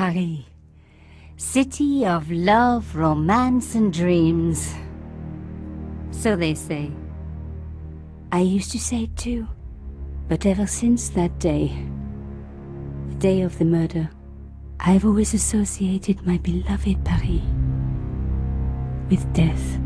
Paris. City of love, romance and dreams. So they say. I used to say it too. But ever since that day, the day of the murder, I've always associated my beloved Paris with death.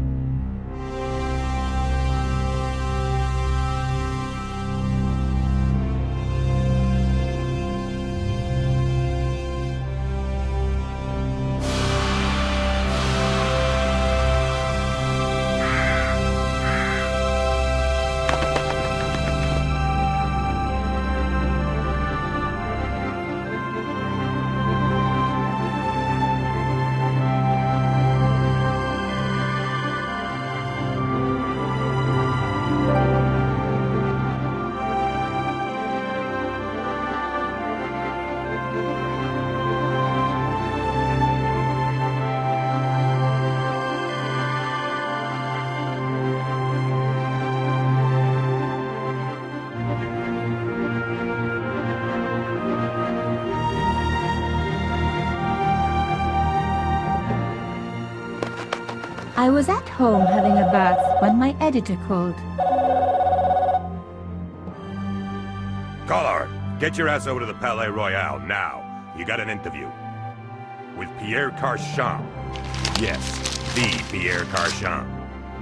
I was at home having a bath when my editor called. Collard, get your ass over to the Palais Royal now. You got an interview. With Pierre Carchon. Yes, the Pierre Carchon.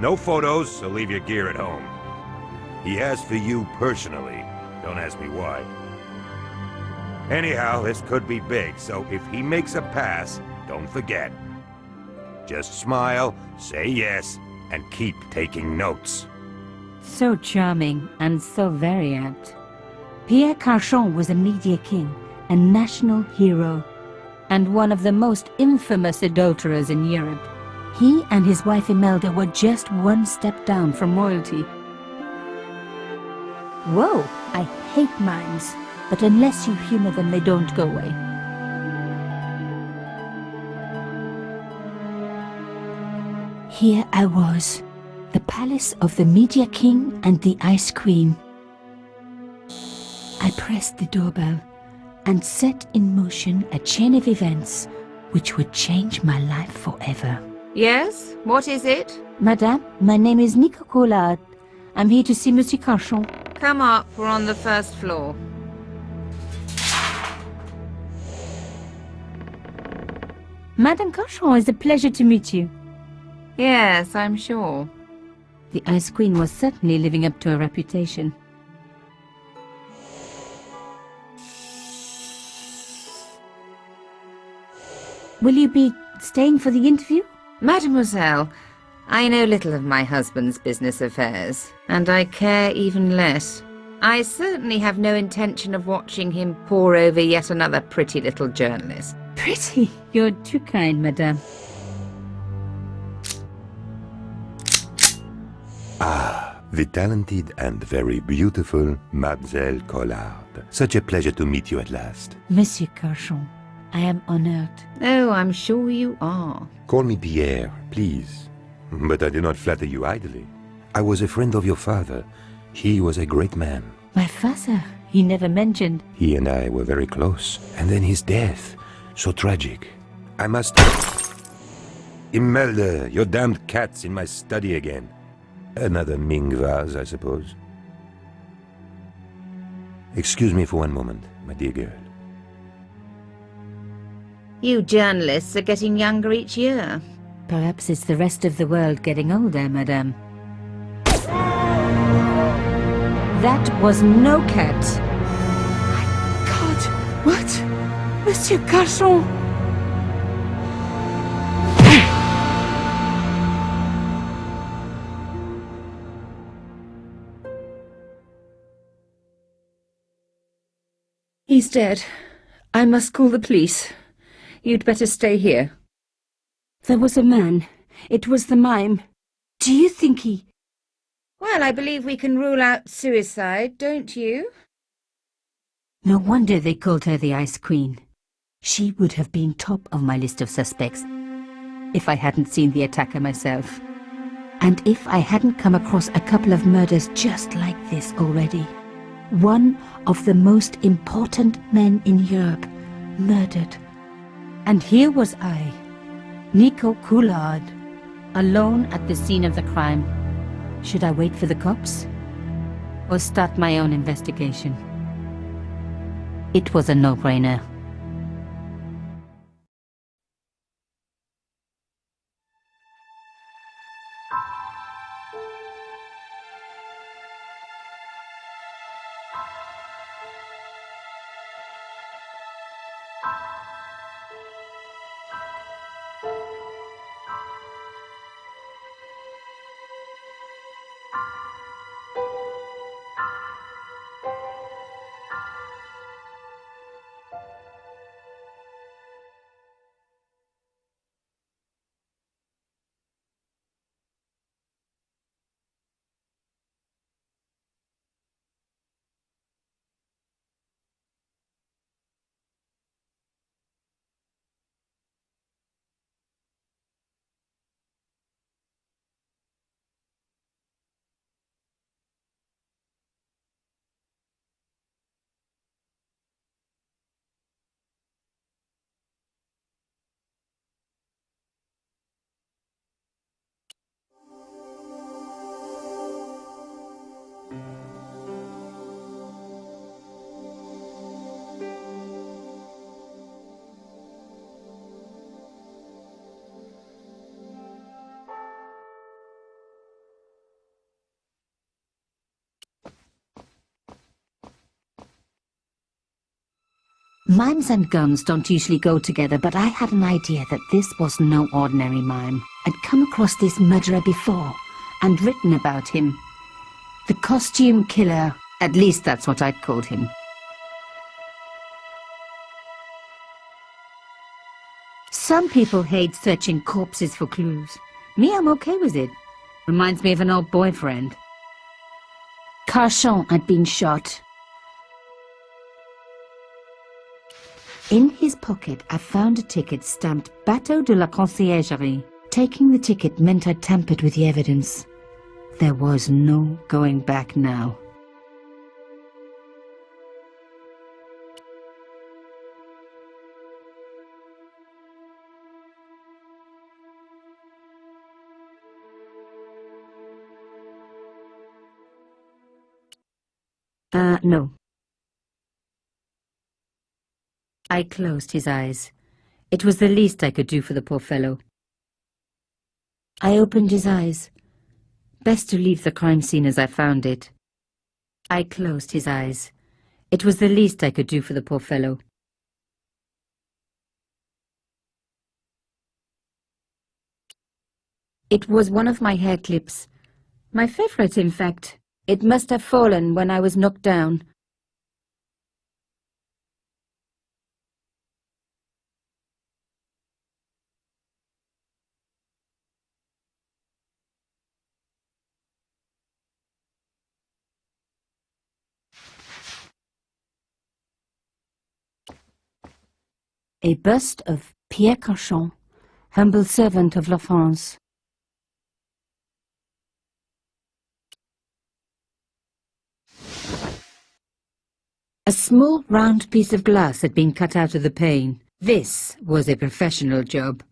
No photos, so leave your gear at home. He asked for you personally. Don't ask me why. Anyhow, this could be big, so if he makes a pass, don't forget. Just smile, say yes, and keep taking notes. So charming and so very apt. Pierre Carchon was a media king, a national hero, and one of the most infamous adulterers in Europe. He and his wife Imelda were just one step down from royalty. Whoa, I hate mimes, but unless you humor them, they don't go away. Here I was, the palace of the Media King and the Ice Queen. I pressed the doorbell and set in motion a chain of events which would change my life forever. Yes? What is it? Madame, my name is Nico Collard. I'm here to see Monsieur Carchon. Come up, we're on the first floor. Madame Carchon, it's a pleasure to meet you. Yes, I'm sure. The Ice Queen was certainly living up to her reputation. Will you be staying for the interview? Mademoiselle, I know little of my husband's business affairs, and I care even less. I certainly have no intention of watching him pore over yet another pretty little journalist. Pretty? You're too kind, madame. Ah, the talented and very beautiful Mademoiselle Collard. Such a pleasure to meet you at last. Monsieur Carchon, I am honored. Oh, I'm sure you are. Call me Pierre, please. But I do not flatter you idly. I was a friend of your father. He was a great man. My father? He never mentioned. He and I were very close. And then his death. So tragic. I must... Imelda, your damned cat's in my study again. Another Ming vase, I suppose. Excuse me for one moment, my dear girl. You journalists are getting younger each year. Perhaps it's the rest of the world getting older, madame. That was no cat. My God, what? Monsieur Carchon! He's dead. I must call the police. You'd better stay here. There was a man. It was the mime. Do you think he... Well, I believe we can rule out suicide, don't you? No wonder they called her the Ice Queen. She would have been top of my list of suspects if I hadn't seen the attacker myself. And if I hadn't come across a couple of murders just like this already. One of the most important men in Europe murdered And here was I, Nico Coulard, alone at the scene of the crime. Should I wait for the cops? Or start my own investigation? It was a no-brainer. Mimes and guns don't usually go together, but I had an idea that this was no ordinary mime. I'd come across this murderer before, and written about him. The costume killer, at least that's what I'd called him. Some people hate searching corpses for clues. Me, I'm okay with it. Reminds me of an old boyfriend. Carchon had been shot. In his pocket, I found a ticket stamped Bateau de la Conciergerie. Taking the ticket meant I'd tampered with the evidence. There was no going back now. No. I closed his eyes. It was the least I could do for the poor fellow. I opened his eyes. Best to leave the crime scene as I found it. I closed his eyes. It was the least I could do for the poor fellow. It was one of my hair clips. My favorite, in fact. It must have fallen when I was knocked down. A bust of Pierre Carchon, humble servant of La France. A small round piece of glass had been cut out of the pane. This was a professional job.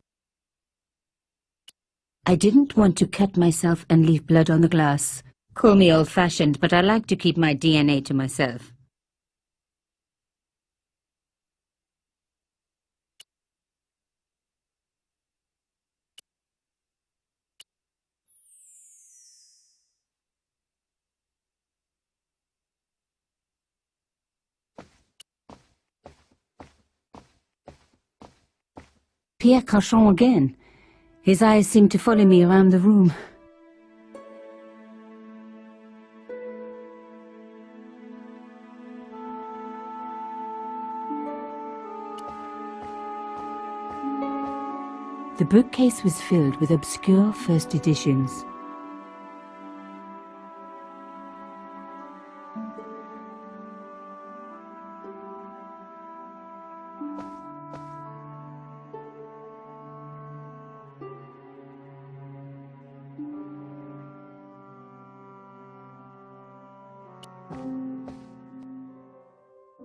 I didn't want to cut myself and leave blood on the glass. Call me old-fashioned, but I like to keep my DNA to myself. Pierre Carchon again. His eyes seemed to follow me around the room. The bookcase was filled with obscure first editions.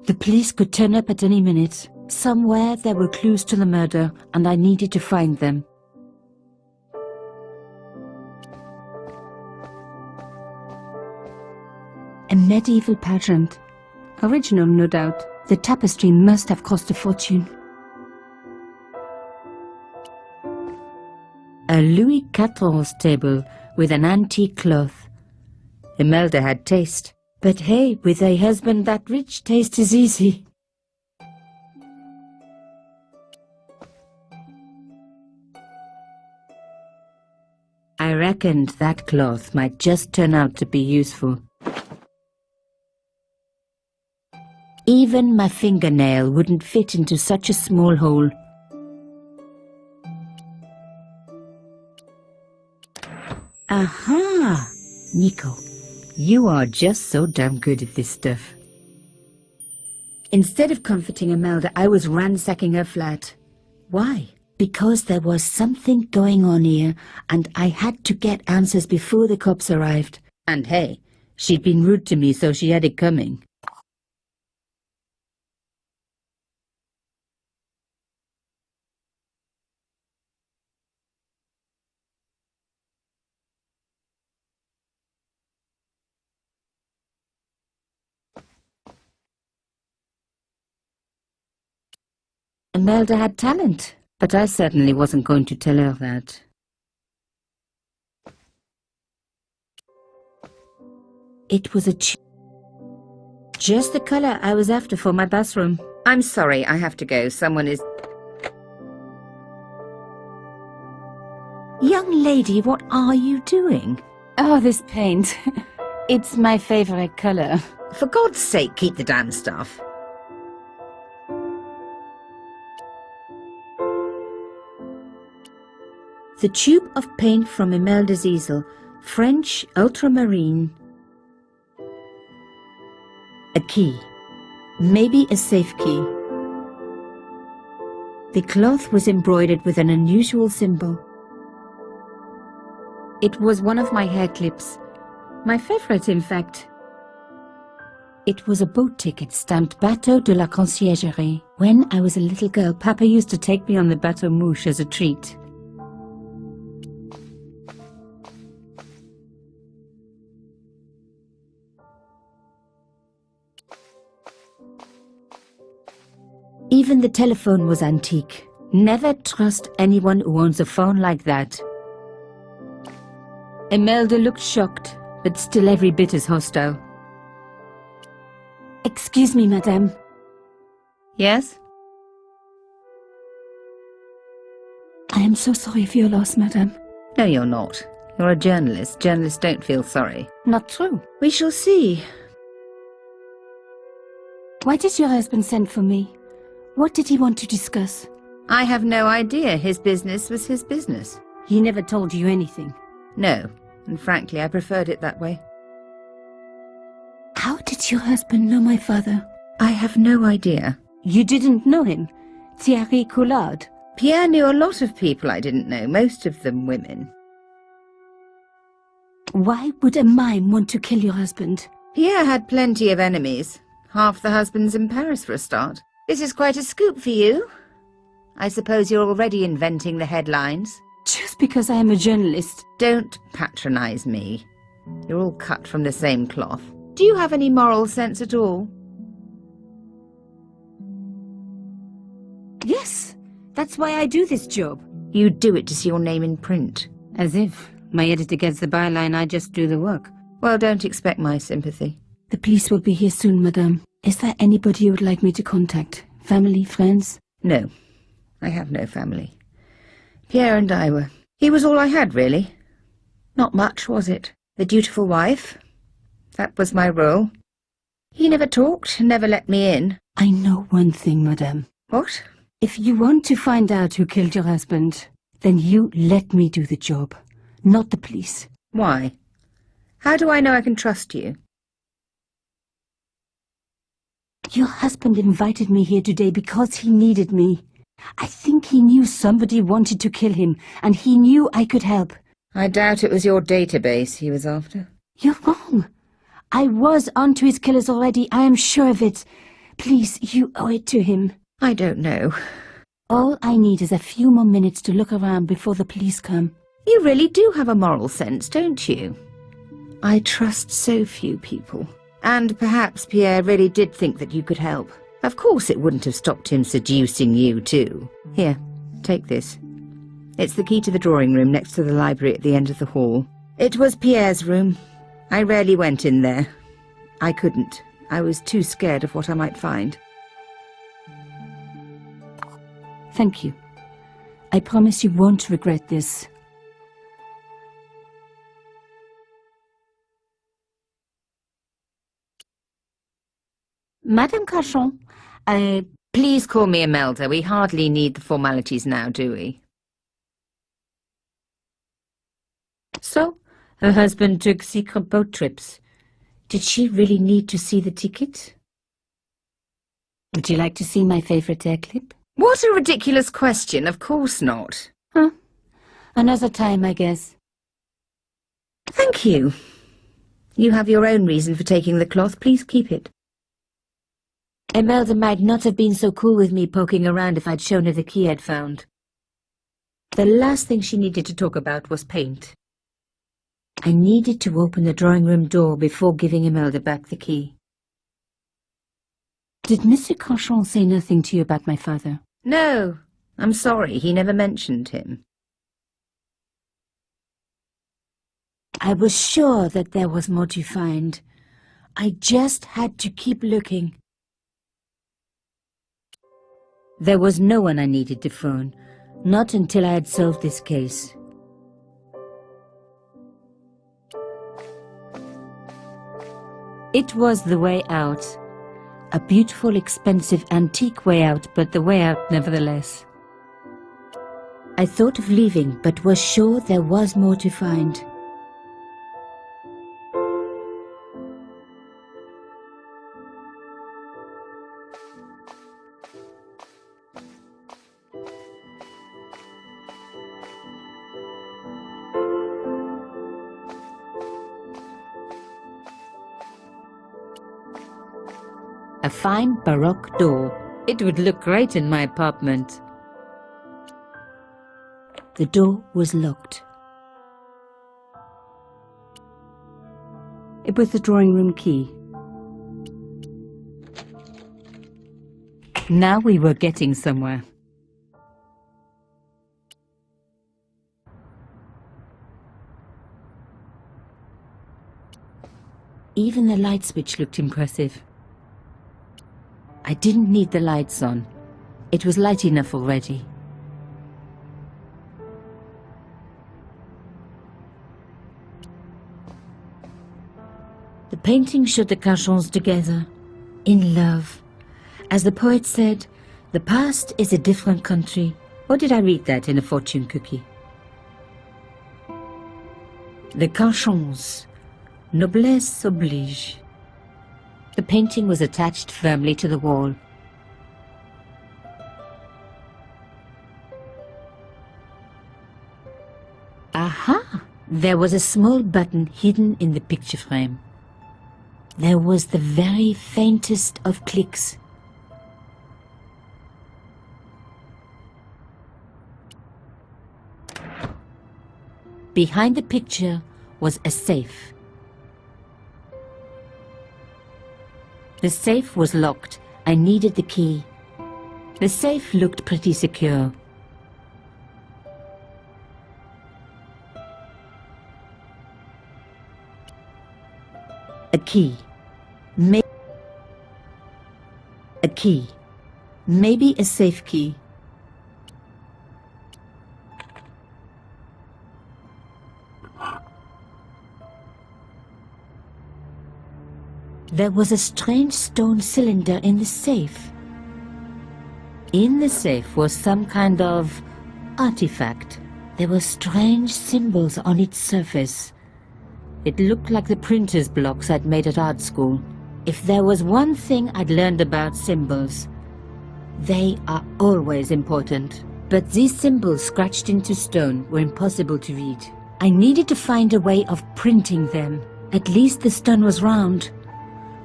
The police could turn up at any minute. Somewhere there were clues to the murder, and I needed to find them. A medieval pageant. Original, no doubt. The tapestry must have cost a fortune. A Louis XIV table with an antique cloth. Imelda had taste. But hey, with a husband that rich, taste is easy. I reckoned that cloth might just turn out to be useful. Even my fingernail wouldn't fit into such a small hole. Aha! Nico, you are just so damn good at this stuff. Instead of comforting Imelda, I was ransacking her flat. Why? Because there was something going on here, and I had to get answers before the cops arrived. And hey, she'd been rude to me, so she had it coming. Imelda had talent, but I certainly wasn't going to tell her that. It was just the color I was after for my bathroom. I'm sorry, I have to go. Someone is... Young lady, what are you doing? Oh, this paint. It's my favorite color. For God's sake, keep the damn stuff. The tube of paint from Imelda's easel, French ultramarine. A key. Maybe a safe key. The cloth was embroidered with an unusual symbol. It was one of my hair clips. My favorite, in fact. It was a boat ticket stamped Bateau de la Conciergerie. When I was a little girl, Papa used to take me on the Bateau Mouche as a treat. Even the telephone was antique. Never trust anyone who owns a phone like that. Imelda looked shocked, but still every bit as hostile. Excuse me, madame. Yes? I am so sorry for your loss, madame. No, you're not. You're a journalist. Journalists don't feel sorry. Not true. We shall see. Why did your husband send for me? What did he want to discuss? I have no idea. His business was his business. He never told you anything. No, and frankly, I preferred it that way. How did your husband know my father? I have no idea. You didn't know him? Thierry Coulard? Pierre knew a lot of people I didn't know, most of them women. Why would a mime want to kill your husband? Pierre had plenty of enemies. Half the husbands in Paris for a start. This is quite a scoop for you. I suppose you're already inventing the headlines. Just because I am a journalist. Don't patronize me. You're all cut from the same cloth. Do you have any moral sense at all? Yes, that's why I do this job. You do it to see your name in print. As if my editor gets the byline, I just do the work. Well, don't expect my sympathy. The police will be here soon, madame. Is there anybody you would like me to contact? Family, friends? No, I have no family. Pierre and I were... He was all I had, really. Not much, was it? The dutiful wife. That was my role. He never talked, never let me in. I know one thing, madame. What? If you want to find out who killed your husband, then you let me do the job, not the police. Why? How do I know I can trust you? Your husband invited me here today because he needed me. I think he knew somebody wanted to kill him, and he knew I could help. I doubt it was your database he was after. You're wrong. I was onto his killers already, I am sure of it. Please, you owe it to him. I don't know. All I need is a few more minutes to look around before the police come. You really do have a moral sense, don't you? I trust so few people. And perhaps Pierre really did think that you could help. Of course it wouldn't have stopped him seducing you too. Here, take this. It's the key to the drawing room next to the library at the end of the hall. It was Pierre's room. I rarely went in there. I couldn't. I was too scared of what I might find. Thank you. I promise you won't regret this. Madame Cachon, Please call me Imelda. We hardly need the formalities now, do we? So, her husband took secret boat trips. Did she really need to see the ticket? Would you like to see my favorite air clip? What a ridiculous question. Of course not. Huh. Another time, I guess. Thank you. You have your own reason for taking the cloth. Please keep it. Imelda might not have been so cool with me poking around if I'd shown her the key I'd found. The last thing she needed to talk about was paint. I needed to open the drawing room door before giving Imelda back the key. Did Monsieur Cachon say nothing to you about my father? No, I'm sorry. He never mentioned him. I was sure that there was more to find. I just had to keep looking. There was no one I needed to phone, not until I had solved this case. It was the way out. A beautiful, expensive, antique way out, but the way out nevertheless. I thought of leaving, but was sure there was more to find. A fine Baroque door. It would look great in my apartment. The door was locked. It was the drawing room key. Now we were getting somewhere. Even the light switch looked impressive. I didn't need the lights on. It was light enough already. The painting showed the Cachons together, in love. As the poet said, the past is a different country. Or did I read that in a fortune cookie? The Cachons, noblesse oblige. The painting was attached firmly to the wall. Aha! There was a small button hidden in the picture frame. There was the very faintest of clicks. Behind the picture was a safe. The safe was locked. I needed the key. The safe looked pretty secure. A key. A key. Maybe a safe key. There was a strange stone cylinder in the safe. In the safe was some kind of artifact. There were strange symbols on its surface. It looked like the printer's blocks I'd made at art school. If there was one thing I'd learned about symbols, they are always important. But these symbols scratched into stone were impossible to read. I needed to find a way of printing them. At least the stone was round.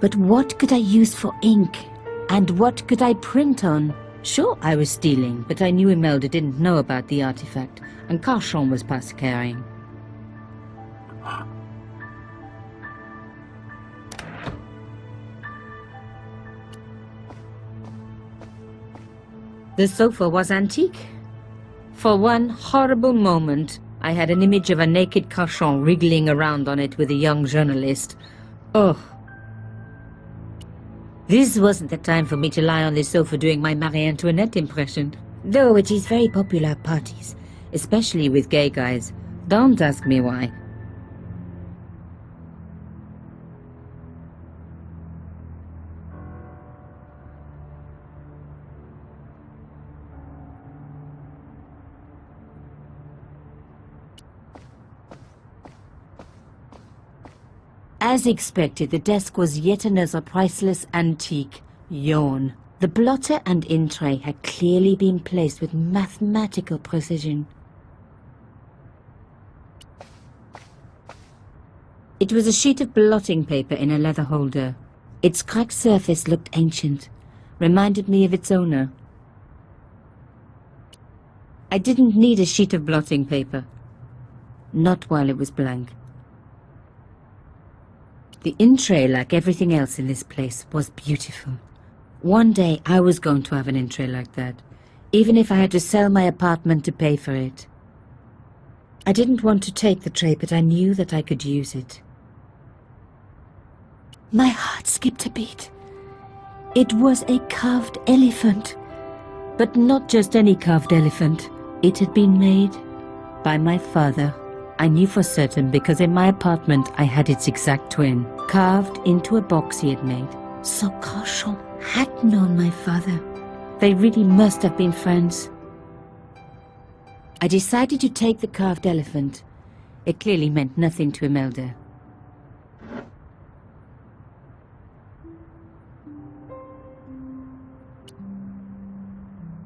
But what could I use for ink? And what could I print on? Sure, I was stealing, but I knew Imelda didn't know about the artifact, and Carchon was past carrying. The sofa was antique. For one horrible moment, I had an image of a naked Carchon wriggling around on it with a young journalist. Oh. This wasn't the time for me to lie on the sofa doing my Marie Antoinette impression, though it is very popular at parties, especially with gay guys. Don't ask me why. As expected, the desk was yet another priceless antique. Yawn. The blotter and in tray had clearly been placed with mathematical precision. It was a sheet of blotting paper in a leather holder. Its cracked surface looked ancient, reminded me of its owner. I didn't need a sheet of blotting paper. Not while it was blank. The in-tray, like everything else in this place, was beautiful. One day I was going to have an in-tray like that, even if I had to sell my apartment to pay for it. I didn't want to take the tray, but I knew that I could use it. My heart skipped a beat. It was a carved elephant. But not just any carved elephant. It had been made by my father. I knew for certain because in my apartment I had its exact twin, carved into a box he had made. So Carchon had known my father. They really must have been friends. I decided to take the carved elephant. It clearly meant nothing to Imelda.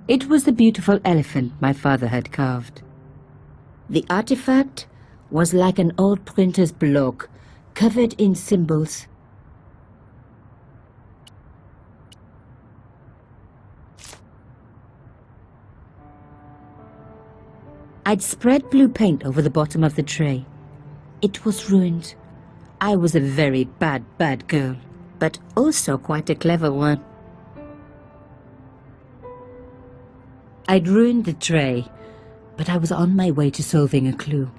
It was the beautiful elephant my father had carved. The artifact was like an old printer's block, covered in symbols. I'd spread blue paint over the bottom of the tray. It was ruined. I was a very bad girl, but also quite a clever one. I'd ruined the tray, but I was on my way to solving a clue.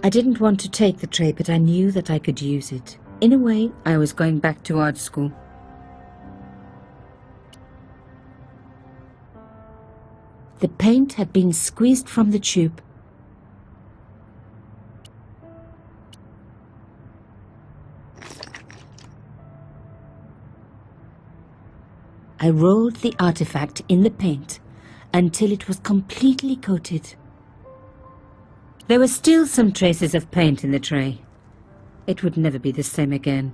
I didn't want to take the tray, but I knew that I could use it. In a way, I was going back to art school. The paint had been squeezed from the tube. I rolled the artifact in the paint until it was completely coated. There were still some traces of paint in the tray. It would never be the same again.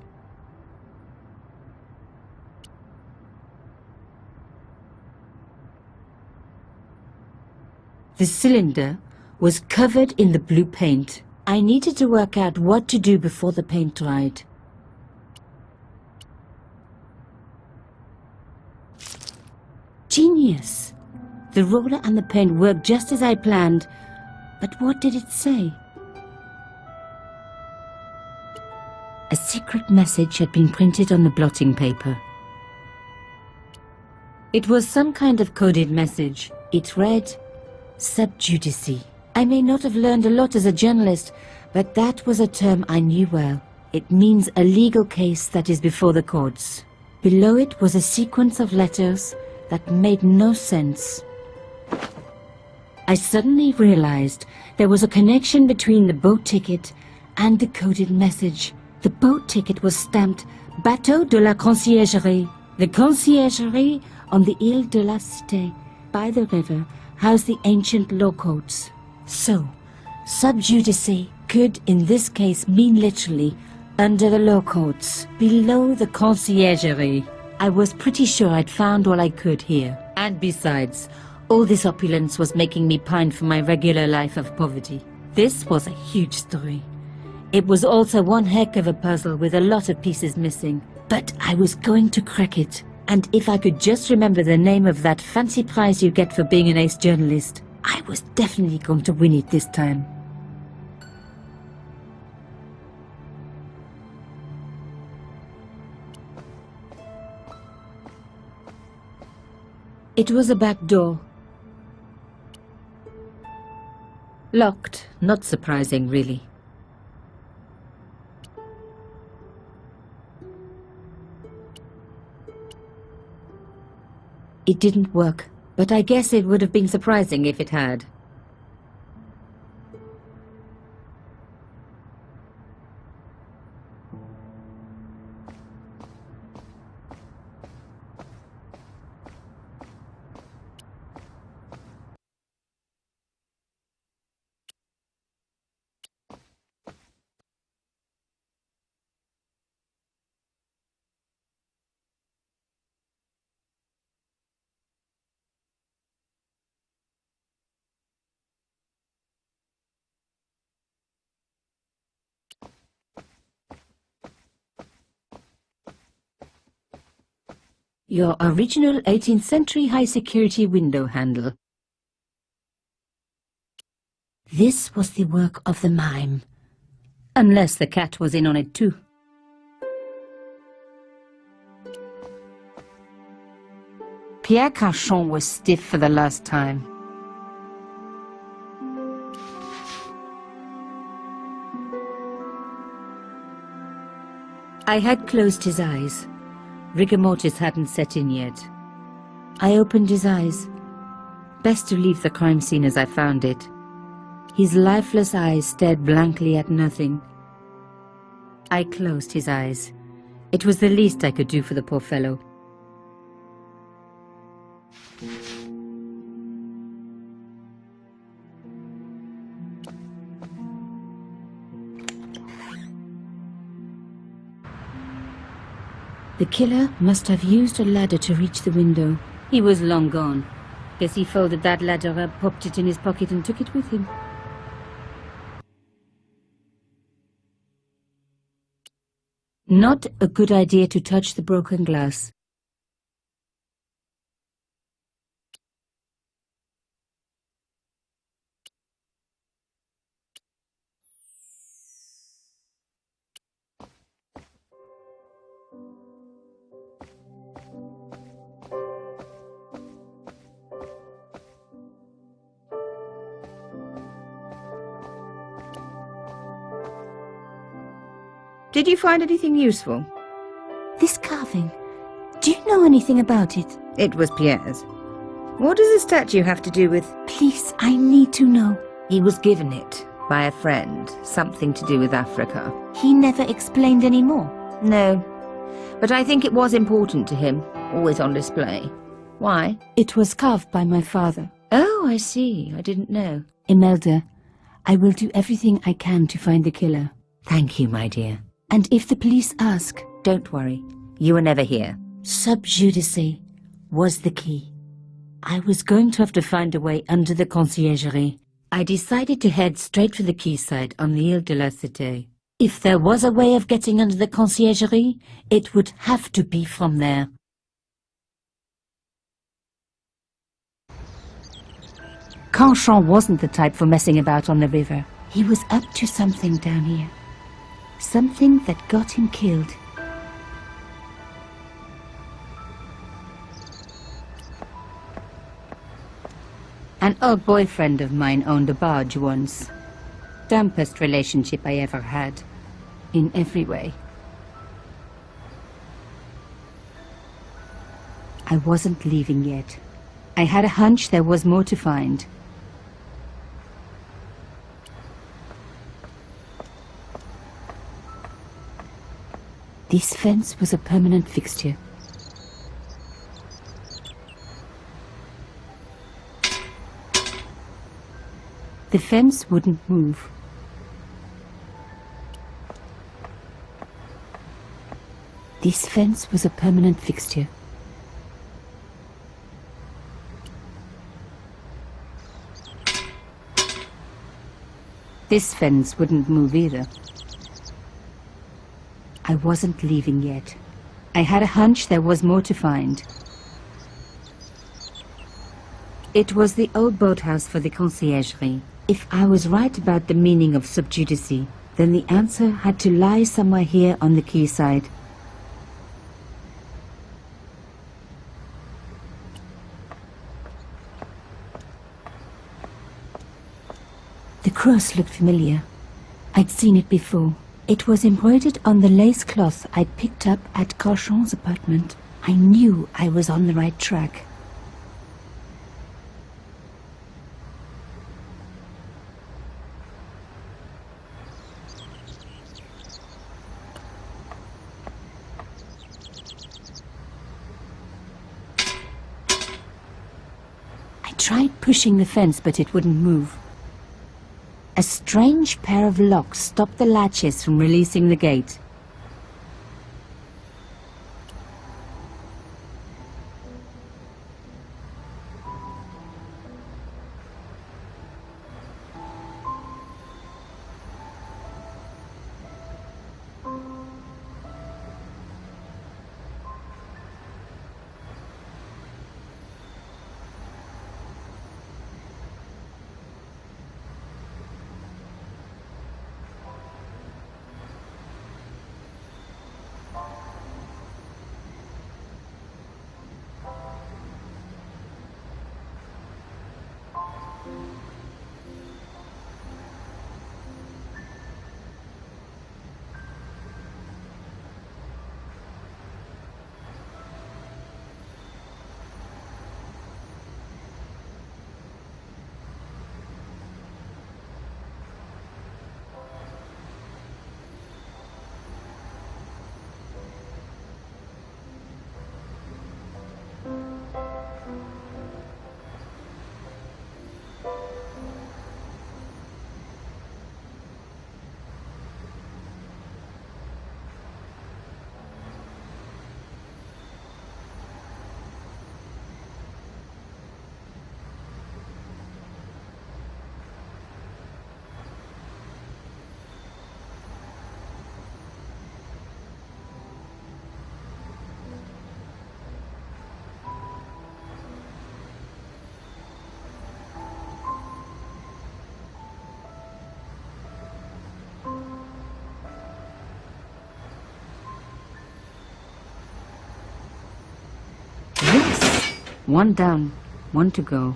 The cylinder was covered in the blue paint. I needed to work out what to do before the paint dried. Genius! The roller and the paint worked just as I planned, but what did it say? A secret message had been printed on the blotting paper. It was some kind of coded message. It read, "Sub judice." I may not have learned a lot as a journalist, but that was a term I knew well. It means a legal case that is before the courts. Below it was a sequence of letters that made no sense. I suddenly realized there was a connection between the boat ticket and the coded message. The boat ticket was stamped Bateau de la Conciergerie. The conciergerie on the Ile de la Cité, by the river, housed the ancient law courts. So, sub judice could in this case mean literally under the law courts, below the conciergerie. I was pretty sure I'd found all I could here. And besides, all this opulence was making me pine for my regular life of poverty. This was a huge story. It was also one heck of a puzzle with a lot of pieces missing. But I was going to crack it. And if I could just remember the name of that fancy prize you get for being an ace journalist, I was definitely going to win it this time. It was a back door. Locked, not surprising really. It didn't work, but I guess it would have been surprising if it had. Your original 18th century high-security window handle. This was the work of the mime. Unless the cat was in on it too. Pierre Carchon was stiff for the last time. I had closed his eyes. Rigor mortis hadn't set in yet. I opened his eyes. Best to leave the crime scene as I found it. His lifeless eyes stared blankly at nothing. I closed his eyes. It was the least I could do for the poor fellow. The killer must have used a ladder to reach the window. He was long gone. Guess he folded that ladder up, popped it in his pocket and took it with him. Not a good idea to touch the broken glass. Did you find anything useful? This carving. Do you know anything about it? It was Pierre's. What does the statue have to do with... Please, I need to know. He was given it by a friend. Something to do with Africa. He never explained any more. No. But I think it was important to him. Always on display. Why? It was carved by my father. Oh, I see. I didn't know. Imelda, I will do everything I can to find the killer. Thank you, my dear. And if the police ask... Don't worry. You were never here. Sub judice was the key. I was going to have to find a way under the conciergerie. I decided to head straight for the quayside on the Ile de la Cité. If there was a way of getting under the conciergerie, it would have to be from there. Carchon wasn't the type for messing about on the river. He was up to something down here. Something that got him killed. An old boyfriend of mine owned a barge once. Dampest relationship I ever had. In every way. I wasn't leaving yet. I had a hunch there was more to find. This fence was a permanent fixture. The fence wouldn't move. This fence was a permanent fixture. This fence wouldn't move either. I wasn't leaving yet. I had a hunch there was more to find. It was the old boathouse for the conciergerie. If I was right about the meaning of subjudice, then the answer had to lie somewhere here on the quayside. The cross looked familiar. I'd seen it before. It was embroidered on the lace cloth I'd picked up at Carchon's apartment. I knew I was on the right track. I tried pushing the fence, but it wouldn't move. A strange pair of locks stopped the latches from releasing the gate. Yes! One down, one to go.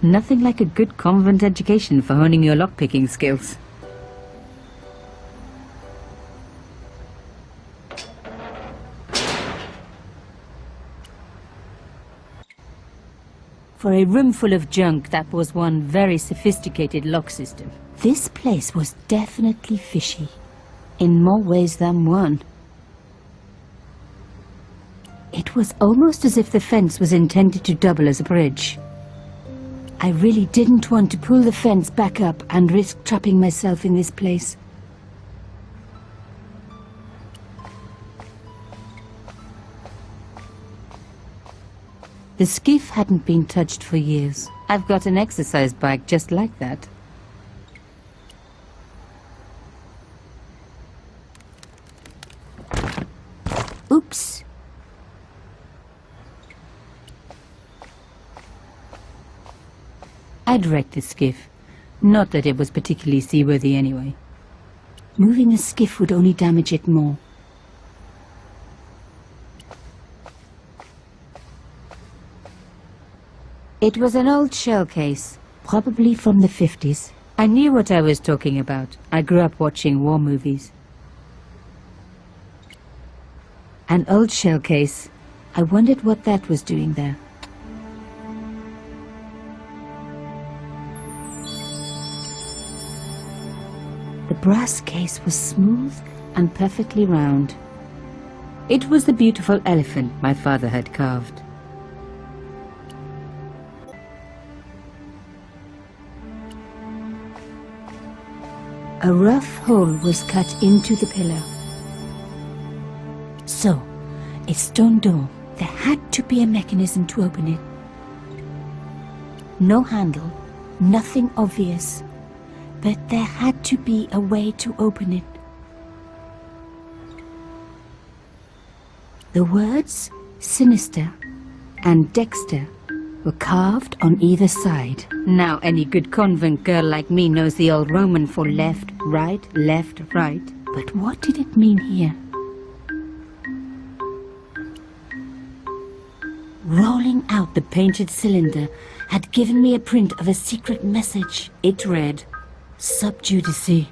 Nothing like a good convent education for honing your lockpicking skills. For a room full of junk, that was one very sophisticated lock system. This place was definitely fishy, in more ways than one. It was almost as if the fence was intended to double as a bridge. I really didn't want to pull the fence back up and risk trapping myself in this place. The skiff hadn't been touched for years. I've got an exercise bike just like that. Oops. I'd wrecked the skiff. Not that it was particularly seaworthy anyway. Moving the skiff would only damage it more. It was an old shell case, probably from the 50s. I knew what I was talking about. I grew up watching war movies. An old shell case. I wondered what that was doing there. The brass case was smooth and perfectly round. It was the beautiful elephant my father had carved. A rough hole was cut into the pillar. So, a stone door. There had to be a mechanism to open it. No handle, nothing obvious. But there had to be a way to open it. The words sinister and Dexter were carved on either side. Now any good convent girl like me knows the old Roman for left, right, left, right. But what did it mean here? Rolling out the painted cylinder had given me a print of a secret message. It read, Sub Judice.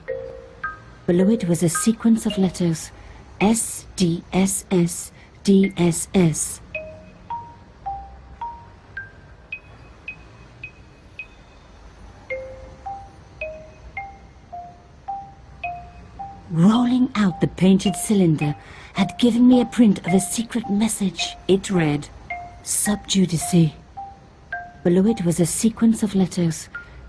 Below it was a sequence of letters, S, D, S, S, D, S, S. Rolling out the painted cylinder had given me a print of a secret message. It read, Sub Judice. Below it was a sequence of letters,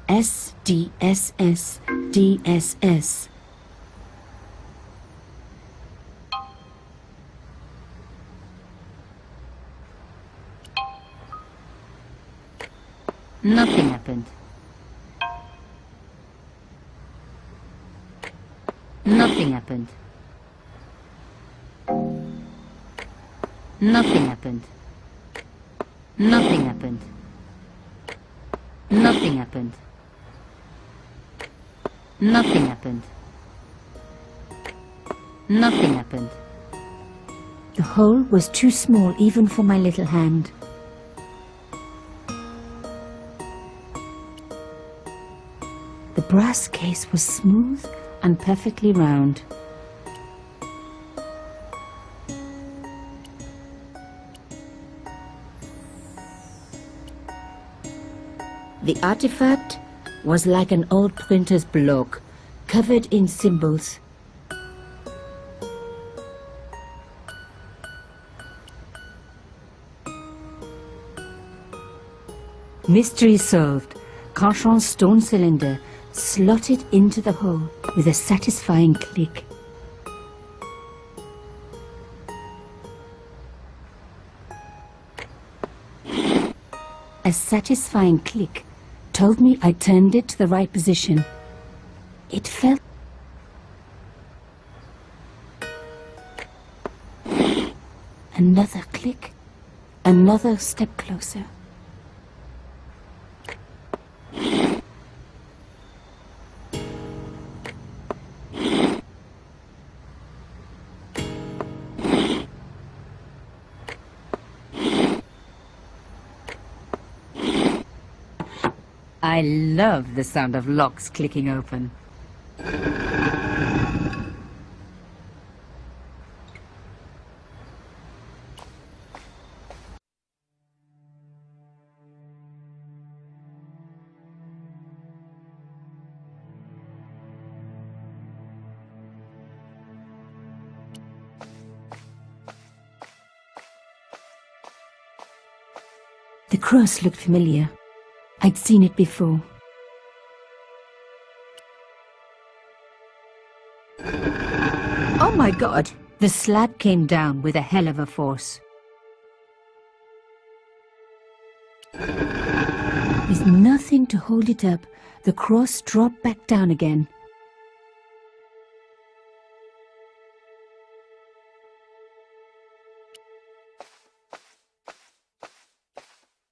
S, D, S, S, D, S, S. Nothing happened. Nothing happened. Nothing happened. Nothing happened. Nothing happened. Nothing happened. Nothing happened. The hole was too small even for my little hand. The brass case was smooth and perfectly round. The artifact was like an old printer's block, covered in symbols. Mystery solved. Carchon's stone cylinder slotted into the hole with a satisfying click. A satisfying click told me I turned it to the right position. It felt... Another click, another step closer. I love the sound of locks clicking open. The cross looked familiar. I'd seen it before. Oh my god! The slab came down with a hell of a force. With nothing to hold it up, the cross dropped back down again.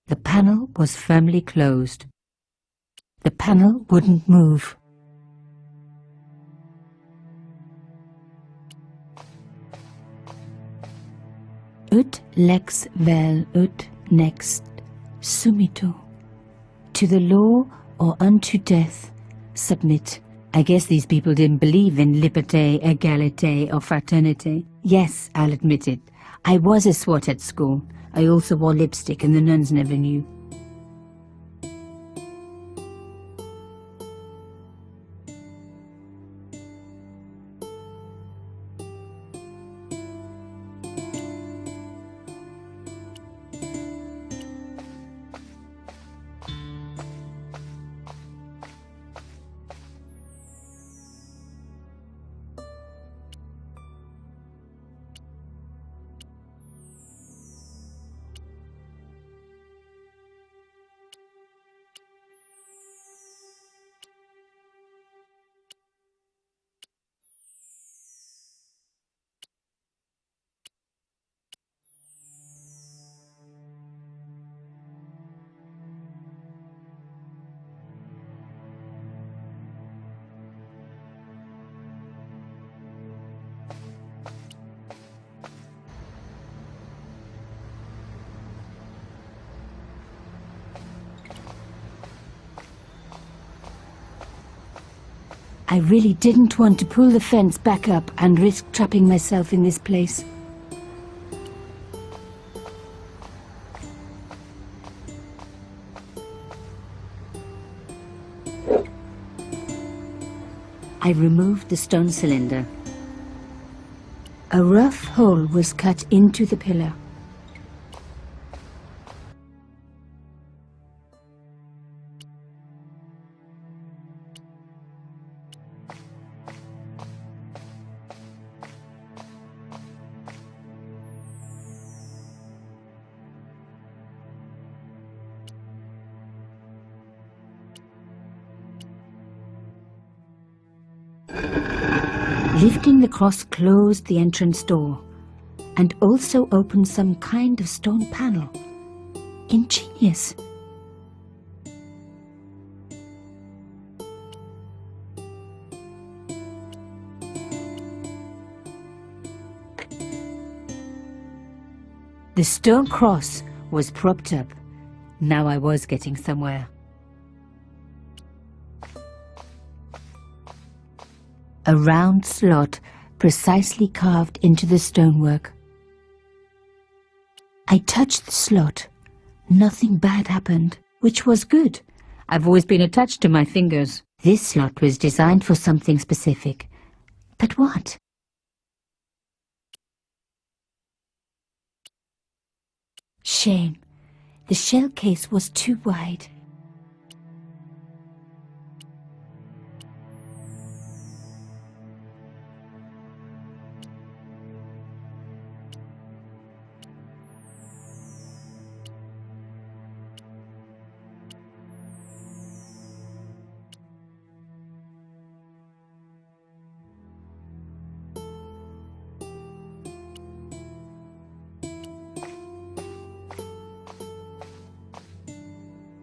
The panel was firmly closed. The panel wouldn't move. Ut lex vel ut next sumito. To the law or unto death, submit. I guess these people didn't believe in liberté, égalité, or fraternité. Yes, I'll admit it. I was a swot at school. I also wore lipstick and the nuns never knew. I really didn't want to pull the fence back up and risk trapping myself in this place. I removed the stone cylinder. A rough hole was cut into the pillar. Lifting the cross closed the entrance door and also opened some kind of stone panel. Ingenious. The stone cross was propped up. Now I was getting somewhere. A round slot precisely carved into the stonework. I touched the slot. Nothing bad happened, which was good. I've always been attached to my fingers. This slot was designed for something specific. But what? Shame. The shell case was too wide.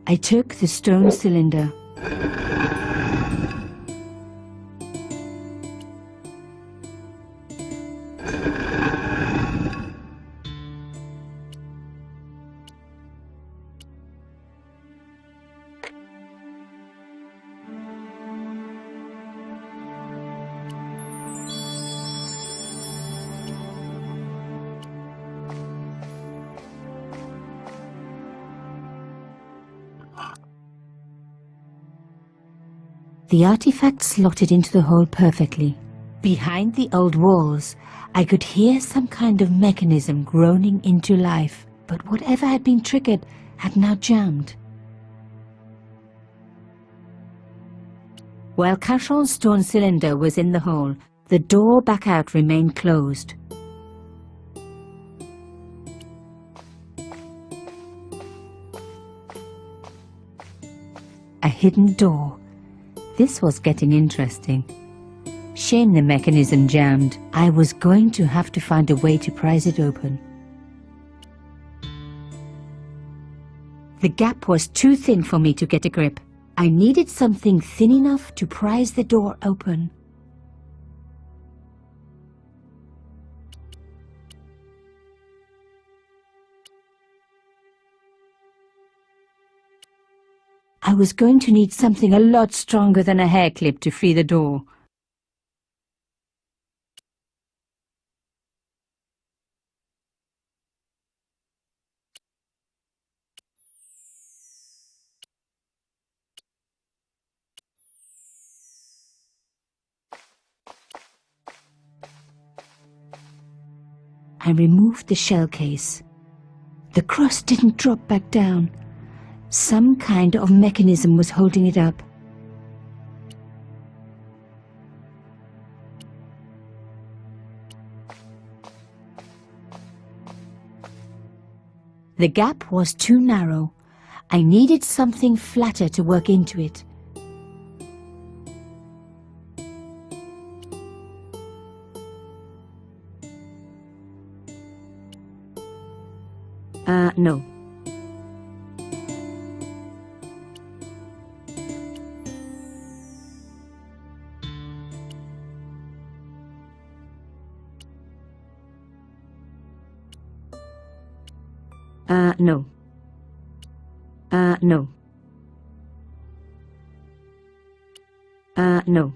I took the stone cylinder. The artifact slotted into the hole perfectly. Behind the old walls, I could hear some kind of mechanism groaning into life, but whatever had been triggered had now jammed. While Cachon's stone cylinder was in the hole, the door back out remained closed. A hidden door. This was getting interesting. Shame the mechanism jammed. I was going to have to find a way to prise it open. The gap was too thin for me to get a grip. I needed something thin enough to prise the door open. I was going to need something a lot stronger than a hair clip to free the door. I removed the shell case. The cross didn't drop back down. Some kind of mechanism was holding it up. The gap was too narrow. I needed something flatter to work into it. No. No. No. No.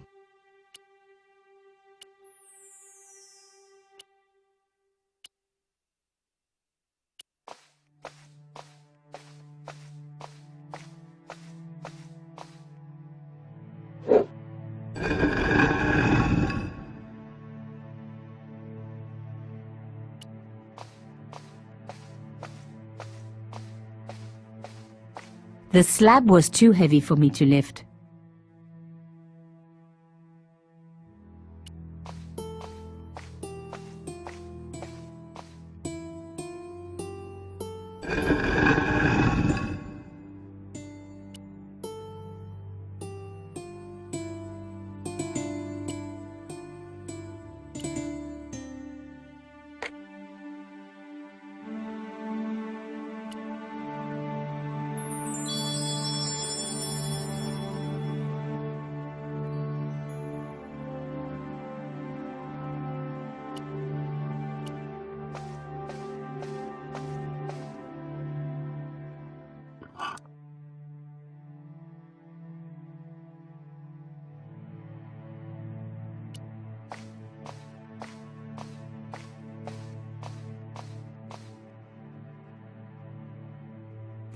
The slab was too heavy for me to lift.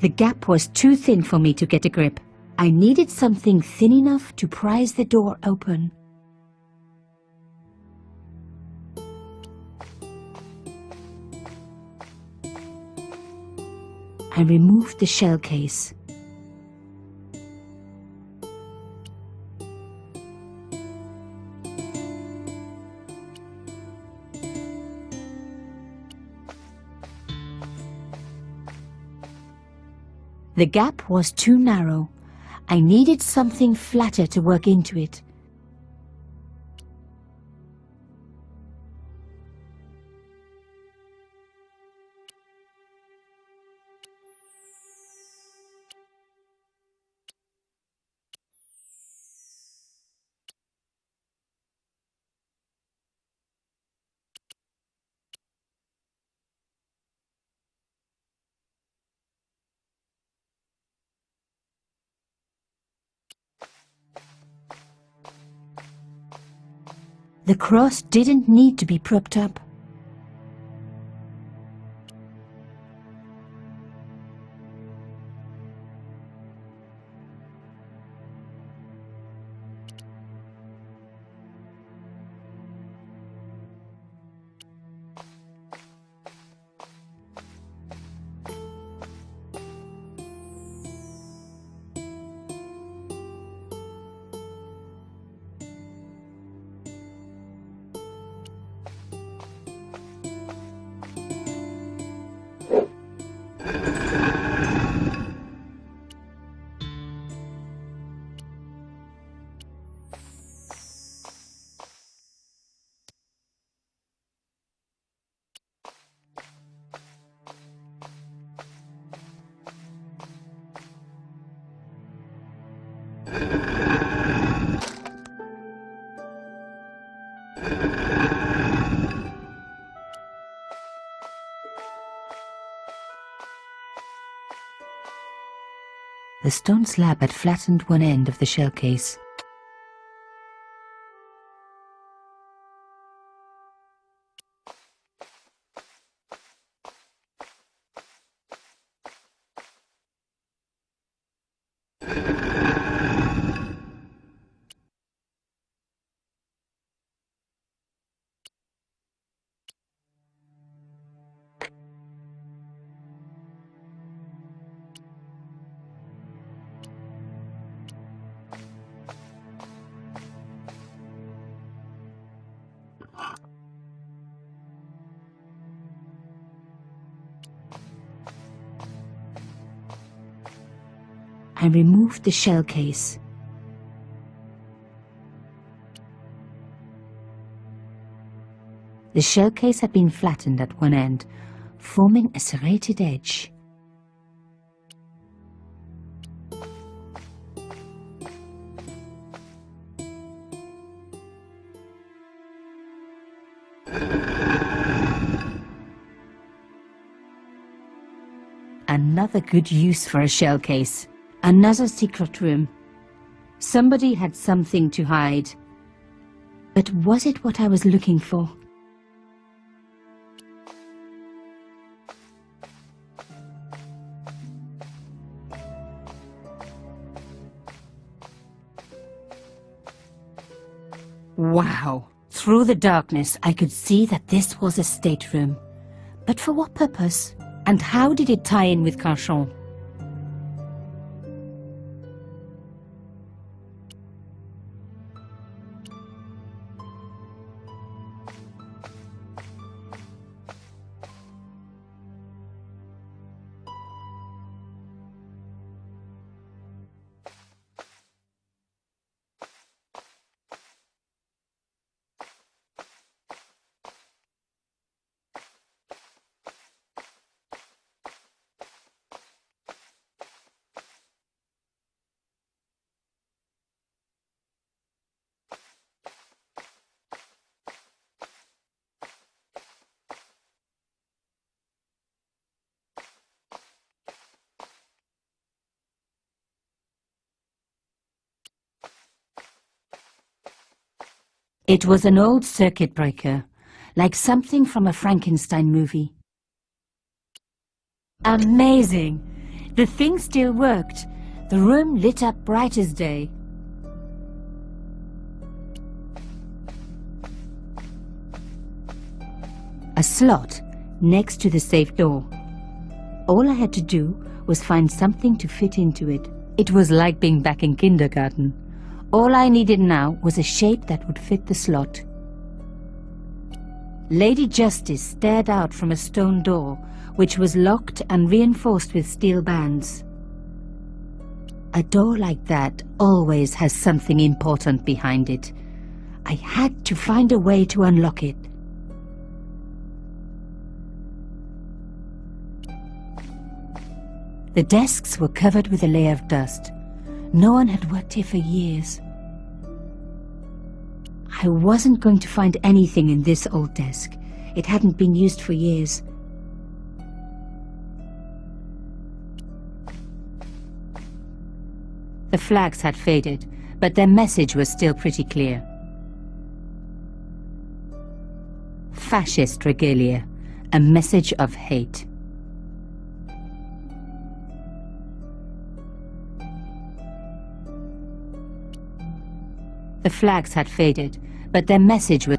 The gap was too thin for me to get a grip. I needed something thin enough to prise the door open. I removed the shell case. The gap was too narrow. I needed something flatter to work into it. The cross didn't need to be propped up. The stone slab had flattened one end of the shell case. I removed the shell case. The shell case had been flattened at one end, forming a serrated edge. Another good use for a shell case. Another secret room. Somebody had something to hide. But was it what I was looking for? Wow! Through the darkness, I could see that this was a stateroom. But for what purpose? And how did it tie in with Carchon? It was an old circuit breaker, like something from a Frankenstein movie. Amazing! The thing still worked. The room lit up bright as day. A slot next to the safe door. All I had to do was find something to fit into it. It was like being back in kindergarten. All I needed now was a shape that would fit the slot. Lady Justice stared out from a stone door, which was locked and reinforced with steel bands. A door like that always has something important behind it. I had to find a way to unlock it. The desks were covered with a layer of dust. No one had worked here for years. I wasn't going to find anything in this old desk. It hadn't been used for years. The flags had faded, but their message was still pretty clear. Fascist regalia, a message of hate. The flags had faded, but their message was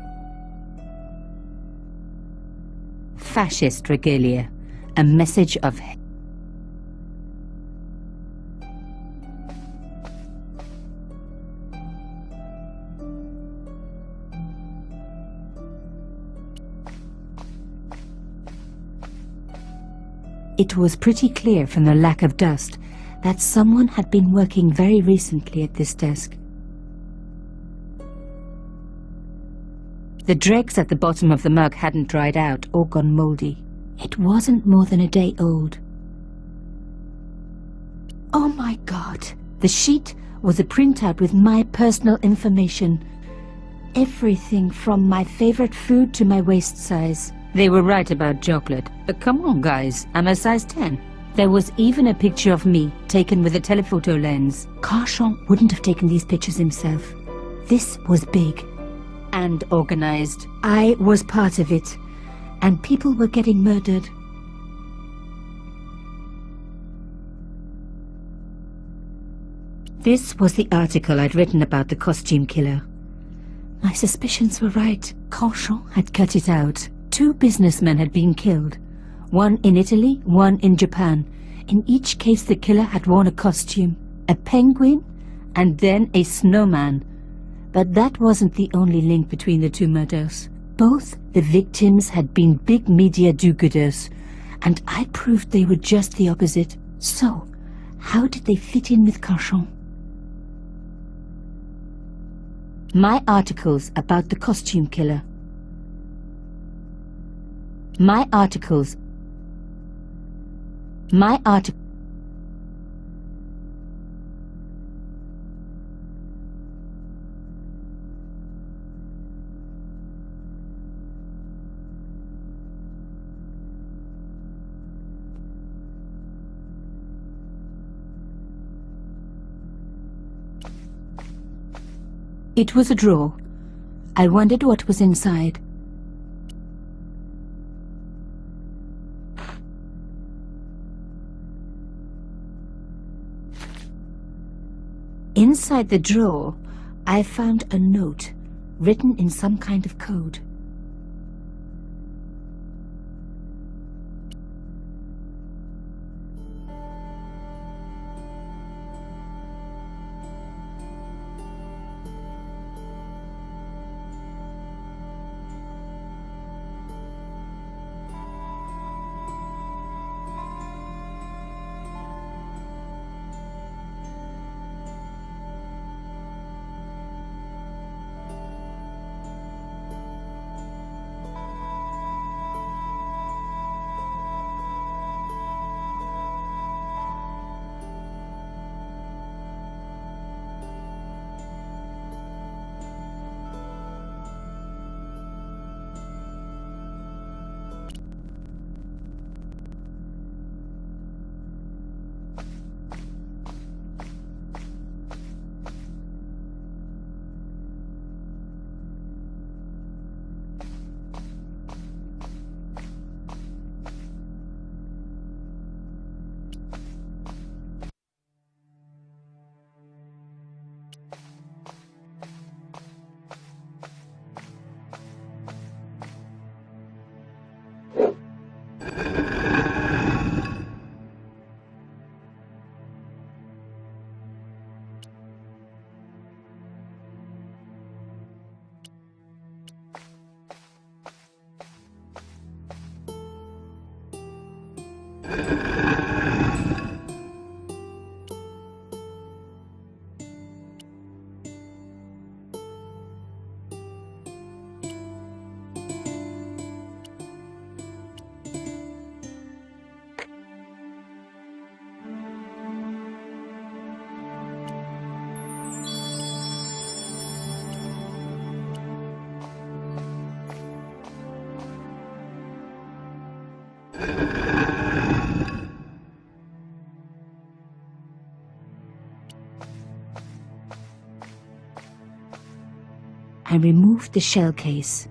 fascist regalia, a message of hate. It was pretty clear from the lack of dust that someone had been working very recently at this desk. The dregs at the bottom of the mug hadn't dried out or gone mouldy. It wasn't more than a day old. Oh my God! The sheet was a printout with my personal information. Everything from my favorite food to my waist size. They were right about chocolate, but come on guys, I'm a size 10. There was even a picture of me, taken with a telephoto lens. Carchon wouldn't have taken these pictures himself. This was big. And organized. I was part of it. And people were getting murdered. This was the article I'd written about the costume killer. My suspicions were right. Carchon had cut it out. 2 businessmen had been killed. One in Italy, one in Japan. In each case the killer had worn a costume. A penguin, and then a snowman. But that wasn't the only link between the 2 murders. Both the victims had been big media do-gooders, and I proved they were just the opposite. So, how did they fit in with Carchon? My articles about the costume killer. My articles. It was a drawer. I wondered what was inside. Inside the drawer, I found a note written in some kind of code. I removed the shell case.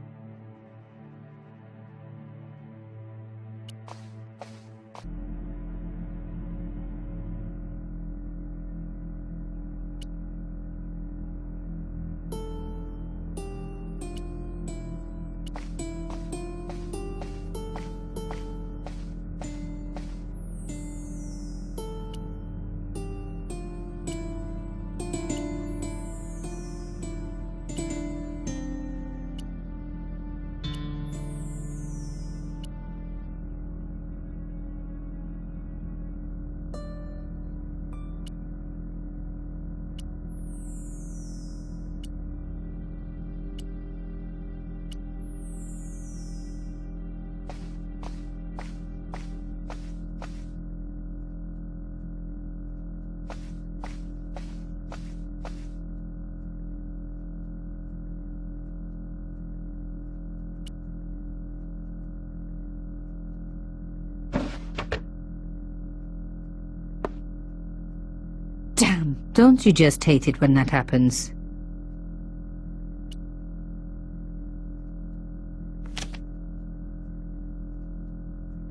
Damn! Don't you just hate it when that happens?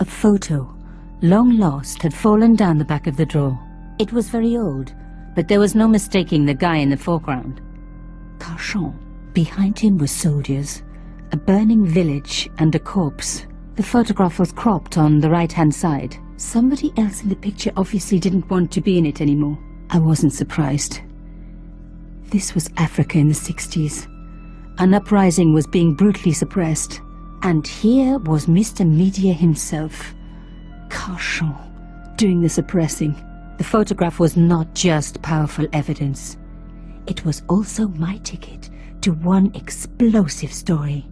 A photo, long lost, had fallen down the back of the drawer. It was very old, but there was no mistaking the guy in the foreground. Carchon. Behind him were soldiers, a burning village and a corpse. The photograph was cropped on the right-hand side. Somebody else in the picture obviously didn't want to be in it anymore. I wasn't surprised. This was Africa in the 60s. An uprising was being brutally suppressed. And here was Mr. Media himself, Carchon, doing the suppressing. The photograph was not just powerful evidence. It was also my ticket to one explosive story.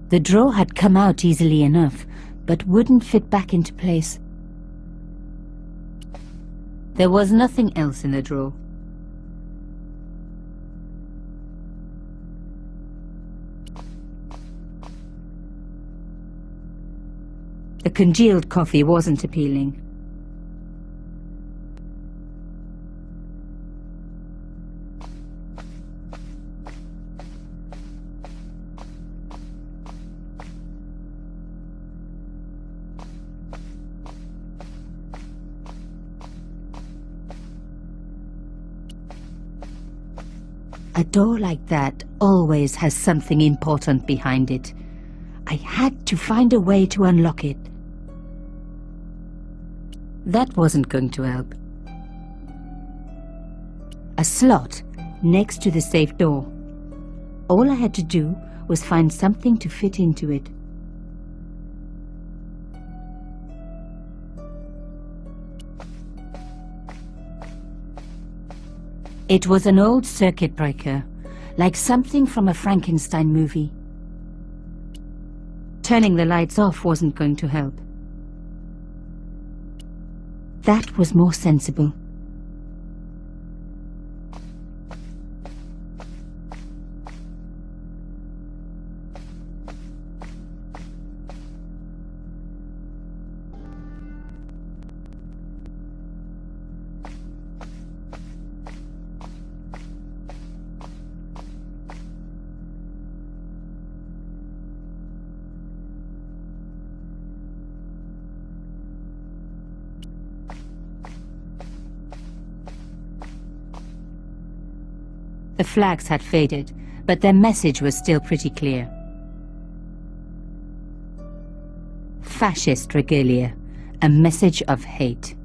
The drawer had come out easily enough, but wouldn't fit back into place. There was nothing else in the drawer. The congealed coffee wasn't appealing. A door like that always has something important behind it. I had to find a way to unlock it. That wasn't going to help. A slot next to the safe door. All I had to do was find something to fit into it. It was an old circuit breaker, like something from a Frankenstein movie. Turning the lights off wasn't going to help. That was more sensible. The flags had faded, but their message was still pretty clear. Fascist regalia, a message of hate.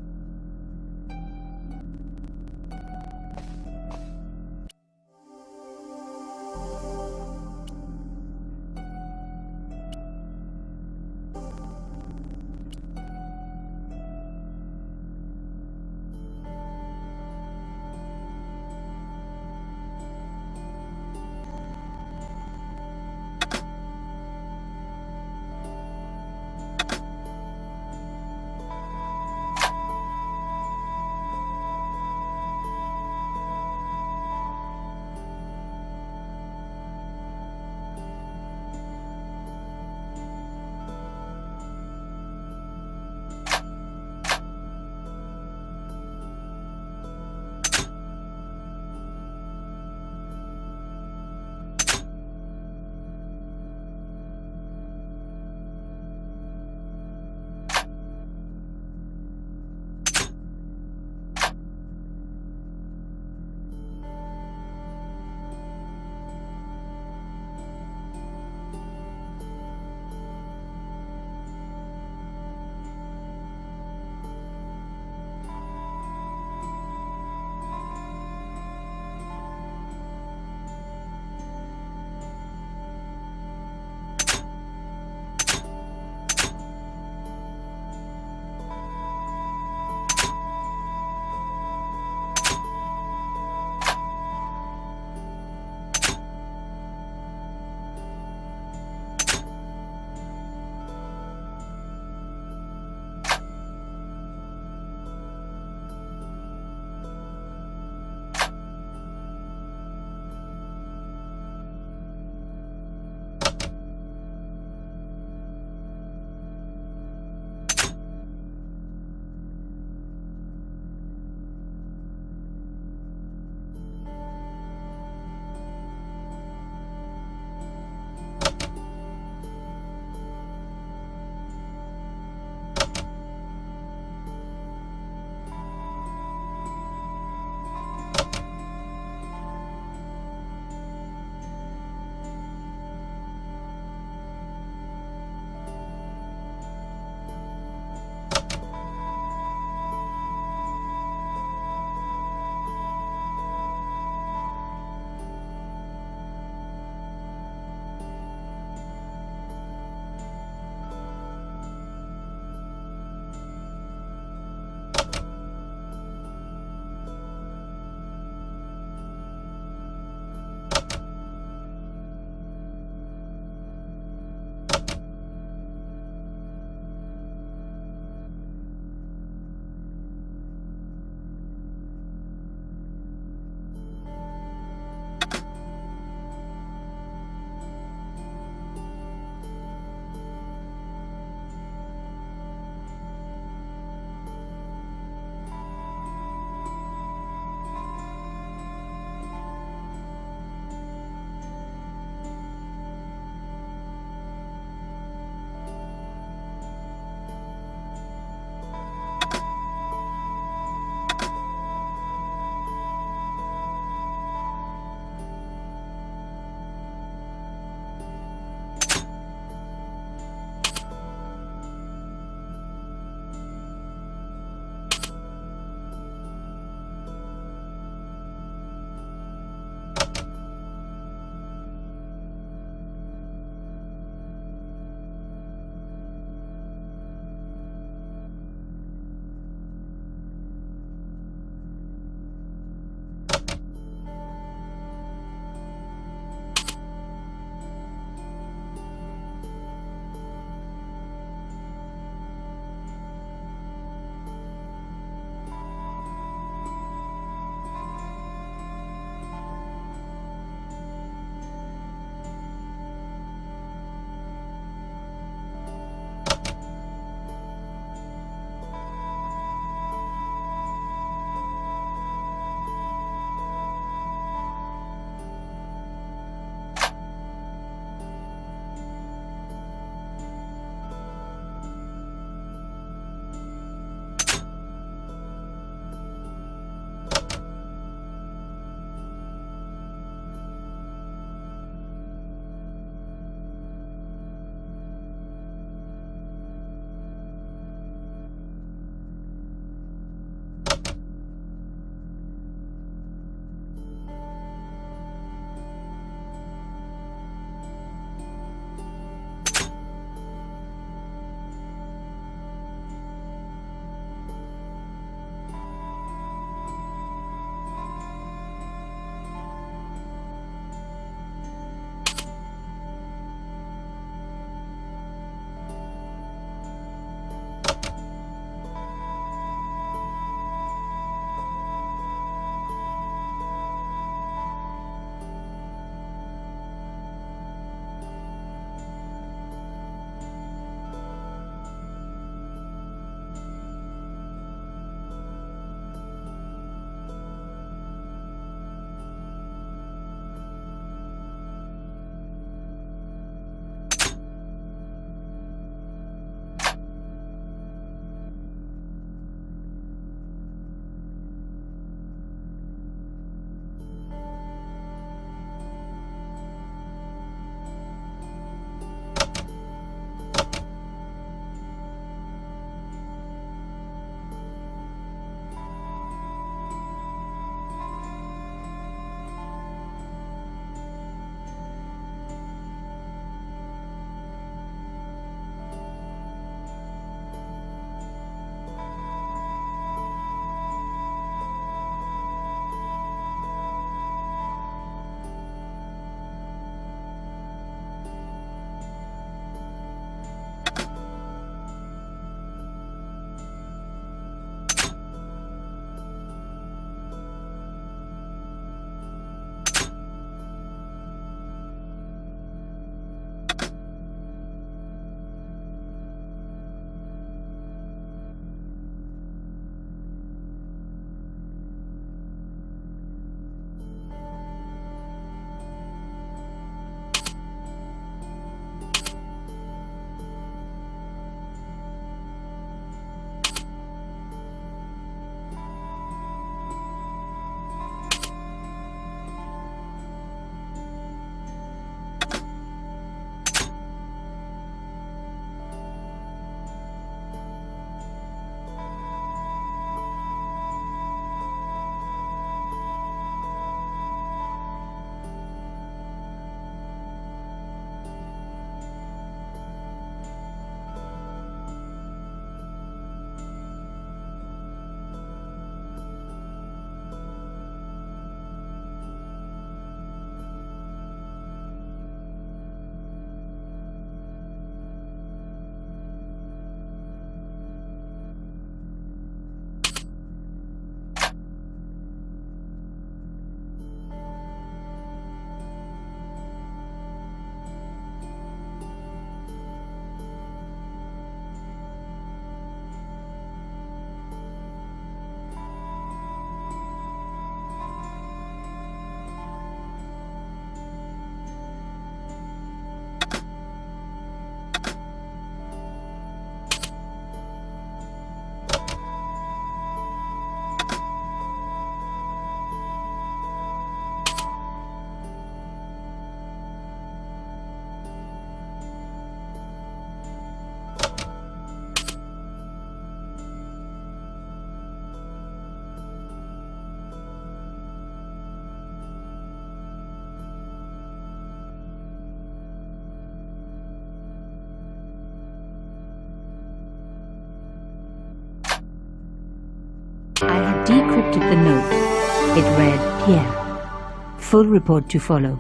looked at the note. It read, Pierre, full report to follow.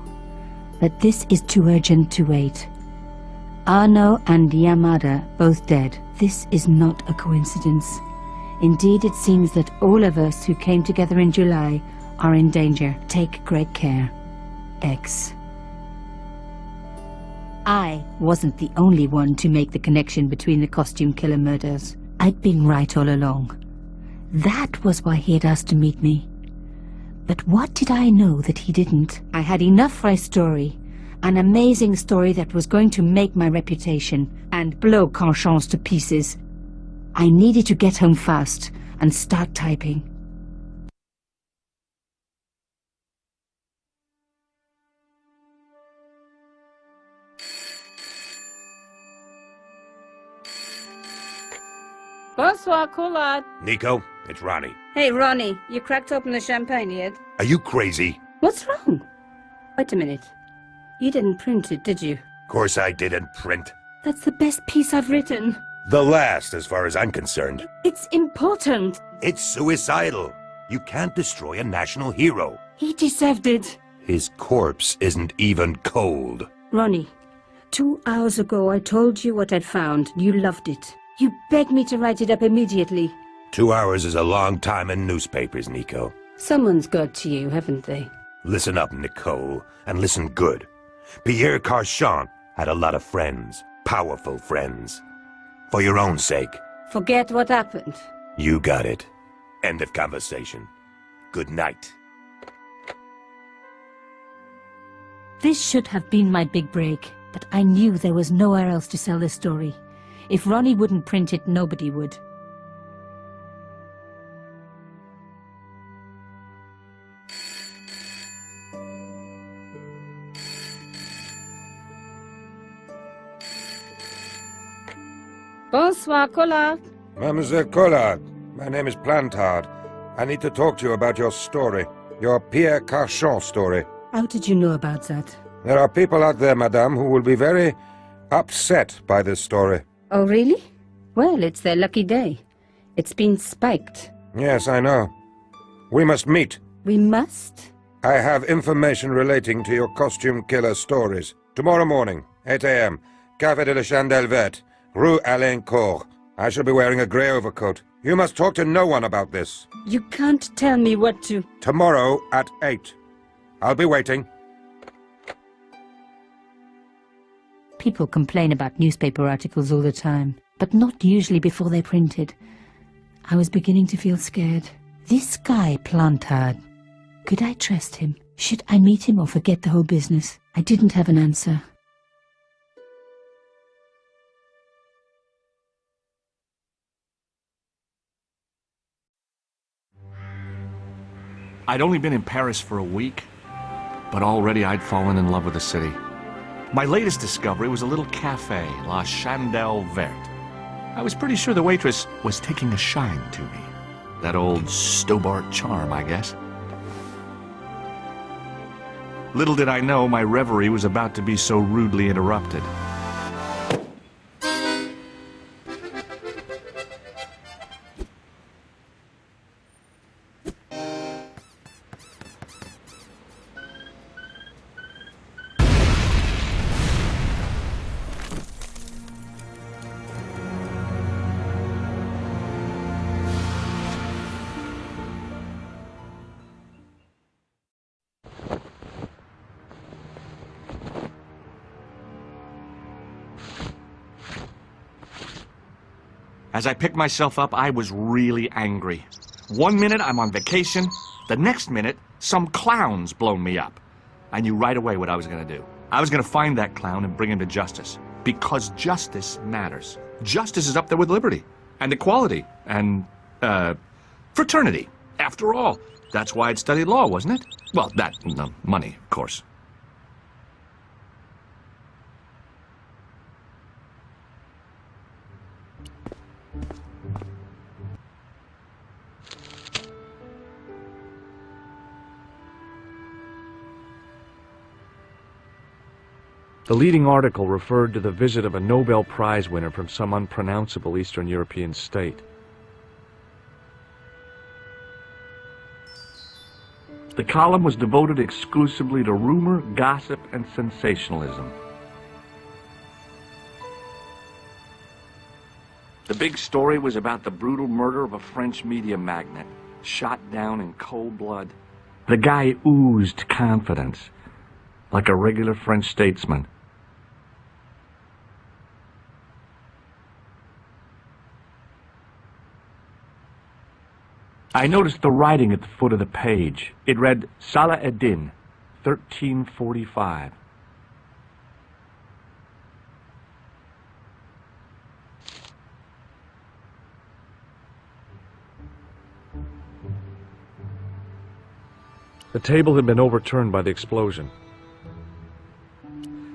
But this is too urgent to wait. Arno and Yamada both dead. This is not a coincidence. Indeed, it seems that all of us who came together in July are in danger. Take great care. X. I wasn't the only one to make the connection between the costume killer murders. I'd been right all along. That was why he had asked to meet me. But what did I know that he didn't? I had enough for a story. An amazing story that was going to make my reputation and blow Conscience to pieces. I needed to get home fast and start typing. Bonsoir, Collard. Nico, it's Ronnie. Hey, Ronnie, you cracked open the champagne yet? Are you crazy? What's wrong? Wait a minute. You didn't print it, did you? Course I didn't print. That's the best piece I've written. The last, as far as I'm concerned. It's important. It's suicidal. You can't destroy a national hero. He deserved it. His corpse isn't even cold. Ronnie, 2 hours ago I told you what I'd found. You loved it. You begged me to write it up immediately. 2 hours is a long time in newspapers, Nico. Someone's got to you, haven't they? Listen up, Nicole, and listen good. Pierre Carchon had a lot of friends. Powerful friends. For your own sake. Forget what happened. You got it. End of conversation. Good night. This should have been my big break, but I knew there was nowhere else to sell this story. If Ronnie wouldn't print it, nobody would. Bonsoir, Collard. Mademoiselle Collard, my name is Plantard. I need to talk to you about your story. Your Pierre Carchon story. How did you know about that? There are people out there, madame, who will be very upset by this story. Oh, really? Well, it's their lucky day. It's been spiked. Yes, I know. We must meet. We must? I have information relating to your costume killer stories. Tomorrow morning, 8 a.m., Café de la Chandelle Verte, Rue Alain Court. I shall be wearing a grey overcoat. You must talk to no one about this. You can't tell me what to... Tomorrow at 8. I'll be waiting. People complain about newspaper articles all the time, but not usually before they're printed. I was beginning to feel scared. This guy, Plantard, could I trust him? Should I meet him or forget the whole business? I didn't have an answer. I'd only been in Paris for a week, but already I'd fallen in love with the city. My latest discovery was a little cafe, La Chandelle Verte. I was pretty sure the waitress was taking a shine to me. That old Stobart charm, I guess. Little did I know my reverie was about to be so rudely interrupted. As I picked myself up, I was really angry. 1 minute I'm on vacation, the next minute some clown's blown me up. I knew right away what I was going to do. I was going to find that clown and bring him to justice. Because justice matters. Justice is up there with liberty, and equality, and, fraternity. After all, that's why I'd studied law, wasn't it? Well, that, and money, of course. The leading article referred to the visit of a Nobel Prize winner from some unpronounceable Eastern European state. The column was devoted exclusively to rumor, gossip, and sensationalism. The big story was about the brutal murder of a French media magnate, shot down in cold blood. The guy oozed confidence, like a regular French statesman. I noticed the writing at the foot of the page. It read, Salah Eddin, 1345. The table had been overturned by the explosion.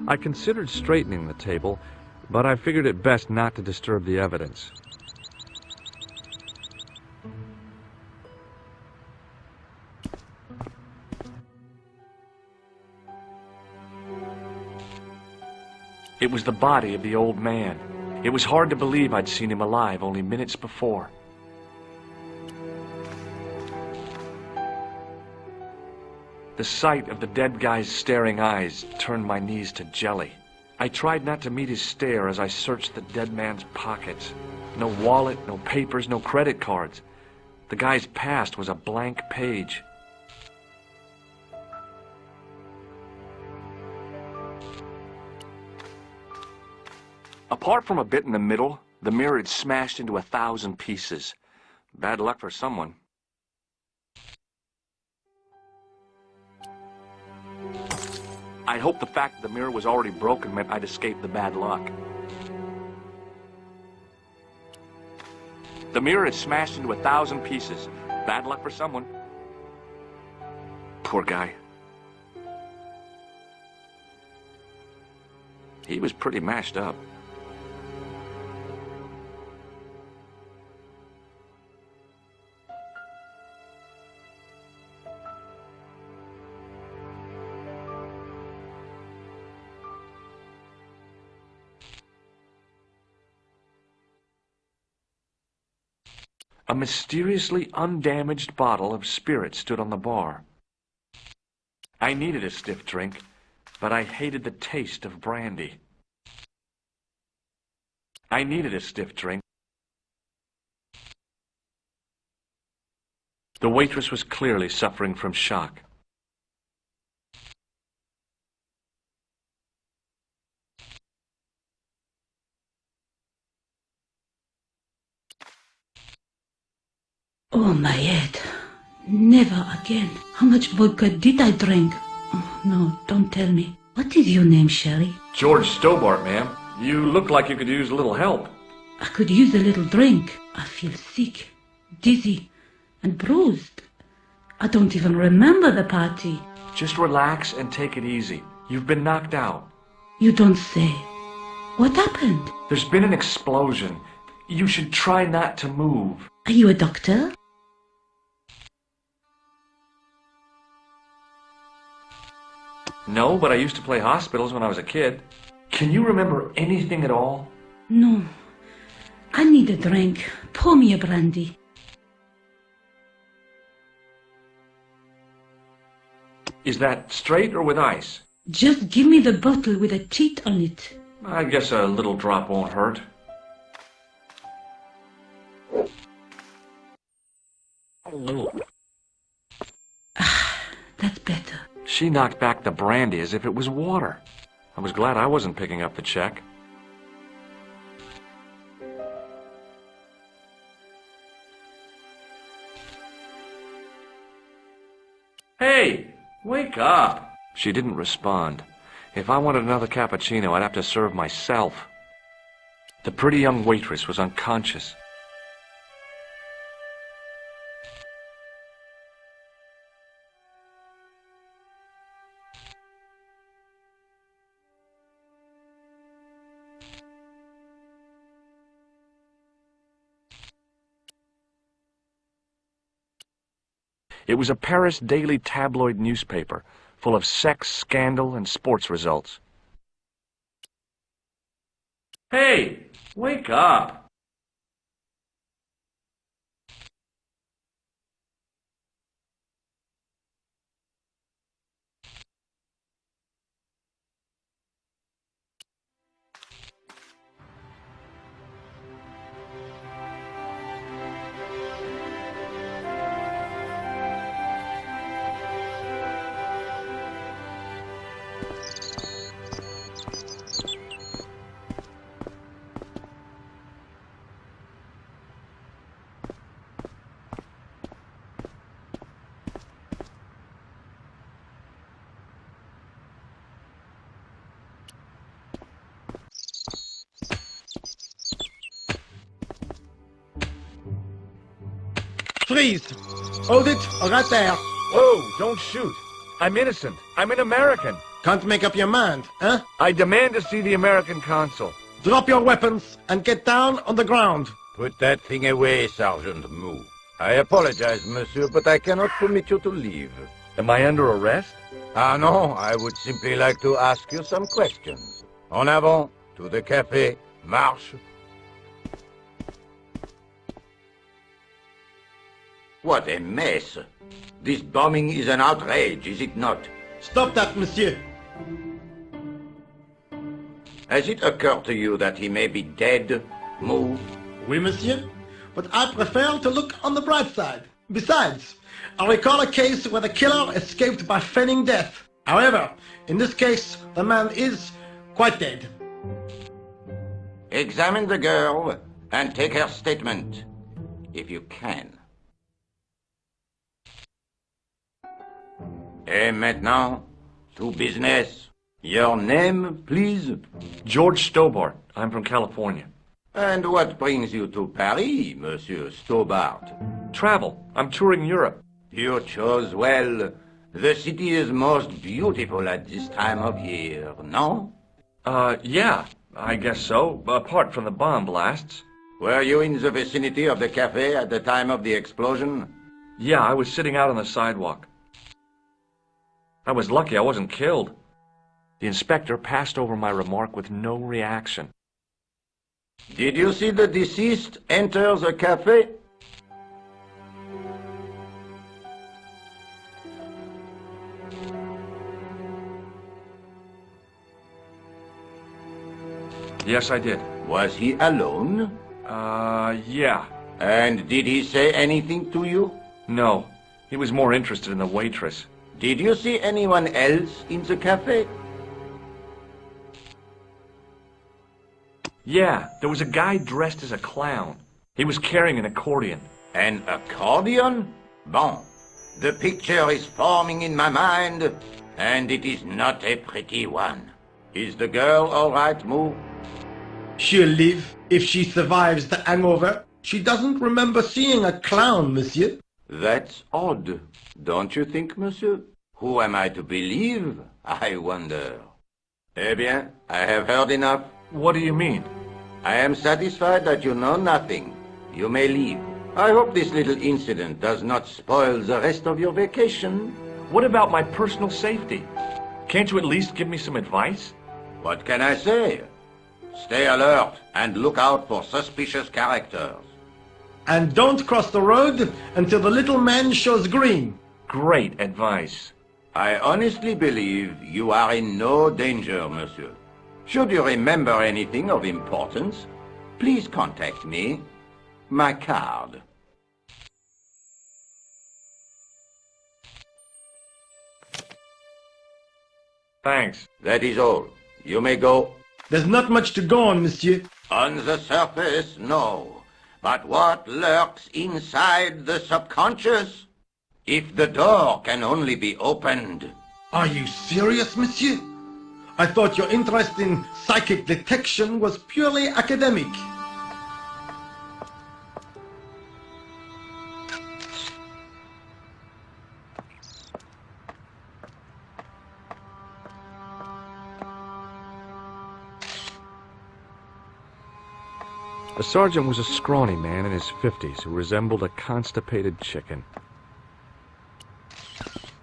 I considered straightening the table, but I figured it best not to disturb the evidence. It was the body of the old man. It was hard to believe I'd seen him alive only minutes before. The sight of the dead guy's staring eyes turned my knees to jelly. I tried not to meet his stare as I searched the dead man's pockets. No wallet, no papers, no credit cards. The guy's past was a blank page. Apart from a bit in the middle, the mirror had smashed into 1,000 pieces. Bad luck for someone. I hoped the fact that the mirror was already broken meant I'd escaped the bad luck. The mirror had smashed into 1,000 pieces. Bad luck for someone. Poor guy. He was pretty mashed up. A mysteriously undamaged bottle of spirit stood on the bar. I needed a stiff drink, but I hated the taste of brandy. I needed a stiff drink. The waitress was clearly suffering from shock. Oh, my head. Never again. How much vodka did I drink? Oh, no, don't tell me. What is your name, Sherry? George Stobart, ma'am. You look like you could use a little help. I could use a little drink. I feel sick, dizzy, and bruised. I don't even remember the party. Just relax and take it easy. You've been knocked out. You don't say. What happened? There's been an explosion. You should try not to move. Are you a doctor? No, but I used to play hospitals when I was a kid. Can you remember anything at all? No. I need a drink. Pour me a brandy. Is that straight or with ice? Just give me the bottle with a cheat on it. I guess a little drop won't hurt. That's better. She knocked back the brandy as if it was water. I was glad I wasn't picking up the check. Hey, wake up! She didn't respond. If I wanted another cappuccino, I'd have to serve myself. The pretty young waitress was unconscious. It was a Paris daily tabloid newspaper, full of sex, scandal, and sports results. Hey, wake up! Freeze! Hold it, right there. Whoa, don't shoot. I'm innocent. I'm an American. Can't make up your mind, huh? I demand to see the American consul. Drop your weapons and get down on the ground. Put that thing away, Sergeant Moo. I apologize, monsieur, but I cannot permit you to leave. Am I under arrest? Ah, no, I would simply like to ask you some questions. En avant, to the café, marche. What a mess. This bombing is an outrage, is it not? Stop that, monsieur. Has it occurred to you that he may be dead, Moo? Oui, monsieur. But I prefer to look on the bright side. Besides, I recall a case where the killer escaped by feigning death. However, in this case, the man is quite dead. Examine the girl and take her statement, if you can. Et maintenant, to business. Your name, please? George Stobart. I'm from California. And what brings you to Paris, Monsieur Stobart? Travel. I'm touring Europe. You chose well. The city is most beautiful at this time of year, no? Yeah, I guess so, apart from the bomb blasts. Were you in the vicinity of the cafe at the time of the explosion? Yeah, I was sitting out on the sidewalk. I was lucky I wasn't killed. The inspector passed over my remark with no reaction. Did you see the deceased enter the cafe? Yes, I did. Was he alone? Yeah. And did he say anything to you? No. He was more interested in the waitress. Did you see anyone else in the cafe? Yeah, there was a guy dressed as a clown. He was carrying an accordion. An accordion? Bon. The picture is forming in my mind, and it is not a pretty one. Is the girl all right, Moo? She'll live if she survives the hangover. She doesn't remember seeing a clown, monsieur. That's odd, don't you think, monsieur? Who am I to believe, I wonder? Eh bien, I have heard enough. What do you mean? I am satisfied that you know nothing. You may leave. I hope this little incident does not spoil the rest of your vacation. What about my personal safety? Can't you at least give me some advice? What can I say? Stay alert and look out for suspicious characters. And don't cross the road until the little man shows green. Great advice. I honestly believe you are in no danger, monsieur. Should you remember anything of importance, please contact me. My card. Thanks. That is all. You may go. There's not much to go on, monsieur. On the surface, no. But what lurks inside the subconscious? If the door can only be opened. Are you serious, monsieur? I thought your interest in psychic detection was purely academic. The sergeant was a scrawny man in his 50s who resembled a constipated chicken.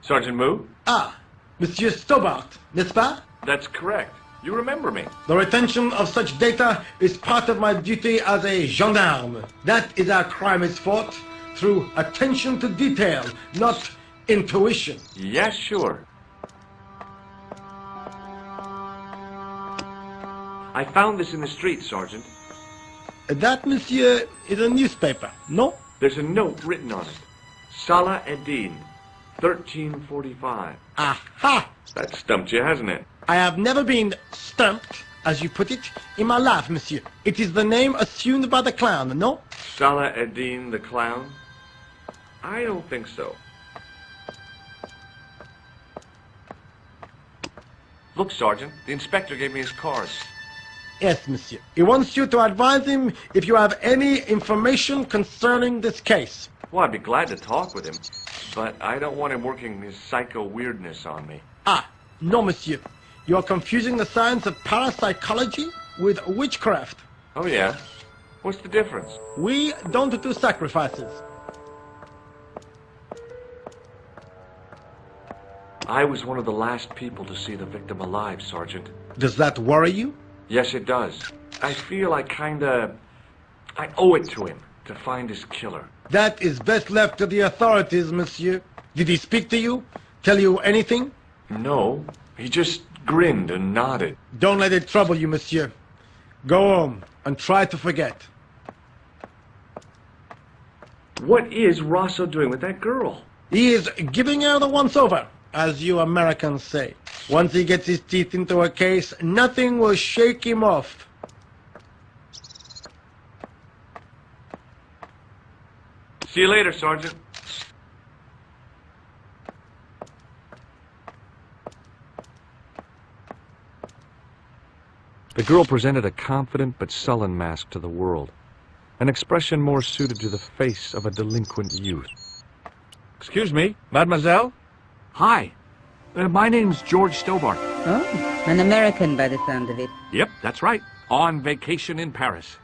Sergeant Moo? Ah, Monsieur Stobart, n'est-ce pas? That's correct. You remember me. The retention of such data is part of my duty as a gendarme. That is how crime is fought, through attention to detail, not intuition. Yes, sure. I found this in the street, Sergeant. That, monsieur, is a newspaper, no? There's a note written on it. Salah Eddin, 1345. Aha! That stumped you, hasn't it? I have never been stumped, as you put it, in my life, monsieur. It is the name assumed by the clown, no? Salah Eddin the clown? I don't think so. Look, Sergeant, the inspector gave me his card. Yes, monsieur. He wants you to advise him if you have any information concerning this case. Well, I'd be glad to talk with him, but I don't want him working his psycho weirdness on me. Ah, no, monsieur. You are confusing the science of parapsychology with witchcraft. Oh, yeah? What's the difference? We don't do sacrifices. I was one of the last people to see the victim alive, Sergeant. Does that worry you? Yes, it does. I feel I owe it to him to find his killer. That is best left to the authorities, monsieur. Did he speak to you? Tell you anything? No, he just grinned and nodded. Don't let it trouble you, monsieur. Go home and try to forget. What is Rosso doing with that girl? He is giving her the once-over, as you Americans say. Once he gets his teeth into a case, nothing will shake him off. See you later, Sergeant. The girl presented a confident but sullen mask to the world, an expression more suited to the face of a delinquent youth. Excuse me, mademoiselle? Hi. My name's George Stobart. Oh, an American by the sound of it. Yep, that's right. On vacation in Paris.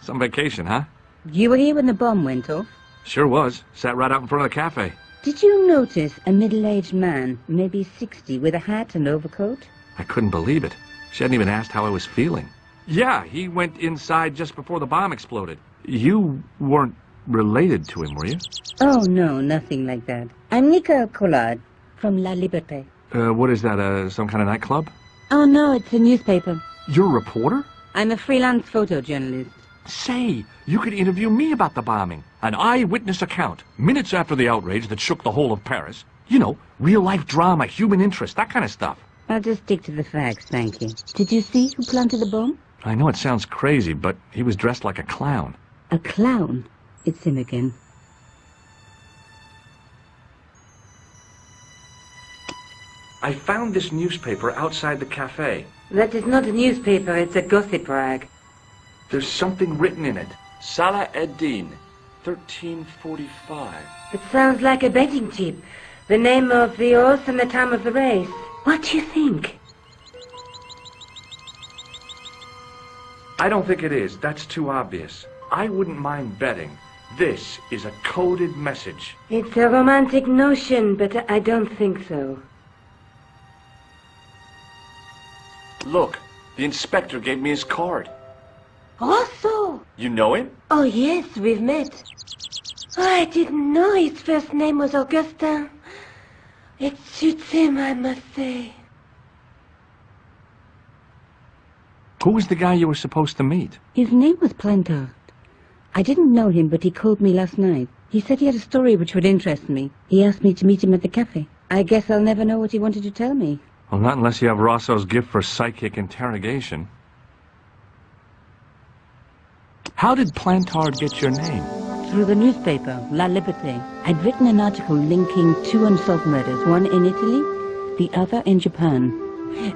Some vacation, huh? You were here when the bomb went off? Sure was. Sat right out in front of the cafe. Did you notice a middle-aged man, maybe 60, with a hat and overcoat? I couldn't believe it. She hadn't even asked how I was feeling. Yeah, he went inside just before the bomb exploded. You weren't related to him, were you? Oh, no, nothing like that. I'm Nicole Collard from La Liberté. What is that, some kind of nightclub? Oh, no, it's a newspaper. You're a reporter? I'm a freelance photojournalist. Say, you could interview me about the bombing. An eyewitness account, minutes after the outrage that shook the whole of Paris. You know, real-life drama, human interest, that kind of stuff. I'll just stick to the facts, thank you. Did you see who planted the bomb? I know it sounds crazy, but he was dressed like a clown. A clown? It's him again. I found this newspaper outside the cafe. That is not a newspaper, it's a gossip rag. There's something written in it. Salah Eddin, 1345. It sounds like a betting tip. The name of the horse and the time of the race. What do you think? I don't think it is. That's too obvious. I wouldn't mind betting. This is a coded message. It's a romantic notion, but I don't think so. Look, the inspector gave me his card. Rosso! You know him? Oh, yes, we've met. Oh, I didn't know his first name was Augustin. It suits him, I must say. Who was the guy you were supposed to meet? His name was Plantard. I didn't know him, but he called me last night. He said he had a story which would interest me. He asked me to meet him at the cafe. I guess I'll never know what he wanted to tell me. Well, not unless you have Rosso's gift for psychic interrogation. How did Plantard get your name? Through the newspaper, La Liberté. I'd written an article linking two unsolved murders, one in Italy, the other in Japan.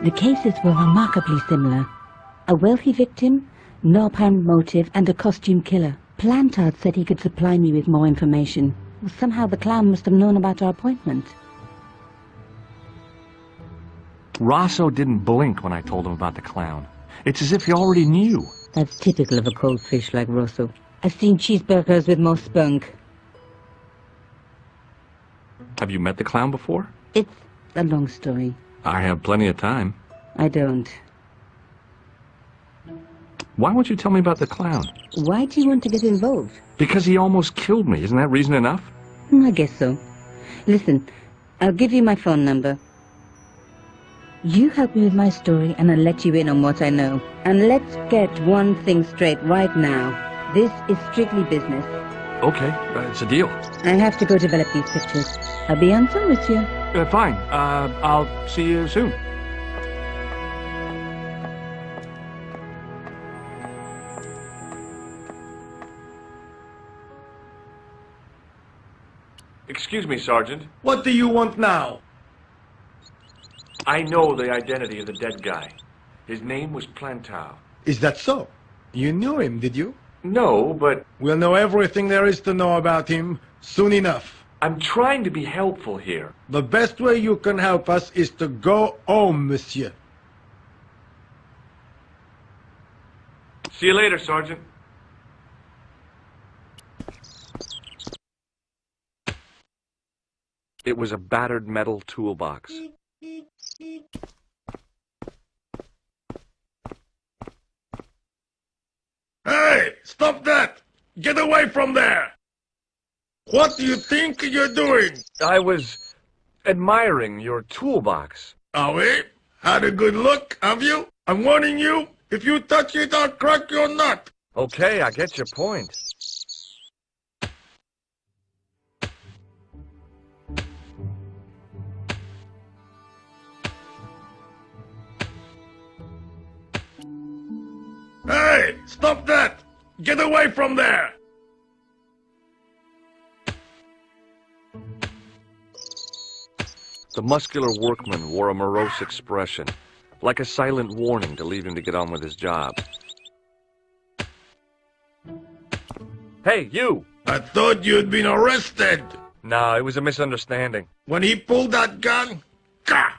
The cases were remarkably similar. A wealthy victim, no apparent motive, and a costume killer. Plantard said he could supply me with more information. Somehow the clown must have known about our appointment. Rosso didn't blink when I told him about the clown. It's as if he already knew. That's typical of a cold fish like Rosso. I've seen cheeseburgers with more spunk. Have you met the clown before? It's a long story. I have plenty of time. I don't. Why won't you tell me about the clown? Why do you want to get involved? Because he almost killed me. Isn't that reason enough? I guess so. Listen, I'll give you my phone number. You help me with my story and I'll let you in on what I know. And let's get one thing straight right now. This is strictly business. Okay, it's a deal. I have to go develop these pictures. I'll be on phone with you. Fine. I'll see you soon. Excuse me, Sergeant. What do you want now? I know the identity of the dead guy. His name was Plantard. Is that so? You knew him, did you? No, but We'll know everything there is to know about him soon enough. I'm trying to be helpful here. The best way you can help us is to go home, monsieur. See you later, Sergeant. It was a battered metal toolbox. Hey, stop that! Get away from there! What do you think you're doing? I was admiring your toolbox. Oh, we? Had a good look, have you? I'm warning you, if you touch it, I'll crack your nut. Okay, I get your point. Hey, stop that! Get away from there! The muscular workman wore a morose expression, like a silent warning to leave him to get on with his job. Hey, you! I thought you'd been arrested. No, it was a misunderstanding. When he pulled that gun, gah!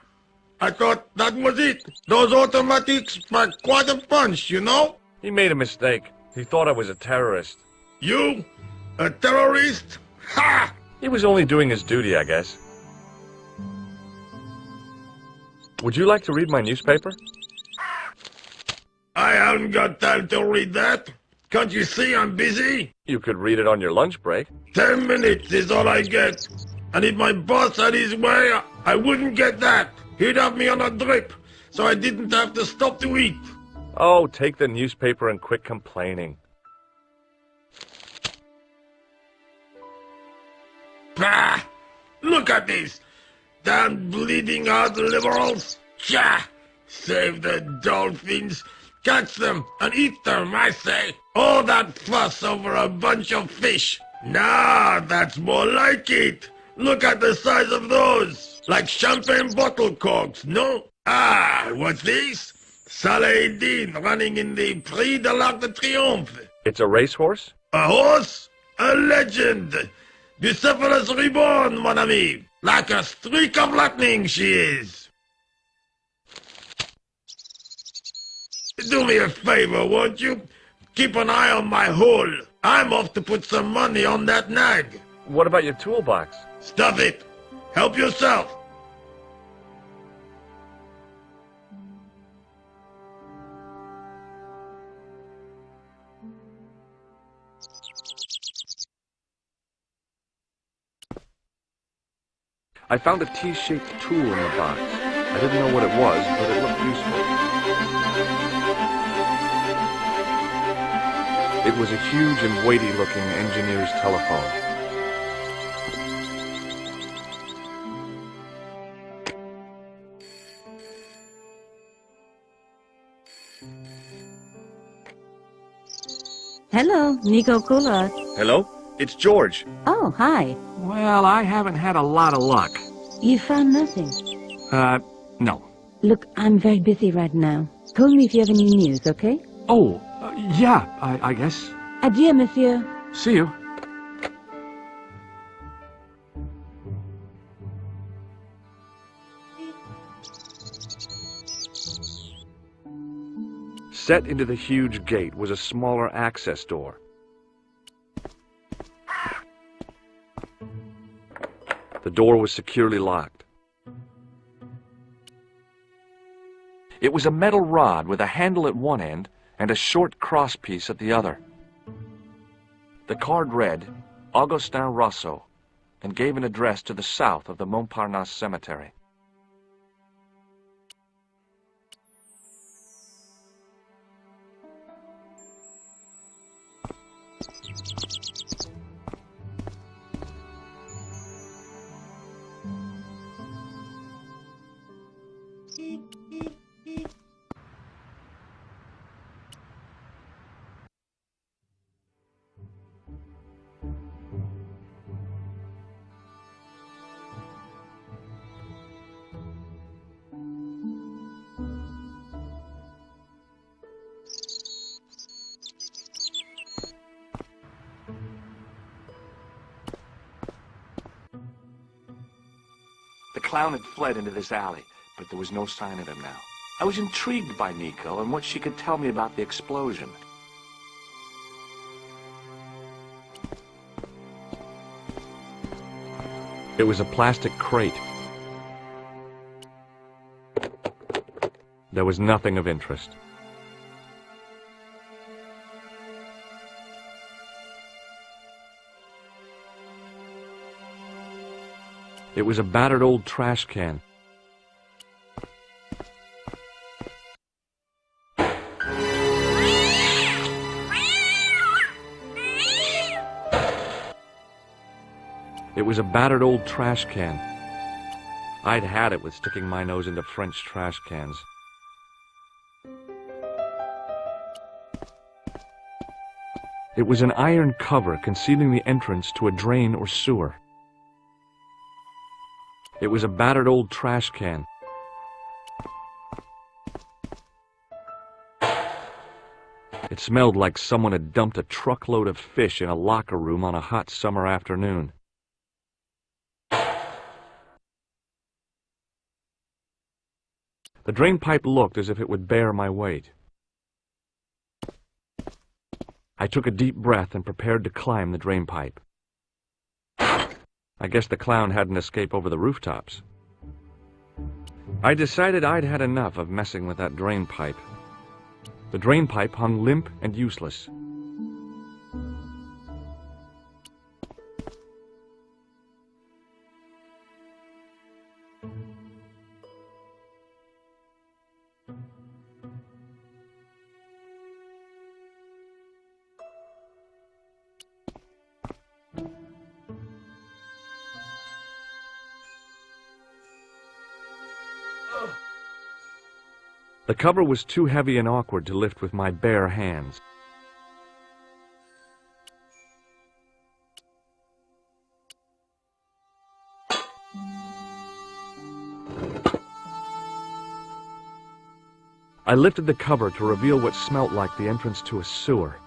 I thought that was it. Those automatics pack quite a punch, you know? He made a mistake. He thought I was a terrorist. You? A terrorist? Ha! He was only doing his duty, I guess. Would you like to read my newspaper? I haven't got time to read that. Can't you see I'm busy? You could read it on your lunch break. 10 minutes is all I get. And if my boss had his way, I wouldn't get that. He'd have me on a drip, so I didn't have to stop to eat. Oh, take the newspaper and quit complaining. Bah! Look at this! Damn bleeding heart liberals! Tcha! Save the dolphins! Catch them and eat them, I say! All that fuss over a bunch of fish! Nah, that's more like it! Look at the size of those! Like champagne bottle corks, no? Ah, what's this? Saladin running in the Prix de l'Arc de Triomphe. It's a racehorse? A horse? A legend! Bucephalus reborn, mon ami! Like a streak of lightning she is! Do me a favor, won't you? Keep an eye on my hole. I'm off to put some money on that nag. What about your toolbox? Stuff it. Help yourself. I found a T-shaped tool in the box. I didn't know what it was, but it looked useful. It was a huge and weighty-looking engineer's telephone. Hello, Nico Coulard. Hello? It's George. Oh, hi. Well, I haven't had a lot of luck. You found nothing. No. Look, I'm very busy right now. Call me if you have any news, okay? Oh, yeah, I guess. Adieu, monsieur. See you. Set into the huge gate was a smaller access door. The door was securely locked. It was a metal rod with a handle at one end and a short crosspiece at the other. The card read, Augustin Rousseau, and gave an address to the south of the Montparnasse Cemetery. clown had fled into this alley, but there was no sign of him now. I was intrigued by Nico and what she could tell me about the explosion. It was a plastic crate. There was nothing of interest. It was a battered old trash can. It was a battered old trash can. I'd had it with sticking my nose into French trash cans. It was an iron cover concealing the entrance to a drain or sewer. It was a battered old trash can. It smelled like someone had dumped a truckload of fish in a locker room on a hot summer afternoon. The drain pipe looked as if it would bear my weight. I took a deep breath and prepared to climb the drain pipe. I guess the clown hadn't escaped over the rooftops. I decided I'd had enough of messing with that drain pipe. The drain pipe hung limp and useless. The cover was too heavy and awkward to lift with my bare hands. I lifted the cover to reveal what smelt like the entrance to a sewer.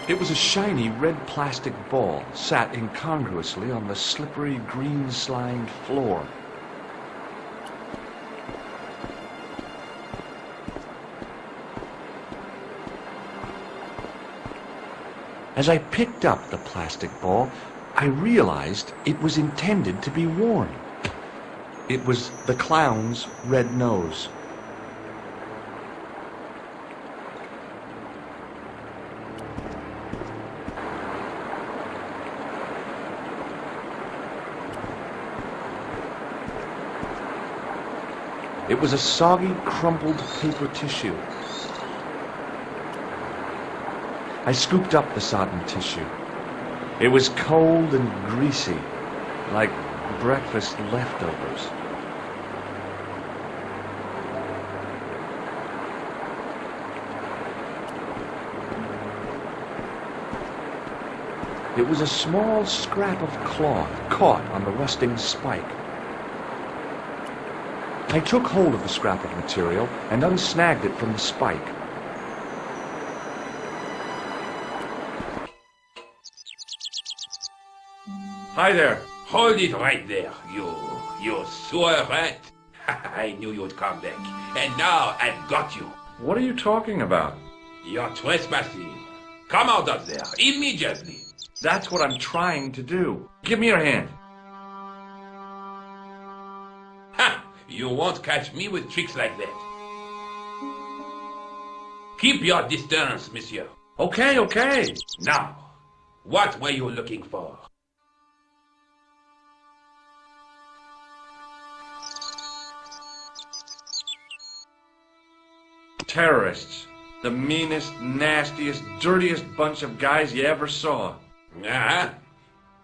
It was a shiny red plastic ball, sat incongruously on the slippery green slimed floor. As I picked up the plastic ball, I realized it was intended to be worn. It was the clown's red nose. It was a soggy, crumpled paper tissue. I scooped up the sodden tissue. It was cold and greasy, like breakfast leftovers. It was a small scrap of cloth caught on the rusting spike. I took hold of the scrap of material and unsnagged it from the spike. Hi there. Hold it right there, you sewer rat. I knew you'd come back. And now I've got you. What are you talking about? You're trespassing. Come out of there, immediately. That's what I'm trying to do. Give me your hand. Ha! You won't catch me with tricks like that. Keep your distance, monsieur. Okay, okay. Now, what were you looking for? Terrorists. The meanest, nastiest, dirtiest bunch of guys you ever saw. Ah,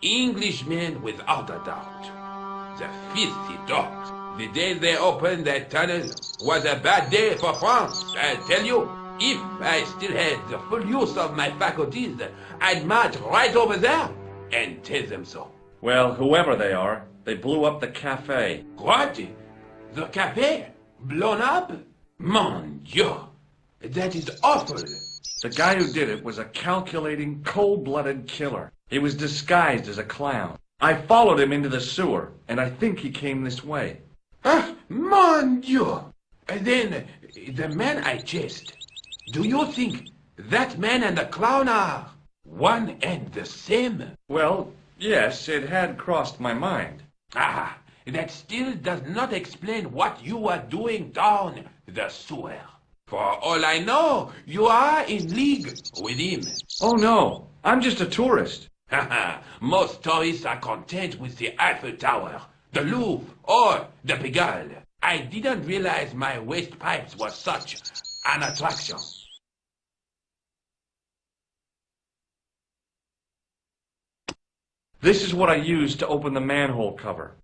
Englishmen without a doubt. The filthy dogs. The day they opened that tunnel was a bad day for France, I tell you. If I still had the full use of my faculties, I'd march right over there and tell them so. Well, whoever they are, they blew up the cafe. What? The cafe? Blown up? Mon Dieu! That is awful. The guy who did it was a calculating, cold-blooded killer. He was disguised as a clown. I followed him into the sewer, and I think he came this way. Ah, mon Dieu! Then, the man I chased, do you think that man and the clown are one and the same? Well, yes, it had crossed my mind. Ah, that still does not explain what you are doing down the sewer. For all I know, you are in league with him. Oh no, I'm just a tourist. Haha, most tourists are content with the Eiffel Tower, the Louvre, or the Pigalle. I didn't realize my waste pipes were such an attraction. This is what I used to open the manhole cover.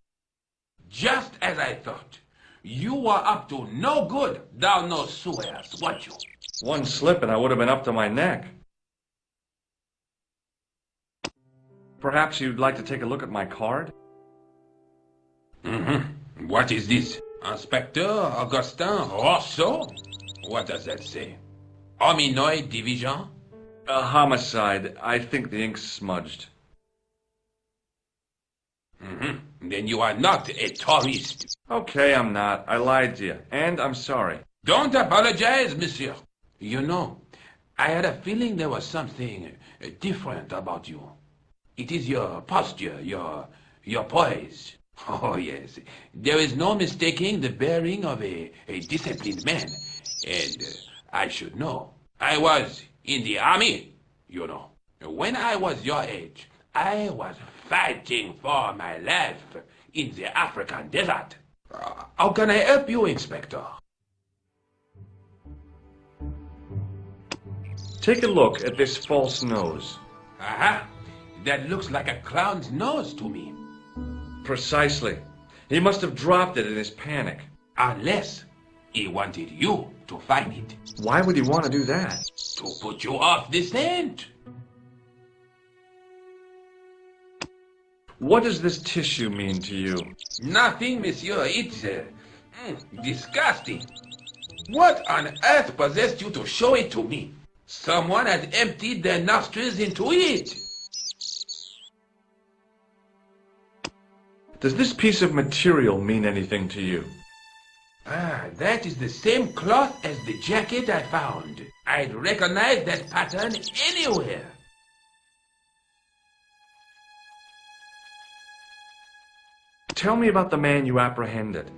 Just as I thought. You were up to no good down those sewers, weren't you? One slip and I would have been up to my neck. Perhaps you'd like to take a look at my card? Mm-hmm. What is this? Inspector Augustin Rousseau? What does that say? Hominoid Division? A homicide. I think the ink's smudged. Mm-hmm. Then you are not a tourist. Okay, I'm not. I lied to you, and I'm sorry. Don't apologize, monsieur. You know, I had a feeling there was something different about you. It is your posture, your poise. Oh, yes. There is no mistaking the bearing of a disciplined man. And I should know. I was in the army, you know. When I was your age, I was fighting for my life in the African desert. How can I help you, Inspector? Take a look at this false nose. Aha! That looks like a clown's nose to me. Precisely. He must have dropped it in his panic. Unless he wanted you to find it. Why would he want to do that? To put you off the scent. What does this tissue mean to you? Nothing, monsieur. It's disgusting. What on earth possessed you to show it to me? Someone had emptied their nostrils into it. Does this piece of material mean anything to you? Ah, that is the same cloth as the jacket I found. I'd recognize that pattern anywhere. Tell me about the man you apprehended.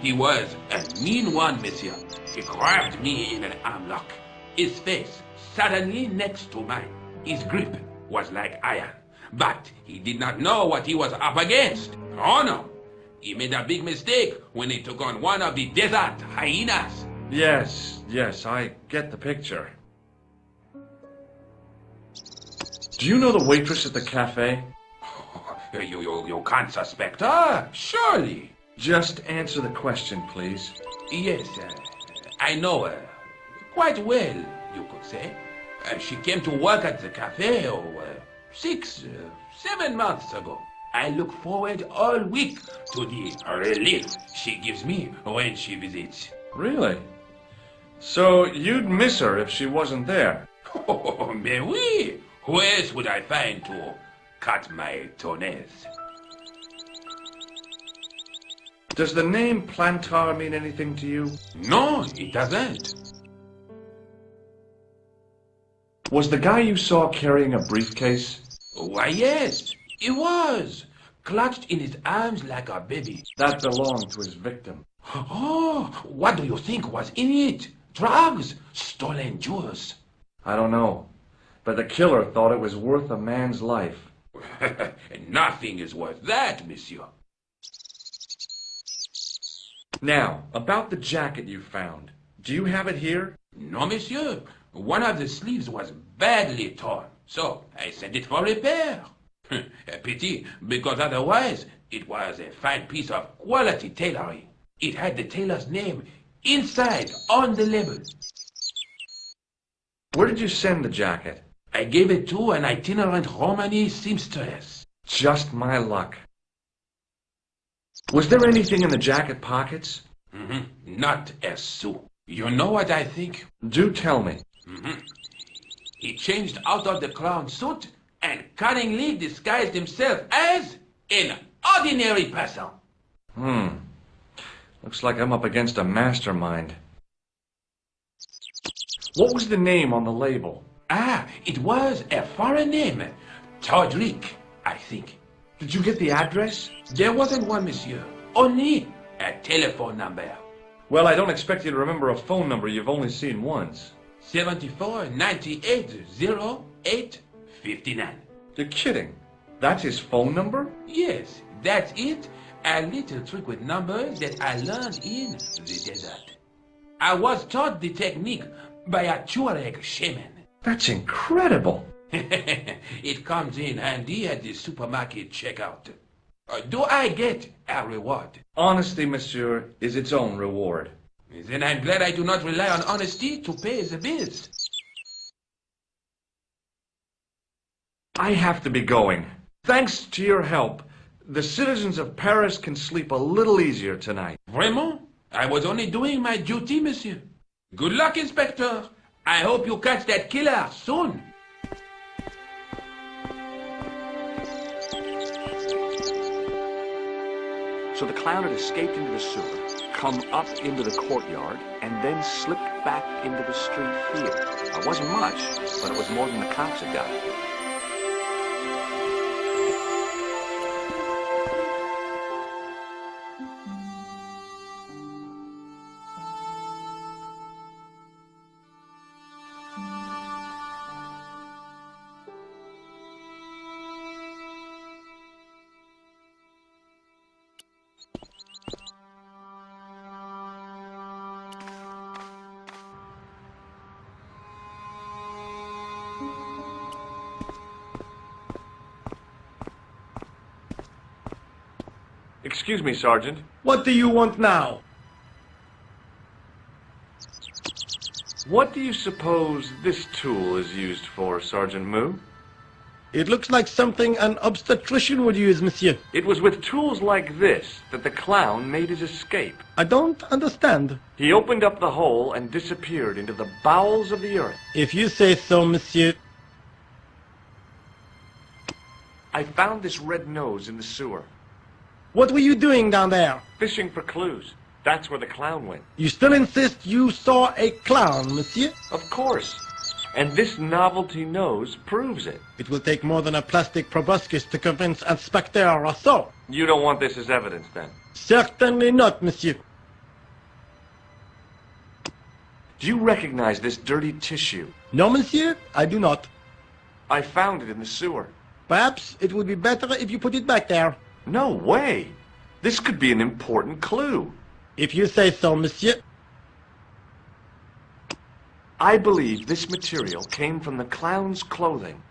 He was a mean one, monsieur. He grabbed me in an armlock. His face suddenly next to mine. His grip was like iron. But he did not know what he was up against. Oh no! He made a big mistake when he took on one of the desert hyenas. Yes, I get the picture. Do you know the waitress at the cafe? You can't suspect her, surely. Just answer the question, please. Yes, I know her. Quite well, you could say. She came to work at the cafe 6, 7 months ago. I look forward all week to the relief she gives me when she visits. Really? So you'd miss her if she wasn't there? Oh, mais oui! Who else would I find to cut my toenails? Does the name Plantar mean anything to you? No, it doesn't. Was the guy you saw carrying a briefcase? Why, yes, he was. Clutched in his arms like a baby. That belonged to his victim. Oh, what do you think was in it? Drugs? Stolen jewels? I don't know. But the killer thought it was worth a man's life. Nothing is worth that, monsieur. Now, about the jacket you found. Do you have it here? No, monsieur. One of the sleeves was badly torn, so I sent it for repair. A pity, because otherwise it was a fine piece of quality tailoring. It had the tailor's name inside on the label. Where did you send the jacket? I gave it to an itinerant Romani seamstress. Just my luck. Was there anything in the jacket pockets? Not a sou. You know what I think? Do tell me. He changed out of the clown suit and cunningly disguised himself as an ordinary person. Looks like I'm up against a mastermind. What was the name on the label? It was a foreign name. Todrick, I think. Did you get the address? There wasn't one, monsieur. Only a telephone number. Well, I don't expect you to remember a phone number you've only seen once. 74 98 08 59. You're kidding. That's his phone number? Yes, that's it. A little trick with numbers that I learned in the desert. I was taught the technique by a Tuareg shaman. That's incredible. It comes in handy at the supermarket checkout. Do I get a reward? Honesty, monsieur, is its own reward. Then I'm glad I do not rely on honesty to pay the bills. I have to be going. Thanks to your help, the citizens of Paris can sleep a little easier tonight. Vraiment? I was only doing my duty, monsieur. Good luck, Inspector. I hope you catch that killer soon. So the clown had escaped into the sewer, come up into the courtyard, and then slipped back into the street here. It wasn't much, but it was more than the cops had got. Excuse me, Sergeant. What do you want now? What do you suppose this tool is used for, Sergeant Moo? It looks like something an obstetrician would use, monsieur. It was with tools like this that the clown made his escape. I don't understand. He opened up the hole and disappeared into the bowels of the earth. If you say so, monsieur. I found this red nose in the sewer. What were you doing down there? Fishing for clues. That's where the clown went. You still insist you saw a clown, monsieur? Of course. And this novelty nose proves it. It will take more than a plastic proboscis to convince Inspector Rousseau. You don't want this as evidence, then? Certainly not, monsieur. Do you recognize this dirty tissue? No, monsieur, I do not. I found it in the sewer. Perhaps it would be better if you put it back there. No way! This could be an important clue. If you say so, monsieur. I believe this material came from the clown's clothing.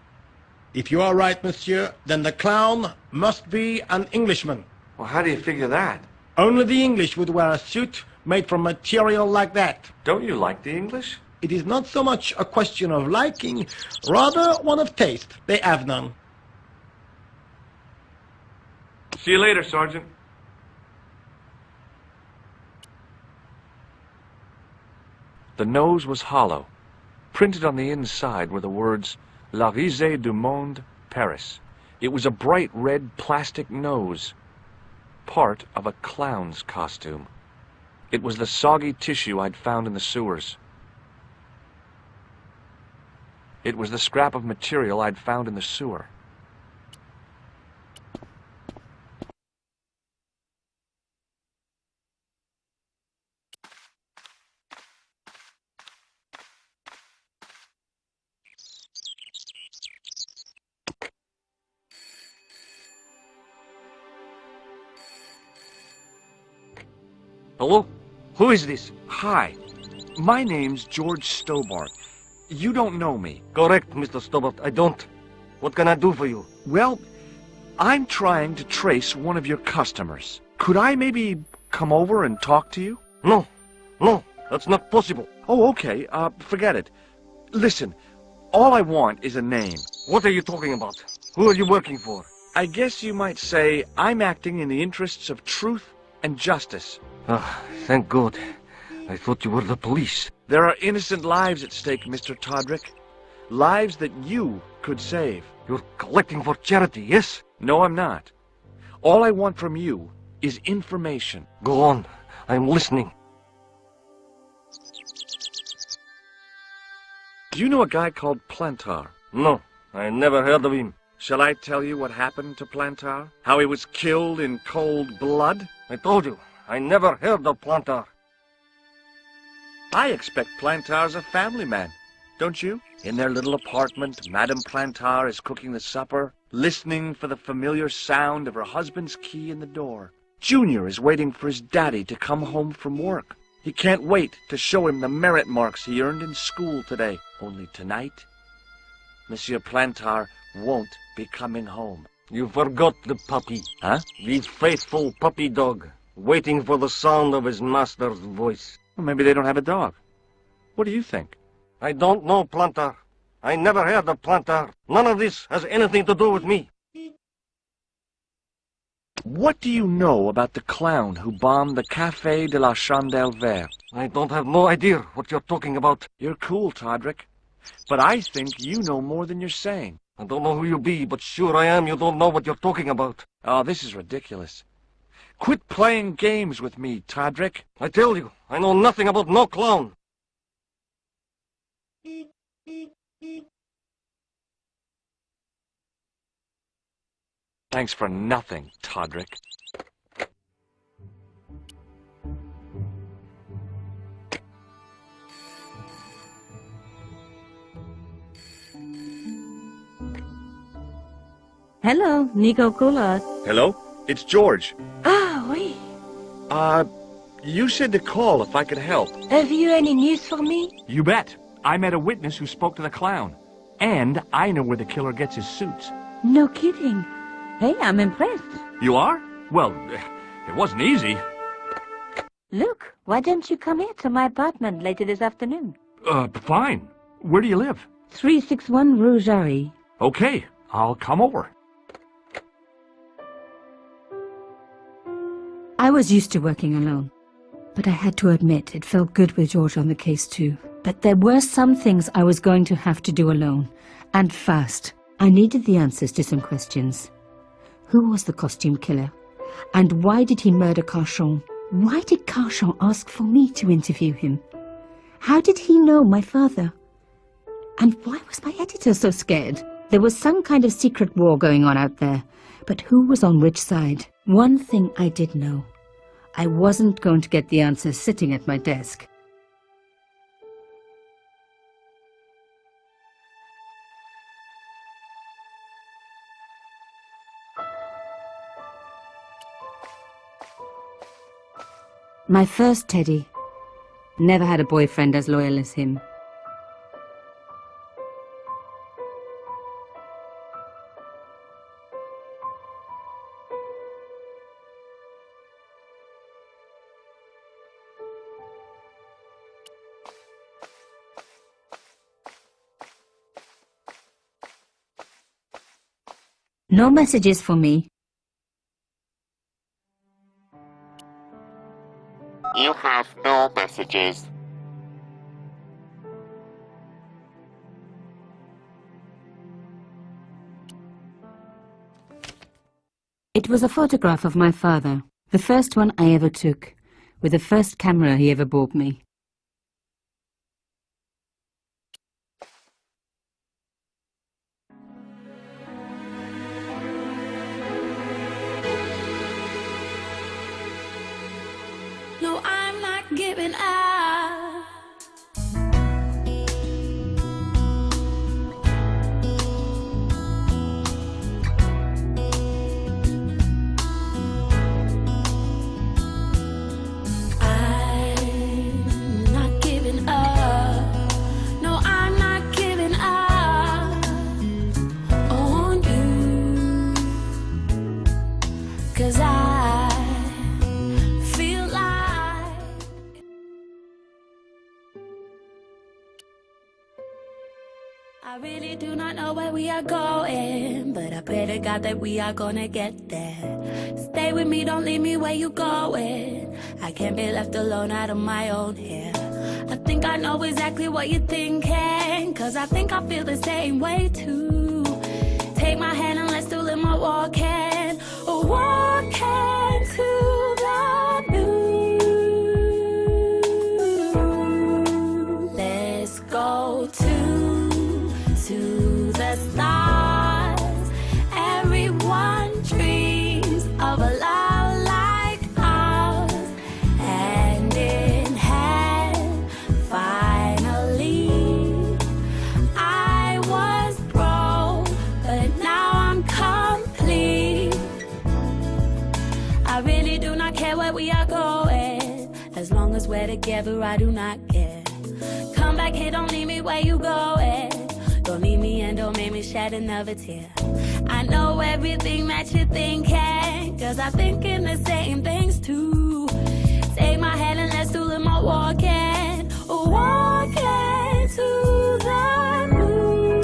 If you are right, monsieur, then the clown must be an Englishman. Well, how do you figure that? Only the English would wear a suit made from material like that. Don't you like the English? It is not so much a question of liking, rather one of taste. They have none. See you later, Sergeant. The nose was hollow. Printed on the inside were the words, La Risée du Monde, Paris. It was a bright red plastic nose, part of a clown's costume. It was the soggy tissue I'd found in the sewers. It was the scrap of material I'd found in the sewer. Hello? Who is this? Hi, my name's George Stobart. You don't know me. Correct, Mr. Stobart. I don't. What can I do for you? Well, I'm trying to trace one of your customers. Could I maybe come over and talk to you? No. No, that's not possible. Oh, okay. Forget it. Listen, all I want is a name. What are you talking about? Who are you working for? I guess you might say I'm acting in the interests of truth and justice. Ah, thank God. I thought you were the police. There are innocent lives at stake, Mr. Todrick. Lives that you could save. You're collecting for charity, yes? No, I'm not. All I want from you is information. Go on. I'm listening. Do you know a guy called Plantar? No, I never heard of him. Shall I tell you what happened to Plantar? How he was killed in cold blood? I told you, I never heard of Plantar. I expect Plantar's a family man, don't you? In their little apartment, Madame Plantar is cooking the supper, listening for the familiar sound of her husband's key in the door. Junior is waiting for his daddy to come home from work. He can't wait to show him the merit marks he earned in school today. Only tonight, Monsieur Plantar won't be coming home. You forgot the puppy. Huh? The faithful puppy dog, waiting for the sound of his master's voice. Well, maybe they don't have a dog. What do you think? I don't know, Plantar. I never heard of Plantar. None of this has anything to do with me. What do you know about the clown who bombed the Café de la Chandelle Verte? I don't have no idea what you're talking about. You're cool, Todrick. But I think you know more than you're saying. I don't know who you be, but sure I am you don't know what you're talking about. Oh, this is ridiculous. Quit playing games with me, Todrick. I tell you, I know nothing about no clown. Thanks for nothing, Todrick. Hello, Nico Coulard. Hello? It's George. Ah, oui. You said to call if I could help. Have you any news for me? You bet. I met a witness who spoke to the clown. And I know where the killer gets his suits. No kidding. Hey, I'm impressed. You are? Well, it wasn't easy. Look, why don't you come here to my apartment later this afternoon? Fine. Where do you live? 361 Rue Jarry. Okay, I'll come over. I was used to working alone, but I had to admit it felt good with George on the case too. But there were some things I was going to have to do alone, and fast. I needed the answers to some questions. Who was the costume killer? And why did he murder Carchon? Why did Carchon ask for me to interview him? How did he know my father? And why was my editor so scared? There was some kind of secret war going on out there, but who was on which side? One thing I did know. I wasn't going to get the answers sitting at my desk. My first Teddy. Never had a boyfriend as loyal as him. No messages for me. You have no messages. It was a photograph of my father, the first one I ever took, with the first camera he ever bought me. No, I'm not giving up. I'm not giving up. No, I'm not giving up on you. 'Cause I feel like I really do not not know where we are going, but I pray to God that we are gonna get there. Stay with me, don't leave me where you going. I can't be left alone out of my own hair. I think I know exactly what you're thinking, cause I think I feel the same way too. Take my hand and let's do a little more walking, walking to the moon. Let's go to the stars. Everyone dreams of a love like ours, hand in hand. Finally, I was broke, but now I'm complete. I really do not care where we are going, as long as we're together. I do not care. Come back here, don't leave me where you going. Don't leave me and don't make me shed another tear. I know everything that you're thinking, cause I'm thinking the same things too. Take my hand and let's do a little more walking, walking to the moon.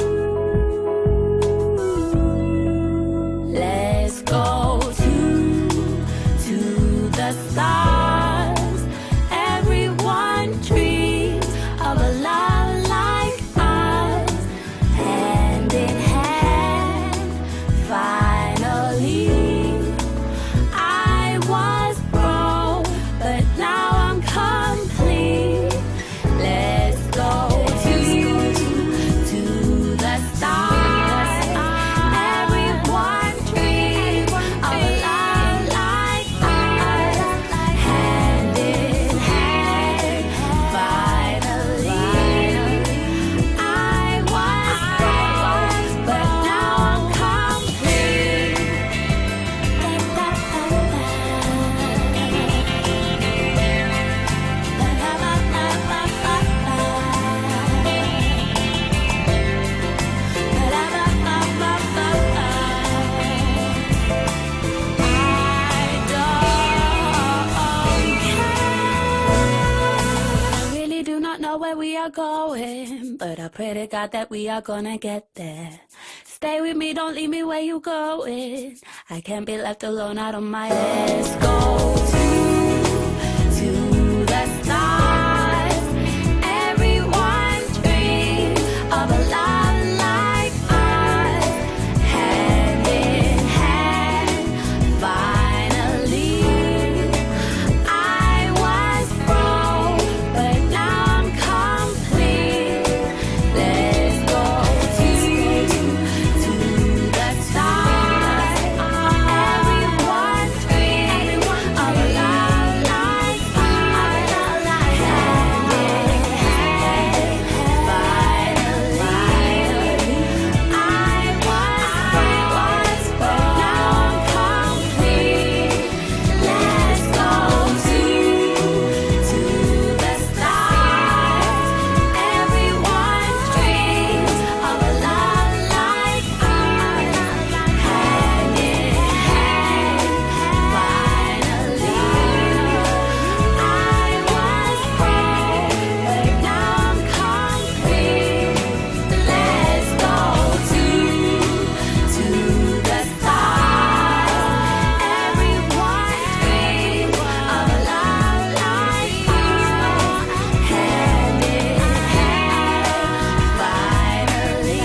Let's go to the stars. Everyone dreams of a love like ours, hand in hand. Finally, I was broke, but now I'm complete. Let's go to the stars. Everyone dreams of a love like ours, hand in hand. Finally, I was broke, but now I'm complete. I really do not know where we are going, but I pray to God that we are gonna get there. Stay with me, don't leave me where you going. I can't be left alone out of my head. Let's go to the stars. Everyone dreams of a love like ours, hand in hand. Finally, I was broke, but now I'm complete. Let's go to the stars. Everyone dreams of a love like ours, hand in hand. Finally, I was broke, but now I'm complete. Let's go to the stars. Everyone dreams of a love like ours, hand in hand. Finally, I was broke, but now I'm complete. Let's go to the stars. Everyone dreams of a love like ours, hand in hand. Finally,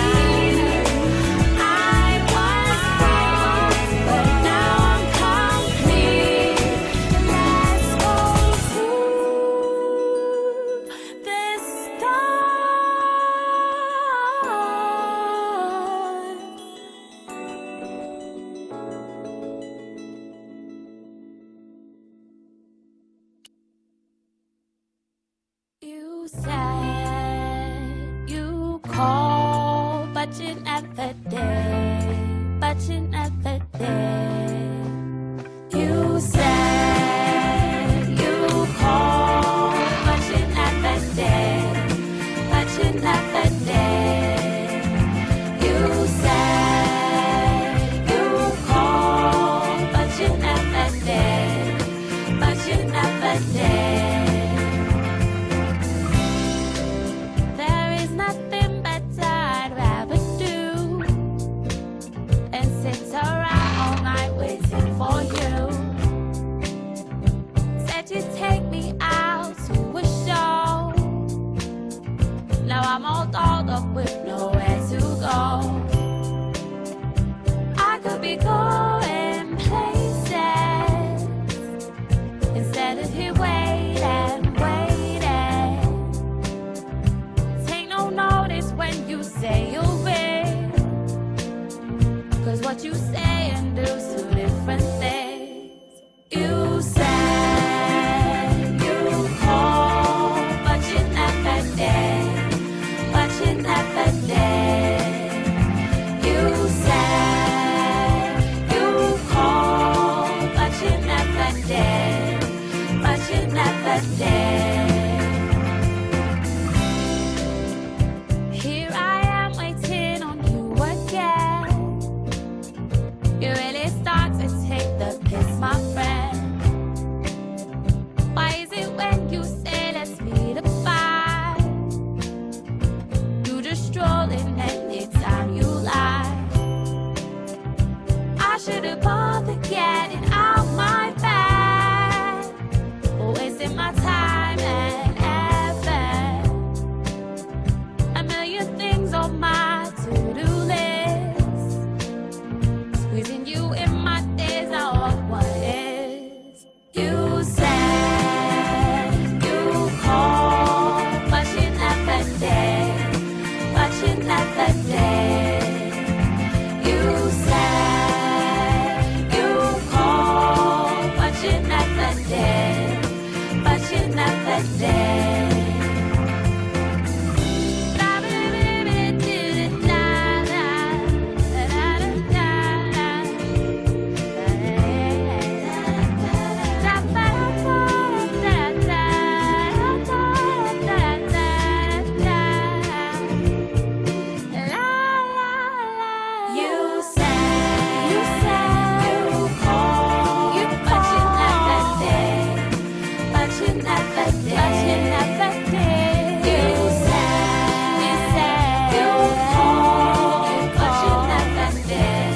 I was broke, but now I'm complete. Let's go to the stars. You said you called, but you never did. But you never did. You said you called, but you never did. But you never did. You said you called, but you never did. But you never did. another day. Here I am waiting on you again. You really start to take the piss, my friend. Why is it when you say let's meet at 5, you just stroll in anytime you like? I should have bothered getting out my bed, wasting my time and effort. A million things on my to-do list, squeezing you in my days. I want what is. You said you called, but you never did, but you never did. You said you called, but you never did, but you never did. You said you called, but you never did, but you never did, but you never did. You said you called, but you never did,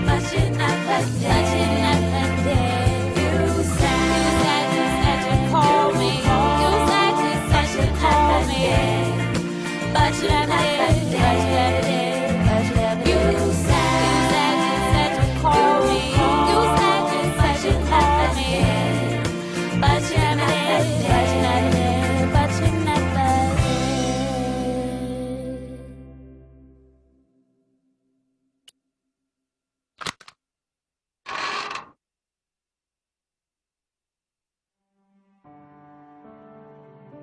but you never did, but you never did. You said you called me, you said you called me, but you never did, but you never did. You said you called me, you said you called me, but you never did, but you never did, but you never did.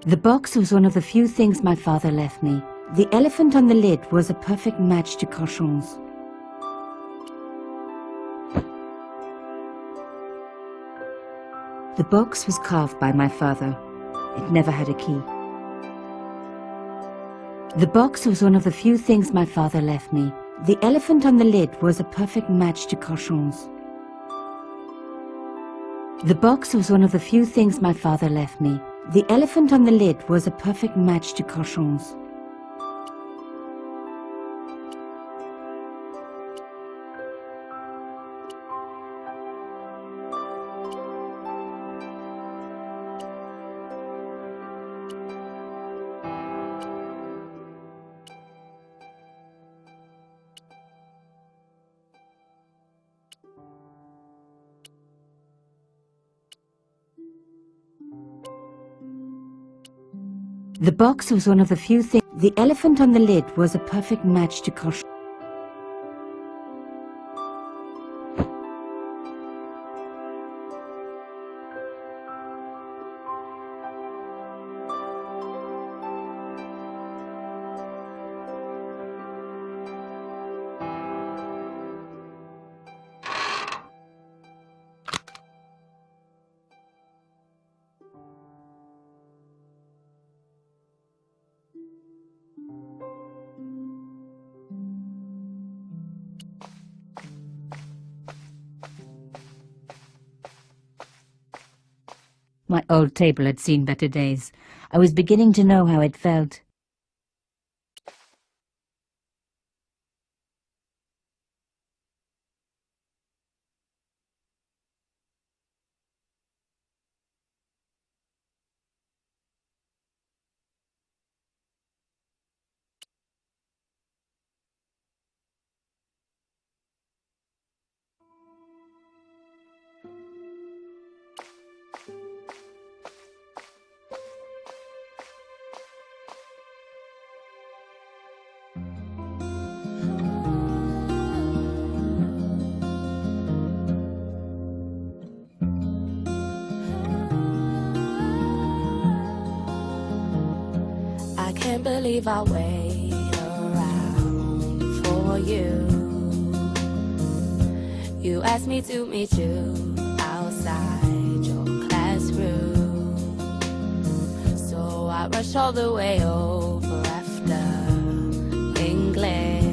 The box was one of the few things my father left me. The elephant on the lid was a perfect match to Cochon's. The box was carved by my father. It never had a key. The box was one of the few things my father left me. The elephant on the lid was a perfect match to Cochon's. The box was one of the few things my father left me. The elephant on the lid was a perfect match to Cochon's. The box was one of the few things. The elephant on the lid was a perfect match to Cochon. My old table had seen better days. I was beginning to know how it felt. I can't believe I wait around for you. You asked me to meet you outside your classroom. I rush all the way over after English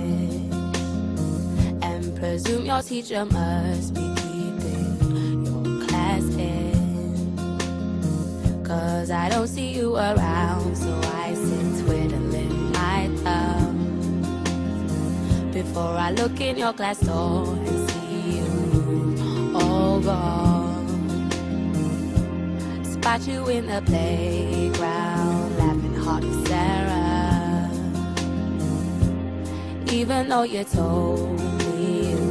and presume your teacher must be keeping your class in. 'Cause I don't see you around, so I sit twiddling my thumbs before I look in your glass door and see you all gone. Spot you in the playground, laughing hard with Sarah, even though you told me you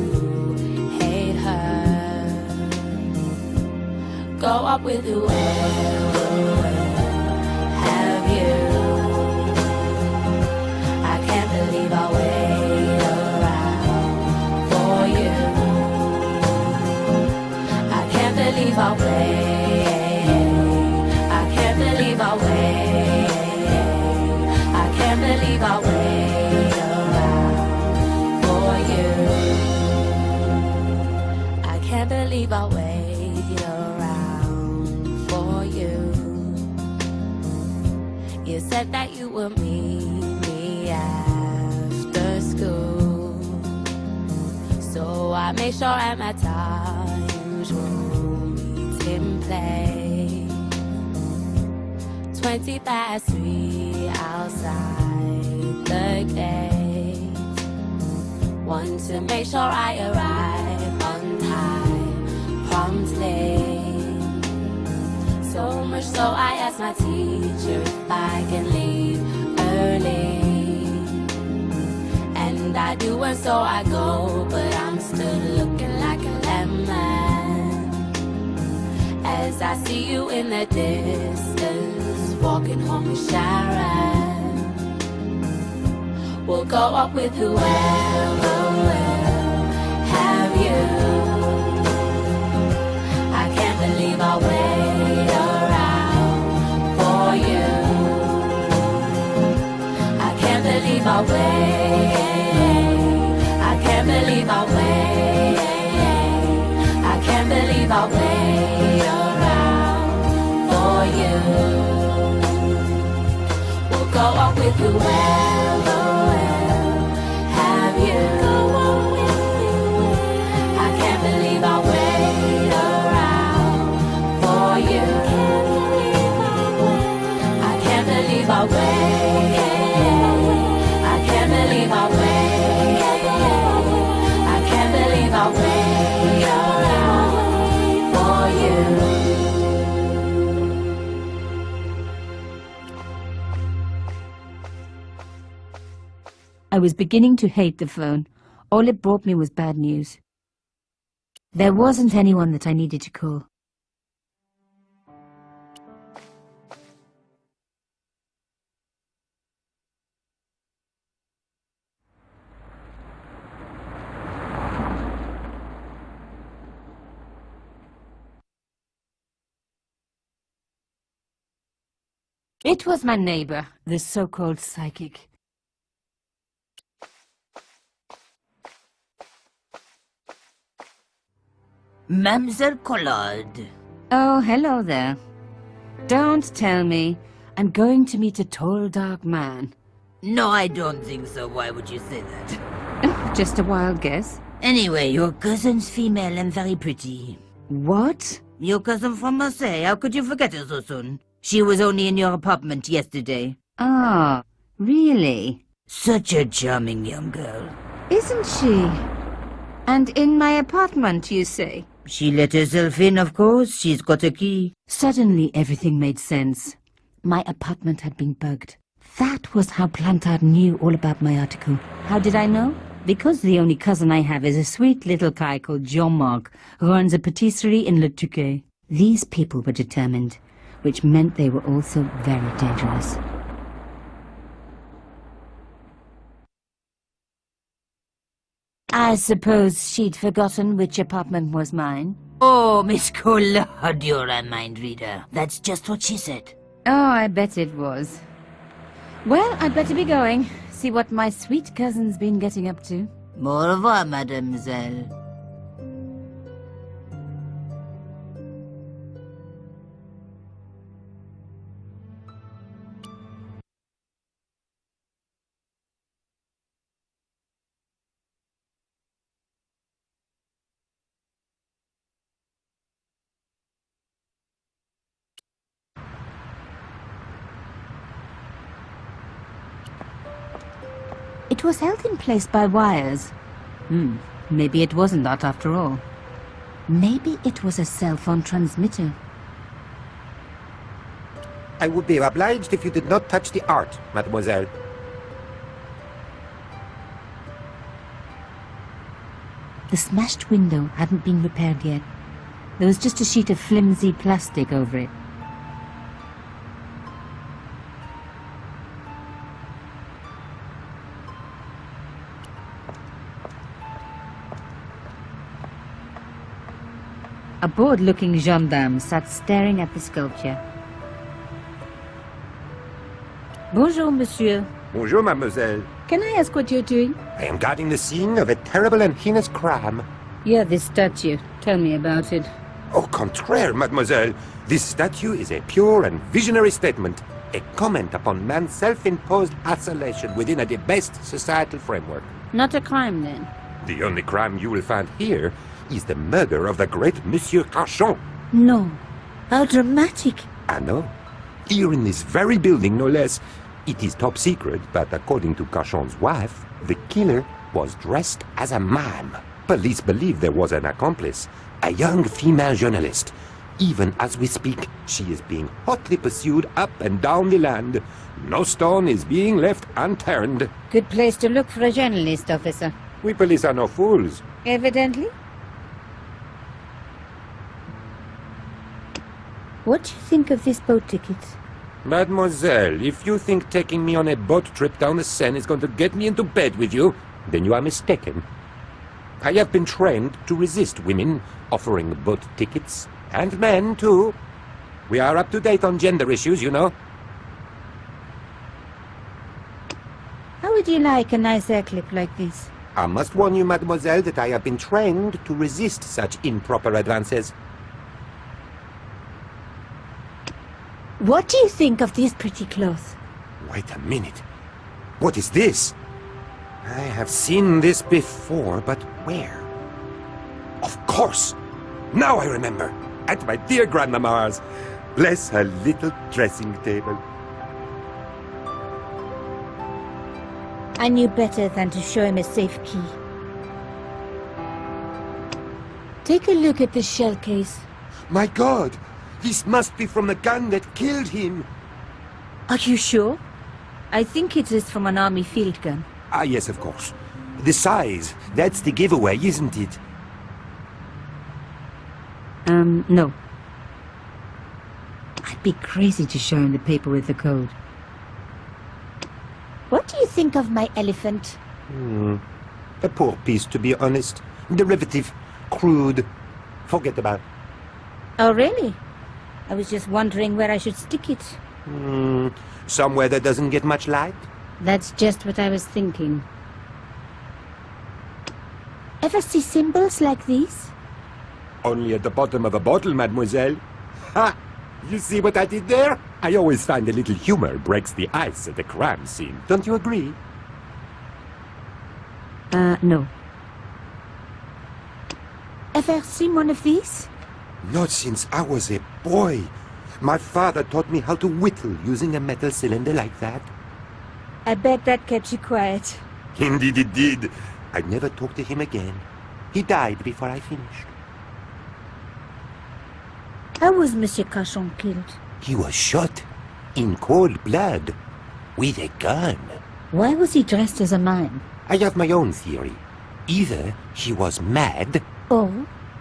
hate her. Go up with whoever have you. I can't believe I wait around for you. I can't believe I wait. I can't believe I wait. I can't believe I wait around for you. I can't believe I wait around for you. You said that you would meet me after school, so I made sure I'm at our usual meeting place. 3:20 outside the gate. Want to make sure I arrive on time, promptly. So much so I asked my teacher if I can leave early. And I do, and so I go, but I'm still looking like a lemon as I see you in the distance, walking home with Sharon. We'll go up with whoever will have you. I can't believe I'll wait around for you. I can't believe I'll wait. I can't believe I'll wait. I can't believe I'll wait around for you. We'll go up with whoever will have you. I can't believe I'll wait around for you. I can't believe I'll wait. I can't believe I'll wait. I can't believe I'll wait around for you. I was beginning to hate the phone. All it brought me was bad news. There wasn't anyone that I needed to call. It was my neighbor, the so-called psychic. Mademoiselle Collard. Oh, hello there. Don't tell me. I'm going to meet a tall, dark man. No, I don't think so. Why would you say that? Just a wild guess. Anyway, your cousin's female and very pretty. What? Your cousin from Marseille. How could you forget her so soon? She was only in your apartment yesterday. Ah, really? Such a charming young girl. Isn't she? And in my apartment, you say? She let herself in, of course. She's got a key. Suddenly, everything made sense. My apartment had been bugged. That was how Plantard knew all about my article. How did I know? Because the only cousin I have is a sweet little guy called Jean-Marc, who runs a patisserie in Le Touquet. These people were determined, which meant they were also very dangerous. I suppose she'd forgotten which apartment was mine. Oh, Miss Collard, you're a mind reader. That's just what she said. Oh, I bet it was. Well, I'd better be going. See what my sweet cousin's been getting up to. Au revoir, mademoiselle. It was held in place by wires. Maybe it wasn't that after all. Maybe it was a cell phone transmitter. I would be obliged if you did not touch the art, mademoiselle. The smashed window hadn't been repaired yet. There was just a sheet of flimsy plastic over it. A bored-looking gendarme sat staring at the sculpture. Bonjour, monsieur. Bonjour, mademoiselle. Can I ask what you're doing? I am guarding the scene of a terrible and heinous crime. Yeah, this statue. Tell me about it. Au contraire, mademoiselle. This statue is a pure and visionary statement, a comment upon man's self-imposed isolation within a debased societal framework. Not a crime, then? The only crime you will find here is the murder of the great Monsieur Carchon. No. How dramatic. I know. Here in this very building, no less. It is top secret, but according to Carchon's wife, the killer was dressed as a mime. Police believe there was an accomplice, a young female journalist. Even as we speak, she is being hotly pursued up and down the land. No stone is being left unturned. Good place to look for a journalist, officer. We police are no fools. Evidently. What do you think of this boat ticket? Mademoiselle, if you think taking me on a boat trip down the Seine is going to get me into bed with you, then you are mistaken. I have been trained to resist women offering boat tickets, and men, too. We are up to date on gender issues, you know. How would you like a nice hair clip like this? I must warn you, mademoiselle, that I have been trained to resist such improper advances. What do you think of these pretty clothes? Wait a minute. What is this? I have seen this before, but where? Of course! Now I remember! At my dear grandmama's. Bless her little dressing table. I knew better than to show him a safe key. Take a look at the shell case. My God! This must be from the gun that killed him! Are you sure? I think it is from an army field gun. Ah, yes, of course. The size, that's the giveaway, isn't it? No. I'd be crazy to show him the paper with the code. What do you think of my elephant? A poor piece, to be honest. Derivative. Crude. Forget about. Oh, really? I was just wondering where I should stick it. Somewhere that doesn't get much light? That's just what I was thinking. Ever see symbols like these? Only at the bottom of a bottle, mademoiselle. Ha! You see what I did there? I always find a little humor breaks the ice at a crime scene. Don't you agree? No. Ever seen one of these? Not since I was a boy. My father taught me how to whittle using a metal cylinder like that. I bet that kept you quiet. Indeed it did. I never talked to him again. He died before I finished. How was Monsieur Carchon killed? He was shot. In cold blood. With a gun. Why was he dressed as a mime? I have my own theory. Either he was mad,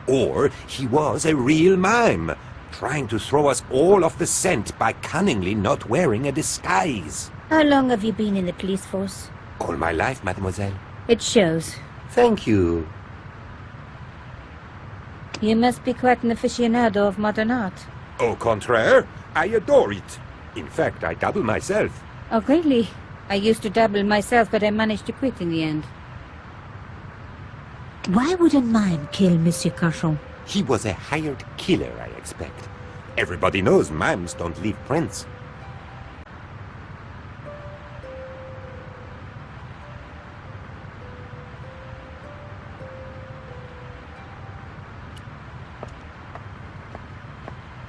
or he was a real mime, trying to throw us all off the scent by cunningly not wearing a disguise. How long have you been in the police force? All my life, mademoiselle. It shows. Thank you. You must be quite an aficionado of modern art. Au contraire, I adore it. In fact, I dabble myself. Oh, really? I used to dabble myself, but I managed to quit in the end. Why would a mime kill Monsieur Carchon? He was a hired killer, I expect. Everybody knows mimes don't leave prints.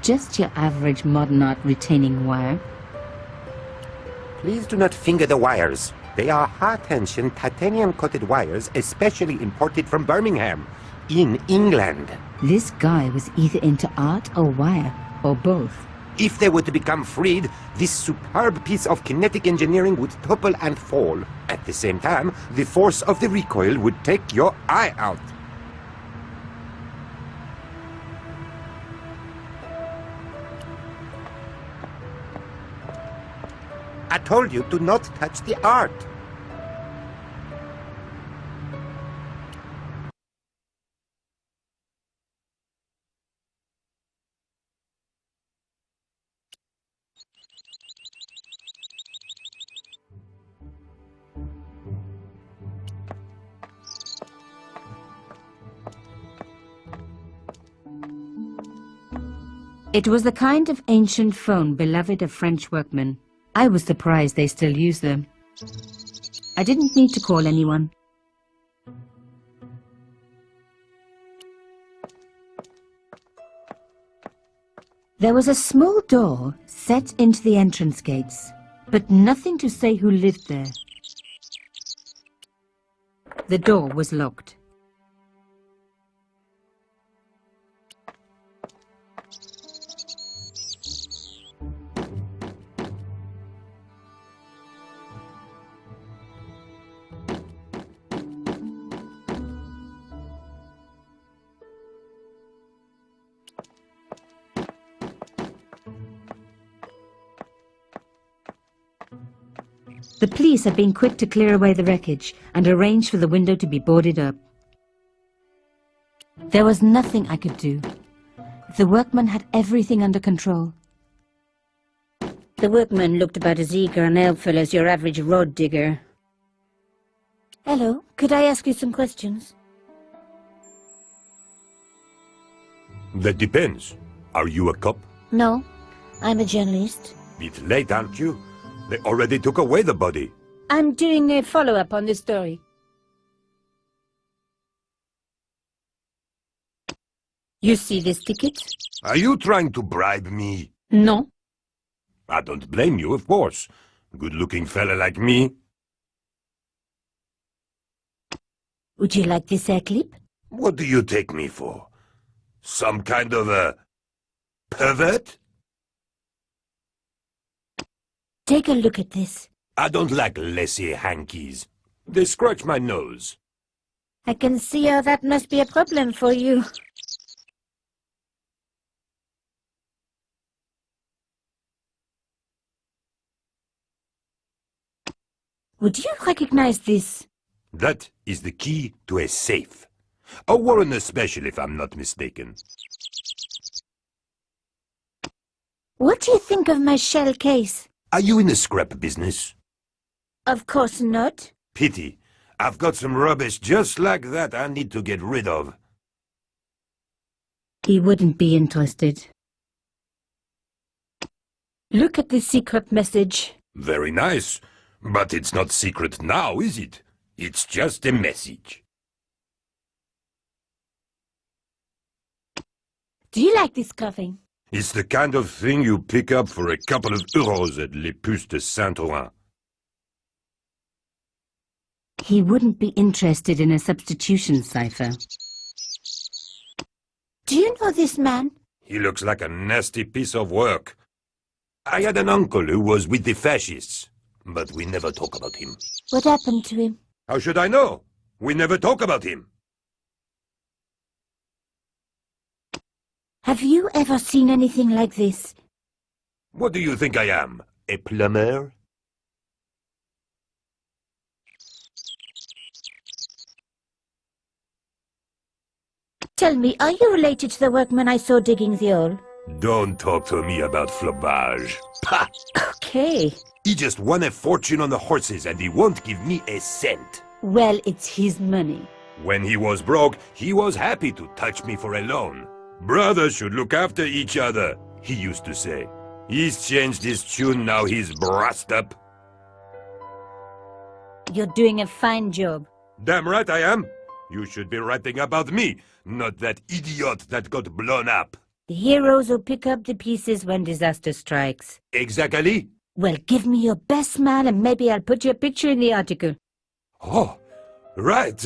Just your average modern art retaining wire. Please do not finger the wires. They are high-tension titanium-coated wires especially imported from Birmingham, in England. This guy was either into art or wire, or both. If they were to become freed, this superb piece of kinetic engineering would topple and fall. At the same time, the force of the recoil would take your eye out. I told you to not touch the art. It was the kind of ancient phone beloved of French workmen. I was surprised they still use them. I didn't need to call anyone. There was a small door set into the entrance gates, but nothing to say who lived there. The door was locked. The police had been quick to clear away the wreckage and arrange for the window to be boarded up. There was nothing I could do. The workman had everything under control. The workman looked about as eager and helpful as your average rod digger. Hello, could I ask you some questions? That depends. Are you a cop? No, I'm a journalist. Bit late, aren't you? They already took away the body. I'm doing a follow-up on this story. You see this ticket? Are you trying to bribe me? No. I don't blame you, of course. Good-looking fella like me. Would you like this hair clip? What do you take me for? Some kind of a pervert? Take a look at this. I don't like laissez hankies. They scratch my nose. I can see how that must be a problem for you. Would you recognize this? That is the key to a safe. A Warren special, if I'm not mistaken. What do you think of my shell case? Are you in the scrap business? Of course not. Pity. I've got some rubbish just like that I need to get rid of. He wouldn't be interested. Look at this secret message. Very nice. But it's not secret now, is it? It's just a message. Do you like this clothing? It's the kind of thing you pick up for a couple of euros at Les Puces de Saint-Ouen. He wouldn't be interested in a substitution cipher. Do you know this man? He looks like a nasty piece of work. I had an uncle who was with the fascists, but we never talk about him. What happened to him? How should I know? We never talk about him. Have you ever seen anything like this? What do you think I am? A plumber? Tell me, are you related to the workman I saw digging the hole? Don't talk to me about flobage. Pah! Okay. He just won a fortune on the horses and he won't give me a cent. Well, it's his money. When he was broke, he was happy to touch me for a loan. Brothers should look after each other, he used to say. He's changed his tune, now he's brassed up. You're doing a fine job. Damn right I am. You should be writing about me, not that idiot that got blown up. The heroes who pick up the pieces when disaster strikes. Exactly. Well, give me your best smile and maybe I'll put your picture in the article. Oh, right.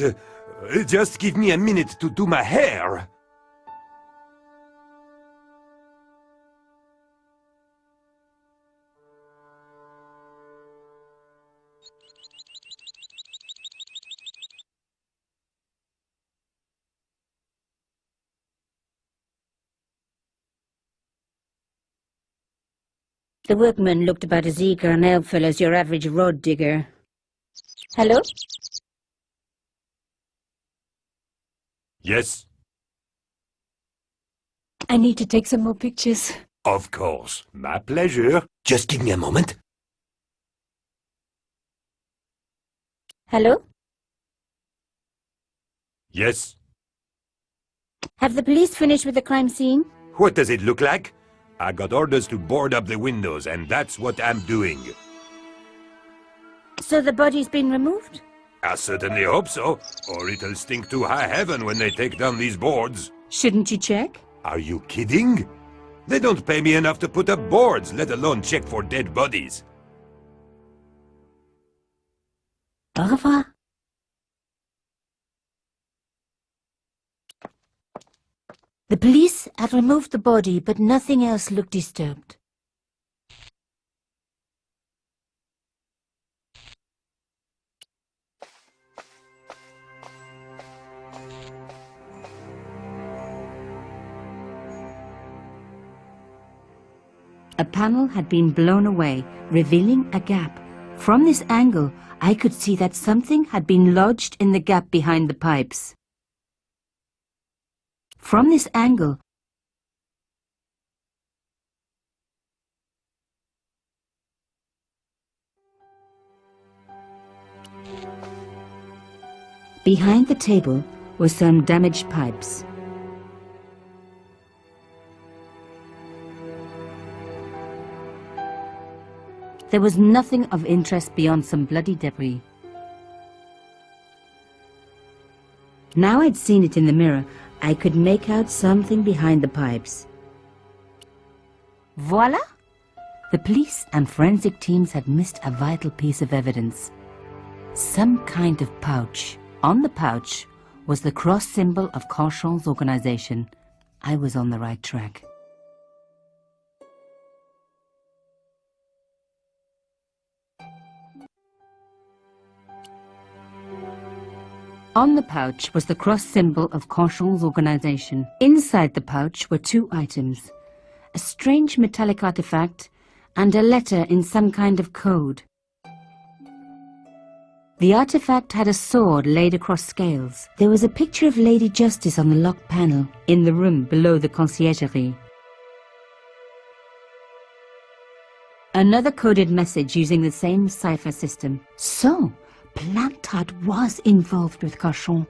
Just give me a minute to do my hair. The workman looked about as eager and helpful as your average rod digger. Hello? Yes, I need to take some more pictures. of course. My pleasure. Just give me a moment. Hello? Yes. Have the police finished with the crime scene? What does it look like? I got orders to board up the windows, and that's what I'm doing. So the body's been removed? I certainly hope so, or it'll stink to high heaven when they take down these boards. Shouldn't you check? Are you kidding? They don't pay me enough to put up boards, let alone check for dead bodies. Au revoir. The police had removed the body, but nothing else looked disturbed. A panel had been blown away, revealing a gap. From this angle, I could see that something had been lodged in the gap behind the pipes. From this angle, behind the table were some damaged pipes. There was nothing of interest beyond some bloody debris. Now I'd seen it in the mirror, I could make out something behind the pipes. Voila! The police and forensic teams had missed a vital piece of evidence. Some kind of pouch. On the pouch was the cross symbol of Cochon's organization. I was on the right track. On the pouch was the cross symbol of Cochon's organization. Inside the pouch were two items, a strange metallic artifact and a letter in some kind of code. The artifact had a sword laid across scales. There was a picture of Lady Justice on the locked panel in the room below the conciergerie. Another coded message using the same cipher system. So, Plantard was involved with Cochon.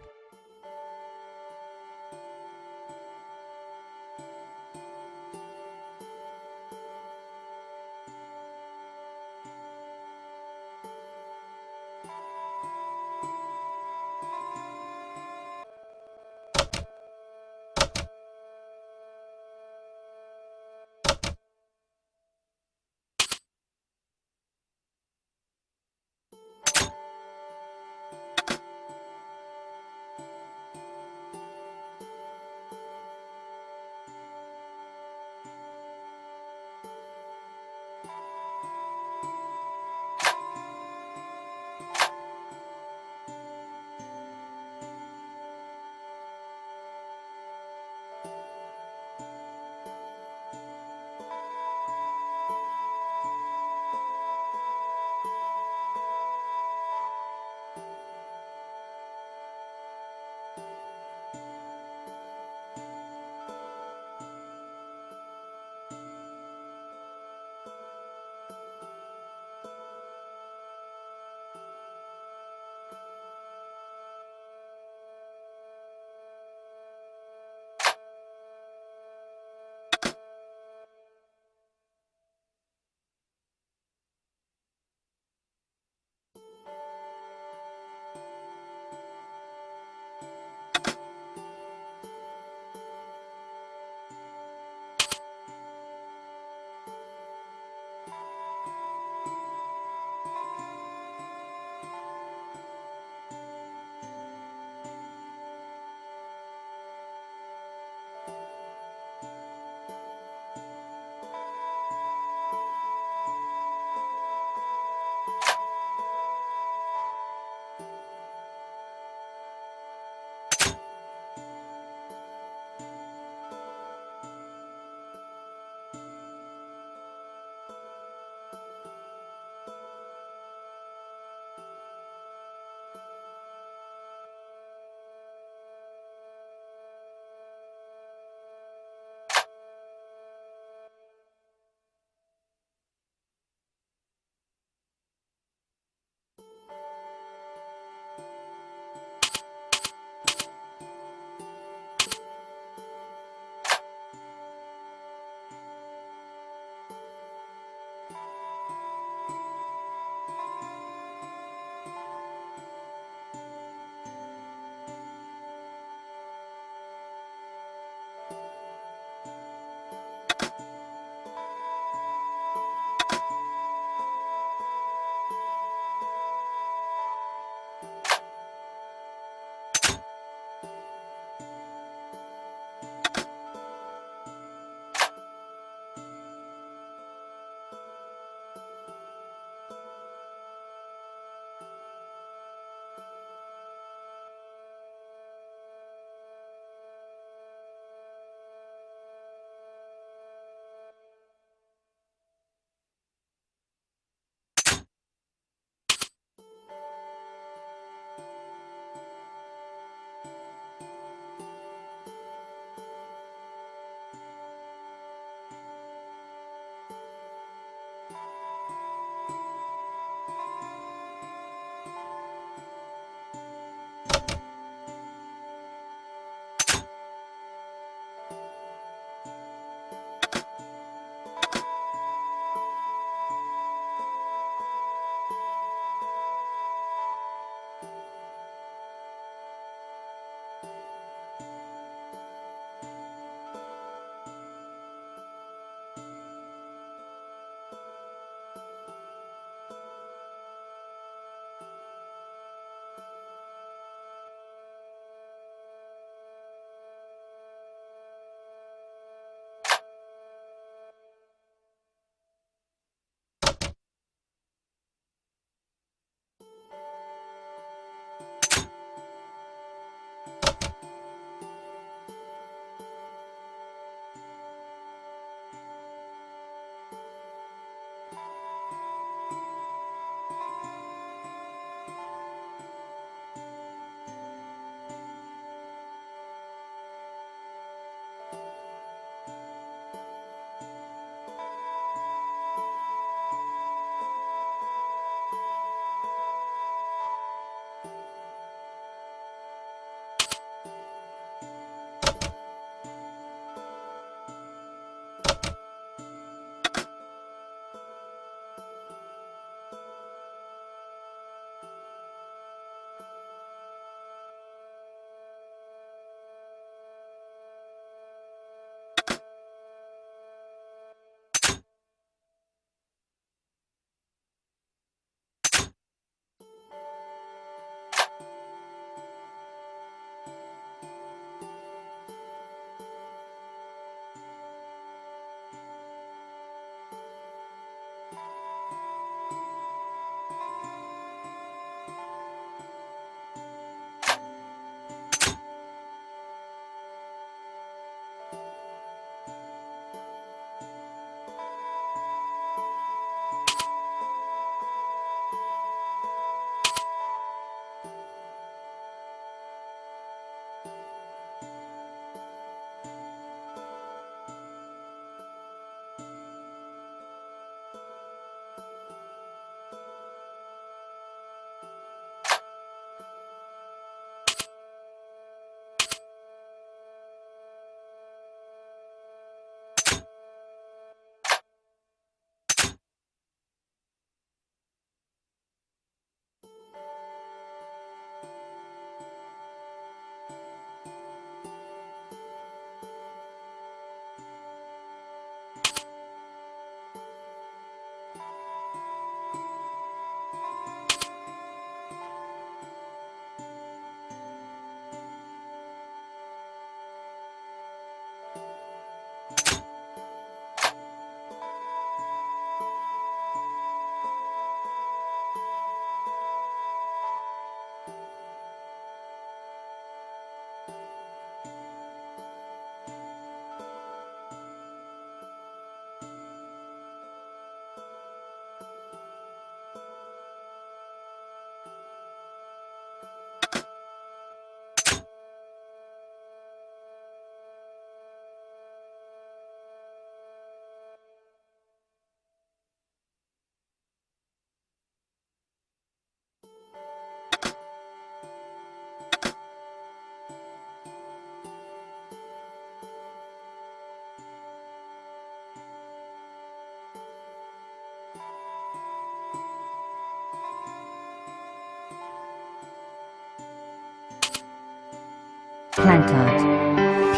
Plantard.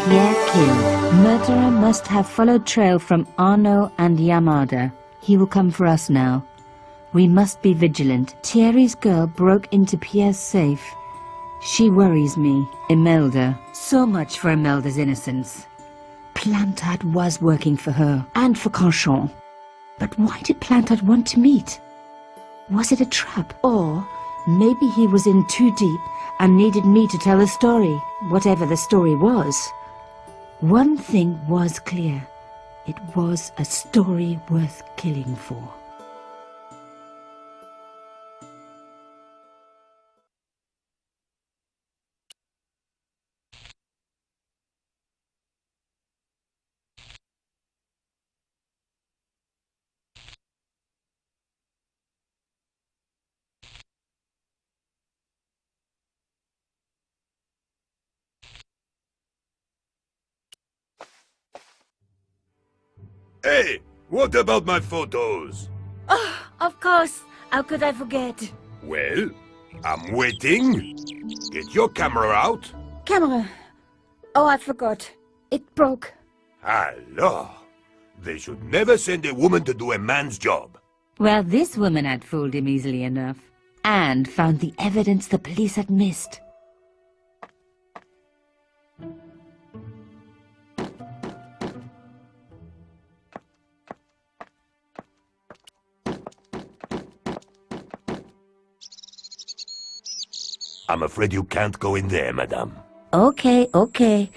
Pierre killed. Murderer must have followed trail from Arnaud and Yamada. He will come for us now. We must be vigilant. Thierry's girl broke into Pierre's safe. She worries me. Imelda. So much for Imelda's innocence. Plantard was working for her, and for Canchon. But why did Plantard want to meet? Was it a trap? Or maybe he was in too deep and needed me to tell the story, whatever the story was. One thing was clear. It was a story worth killing for. Hey, what about my photos? Oh, of course. How could I forget? Well, I'm waiting. Get your camera out. Camera. Oh, I forgot. It broke. Alors, they should never send a woman to do a man's job. Well, this woman had fooled him easily enough. And found the evidence the police had missed. I'm afraid you can't go in there, madame. Okay, okay.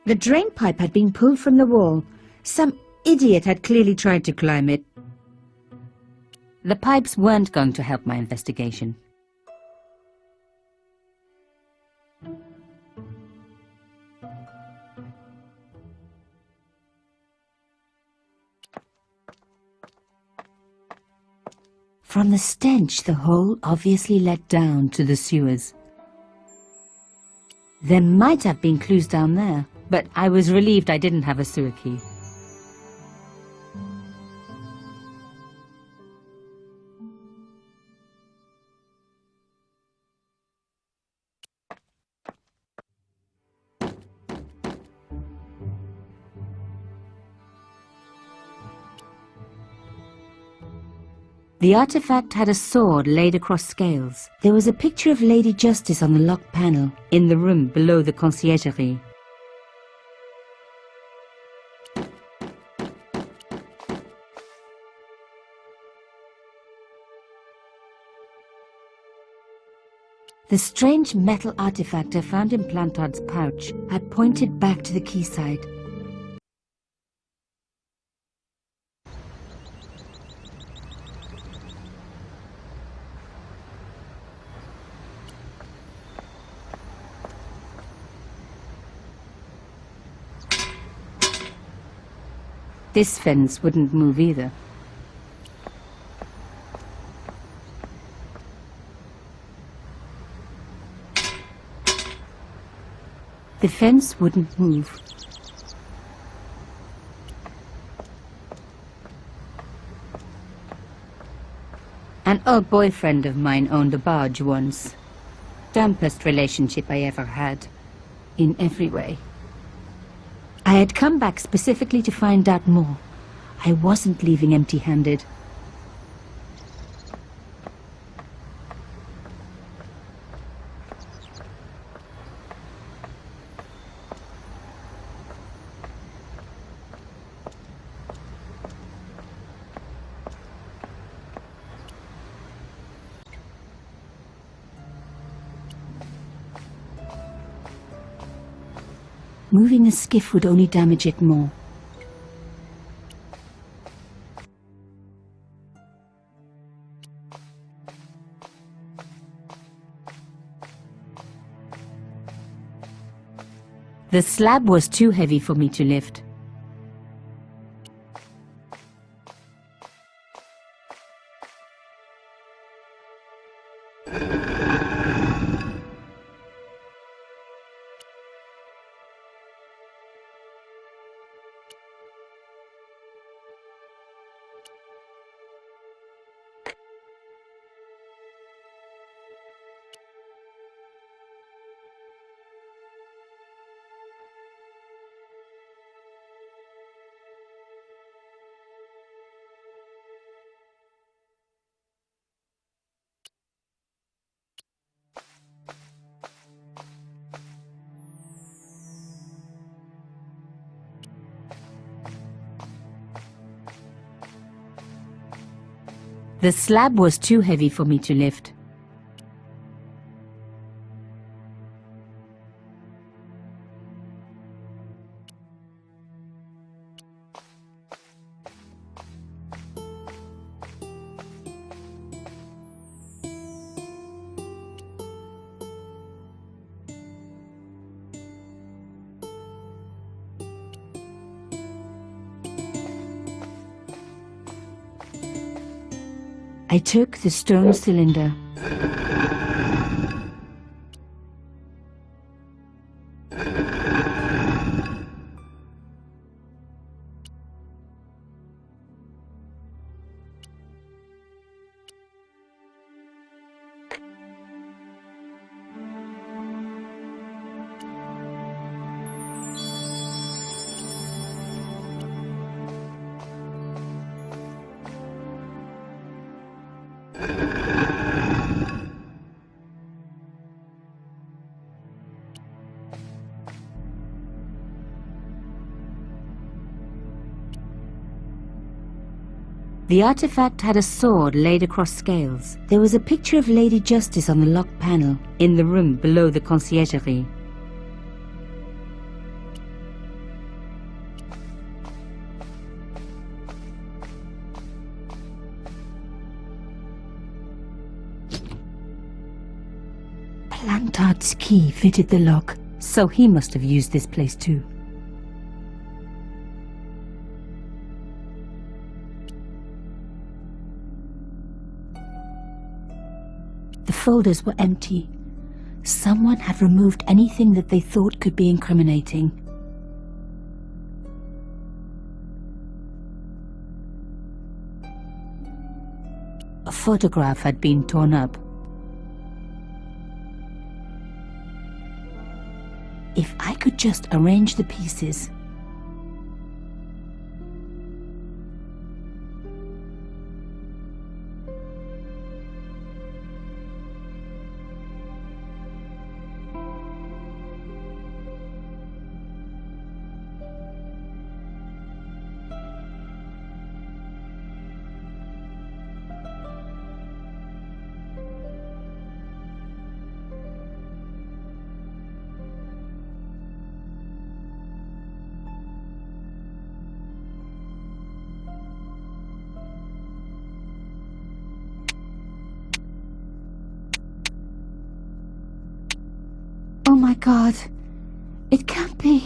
The drain pipe had been pulled from the wall. Some idiot had clearly tried to climb it. The pipes weren't going to help my investigation. From the stench, the hole obviously led down to the sewers. There might have been clues down there, but I was relieved I didn't have a sewer key. The artifact had a sword laid across scales. There was a picture of Lady Justice on the locked panel, in the room below the conciergerie. The strange metal artifact I found in Plantard's pouch had pointed back to the quayside. This fence wouldn't move either. The fence wouldn't move. An old boyfriend of mine owned a barge once. Dampest relationship I ever had, in every way. I had come back specifically to find out more. I wasn't leaving empty-handed. Moving the skiff would only damage it more. The slab was too heavy for me to lift. The slab was too heavy for me to lift. I took the stone cylinder. The artifact had a sword laid across scales. There was a picture of Lady Justice on the locked panel in the room below the conciergerie. Plantard's key fitted the lock, so he must have used this place too. The folders were empty. Someone had removed anything that they thought could be incriminating. A photograph had been torn up. If I could just arrange the pieces. Oh my God, it can't be.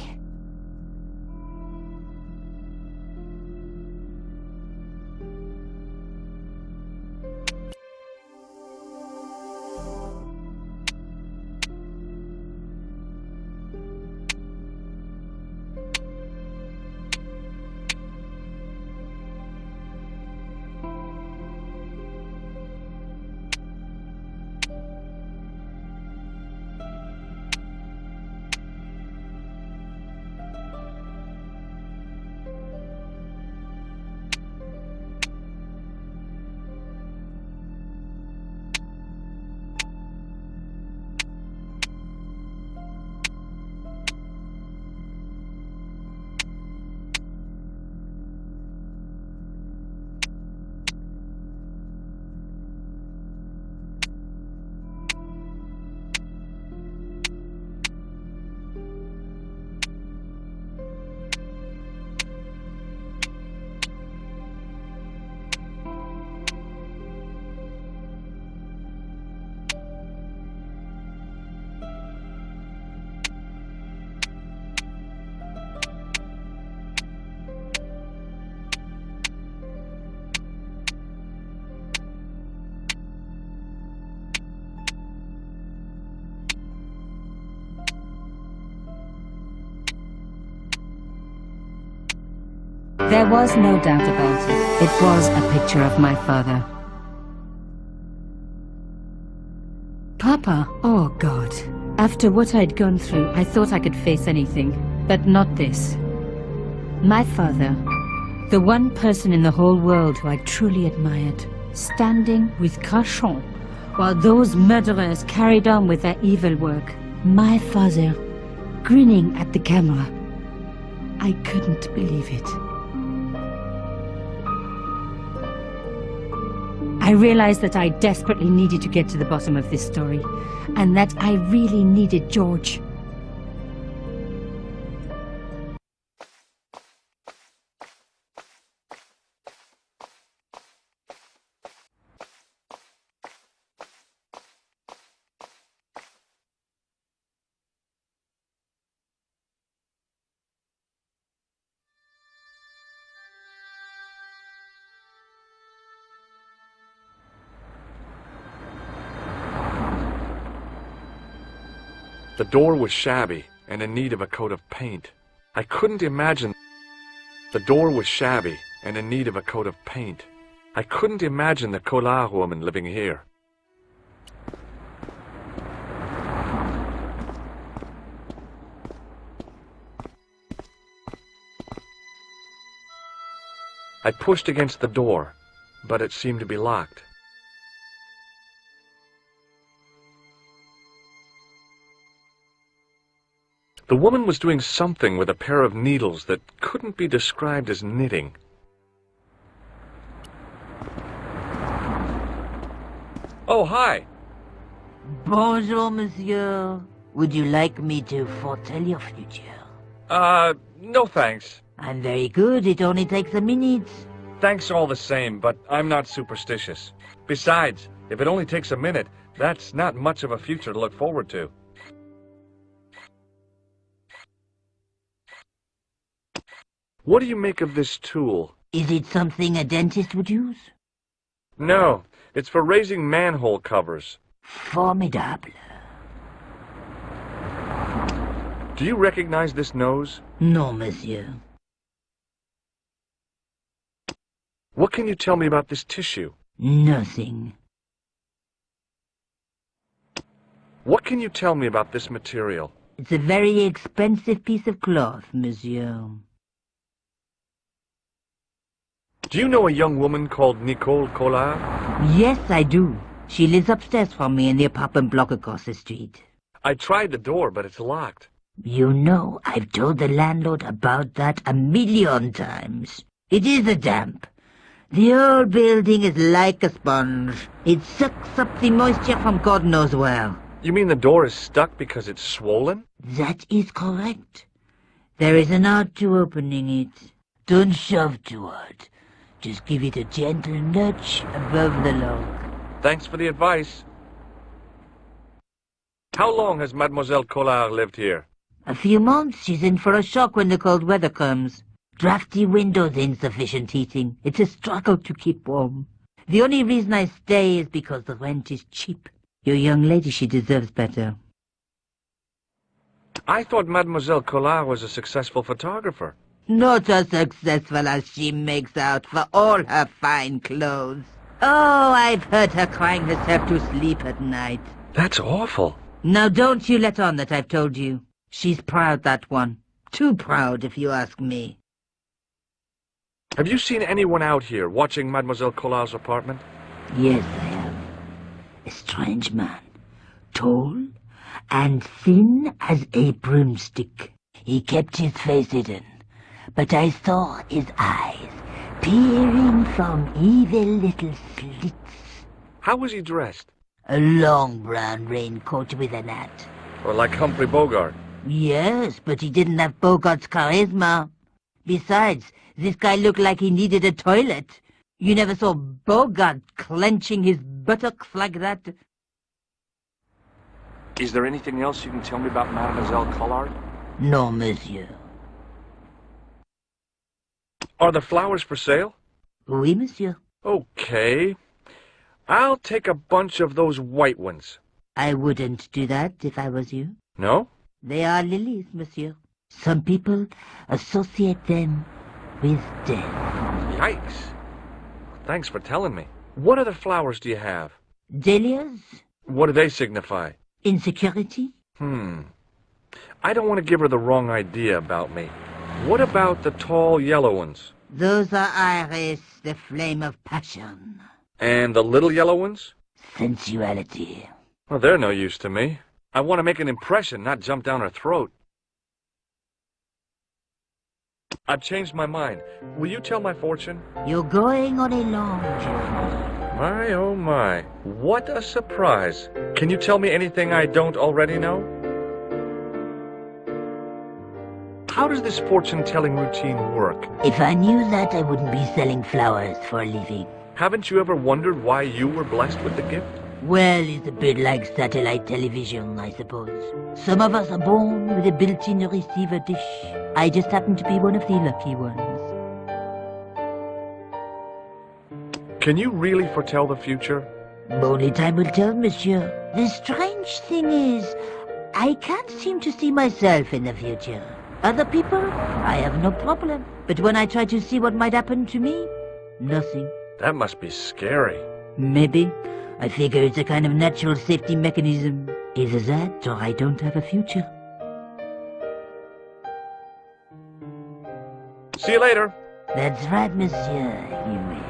There was no doubt about it. It was a picture of my father. Papa, oh God. After what I'd gone through, I thought I could face anything, but not this. My father, the one person in the whole world who I truly admired, standing with Crachon, while those murderers carried on with their evil work. My father, grinning at the camera. I couldn't believe it. I realized that I desperately needed to get to the bottom of this story, and that I really needed George. The door was shabby and in need of a coat of paint. I couldn't imagine. The door was shabby and in need of a coat of paint. I couldn't imagine the Collard woman living here. I pushed against the door, but it seemed to be locked. The woman was doing something with a pair of needles that couldn't be described as knitting. Oh, hi. Bonjour, monsieur. Would you like me to foretell your future? No thanks. I'm very good. It only takes a minute. Thanks all the same, but I'm not superstitious. Besides, if it only takes a minute, that's not much of a future to look forward to. What do you make of this tool? Is it something a dentist would use? No, it's for raising manhole covers. Formidable. Do you recognize this nose? No, monsieur. What can you tell me about this tissue? Nothing. What can you tell me about this material? It's a very expensive piece of cloth, monsieur. Do you know a young woman called Nicole Collard? Yes, I do. She lives upstairs from me in the apartment block across the street. I tried the door, but it's locked. You know, I've told the landlord about that 1,000,000 times. It is a damp. The whole building is like a sponge. It sucks up the moisture from God knows where. You mean the door is stuck because it's swollen? That is correct. There is an art to opening it. Don't shove too hard. Just give it a gentle nudge above the lock. Thanks for the advice. How long has Mademoiselle Collard lived here? A few months. She's in for a shock when the cold weather comes. Drafty windows, insufficient heating. It's a struggle to keep warm. The only reason I stay is because the rent is cheap. Your young lady, she deserves better. I thought Mademoiselle Collard was a successful photographer. Not as successful as she makes out for all her fine clothes. Oh, I've heard her crying herself to sleep at night. That's awful. Now don't you let on that I've told you. She's proud, that one. Too proud, if you ask me. Have you seen anyone out here watching Mademoiselle Collard's apartment? Yes, I have. A strange man. Tall and thin as a broomstick. He kept his face hidden, but I saw his eyes peering from evil little slits. How was he dressed? A long brown raincoat with an hat. Or like Humphrey Bogart? Yes, but he didn't have Bogart's charisma. Besides, this guy looked like he needed a toilet. You never saw Bogart clenching his buttocks like that. Is there anything else you can tell me about Mademoiselle Collard? No, monsieur. Are the flowers for sale? Oui, monsieur. Okay. I'll take a bunch of those white ones. I wouldn't do that if I was you. No? They are lilies, monsieur. Some people associate them with death. Yikes. Thanks for telling me. What other flowers do you have? Dahlias? What do they signify? Insecurity? I don't want to give her the wrong idea about me. What about the tall yellow ones? Those are iris, the flame of passion. And the little yellow ones? Sensuality. Well, they're no use to me. I want to make an impression, not jump down her throat. I've changed my mind. Will you tell my fortune? You're going on a long journey. My, oh my. What a surprise. Can you tell me anything I don't already know? How does this fortune-telling routine work? If I knew that, I wouldn't be selling flowers for a living. Haven't you ever wondered why you were blessed with the gift? Well, it's a bit like satellite television, I suppose. Some of us are born with a built-in receiver dish. I just happen to be one of the lucky ones. Can you really foretell the future? Only time will tell, monsieur. The strange thing is, I can't seem to see myself in the future. Other people, I have no problem. But when I try to see what might happen to me, nothing. That must be scary. Maybe. I figure it's a kind of natural safety mechanism. Either that, or I don't have a future. See you later. That's right, monsieur. You will.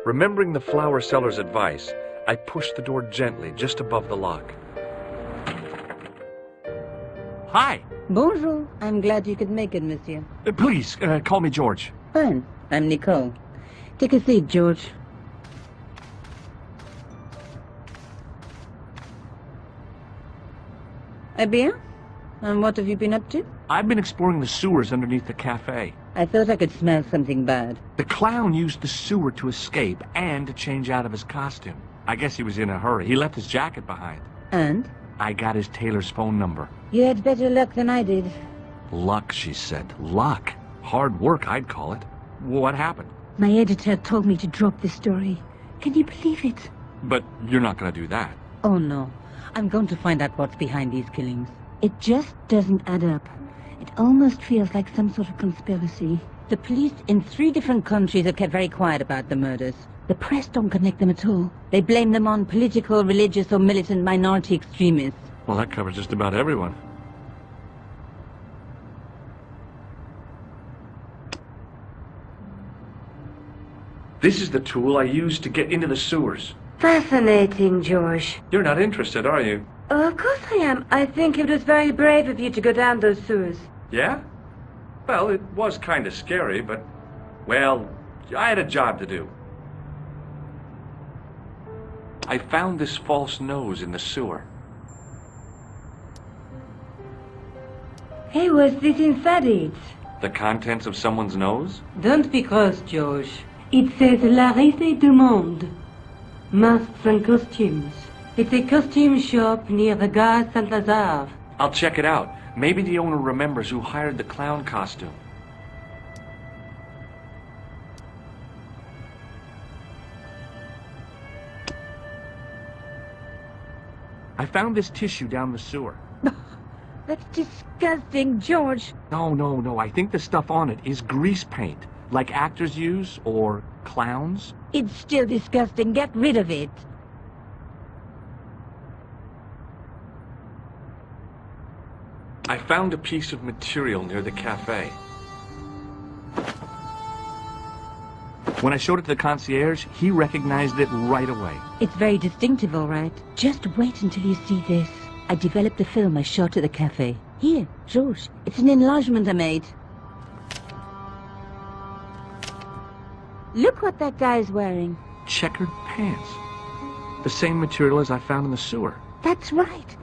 Remembering the flower seller's advice, I pushed the door gently just above the lock. Hi. Bonjour. I'm glad you could make it, monsieur. Please, call me George. Fine. I'm Nicole. Take a seat, George. Eh bien? And what have you been up to? I've been exploring the sewers underneath the cafe. I thought I could smell something bad. The clown used the sewer to escape and to change out of his costume. I guess he was in a hurry. He left his jacket behind. And? I got his tailor's phone number. You had better luck than I did. Luck, she said. Luck. Hard work, I'd call it. What happened? My editor told me to drop this story. Can you believe it? But you're not going to do that. Oh, no. I'm going to find out what's behind these killings. It just doesn't add up. It almost feels like some sort of conspiracy. The police in 3 different countries have kept very quiet about the murders. The press don't connect them at all. They blame them on political, religious, or militant minority extremists. Well, that covers just about everyone. This is the tool I used to get into the sewers. Fascinating, George. You're not interested, are you? Oh, of course I am. I think it was very brave of you to go down those sewers. Yeah? Well, it was kind of scary, but, well, I had a job to do. I found this false nose in the sewer. Hey, what's this inside it? The contents of someone's nose? Don't be cross, George. It says La Risée du Monde. Masks and costumes. It's a costume shop near the Gare Saint-Lazare. I'll check it out. Maybe the owner remembers who hired the clown costume. I found this tissue down the sewer. That's disgusting, George. No. I think the stuff on it is grease paint, like actors use, or clowns. It's still disgusting. Get rid of it. I found a piece of material near the cafe. When I showed it to the concierge, he recognized it right away. It's very distinctive, all right. Just wait until you see this. I developed a film I shot at the cafe. Here, George. It's an enlargement I made. Look what that guy's wearing. Checkered pants. The same material as I found in the sewer. That's right.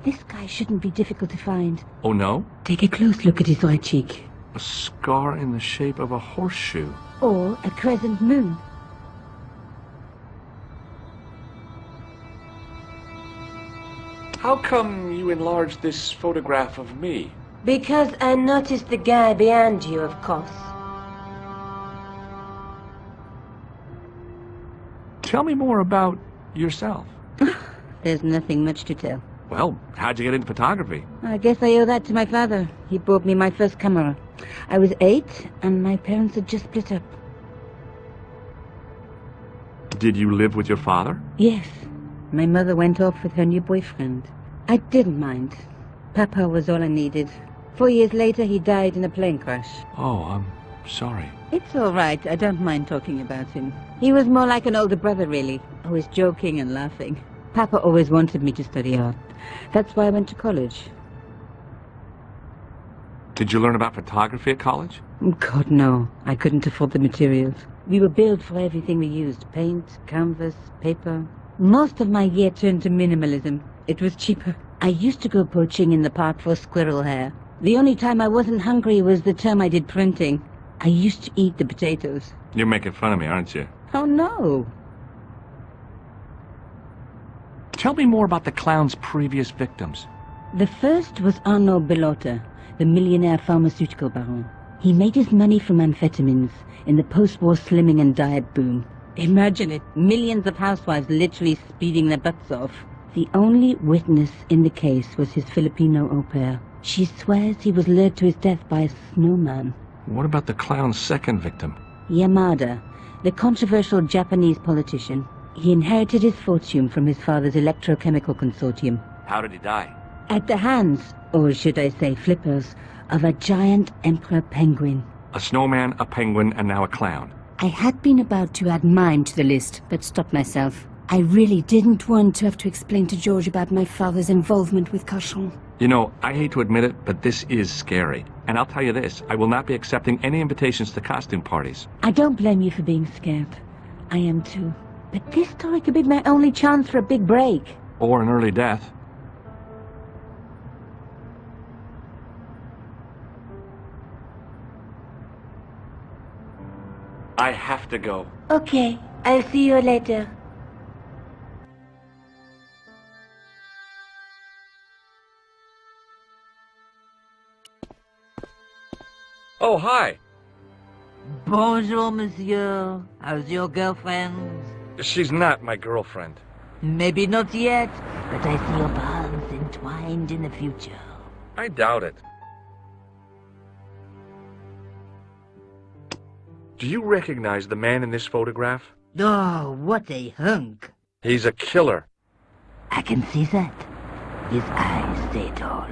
This guy shouldn't be difficult to find. Oh, no? Take a close look at his right cheek. A scar in the shape of a horseshoe. Or a crescent moon. How come you enlarged this photograph of me? Because I noticed the guy behind you, of course. Tell me more about yourself. There's nothing much to tell. Well, how'd you get into photography? I guess I owe that to my father. He bought me my first camera. I was 8, and my parents had just split up. Did you live with your father? Yes. My mother went off with her new boyfriend. I didn't mind. Papa was all I needed. 4 years later, he died in a plane crash. Oh, I'm sorry. It's all right. I don't mind talking about him. He was more like an older brother, really. Always joking and laughing. Papa always wanted me to study art. That's why I went to college. Did you learn about photography at college? God, no. I couldn't afford the materials. We were billed for everything we used. Paint, canvas, paper. Most of my year turned to minimalism. It was cheaper. I used to go poaching in the park for squirrel hair. The only time I wasn't hungry was the term I did printing. I used to eat the potatoes. You're making fun of me, aren't you? Oh, no. Tell me more about the clown's previous victims. The first was Arnaud Bellotta, the millionaire pharmaceutical baron. He made his money from amphetamines in the post-war slimming and diet boom. Imagine it, millions of housewives literally speeding their butts off. The only witness in the case was his Filipino au pair. She swears he was lured to his death by a snowman. What about the clown's second victim? Yamada, the controversial Japanese politician. He inherited his fortune from his father's electrochemical consortium. How did he die? At the hands, or should I say flippers, of a giant emperor penguin. A snowman, a penguin, and now a clown. I had been about to add mine to the list, but stopped myself. I really didn't want to have to explain to George about my father's involvement with Cauchon. You know, I hate to admit it, but this is scary. And I'll tell you this, I will not be accepting any invitations to costume parties. I don't blame you for being scared. I am too. But this story could be my only chance for a big break. Or an early death. I have to go. Okay, I'll see you later. Oh, hi. Bonjour, monsieur. How's your girlfriend? She's not my girlfriend. Maybe not yet, but I see your paths entwined in the future. I doubt it. Do you recognize the man in this photograph? Oh, what a hunk. He's a killer. I can see that. His eyes say it all.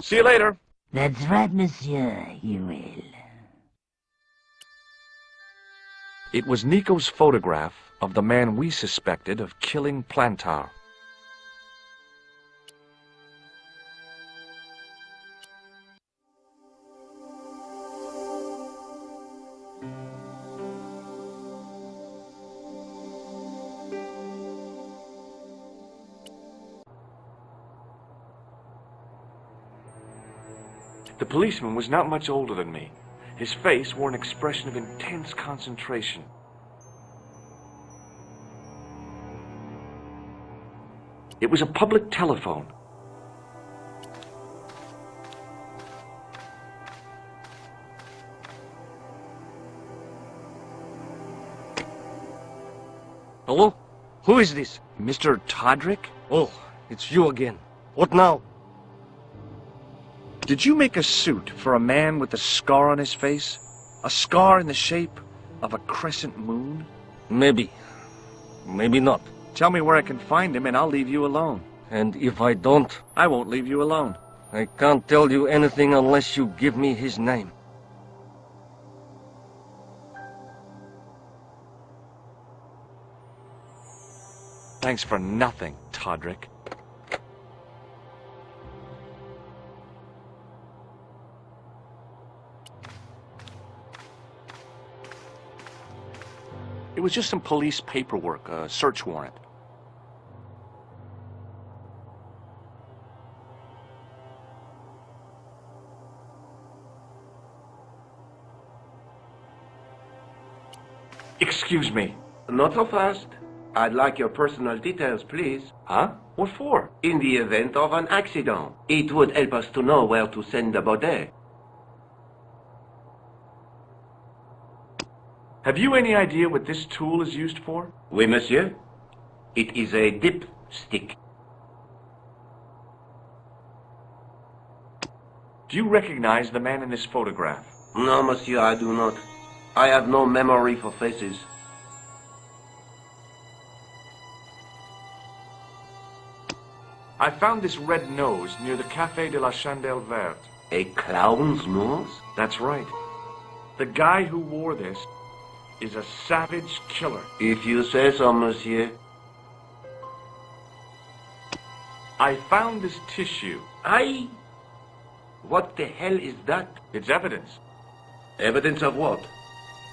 See you later. That's right, monsieur, you will. It was Nico's photograph of the man we suspected of killing Plantar. The policeman was not much older than me. His face wore an expression of intense concentration. It was a public telephone. Hello? Who is this? Mr. Todrick? Oh, it's you again. What now? Did you make a suit for a man with a scar on his face? A scar in the shape of a crescent moon? Maybe. Maybe not. Tell me where I can find him and I'll leave you alone. And if I don't, I won't leave you alone. I can't tell you anything unless you give me his name. Thanks for nothing, Todrick. It was just some police paperwork, a search warrant. Excuse me. Not so fast. I'd like your personal details, please. Huh? What for? In the event of an accident, it would help us to know where to send the body. Have you any idea what this tool is used for? Oui, monsieur. It is a dip stick. Do you recognize the man in this photograph? No, monsieur, I do not. I have no memory for faces. I found this red nose near the Café de la Chandelle Verte. A clown's nose? That's right. The guy who wore this is a savage killer. If you say so, monsieur. I found this tissue. What the hell is that? It's evidence. Evidence of what?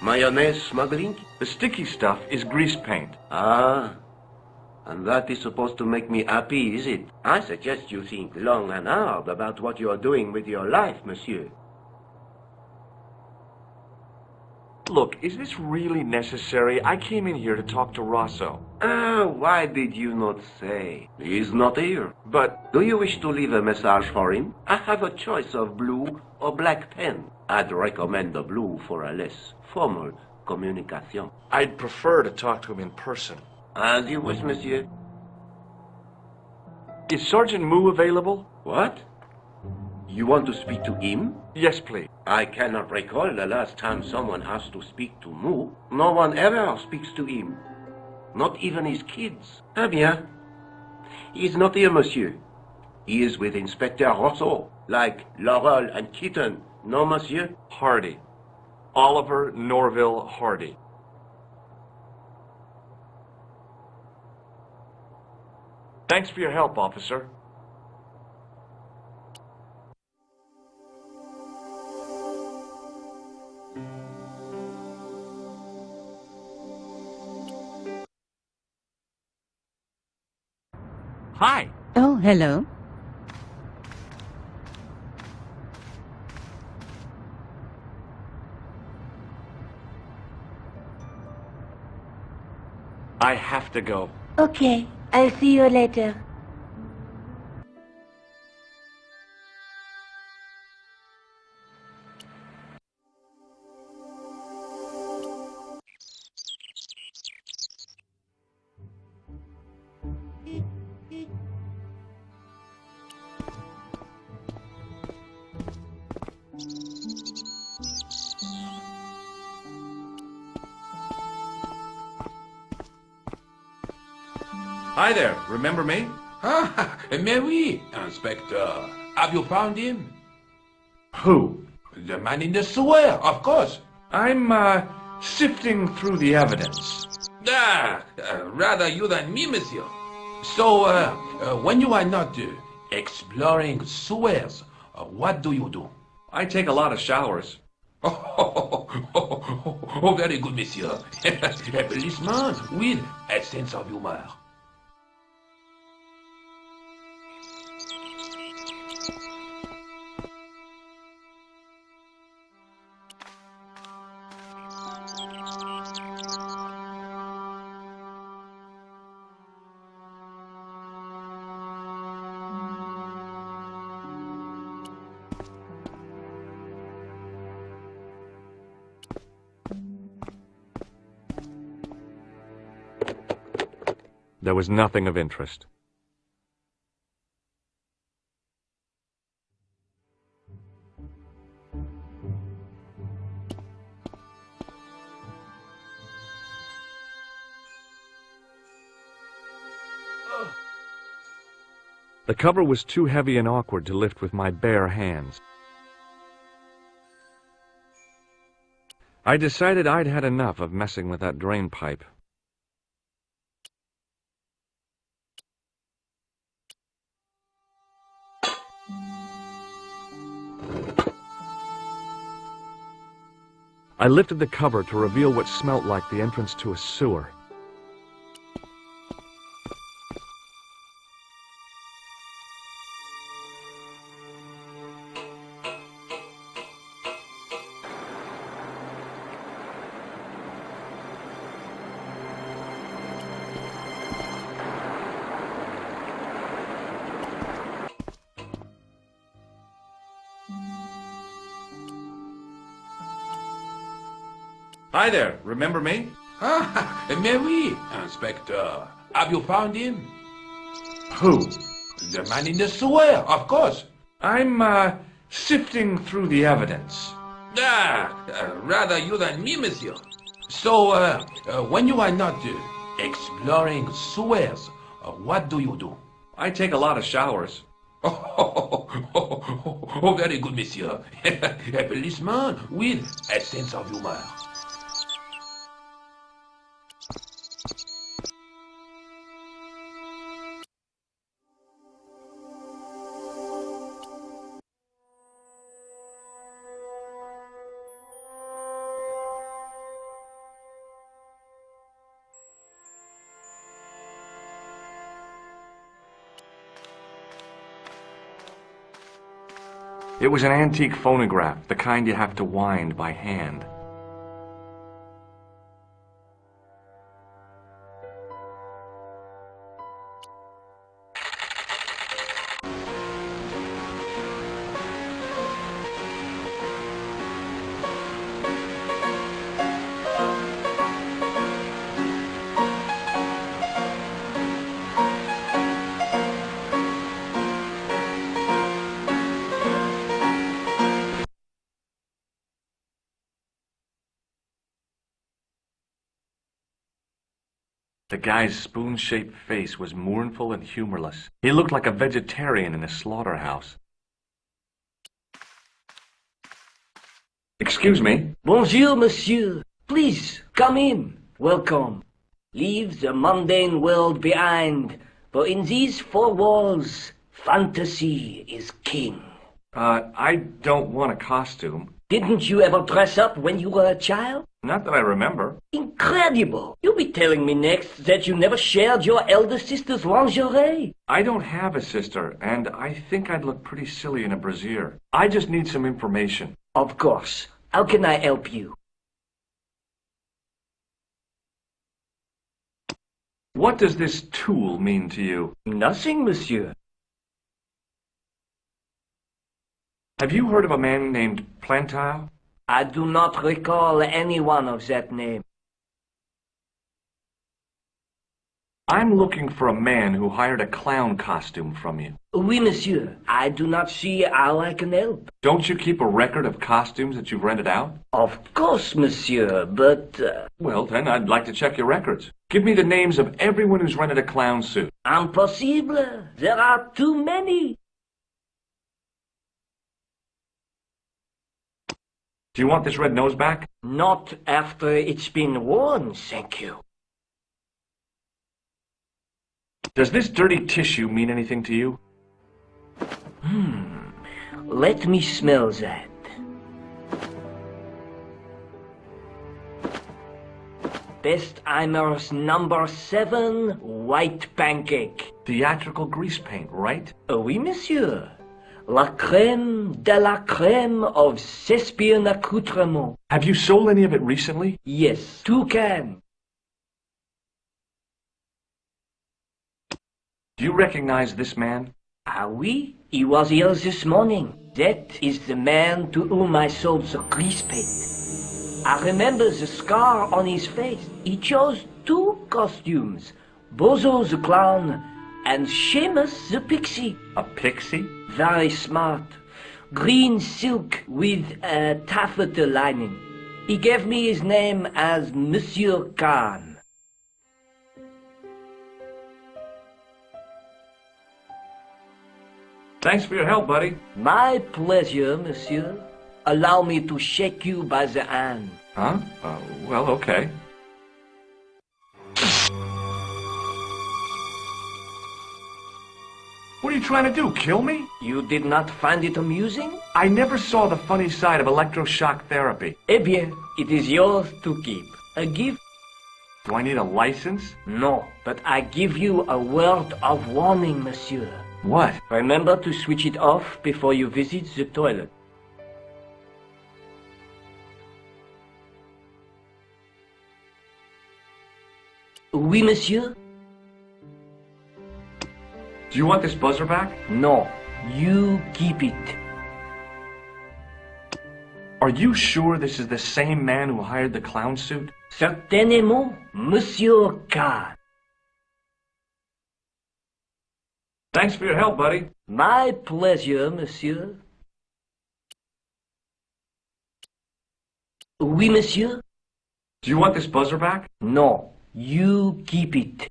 Mayonnaise smuggling? The sticky stuff is grease paint. Ah. And that is supposed to make me happy, is it? I suggest you think long and hard about what you are doing with your life, monsieur. Look, is this really necessary? I came in here to talk to Rosso. Why did you not say? He is not here. But do you wish to leave a message for him? I have a choice of blue or black pen. I'd recommend the blue for a less formal communication. I'd prefer to talk to him in person. As you wish, monsieur. Is Sergeant Moo available? What? You want to speak to him? Yes, please. I cannot recall the last time someone has to speak to Moo. No one ever speaks to him. Not even his kids. Eh bien. He is not here, monsieur. He is with Inspector Rosso, like Laurel and Kitten. No, monsieur? Hardy. Oliver Norville Hardy. Thanks for your help, officer. Hi. Oh, hello. I have to go. Okay, I'll see you later. Hi there. Remember me? Ah, mais oui, Inspector. Have you found him? Who? The man in the sewer, of course. I'm, sifting through the evidence. Rather you than me, monsieur. So, when you are not exploring sewers, what do you do? I take a lot of showers. Oh, very good, monsieur. A policeman with a sense of humor. There was nothing of interest. The cover was too heavy and awkward to lift with my bare hands. I decided I'd had enough of messing with that drain pipe. I lifted the cover to reveal what smelt like the entrance to a sewer. Hi there, remember me? Ah, mais oui, Inspector. Have you found him? Who? The man in the sewer, of course. I'm, sifting through the evidence. Rather you than me, monsieur. So, when you are not exploring sewers, what do you do? I take a lot of showers. Oh, very good, monsieur. A policeman with a sense of humor. It was an antique phonograph, the kind you have to wind by hand. The guy's spoon-shaped face was mournful and humorless. He looked like a vegetarian in a slaughterhouse. Excuse me. Bonjour, monsieur. Please, come in. Welcome. Leave the mundane world behind, for in these four walls, fantasy is king. I don't want a costume. Didn't you ever dress up when you were a child? Not that I remember. Incredible! You'll be telling me next that you never shared your elder sister's lingerie. I don't have a sister, and I think I'd look pretty silly in a brassiere. I just need some information. Of course. How can I help you? What does this tool mean to you? Nothing, monsieur. Have you heard of a man named Plantile? I do not recall anyone of that name. I'm looking for a man who hired a clown costume from you. Oui, monsieur. I do not see how I can help. Don't you keep a record of costumes that you've rented out? Of course, monsieur, but... Well, then I'd like to check your records. Give me the names of everyone who's rented a clown suit. Impossible. There are too many. Do you want this red nose back? Not after it's been worn, thank you. Does this dirty tissue mean anything to you? Let me smell that. Bestheimer's number 7 white pancake. Theatrical grease paint, right? Oui, monsieur. La crème de la crème of Thespian accoutrement. Have you sold any of it recently? Yes, 2 cans. Do you recognize this man? Ah oui, he was here this morning. That is the man to whom I sold the grease paint. I remember the scar on his face. He chose 2 costumes. Bozo the clown and Seamus the pixie. A pixie? Very smart. Green silk with a taffeta lining. He gave me his name as Monsieur Khan. Thanks for your help, buddy. My pleasure, monsieur. Allow me to shake you by the hand. Huh? Well, okay. What are you trying to do, kill me? You did not find it amusing? I never saw the funny side of electroshock therapy. Eh bien, it is yours to keep. A gift? Do I need a license? No, but I give you a word of warning, monsieur. What? Remember to switch it off before you visit the toilet. Oui, monsieur? Do you want this buzzer back? No, you keep it. Are Are you sure this is the same man who hired the clown suit? Certainement, Monsieur K. Thanks for your help, buddy. My pleasure, monsieur. Oui, monsieur? Do you want this buzzer back? No, you keep it.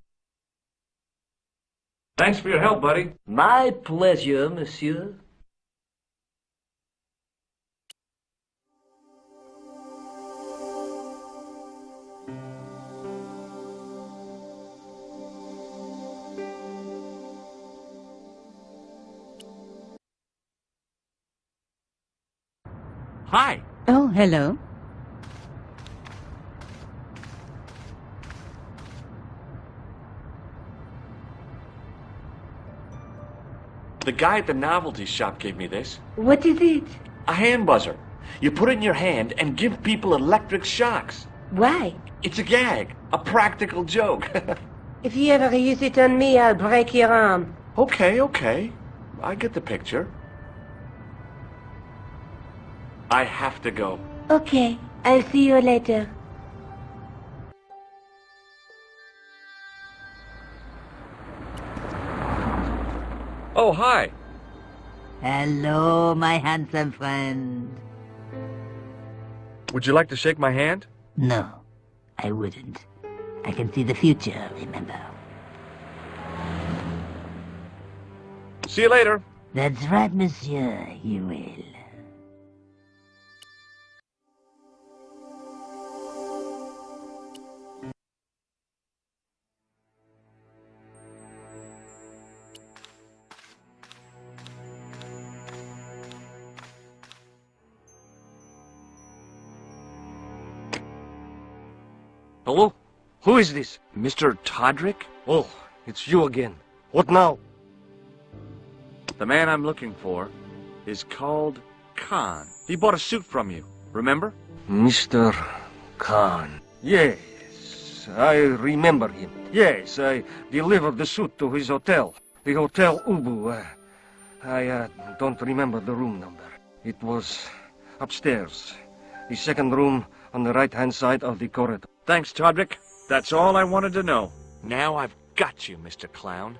Thanks for your help, buddy. My pleasure, monsieur. Hi. Oh, hello. The guy at the novelty shop gave me this. What is it? A hand buzzer. You put it in your hand and give people electric shocks. Why? It's a gag. A practical joke. If you ever use it on me, I'll break your arm. Okay. I get the picture. I have to go. Okay, I'll see you later. Oh, hi. Hello, my handsome friend. Would you like to shake my hand? No, I wouldn't. I can see the future, remember? See you later. That's right, monsieur, you will. Hello? Who is this? Mr. Todrick? Oh, it's you again. What now? The man I'm looking for is called Khan. He bought a suit from you, remember? Mr. Khan. Yes, I remember him. Yes, I delivered the suit to his hotel. The Hotel Ubu. I don't remember the room number. It was upstairs. The second room on the right-hand side of the corridor. Thanks, Todrick. That's all I wanted to know. Now I've got you, Mr. Clown.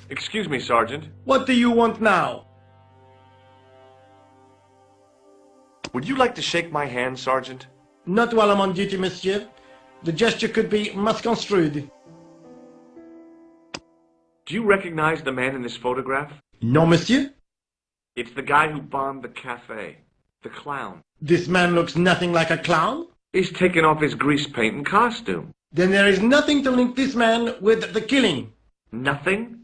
Excuse me, Sergeant. What do you want now? Would you like to shake my hand, Sergeant? Not while I'm on duty, monsieur. The gesture could be misconstrued. Do you recognize the man in this photograph? No, monsieur. It's the guy who bombed the cafe. The clown. This man looks nothing like a clown. He's taken off his grease paint and costume. Then there is nothing to link this man with the killing. Nothing?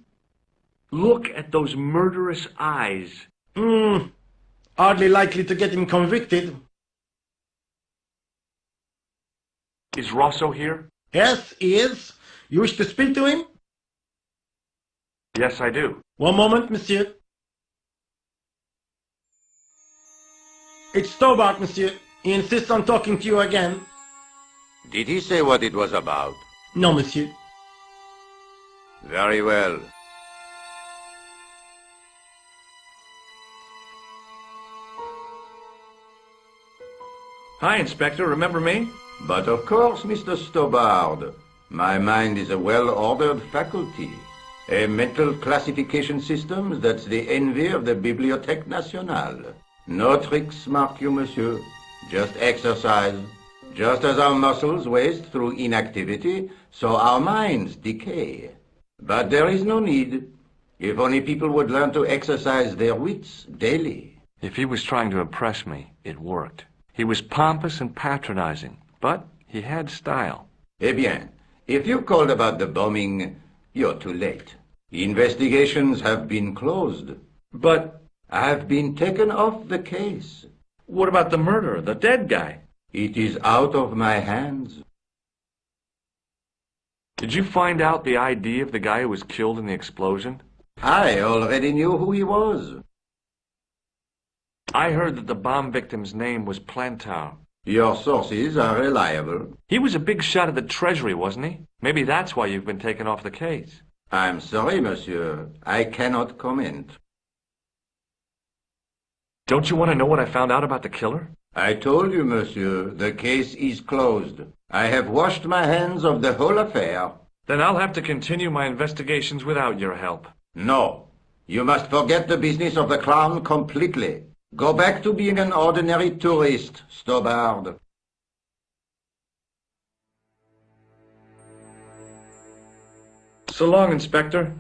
Look at those murderous eyes. Hardly likely to get him convicted. Is Rosso here? Yes, he is. You wish to speak to him? Yes, I do. One moment, monsieur. It's Stobart, monsieur. He insists on talking to you again. Did he say what it was about? No, monsieur. Very well. Hi, Inspector. Remember me? But of course, Mr. Stobart. My mind is a well-ordered faculty. A mental classification system that's the envy of the Bibliothèque Nationale. No tricks, mark you, monsieur. Just exercise. Just as our muscles waste through inactivity, so our minds decay. But there is no need. If only people would learn to exercise their wits daily. If he was trying to impress me, it worked. He was pompous and patronizing, but he had style. Eh bien, if you called about the bombing, you're too late. Investigations have been closed. But I've been taken off the case. what about the murderer, the dead guy? It is out of my hands. Did you find out the ID of the guy who was killed in the explosion? I already knew who he was. I heard that the bomb victim's name was Plantar. Your sources are reliable. He was a big shot at the Treasury, wasn't he? Maybe that's why you've been taken off the case. I'm sorry, monsieur. I cannot comment. Don't you want to know what I found out about the killer? I told you, monsieur, the case is closed. I have washed my hands of the whole affair. Then I'll have to continue my investigations without your help. No. You must forget the business of the clown completely. Go back to being an ordinary tourist, Stobard. So long, Inspector.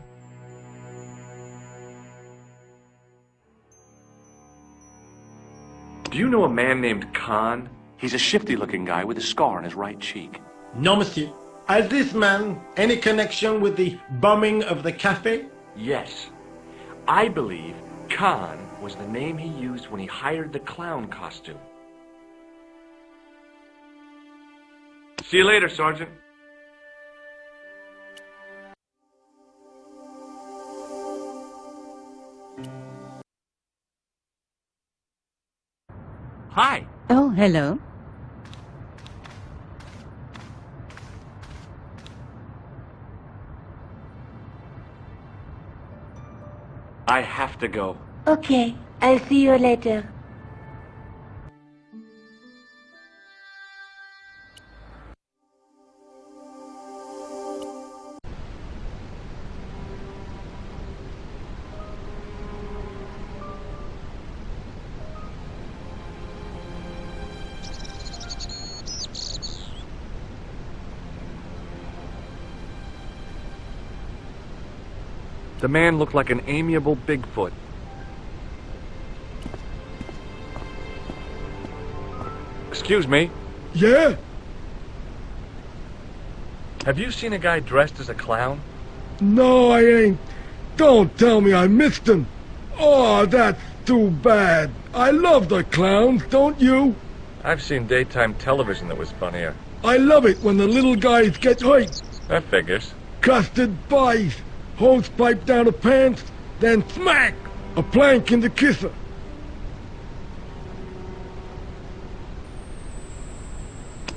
Do you know a man named Khan? He's a shifty-looking guy with a scar on his right cheek. No, monsieur. Has this man any connection with the bombing of the cafe? Yes. I believe Khan was the name he used when he hired the clown costume. See you later, Sergeant. Hi. Oh, hello. I have to go. Okay, I'll see you later. The man looked like an amiable Bigfoot. Excuse me. Yeah? Have you seen a guy dressed as a clown? No, I ain't. Don't tell me I missed him. Oh, that's too bad. I love the clowns, don't you? I've seen daytime television that was funnier. I love it when the little guys get hurt. That figures. Custard pies. Hose pipe down the pants, then smack! A plank in the kisser.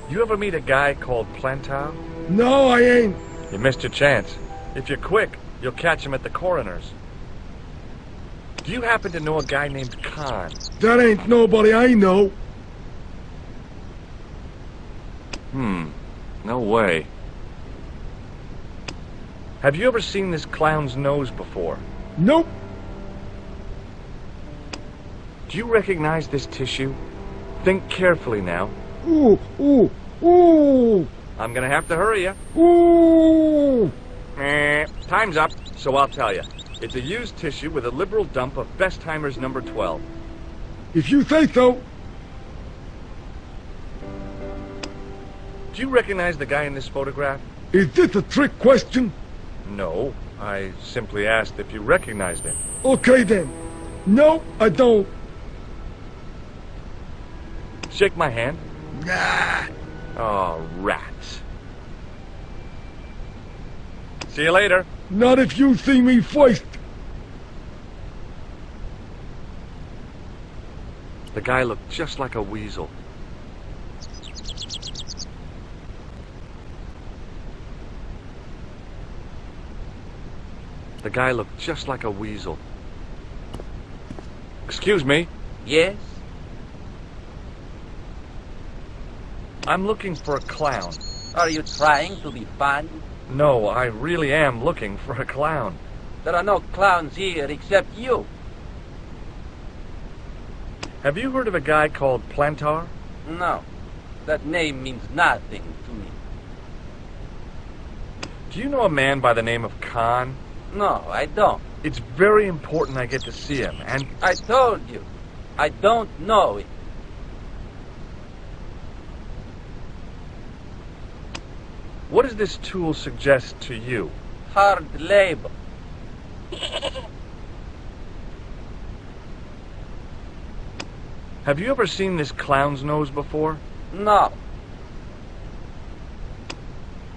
You ever meet a guy called Plantar? No, I ain't. You missed your chance. If you're quick, you'll catch him at the coroner's. Do you happen to know a guy named Khan? That ain't nobody I know. No way. Have you ever seen this clown's nose before? Nope. Do you recognize this tissue? Think carefully now. Ooh, ooh, ooh. I'm gonna have to hurry you. Ooh. Time's up, so I'll tell you. It's a used tissue with a liberal dump of Bestheimer's number 12. If you say so. Do you recognize the guy in this photograph? Is this a trick question? No, I simply asked if you recognized him. Okay then. No, I don't. Shake my hand. Nah. Oh, rats. See you later. Not if you see me first. The guy looked just like a weasel. The guy looked just like a weasel. Excuse me. Yes? I'm looking for a clown. Are you trying to be fun? No, I really am looking for a clown. There are no clowns here except you. Have you heard of a guy called Plantar? No. That name means nothing to me. Do you know a man by the name of Khan? No, I don't. It's very important I get to see him, and... I told you. I don't know it. What does this tool suggest to you? Hard labor. Have you ever seen this clown's nose before? No.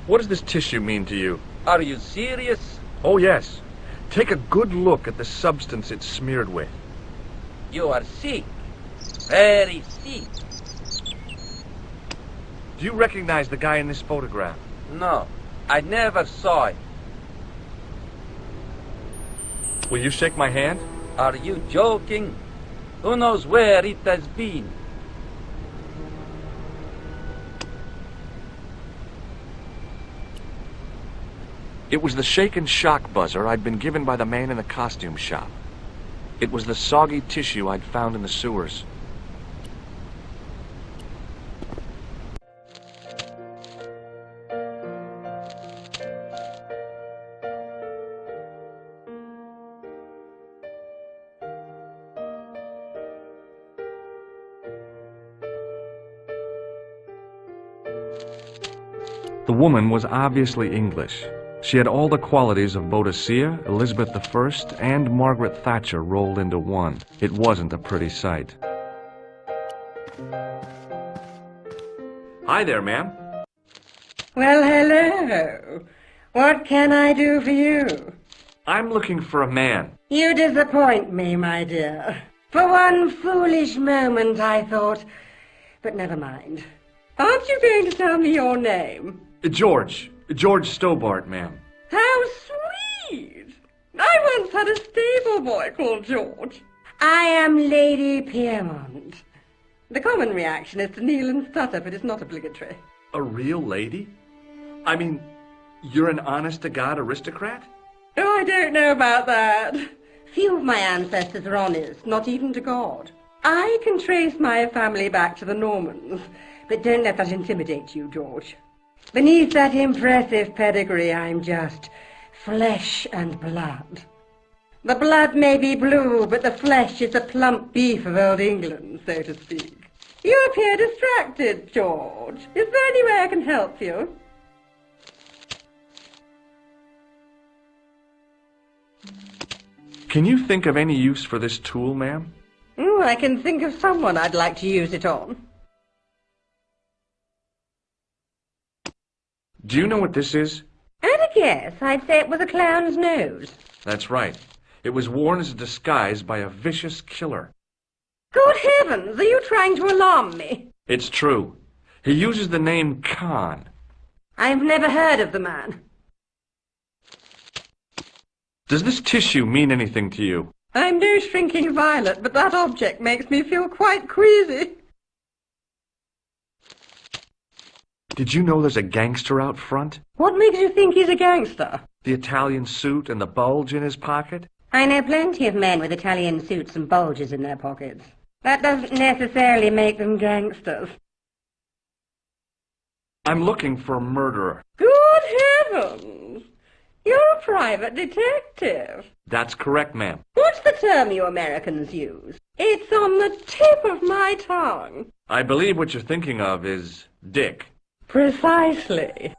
What does this tissue mean to you? Are you serious? Oh, yes. Take a good look at the substance it's smeared with. You are sick. Very sick. Do you recognize the guy in this photograph? No, I never saw it. Will you shake my hand? Are you joking? Who knows where it has been? It was the shake and shock buzzer I'd been given by the man in the costume shop. It was the soggy tissue I'd found in the sewers. The woman was obviously English. She had all the qualities of Boadicea, Elizabeth I, and Margaret Thatcher rolled into one. It wasn't a pretty sight. Hi there, ma'am. Well, hello. What can I do for you? I'm looking for a man. You disappoint me, my dear. For one foolish moment I thought... But never mind. Aren't you going to tell me your name? George Stobart, ma'am. How sweet! I once had a stable boy called George. I am Lady Piermont. The common reaction is to kneel and stutter, but it's not obligatory. A real lady? I mean, you're an honest-to-God aristocrat? Oh, I don't know about that. Few of my ancestors are honest, not even to God. I can trace my family back to the Normans, but don't let that intimidate you, George. Beneath that impressive pedigree, I'm just flesh and blood. The blood may be blue, but the flesh is the plump beef of old England, so to speak. You appear distracted, George. Is there any way I can help you? Can you think of any use for this tool, ma'am? I can think of someone I'd like to use it on. Do you know what this is? At a guess, I'd say it was a clown's nose. That's right. It was worn as a disguise by a vicious killer. Good heavens, are you trying to alarm me? It's true. He uses the name Khan. I've never heard of the man. Does this tissue mean anything to you? I'm no shrinking violet, but that object makes me feel quite queasy. Did you know there's a gangster out front? What makes you think he's a gangster? The Italian suit and the bulge in his pocket? I know plenty of men with Italian suits and bulges in their pockets. That doesn't necessarily make them gangsters. I'm looking for a murderer. Good heavens! You're a private detective. That's correct, ma'am. What's the term you Americans use? It's on the tip of my tongue. I believe what you're thinking of is Dick. Precisely.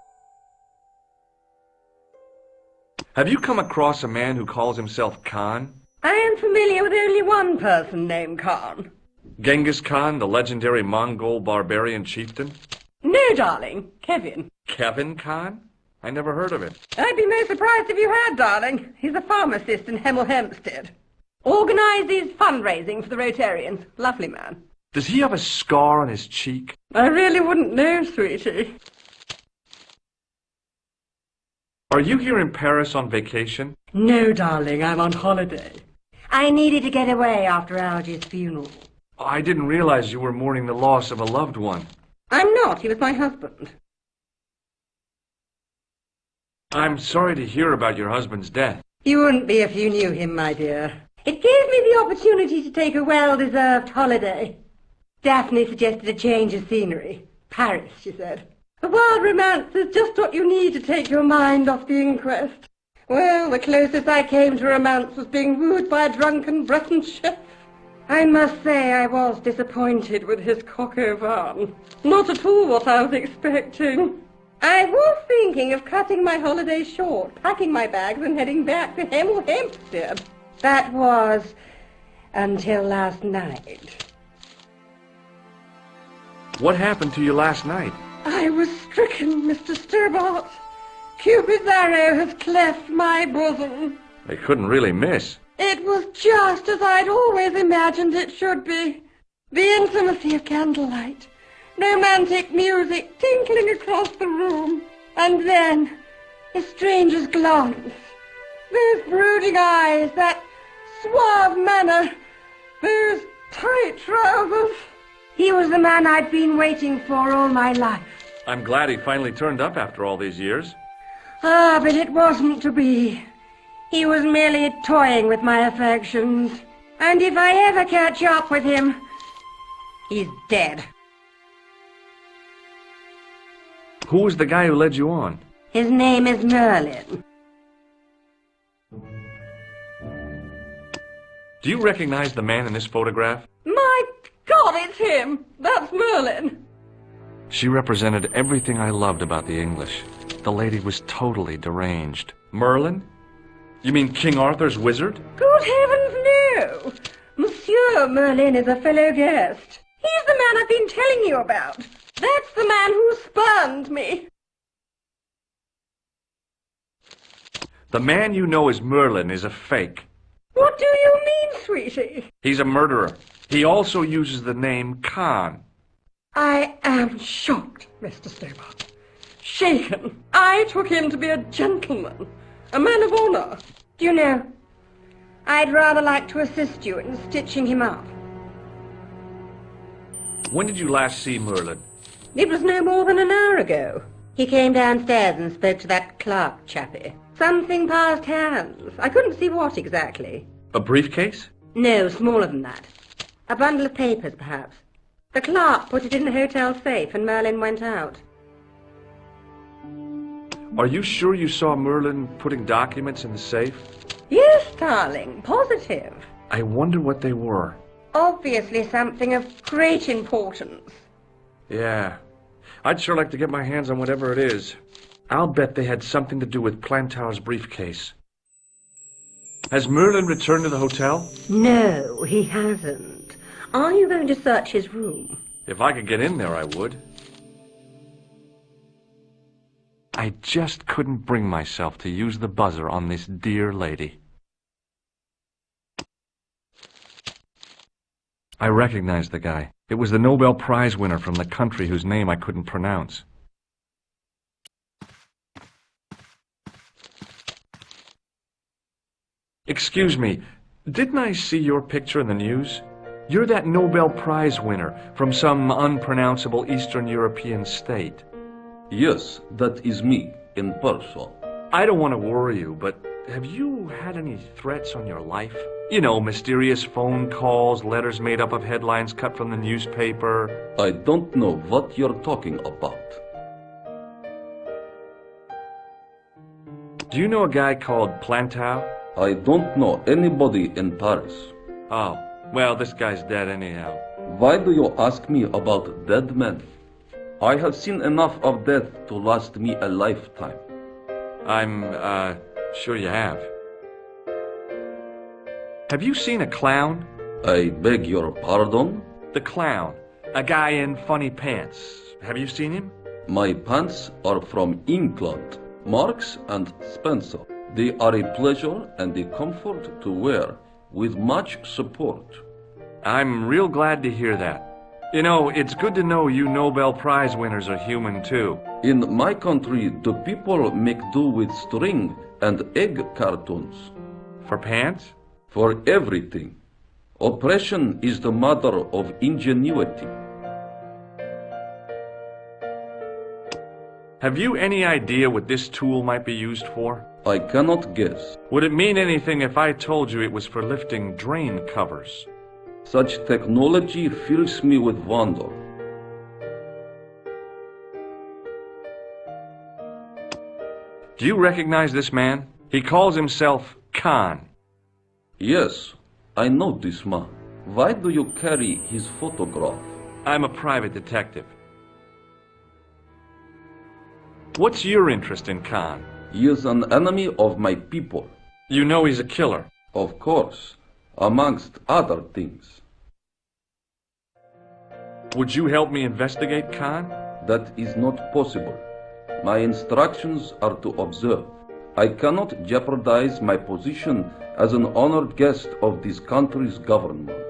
Have you come across a man who calls himself Khan? I am familiar with only one person named Khan. Genghis Khan, the legendary Mongol barbarian chieftain? No, darling. Kevin. Kevin Khan? I never heard of him. I'd be most surprised if you had, darling. He's a pharmacist in Hemel Hempstead. Organizes fundraising for the Rotarians. Lovely man. Does he have a scar on his cheek? I really wouldn't know, sweetie. Are you here in Paris on vacation? No, darling, I'm on holiday. I needed to get away after Algy's funeral. I didn't realize you were mourning the loss of a loved one. I'm not. He was my husband. I'm sorry to hear about your husband's death. You wouldn't be if you knew him, my dear. It gave me the opportunity to take a well-deserved holiday. Daphne suggested a change of scenery. Paris, she said. A wild romance is just what you need to take your mind off the inquest. Well, the closest I came to romance was being wooed by a drunken Breton chef. I must say I was disappointed with his coq au vin. Not at all what I was expecting. I was thinking of cutting my holiday short, packing my bags and heading back to Hemel Hempstead. That was until last night. What happened to you last night? I was stricken, Mr. Stobart. Cupid's arrow has cleft my bosom. They couldn't really miss. It was just as I'd always imagined it should be. The intimacy of candlelight, romantic music tinkling across the room, and then a stranger's glance, those brooding eyes, that suave manner, those tight trousers. He was the man I'd been waiting for all my life. I'm glad he finally turned up after all these years. Ah, but it wasn't to be. He was merely toying with my affections. And if I ever catch up with him, he's dead. Who was the guy who led you on? His name is Merlin. Do you recognize the man in this photograph? My God, it's him! That's Merlin! She represented everything I loved about the English. The lady was totally deranged. Merlin? You mean King Arthur's wizard? Good heavens, no! Monsieur Merlin is a fellow guest. He's the man I've been telling you about. That's the man who spurned me. The man you know as Merlin is a fake. What do you mean, sweetie? He's a murderer. He also uses the name Khan. I am shocked, Mr. Stobart. Shaken. I took him to be a gentleman, a man of honor. Do you know, I'd rather like to assist you in stitching him up. When did you last see Merlin? It was no more than an hour ago. He came downstairs and spoke to that clerk chappie. Something passed hands. I couldn't see what exactly. A briefcase? No, smaller than that. A bundle of papers, perhaps. The clerk put it in the hotel safe and Merlin went out. Are you sure you saw Merlin putting documents in the safe? Yes, darling, positive. I wonder what they were. Obviously something of great importance. Yeah. I'd sure like to get my hands on whatever it is. I'll bet they had something to do with Plantow's briefcase. Has Merlin returned to the hotel? No, he hasn't. Are you going to search his room? If I could get in there, I would. I just couldn't bring myself to use the buzzer on this dear lady. I recognized the guy. It was the Nobel Prize winner from the country whose name I couldn't pronounce. Excuse me, didn't I see your picture in the news? You're that Nobel Prize winner from some unpronounceable Eastern European state. Yes, that is me, in person. I don't want to worry you, but have you had any threats on your life? You know, mysterious phone calls, letters made up of headlines cut from the newspaper. I don't know what you're talking about. Do you know a guy called Plantow? I don't know anybody in Paris. Oh, well, this guy's dead anyhow. Why do you ask me about dead men? I have seen enough of death to last me a lifetime. I'm, sure you have. Have you seen a clown? I beg your pardon? The clown. A guy in funny pants. Have you seen him? My pants are from England. Marks and Spencer. They are a pleasure and a comfort to wear, with much support. I'm real glad to hear that. You know, it's good to know you Nobel Prize winners are human too. In my country, the people make do with string and egg cartoons. For pants? For everything. Oppression is the mother of ingenuity. Have you any idea what this tool might be used for? I cannot guess. Would it mean anything if I told you it was for lifting drain covers? Such technology fills me with wonder. Do you recognize this man? He calls himself Khan. Yes, I know this man. Why do you carry his photograph? I'm a private detective. What's your interest in Khan? He is an enemy of my people. You know he's a killer? Of course, amongst other things. Would you help me investigate Khan? That is not possible. My instructions are to observe. I cannot jeopardize my position as an honored guest of this country's government.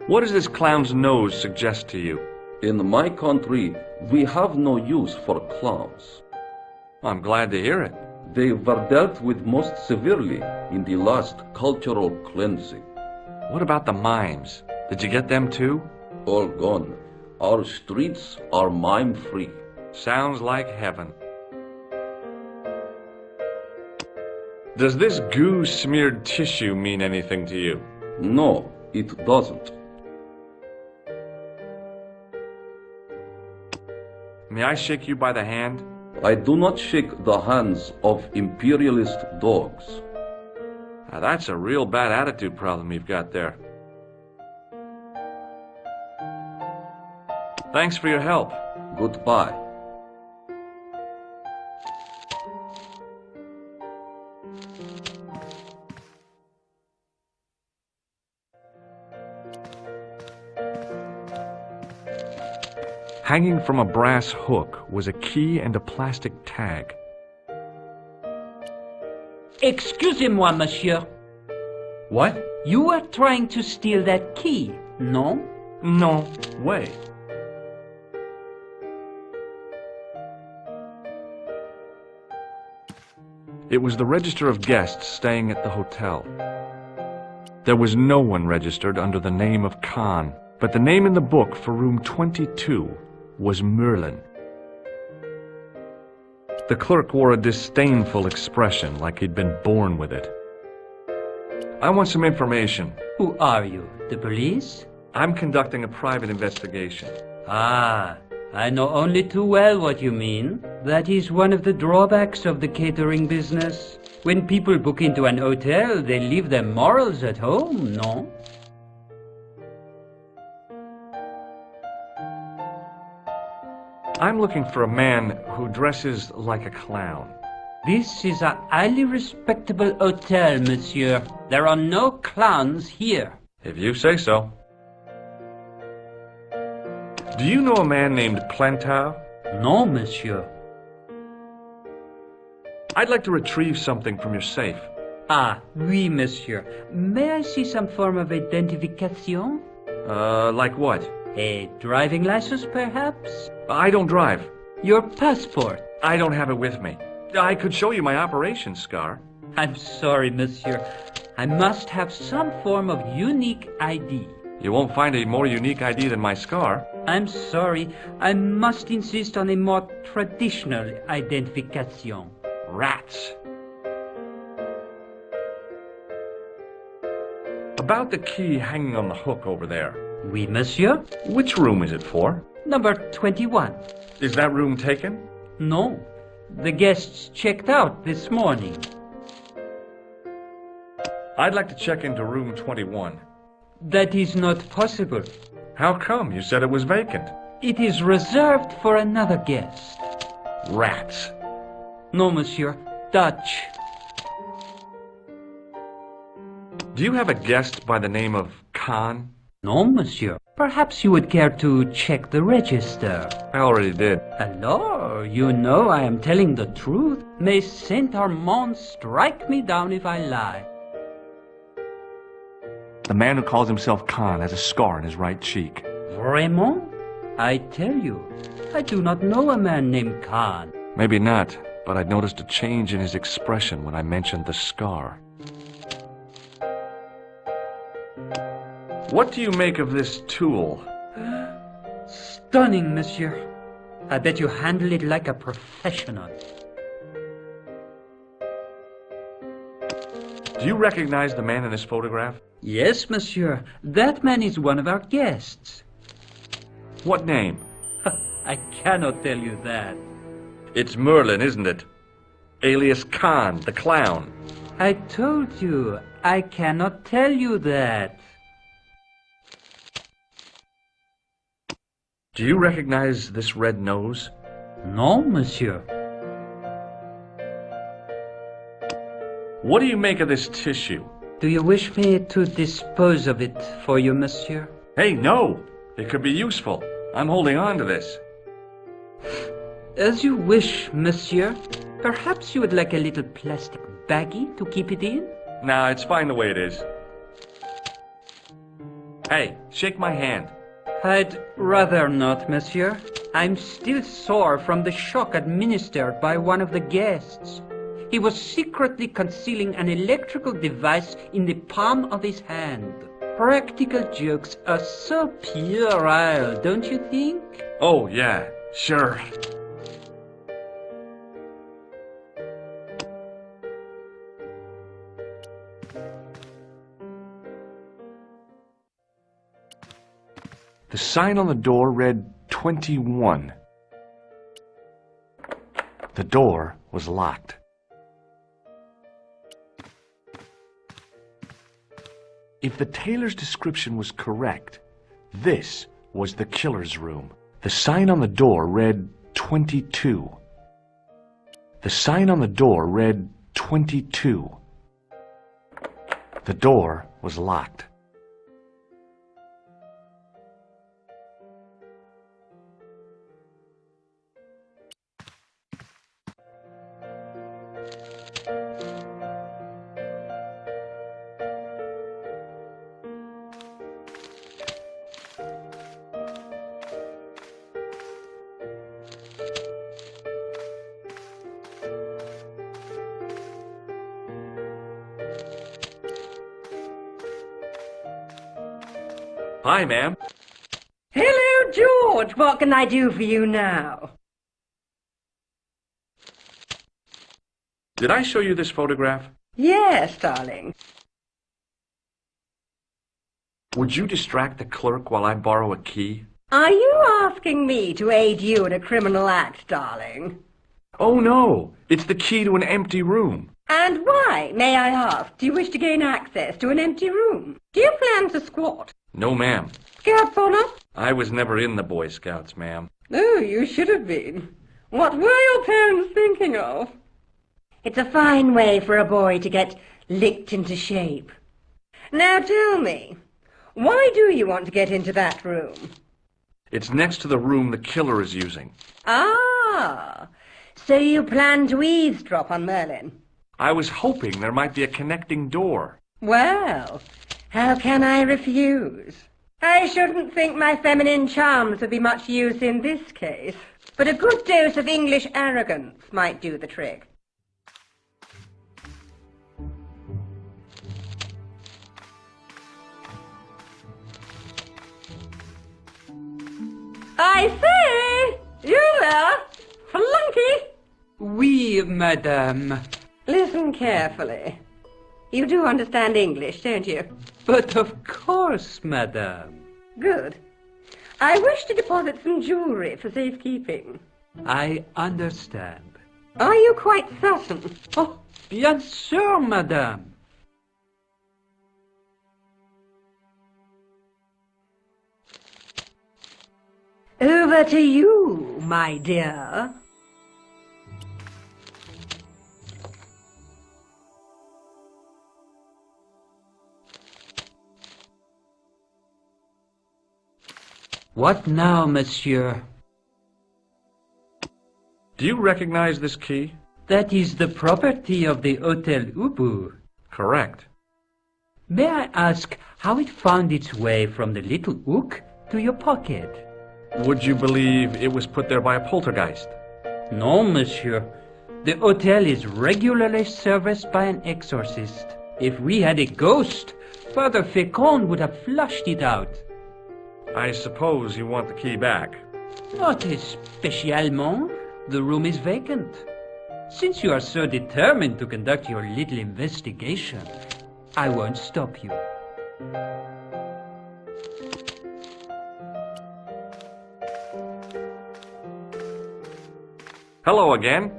What does this clown's nose suggest to you? In my country, we have no use for clowns. I'm glad to hear it. They were dealt with most severely in the last cultural cleansing. What about the mimes? Did you get them too? All gone. Our streets are mime-free. Sounds like heaven. Does this goo-smeared tissue mean anything to you? No, it doesn't. May I shake you by the hand? I do not shake the hands of imperialist dogs. Now that's a real bad attitude problem you've got there. Thanks for your help. Goodbye. Hanging from a brass hook was a key and a plastic tag. Excusez-moi, monsieur. What? You were trying to steal that key, no? No way. It was the register of guests staying at the hotel. There was no one registered under the name of Khan, but the name in the book for room 22 was Merlin. The clerk wore a disdainful expression, like he'd been born with it. I want some information. Who are you, the police? I'm conducting a private investigation. Ah, I know only too well what you mean. That is one of the drawbacks of the catering business. When people book into an hotel, they leave their morals at home, no? I'm looking for a man who dresses like a clown. This is a highly respectable hotel, monsieur. There are no clowns here. If you say so. Do you know a man named Plantar? No, monsieur. I'd like to retrieve something from your safe. Ah, oui, monsieur. May I see some form of identification? Like what? A driving license, perhaps? I don't drive. Your passport? I don't have it with me. I could show you my operation scar. I'm sorry, monsieur. I must have some form of unique ID. You won't find a more unique ID than my scar. I'm sorry. I must insist on a more traditional identification. Rats. About the key hanging on the hook over there. Oui, monsieur. Which room is it for? Number 21. Is that room taken? No. The guests checked out this morning. I'd like to check into room 21. That is not possible. How come? You said it was vacant. It is reserved for another guest. Rats. No, monsieur. Dutch. Do you have a guest by the name of Khan? No, monsieur. Perhaps you would care to check the register. I already did. Alors, you know I am telling the truth. May Saint Armand strike me down if I lie. The man who calls himself Khan has a scar on his right cheek. Vraiment? I tell you, I do not know a man named Khan. Maybe not, but I'd noticed a change in his expression when I mentioned the scar. What do you make of this tool? Stunning, monsieur. I bet you handle it like a professional. Do you recognize the man in this photograph? Yes, monsieur. That man is one of our guests. What name? I cannot tell you that. It's Merlin, isn't it? Alias Khan, the clown. I told you, I cannot tell you that. Do you recognize this red nose? No, monsieur. What do you make of this tissue? Do you wish me to dispose of it for you, monsieur? Hey, no! It could be useful. I'm holding on to this. As you wish, monsieur. Perhaps you would like a little plastic baggie to keep it in? Nah, it's fine the way it is. Hey, shake my hand. I'd rather not, monsieur. I'm still sore from the shock administered by one of the guests. He was secretly concealing an electrical device in the palm of his hand. Practical jokes are so puerile, don't you think? Oh, yeah, sure. The sign on the door read 21. The door was locked. If the tailor's description was correct, this was the killer's room. The sign on the door read 22. The sign on the door read 22. The door was locked. Hi, ma'am. Hello, George. What can I do for you now? Did I show you this photograph? Yes, darling. Would you distract the clerk while I borrow a key? Are you asking me to aid you in a criminal act, darling? Oh, no. It's the key to an empty room. And why, may I ask, do you wish to gain access to an empty room? Do you plan to squat? No, ma'am. Scout bonnet? I was never in the Boy Scouts, ma'am. Oh, you should have been. What were your parents thinking of? It's a fine way for a boy to get licked into shape. Now tell me, why do you want to get into that room? It's next to the room the killer is using. Ah, so you plan to eavesdrop on Merlin? I was hoping there might be a connecting door. Well, how can I refuse? I shouldn't think my feminine charms would be much use in this case, but a good dose of English arrogance might do the trick. I say! You there? Flunky! Oui, madame. Listen carefully. You do understand English, don't you? But of course, madame. Good. I wish to deposit some jewelry for safekeeping. I understand. Are you quite certain? Oh, bien sûr, madame. Over to you, my dear. What now, monsieur? Do you recognize this key? That is the property of the Hotel Ubu. Correct. May I ask how it found its way from the little hook to your pocket? Would you believe it was put there by a poltergeist? No, monsieur. The hotel is regularly serviced by an exorcist. If we had a ghost, Father Fécond would have flushed it out. I suppose you want the key back. Not especiellement. The room is vacant. Since you are so determined to conduct your little investigation, I won't stop you. Hello again.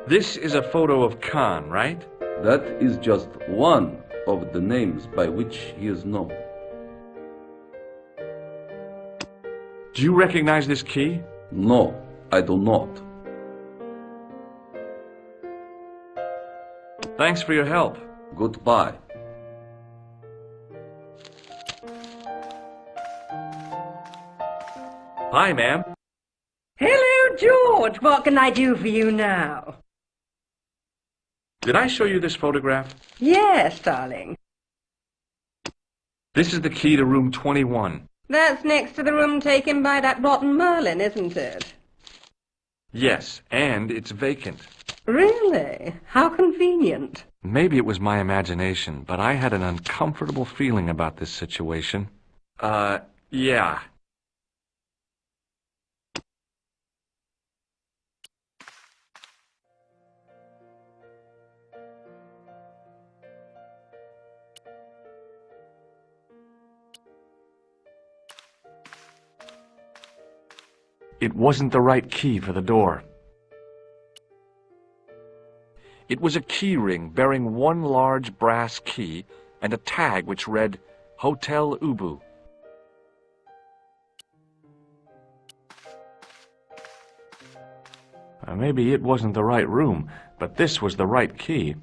This is a photo of Khan, right? That is just one of the names by which he is known. Do you recognize this key? No, I do not. Thanks for your help. Goodbye. Hi, ma'am. Hello, George. What can I do for you now? Did I show you this photograph? Yes, darling. This is the key to room 21. That's next to the room taken by that rotten Merlin, isn't it? Yes, and it's vacant. Really? How convenient. Maybe it was my imagination, but I had an uncomfortable feeling about this situation. Yeah. It wasn't the right key for the door. It was a key ring bearing one large brass key and a tag which read Hotel Ubu. Maybe it wasn't the right room, but this was the right key.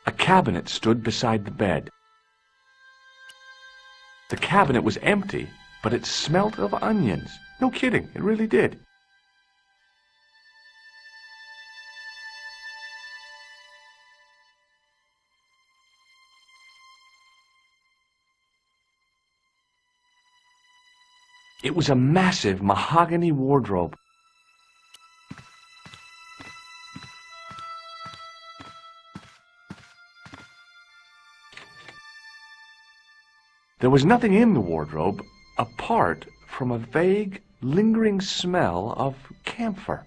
A cabinet stood beside the bed. The cabinet was empty, but it smelt of onions. No kidding, it really did. It was a massive mahogany wardrobe. There was nothing in the wardrobe apart from a vague, lingering smell of camphor.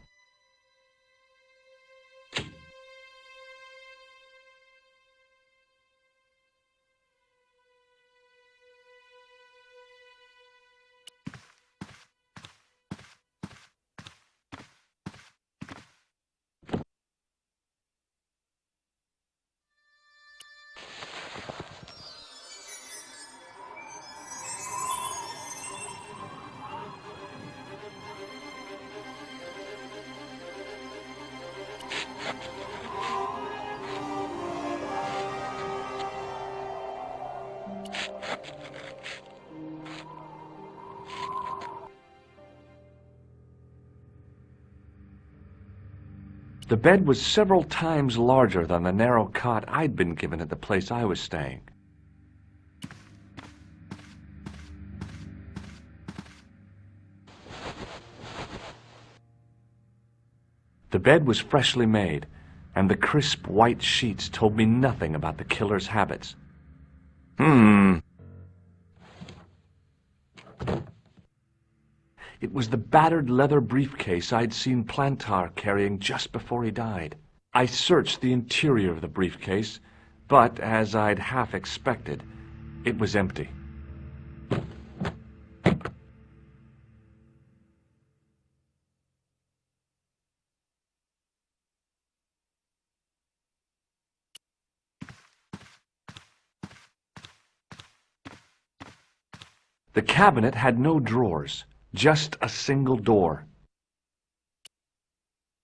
The bed was several times larger than the narrow cot I'd been given at the place I was staying. The bed was freshly made, and the crisp white sheets told me nothing about the killer's habits. It was the battered leather briefcase I'd seen Plantar carrying just before he died. I searched the interior of the briefcase, but, as I'd half expected, it was empty. The cabinet had no drawers, just a single door.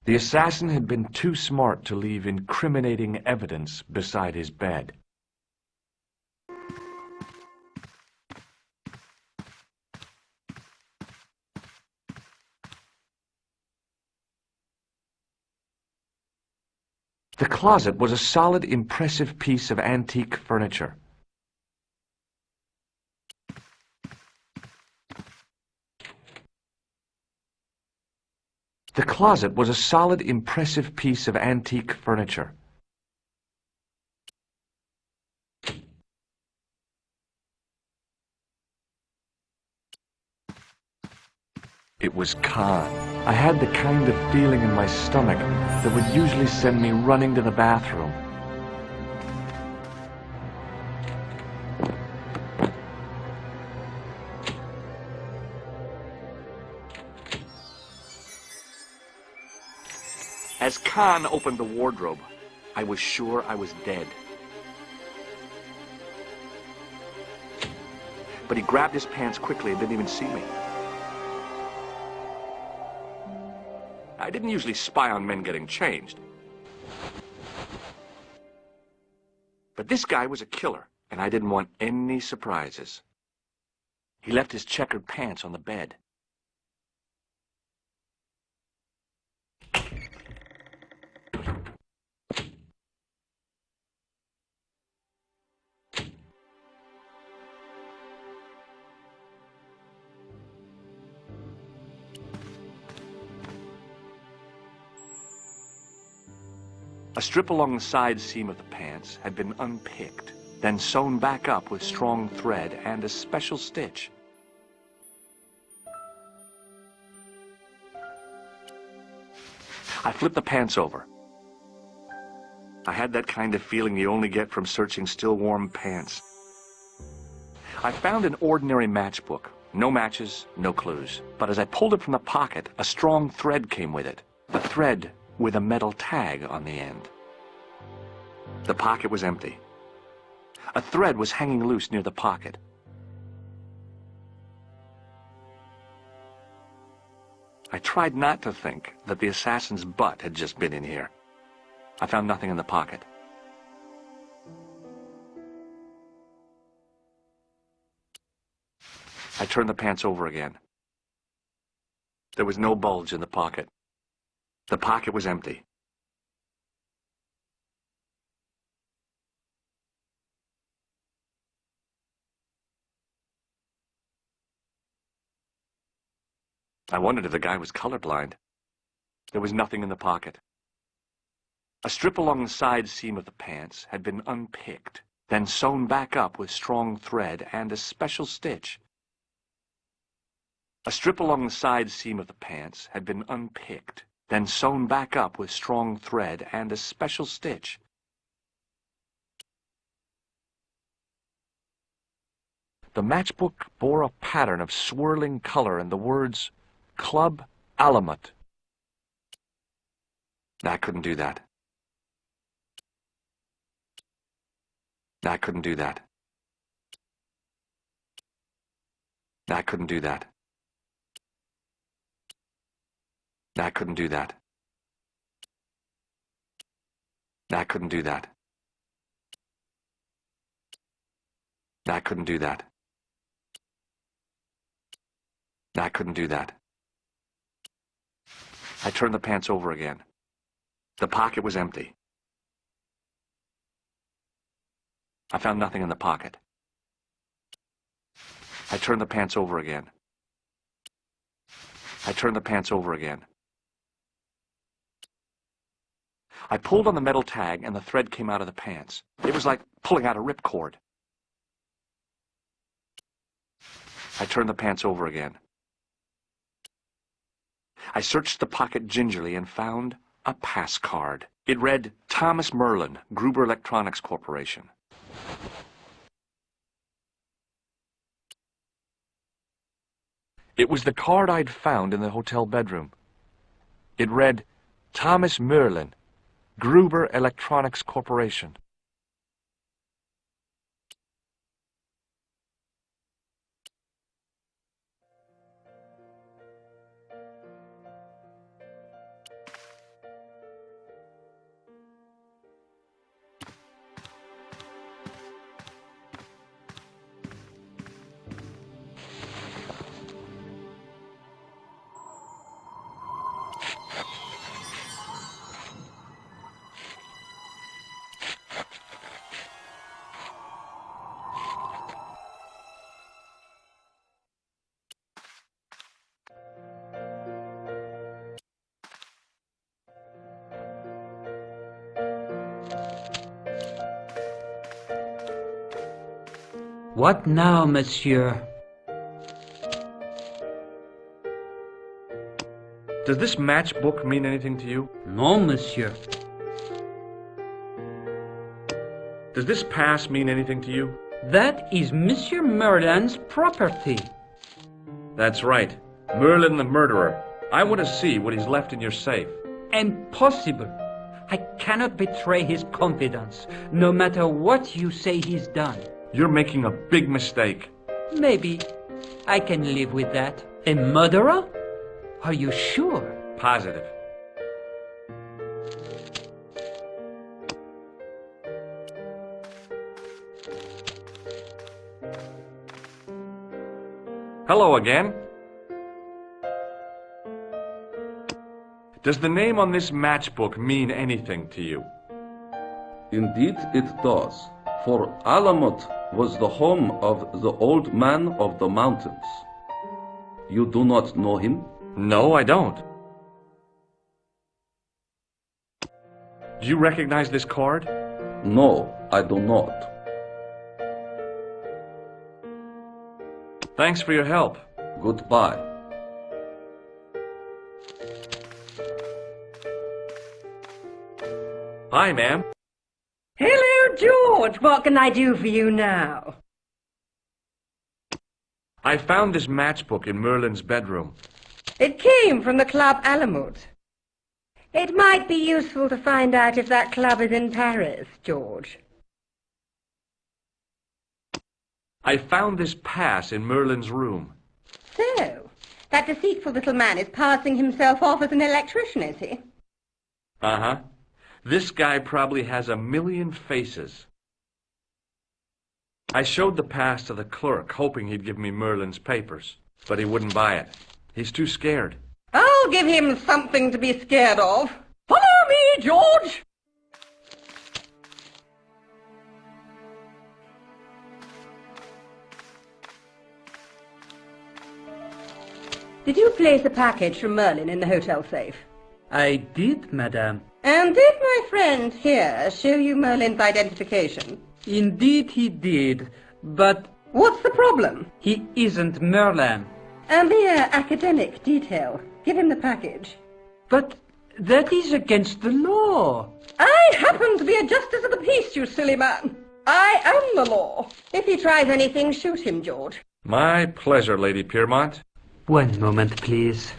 The assassin had been too smart to leave incriminating evidence beside his bed. The closet was a solid, impressive piece of antique furniture. The closet was a solid, impressive piece of antique furniture. It was Khan. I had the kind of feeling in my stomach that would usually send me running to the bathroom. As Khan opened the wardrobe, I was sure I was dead. but he grabbed his pants quickly and didn't even see me. I didn't usually spy on men getting changed. But this guy was a killer, and I didn't want any surprises. He left his checkered pants on the bed. A strip along the side seam of the pants had been unpicked, then sewn back up with strong thread and a special stitch. I flipped the pants over. I had that kind of feeling you only get from searching still warm pants. I found an ordinary matchbook. No matches, no clues. But as I pulled it from the pocket, a strong thread came with it. A thread with a metal tag on the end. The pocket was empty. A thread was hanging loose near the pocket. I tried not to think that the assassin's butt had just been in here. I found nothing in the pocket. I turned the pants over again. There was no bulge in the pocket. The pocket was empty. I wondered if the guy was colorblind. There was nothing in the pocket. A strip along the side seam of the pants had been unpicked, then sewn back up with strong thread and a special stitch. A strip along the side seam of the pants had been unpicked, then sewn back up with strong thread and a special stitch. The matchbook bore a pattern of swirling color and the words, Club Alamut. I couldn't do that. I couldn't do that. I couldn't do that. I couldn't do that. I couldn't do that. I couldn't do that. I couldn't do that. I turned the pants over again. The pocket was empty. I found nothing in the pocket. I turned the pants over again. I turned the pants over again. I pulled on the metal tag and the thread came out of the pants. It was like pulling out a ripcord. I turned the pants over again. I searched the pocket gingerly and found a pass card. It read, Thomas Merlin, Gruber Electronics Corporation. It was the card I'd found in the hotel bedroom. It read, Thomas Merlin, Gruber Electronics Corporation. What now, monsieur? Does this matchbook mean anything to you? No, monsieur. Does this pass mean anything to you? That is Monsieur Merlin's property. That's right. Merlin the murderer. I want to see what he's left in your safe. Impossible. I cannot betray his confidence, no matter what you say he's done. You're making a big mistake. Maybe. I can live with that. A murderer? Are you sure? Positive. Hello again. Does the name on this matchbook mean anything to you? Indeed it does, for Alamut was the home of the old man of the mountains. You do not know him? No, I don't. Do you recognize this card? No, I do not. Thanks for your help. Goodbye. Hi, ma'am. Hello, George. What can I do for you now? I found this matchbook in Merlin's bedroom. It came from the Club Alamut. It might be useful to find out if that club is in Paris, George. I found this pass in Merlin's room. So, that deceitful little man is passing himself off as an electrician, is he? Uh-huh. This guy probably has 1,000,000 faces. I showed the pass to the clerk, hoping he'd give me Merlin's papers, but he wouldn't buy it. He's too scared. I'll give him something to be scared of. Follow me, George! Did you place a package from Merlin in the hotel safe? I did, madame. And did my friend here show you Merlin's identification? Indeed he did, but... What's the problem? He isn't Merlin. A mere academic detail. Give him the package. But that is against the law. I happen to be a justice of the peace, you silly man. I am the law. If he tries anything, shoot him, George. My pleasure, Lady Piermont. One moment, please.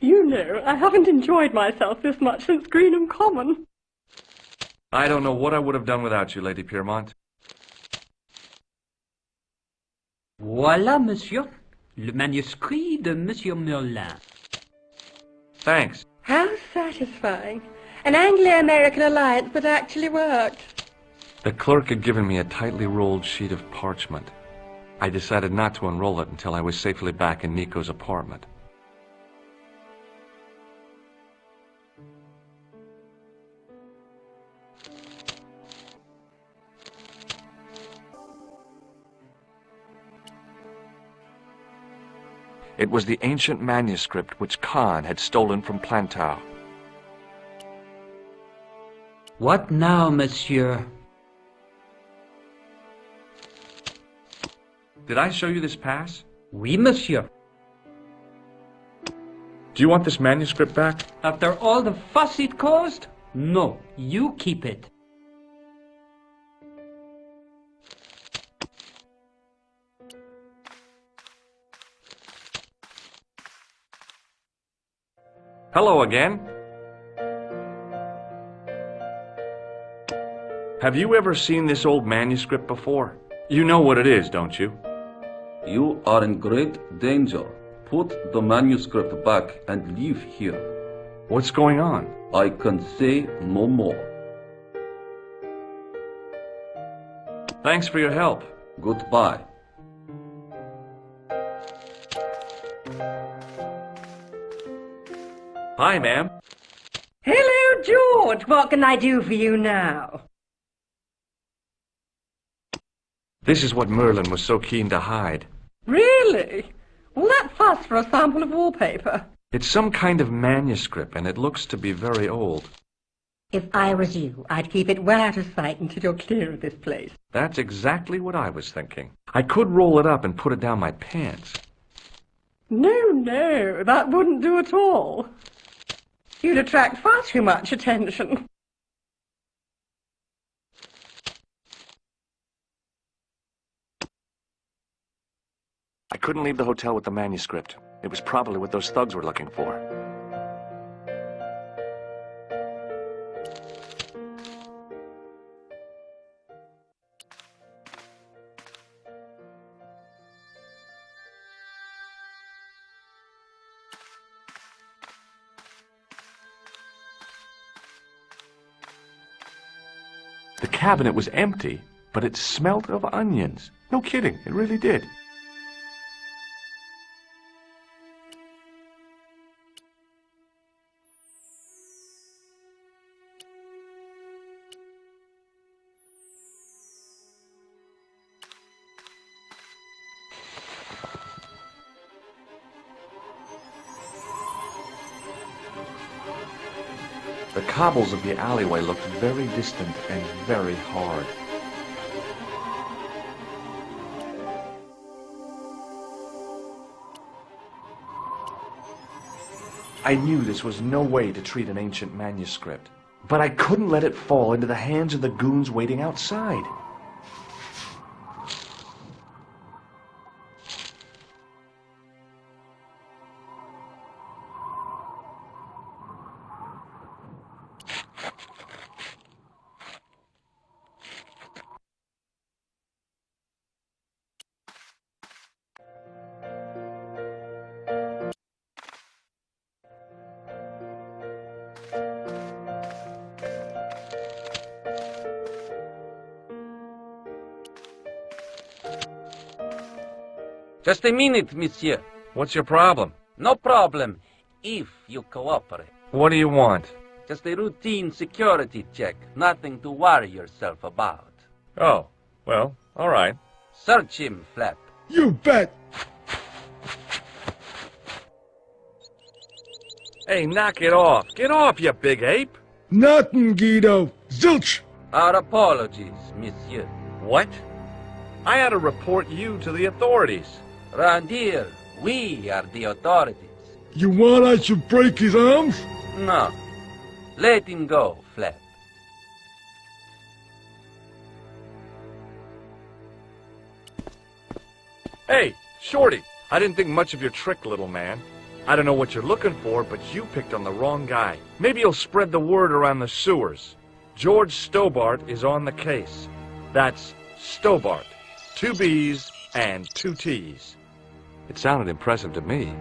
You know, I haven't enjoyed myself this much since Greenham Common. I don't know what I would have done without you, Lady Piermont. Voilà, monsieur. Le manuscrit de Monsieur Merlin. Thanks. How satisfying. An Anglo-American alliance that actually worked. The clerk had given me a tightly rolled sheet of parchment. I decided not to unroll it until I was safely back in Nico's apartment. It was the ancient manuscript which Khan had stolen from Plantar. What now, monsieur? Did I show you this pass? Oui, monsieur. Do you want this manuscript back? After all the fuss it caused? No, you keep it. Hello again. Have you ever seen this old manuscript before? You know what it is, don't you? You are in great danger. Put the manuscript back and leave here. What's going on? I can say no more. Thanks for your help. Goodbye. Hi, ma'am. Hello, George. What can I do for you now? This is what Merlin was so keen to hide. Really? All that fuss for a sample of wallpaper? It's some kind of manuscript, and it looks to be very old. If I was you, I'd keep it well out of sight until you're clear of this place. That's exactly what I was thinking. I could roll it up and put it down my pants. No, that wouldn't do at all. You'd attract far too much attention. I couldn't leave the hotel with the manuscript. It was probably what those thugs were looking for. The cabinet was empty, but it smelt of onions. No kidding, it really did. The cobbles of the alleyway looked very distant and very hard. I knew this was no way to treat an ancient manuscript, but I couldn't let it fall into the hands of the goons waiting outside. Just a minute, monsieur. What's your problem? No problem, if you cooperate. What do you want? Just a routine security check. Nothing to worry yourself about. Oh, well, all right. Search him, Flap. You bet! Hey, knock it off. Get off, you big ape. Nothing, Guido. Zilch! Our apologies, monsieur. What? I had to report you to the authorities. Round here, we are the authorities. You want I should break his arms? No. Let him go, Flap. Hey, Shorty. I didn't think much of your trick, little man. I don't know what you're looking for, but you picked on the wrong guy. Maybe you'll spread the word around the sewers. George Stobart is on the case. That's Stobart. 2 B's and 2 T's. It sounded impressive to me,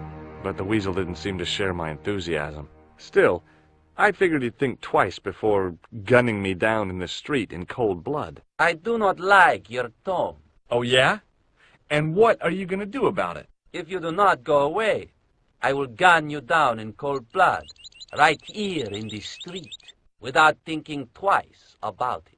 but the weasel didn't seem to share my enthusiasm. Still, I figured he'd think twice before gunning me down in the street in cold blood. I do not like your tone. Oh, yeah? And what are you going to do about it? If you do not go away, I will gun you down in cold blood, right here in the street, without thinking twice about it.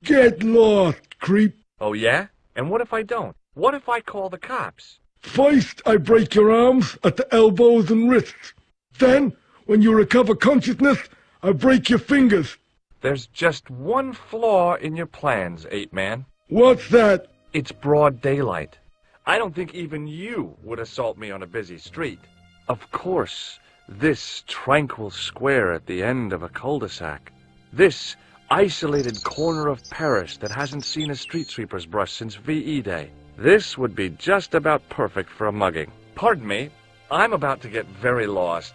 Get lost, creep. Oh, yeah? And what if I don't? What if I call the cops? First, I break your arms at the elbows and wrists. Then, when you recover consciousness, I break your fingers. There's just one flaw in your plans, Ape-Man. What's that? It's broad daylight. I don't think even you would assault me on a busy street. Of course, this tranquil square at the end of a cul-de-sac. This isolated corner of Paris that hasn't seen a street sweeper's brush since VE Day. This would be just about perfect for a mugging. Pardon me, I'm about to get very lost.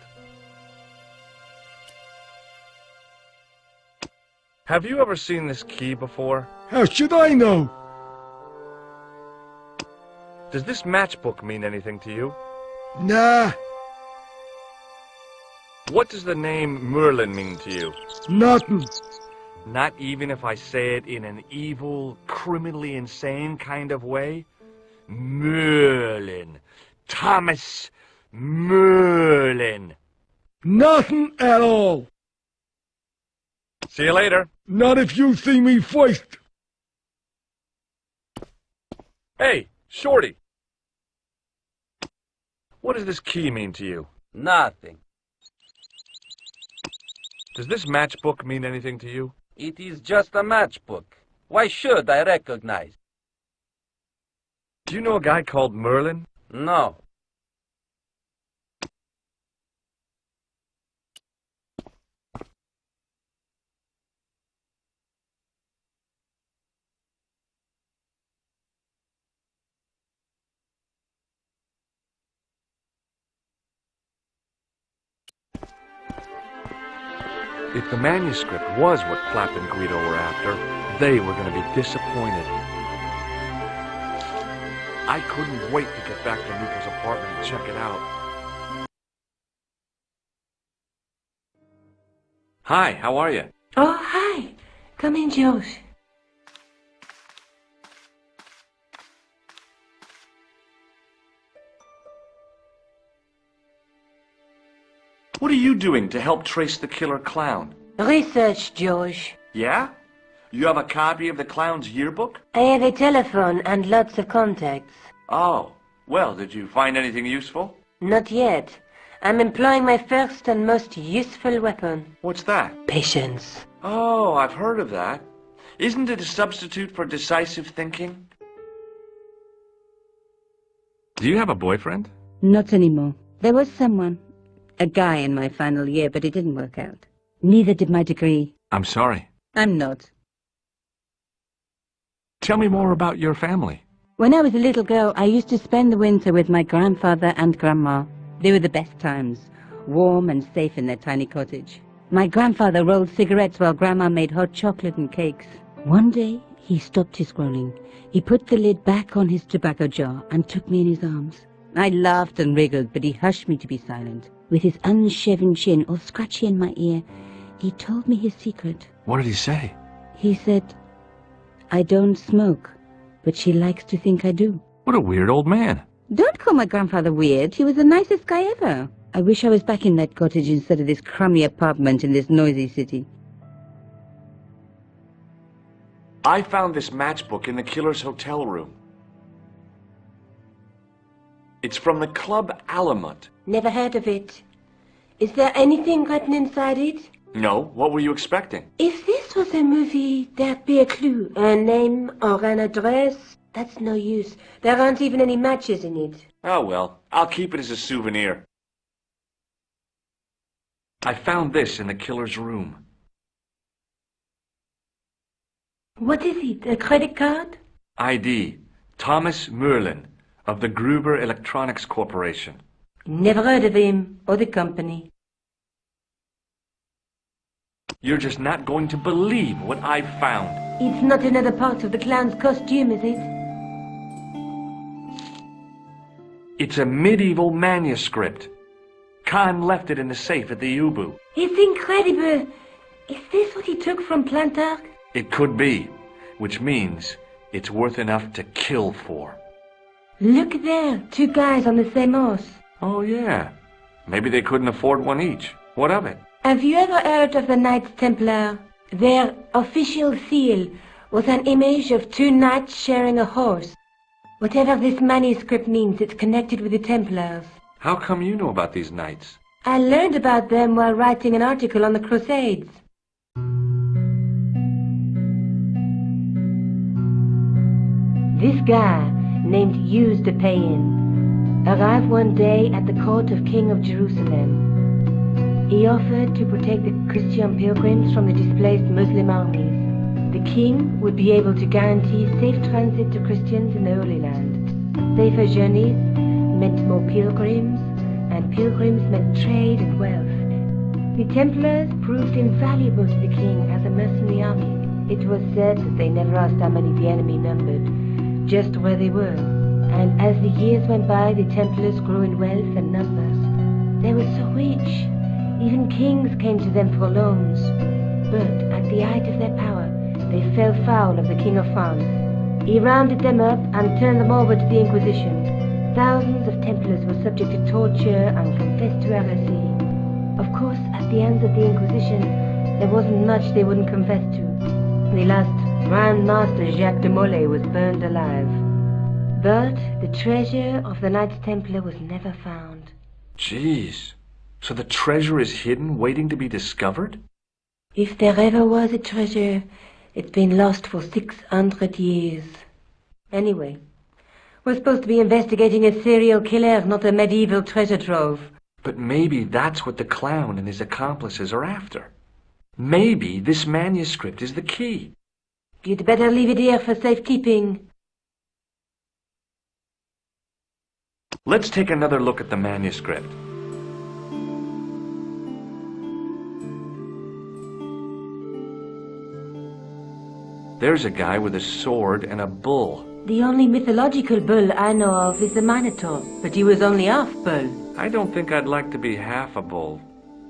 Have you ever seen this key before? How should I know? Does this matchbook mean anything to you? Nah. What does the name Merlin mean to you? Nothing. Not even if I say it in an evil, criminally insane kind of way? Merlin. Thomas Merlin. Nothing at all. See you later. Not if you see me first. Hey, Shorty. What does this key mean to you? Nothing. Does this matchbook mean anything to you? It is just a matchbook. Why should I recognize? Do you know a guy called Merlin? No. If the manuscript was what Flap and Guido were after, they were going to be disappointed. I couldn't wait to get back to Nico's apartment and check it out. Hi, how are you? Oh, hi. Come in, Josh. What are you doing to help trace the killer clown? Research, Josh. Yeah? You have a copy of the clown's yearbook? I have a telephone and lots of contacts. Oh, well, did you find anything useful? Not yet. I'm employing my first and most useful weapon. What's that? Patience. Oh, I've heard of that. Isn't it a substitute for decisive thinking? Do you have a boyfriend? Not anymore. There was someone. A guy in my final year, but it didn't work out. Neither did my degree. I'm sorry. I'm not. Tell me more about your family. When I was a little girl, I used to spend the winter with my grandfather and grandma. They were the best times, warm and safe in their tiny cottage. My grandfather rolled cigarettes while grandma made hot chocolate and cakes. One day, he stopped his groaning. He put the lid back on his tobacco jar and took me in his arms. I laughed and wriggled, but he hushed me to be silent. With his unshaven chin all scratchy in my ear, he told me his secret. What did he say? He said, I don't smoke, but she likes to think I do. What a weird old man. Don't call my grandfather weird. He was the nicest guy ever. I wish I was back in that cottage instead of this crummy apartment in this noisy city. I found this matchbook in the killer's hotel room. It's from the Club Alamut. Never heard of it. Is there anything written inside it? No, what were you expecting? If this was a movie, there'd be a clue. A name or an address. That's no use. There aren't even any matches in it. Oh well, I'll keep it as a souvenir. I found this in the killer's room. What is it? A credit card? ID, Thomas Merlin, of the Gruber Electronics Corporation. Never heard of him or the company. You're just not going to believe what I've found. It's not another part of the clown's costume, is it? It's a medieval manuscript. Khan left it in the safe at the Ubu. It's incredible. Is this what he took from Plantark? It could be, which means it's worth enough to kill for. Look there, two guys on the same horse. Oh yeah, maybe they couldn't afford one each. What of it? Have you ever heard of the Knights Templar? Their official seal was an image of two knights sharing a horse. Whatever this manuscript means, it's connected with the Templars. How come you know about these knights? I learned about them while writing an article on the Crusades. This guy, named Hughes de Payen, arrived one day at the court of King of Jerusalem. He offered to protect the Christian pilgrims from the displaced Muslim armies. The king would be able to guarantee safe transit to Christians in the Holy Land. Safer journeys meant more pilgrims, and pilgrims meant trade and wealth. The Templars proved invaluable to the king as a mercenary army. It was said that they never asked how many the enemy numbered, just where they were. And as the years went by, the Templars grew in wealth and numbers. They were so rich, even kings came to them for loans. But at the height of their power, they fell foul of the King of France. He rounded them up and turned them over to the Inquisition. Thousands of Templars were subject to torture and confessed to heresy. Of course, at the hands of the Inquisition, there wasn't much they wouldn't confess to. The last Grand Master Jacques de Molay was burned alive. But the treasure of the Knights Templar was never found. Jeez. So the treasure is hidden, waiting to be discovered? If there ever was a treasure, it's been lost for 600 years. Anyway, we're supposed to be investigating a serial killer, not a medieval treasure trove. But maybe that's what the clown and his accomplices are after. Maybe this manuscript is the key. You'd better leave it here for safekeeping. Let's take another look at the manuscript. There's a guy with a sword and a bull. The only mythological bull I know of is the Minotaur, but he was only half bull. I don't think I'd like to be half a bull,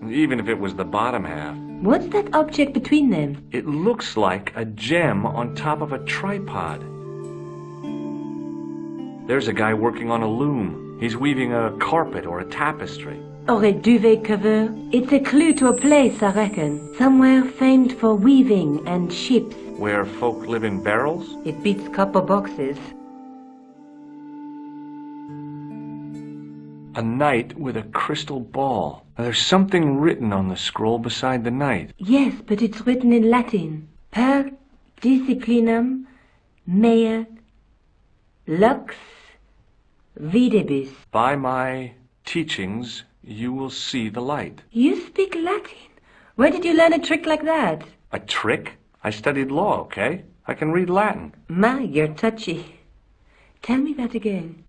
even if it was the bottom half. What's that object between them? It looks like a gem on top of a tripod. There's a guy working on a loom. He's weaving a carpet or a tapestry. Or a duvet cover? It's a clue to a place, I reckon. Somewhere famed for weaving and ships. Where folk live in barrels? It beats copper boxes. A knight with a crystal ball. There's something written on the scroll beside the knight. Yes, but it's written in Latin. Per disciplinam mea lux videbis. By my teachings, you will see the light. You speak Latin? Where did you learn a trick like that? A trick? I studied law, okay? I can read Latin. My, you're touchy. Tell me that again.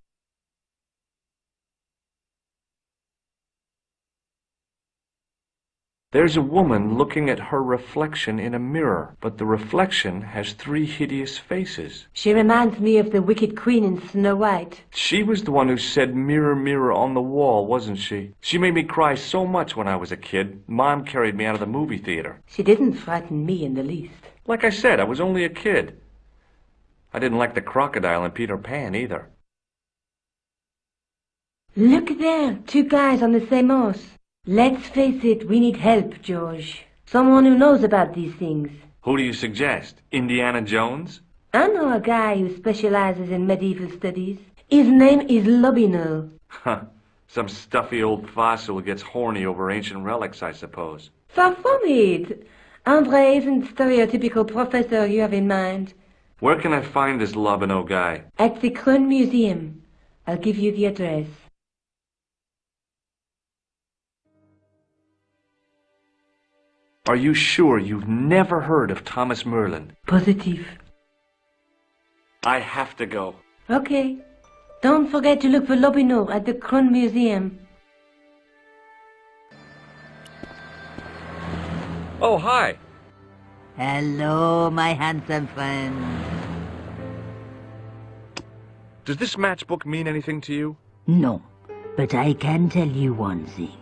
There's a woman looking at her reflection in a mirror, but the reflection has 3 hideous faces. She reminds me of the wicked queen in Snow White. She was the one who said, "Mirror, mirror on the wall," wasn't she? She made me cry so much when I was a kid. Mom carried me out of the movie theater. She didn't frighten me in the least. Like I said, I was only a kid. I didn't like the crocodile in Peter Pan either. Look there, 2 guys on the same horse. Let's face it, we need help, George. Someone who knows about these things. Who do you suggest? Indiana Jones? I know a guy who specializes in medieval studies. His name is Lobino. Huh. Some stuffy old fossil who gets horny over ancient relics, I suppose. Far from it. Andre isn't the stereotypical professor you have in mind. Where can I find this Lobino guy? At the Krohn Museum. I'll give you the address. Are you sure you've never heard of Thomas Merlin? Positive. I have to go. Okay. Don't forget to look for Lobino at the Krohn Museum. Oh, hi. Hello, my handsome friend. Does this matchbook mean anything to you? No, but I can tell you one thing.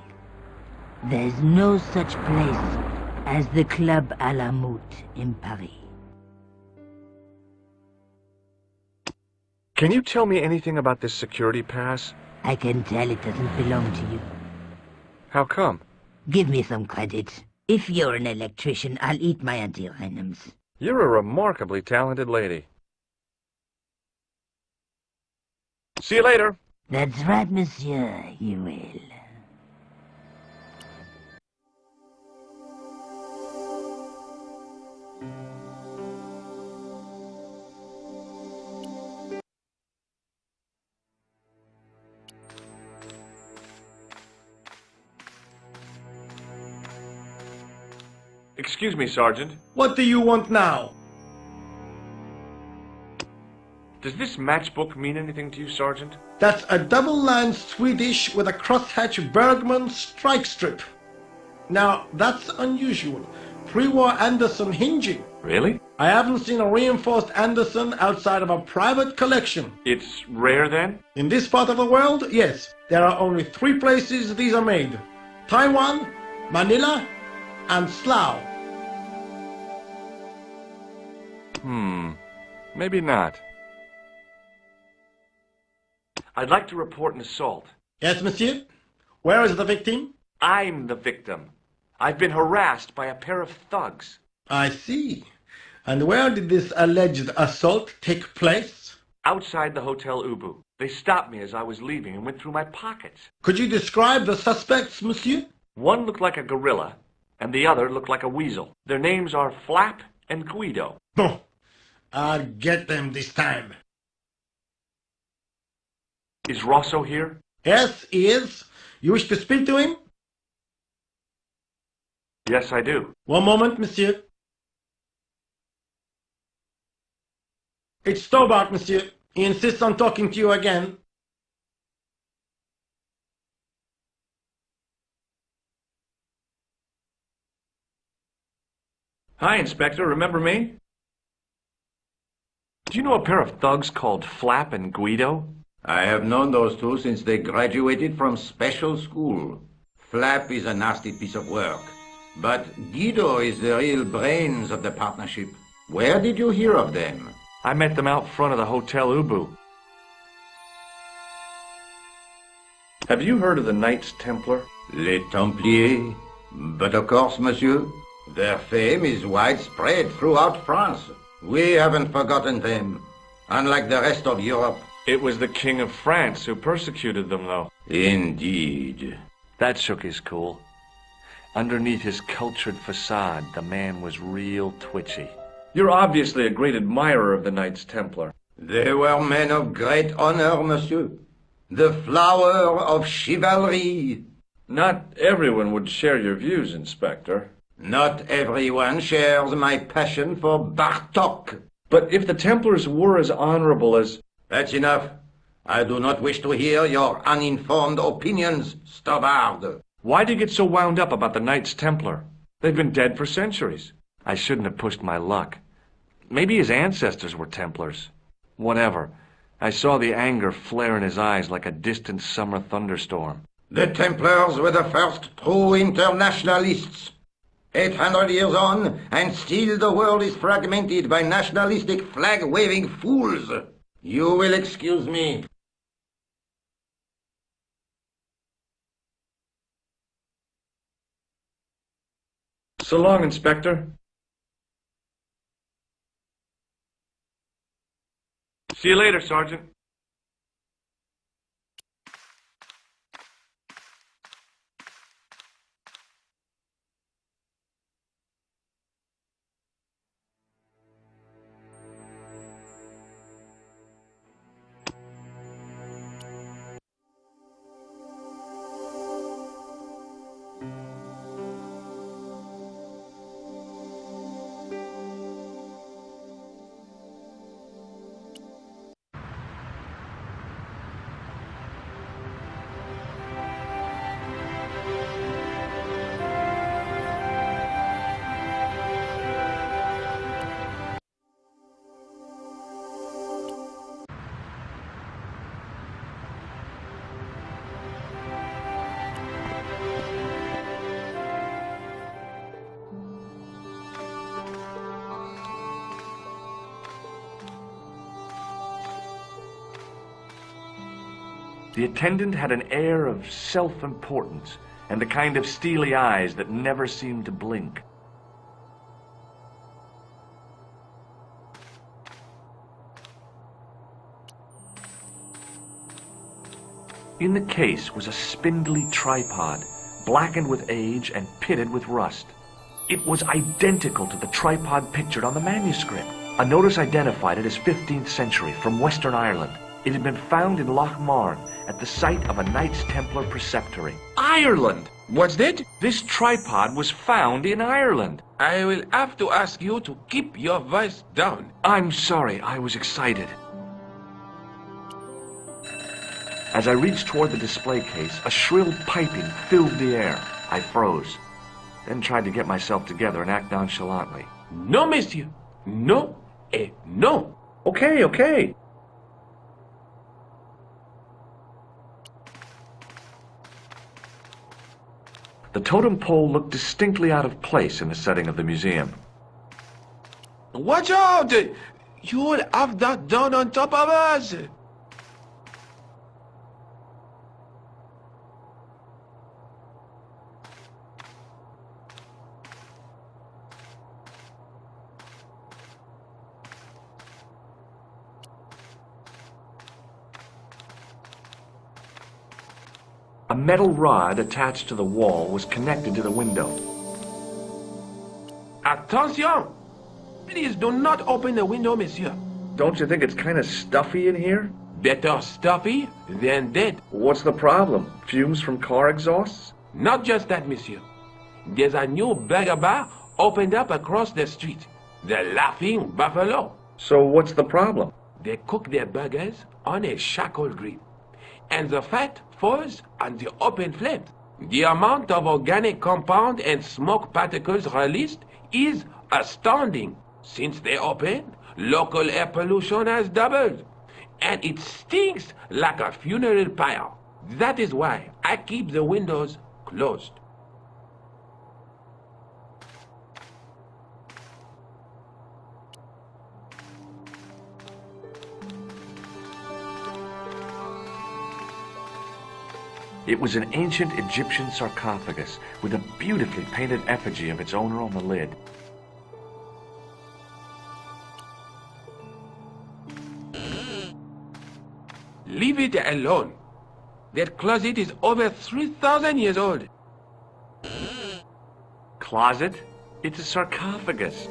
There's no such place as the Club à la Moute in Paris. Can you tell me anything about this security pass? I can tell it doesn't belong to you. How come? Give me some credit. If you're an electrician, I'll eat my antirhythms. You're a remarkably talented lady. See you later. That's right, monsieur, you will. Excuse me, Sergeant. What do you want now? Does this matchbook mean anything to you, Sergeant? That's a double-lined Swedish with a crosshatch Bergman strike strip. Now, that's unusual. Pre-war Anderson hinging. Really? I haven't seen a reinforced Anderson outside of a private collection. It's rare, then? In this part of the world, yes. There are only 3 places these are made. Taiwan, Manila, and Slough. Maybe not. I'd like to report an assault. Yes, monsieur? Where is the victim? I'm the victim. I've been harassed by a pair of thugs. I see. And where did this alleged assault take place? Outside the Hotel Ubu. They stopped me as I was leaving and went through my pockets. Could you describe the suspects, monsieur? One looked like a gorilla, and the other looked like a weasel. Their names are Flap and Guido. Bon. I'll get them this time. Is Rosso here? Yes, he is. You wish to speak to him? Yes, I do. One moment, monsieur. It's Stobart, monsieur. He insists on talking to you again. Hi, Inspector. Remember me? Do you know a pair of thugs called Flap and Guido? I have known those 2 since they graduated from special school. Flap is a nasty piece of work. But Guido is the real brains of the partnership. Where did you hear of them? I met them out front of the Hotel Ubu. Have you heard of the Knights Templar? Les Templiers. But of course, monsieur, their fame is widespread throughout France. We haven't forgotten them, unlike the rest of Europe. It was the King of France who persecuted them, though. Indeed. That shook his cool. Underneath his cultured facade, the man was real twitchy. You're obviously a great admirer of the Knights Templar. They were men of great honor, monsieur. The flower of chivalry. Not everyone would share your views, Inspector. Not everyone shares my passion for Bartok. But if the Templars were as honorable as... That's enough. I do not wish to hear your uninformed opinions, Stobbard. Why'd you get so wound up about the Knights Templar? They've been dead for centuries. I shouldn't have pushed my luck. Maybe his ancestors were Templars. Whatever. I saw the anger flare in his eyes like a distant summer thunderstorm. The Templars were the first true internationalists. 800 years on, and still the world is fragmented by nationalistic flag-waving fools. You will excuse me. So long, Inspector. See you later, Sergeant. The attendant had an air of self-importance and the kind of steely eyes that never seemed to blink. In the case was a spindly tripod, blackened with age and pitted with rust. It was identical to the tripod pictured on the manuscript. A notice identified it as 15th century from Western Ireland. It had been found in Loch Marne at the site of a Knights Templar preceptory. Ireland! What's that? This tripod was found in Ireland. I will have to ask you to keep your voice down. I'm sorry, I was excited. As I reached toward the display case, a shrill piping filled the air. I froze, then tried to get myself together and act nonchalantly. No, monsieur. No, et no. Okay. The totem pole looked distinctly out of place in the setting of the museum. Watch out! You'll have that done on top of us! A metal rod attached to the wall was connected to the window. Attention! Please do not open the window, monsieur. Don't you think it's kind of stuffy in here? Better stuffy than dead. What's the problem? Fumes from car exhausts? Not just that, monsieur. There's a new burger bar opened up across the street. The Laughing Buffalo. So what's the problem? They cook their burgers on a charcoal grill, and the fat falls on the open flames. The amount of organic compound and smoke particles released is astounding. Since they opened, local air pollution has doubled, and it stinks like a funeral pyre. That is why I keep the windows closed. It was an ancient Egyptian sarcophagus with a beautifully painted effigy of its owner on the lid. Leave it alone. That closet is over 3,000 years old. Closet? It's a sarcophagus.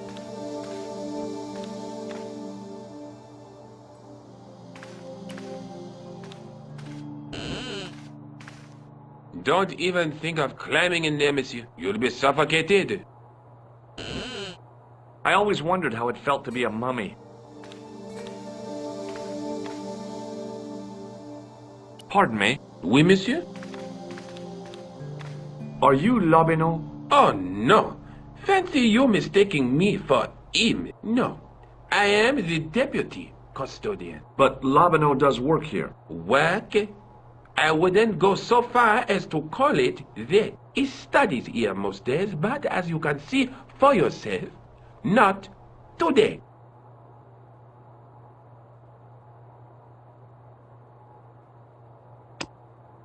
Don't even think of climbing in there, monsieur. You'll be suffocated. I always wondered how it felt to be a mummy. Pardon me? Oui, monsieur? Are you Lobineau? Oh, no. Fancy you mistaking me for him. No. I am the deputy custodian. But Lobineau does work here. Work? I wouldn't go so far as to call it that. He studies here most days, but as you can see for yourself, not today.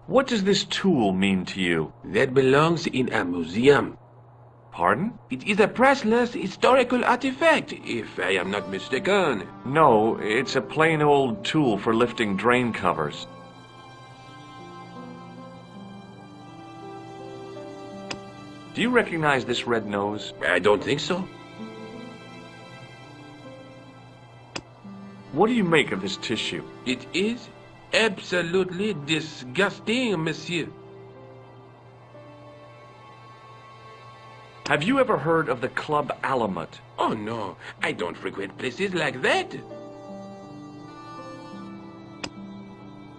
What does this tool mean to you? That belongs in a museum. Pardon? It is a priceless historical artifact, if I am not mistaken. No, it's a plain old tool for lifting drain covers. Do you recognize this red nose? I don't think so. What do you make of this tissue? It is absolutely disgusting, monsieur. Have you ever heard of the Club Alamut? Oh no, I don't frequent places like that.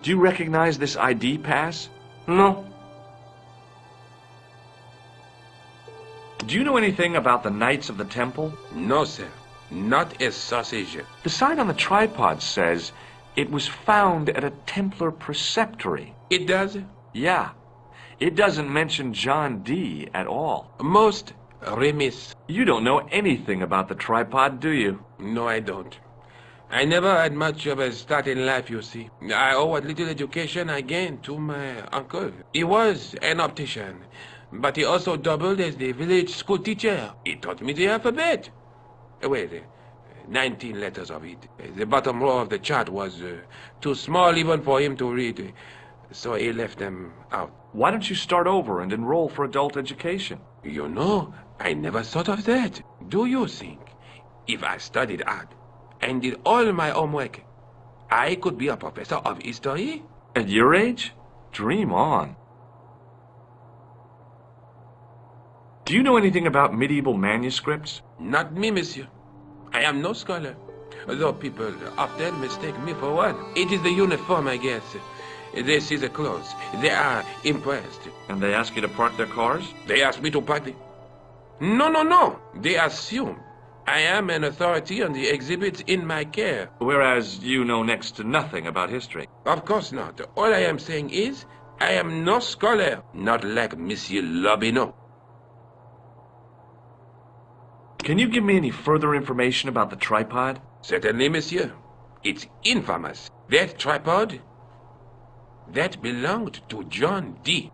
Do you recognize this ID pass? No. Do you know anything about the Knights of the Temple? No, sir. Not a sausage. The sign on the tripod says it was found at a Templar preceptory. It does? Yeah. It doesn't mention John Dee at all. Most remiss. You don't know anything about the tripod, do you? No, I don't. I never had much of a start in life, you see. I owe what little education I gained to my uncle. He was an optician, but he also doubled as the village school teacher. He taught me the alphabet. Wait, 19 letters of it. The bottom row of the chart was too small even for him to read, so he left them out. Why don't you start over and enroll for adult education? You know, I never thought of that. Do you think if I studied art and did all my homework, I could be a professor of history? At your age? Dream on. Do you know anything about medieval manuscripts? Not me, monsieur. I am no scholar, though people often mistake me for one. It is the uniform, I guess. They see the clothes. They are impressed. And they ask you to park their cars? They ask me to park the... No. They assume I am an authority on the exhibits in my care. Whereas you know next to nothing about history. Of course not. All I am saying is, I am no scholar, not like Monsieur Lobineau. Can you give me any further information about the tripod? Certainly, monsieur. It's infamous. That tripod, that belonged to John Dee.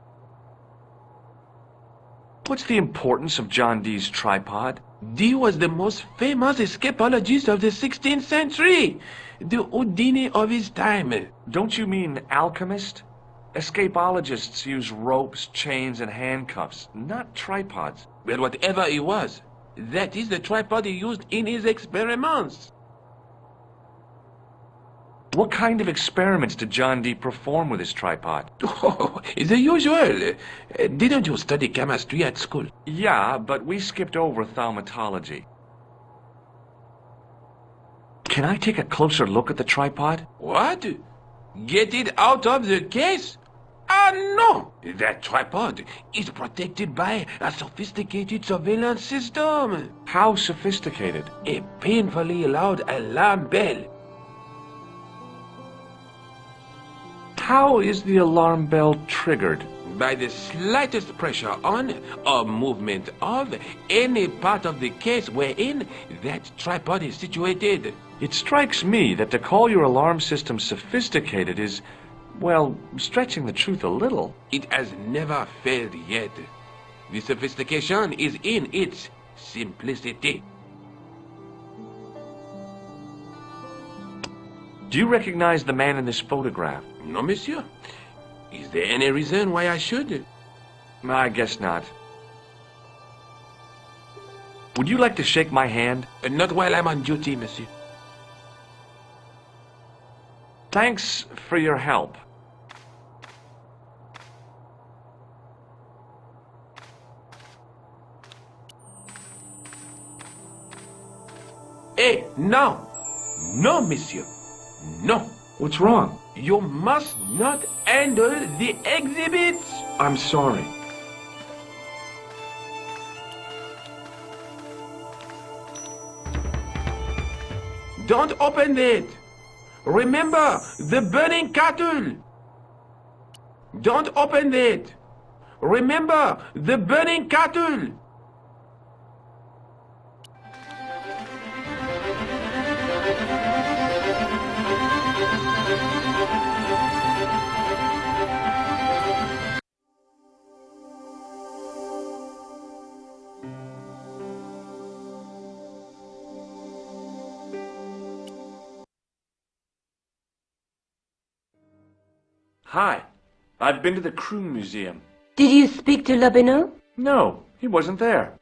What's the importance of John Dee's tripod? Dee was the most famous escapologist of the 16th century. The Houdini of his time. Don't you mean alchemist? Escapologists use ropes, chains, and handcuffs, not tripods. Well, whatever he was, that is the tripod he used in his experiments. What kind of experiments did John Dee perform with his tripod? Oh, the usual. Didn't you study chemistry at school? Yeah, but we skipped over thaumatology. Can I take a closer look at the tripod? What? Get it out of the case? Ah, no! That tripod is protected by a sophisticated surveillance system. How sophisticated? A painfully loud alarm bell. How is the alarm bell triggered? By the slightest pressure on or movement of any part of the case wherein that tripod is situated. It strikes me that to call your alarm system sophisticated is Well, stretching the truth a little. It has never failed yet. The sophistication is in its simplicity. Do you recognize the man in this photograph? No, monsieur. Is there any reason why I should? I guess not. Would you like to shake my hand? Not while I'm on duty, monsieur. Thanks for your help. Hey, no! No, monsieur. No. What's wrong? You must not handle the exhibits. I'm sorry. Don't open it. Remember the burning cattle. Don't open it. Remember the burning cattle. Hi. I've been to the Crew Museum. Did you speak to Lobineau? No, he wasn't there.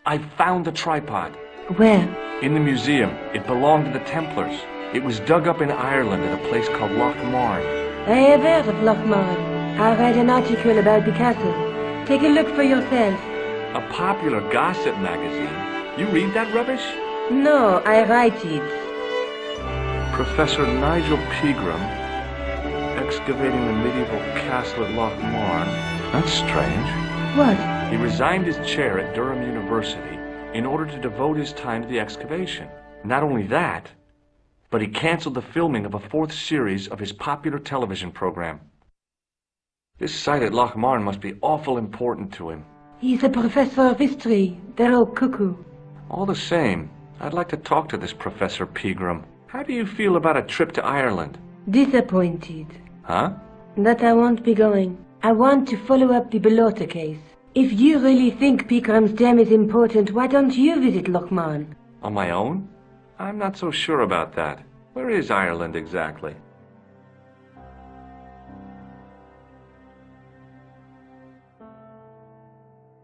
I found the tripod. Where? In the museum. It belonged to the Templars. It was dug up in Ireland at a place called Loch Marn. I have heard of Loch Marn. I read an article about the castle. Take a look for yourself. A popular gossip magazine. You read that rubbish? No, I write it. Professor Nigel Pegram, excavating the medieval castle at Loch Marn. That's strange. What? He resigned his chair at Durham University in order to devote his time to the excavation. Not only that, but he canceled the filming of a 4th series of his popular television program. This site at Loch Marn must be awful important to him. He's a professor of history. They're all cuckoo. All the same, I'd like to talk to this Professor Pegram. How do you feel about a trip to Ireland? Disappointed. Huh? That I won't be going. I want to follow up the Belota case. If you really think Pegram's dam is important, why don't you visit Loch Marn? On my own? I'm not so sure about that. Where is Ireland exactly?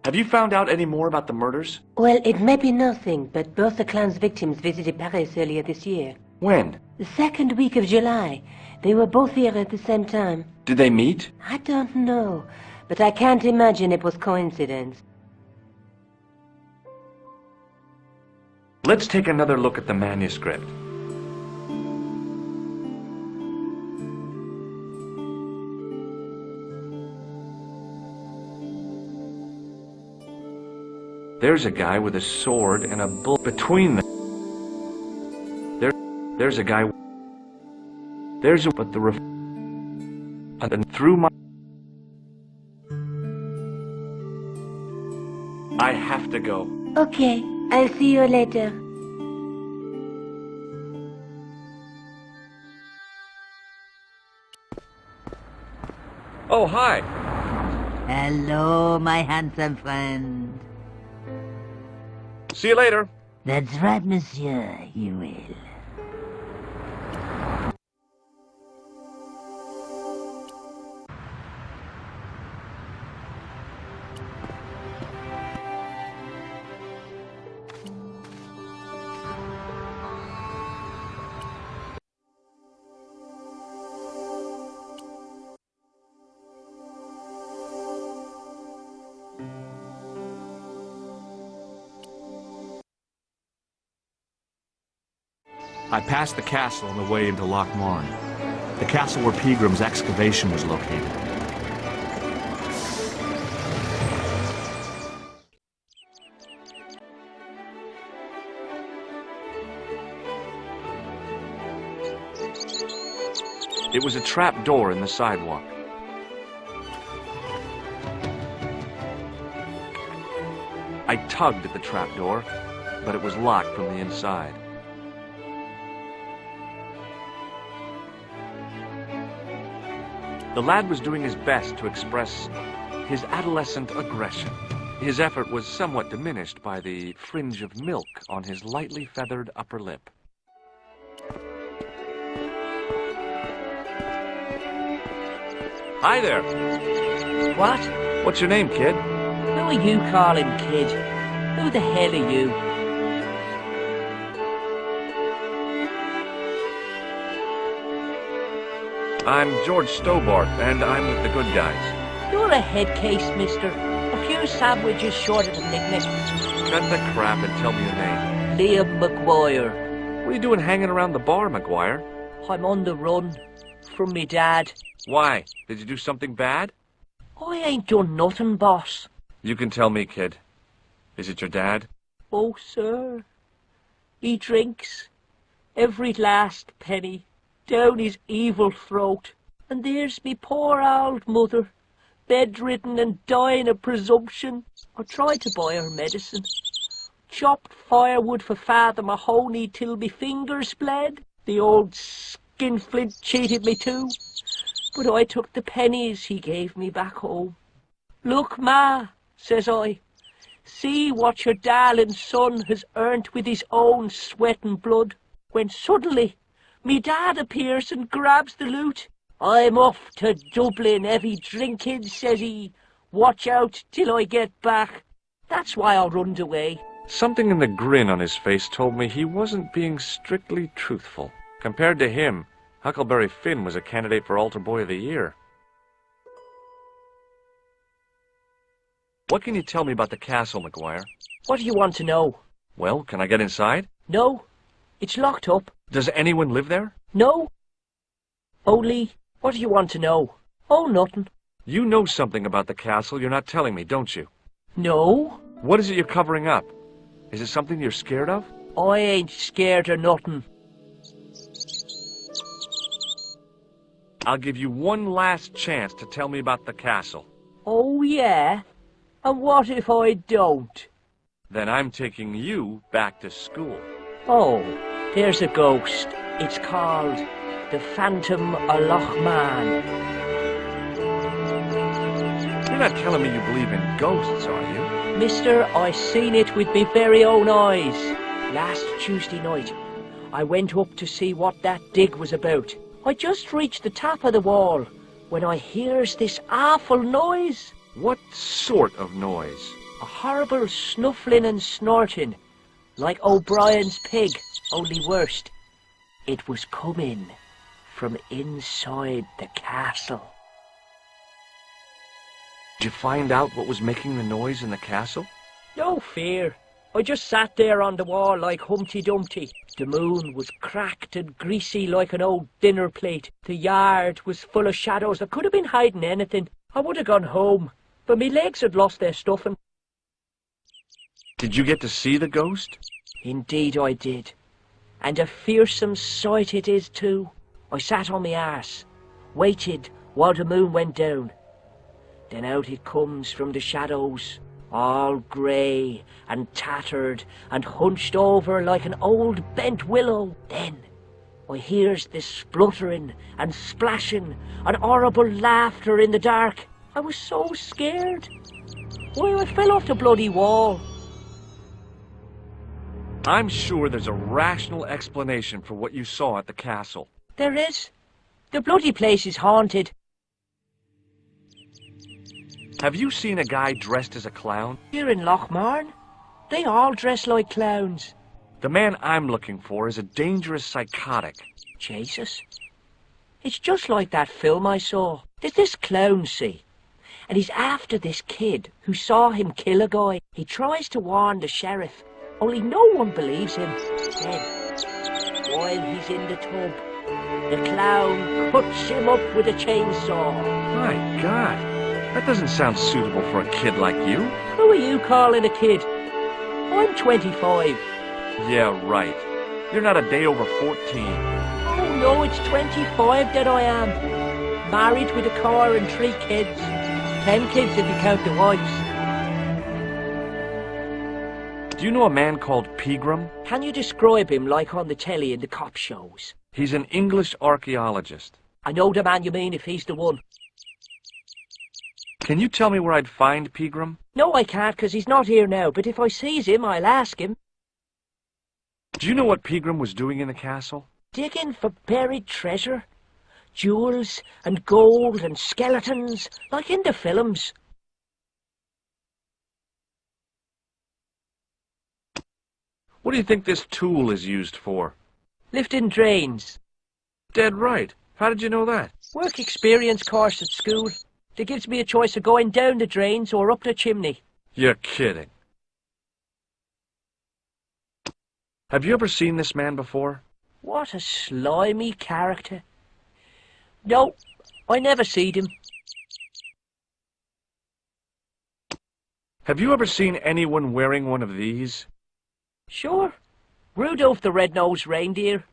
Have you found out any more about the murders? Well, it may be nothing, but both the clown's victims visited Paris earlier this year. When? The 2nd week of July. They were both here at the same time. Did they meet? I don't know, but I can't imagine it was coincidence. Let's take another look at the manuscript. There's a guy with a sword and a bull between them. There's a guy. There's a but the and then through my. I have to go. Okay, I'll see you later. Oh, hi. Hello, my handsome friend. See you later. That's right, monsieur, you will. I passed the castle on the way into Loch Marn. The castle where Pegram's excavation was located. It was a trap door in the sidewalk. tugged at the trapdoor, but it was locked from the inside. The lad was doing his best to express his adolescent aggression. His effort was somewhat diminished by the fringe of milk on his lightly feathered upper lip. Hi there. What? What's your name, kid? Who are you calling kid? Who the hell are you? I'm George Stobart, and I'm with the good guys. You're a head case, mister. A few sandwiches short of the picnic. Cut the crap and tell me your name. Liam McGuire. What are you doing hanging around the bar, McGuire? I'm on the run from me dad. Why? Did you do something bad? I ain't done nothing, boss. You can tell me, kid. Is it your dad? Oh, sir. He drinks every last penny down his evil throat. And there's me poor old mother, bedridden and dying of presumption. I tried to buy her medicine. Chopped firewood for Father Mahoney till me fingers bled. The old skinflint cheated me too. But I took the pennies he gave me back home. Look, Ma, says I, see what your darling son has earned with his own sweat and blood. When suddenly, me dad appears and grabs the loot. I'm off to Dublin, heavy drinking, says he. Watch out till I get back. That's why I runned away. Something in the grin on his face told me he wasn't being strictly truthful. Compared to him, Huckleberry Finn was a candidate for Altar Boy of the Year. What can you tell me about the castle, McGuire? What do you want to know? Well, can I get inside? No, it's locked up. Does anyone live there? No. Only, what do you want to know? Oh, nothing. You know something about the castle you're not telling me, don't you? No. What is it you're covering up? Is it something you're scared of? I ain't scared of nothing. I'll give you one last chance to tell me about the castle. Oh, yeah? And what if I don't? Then I'm taking you back to school. Oh, there's a ghost. It's called the Phantom of Loch Man. You're not telling me you believe in ghosts, are you? Mister, I seen it with me very own eyes. Last Tuesday night, I went up to see what that dig was about. I just reached the top of the wall when I hears this awful noise. What sort of noise? A horrible snuffling and snorting, like O'Brien's pig, only worse. It was coming from inside the castle. Did you find out what was making the noise in the castle? No fear. I just sat there on the wall like Humpty Dumpty. The moon was cracked and greasy like an old dinner plate. The yard was full of shadows. I could have been hiding anything. I would have gone home, but me legs had lost their stuffing. Did you get to see the ghost? Indeed I did. And a fearsome sight it is too. I sat on my arse, waited while the moon went down. Then out it comes from the shadows, all grey and tattered and hunched over like an old bent willow. Then I hears this spluttering and splashing and horrible laughter in the dark. I was so scared. Why, I fell off the bloody wall. I'm sure there's a rational explanation for what you saw at the castle. There is. The bloody place is haunted. Have you seen a guy dressed as a clown? Here in Lochmarn, they all dress like clowns. The man I'm looking for is a dangerous psychotic. Jesus. It's just like that film I saw. There's this clown, see? And he's after this kid who saw him kill a guy. He tries to warn the sheriff, only no one believes him. Then, while he's in the tub, the clown cuts him up with a chainsaw. My God, that doesn't sound suitable for a kid like you. Who are you calling a kid? I'm 25. Yeah, right. You're not a day over 14. Oh no, it's 25 that I am. Married with a car and 3 kids. 10 kids if you count the wives. Do you know a man called Pegram? Can you describe him like on the telly in the cop shows? He's an English archaeologist. I know the man you mean if he's the one. Can you tell me where I'd find Pegram? No, I can't, 'cause he's not here now, but if I sees him, I'll ask him. Do you know what Pegram was doing in the castle? Digging for buried treasure. Jewels and gold and skeletons, like in the films. What do you think this tool is used for? Lifting drains. Dead right. How did you know that? Work experience course at school. That gives me a choice of going down the drains or up the chimney. You're kidding. Have you ever seen this man before? What a slimy character. No, I never seed him. Have you ever seen anyone wearing one of these? Sure. Rudolph the Red-Nosed Reindeer.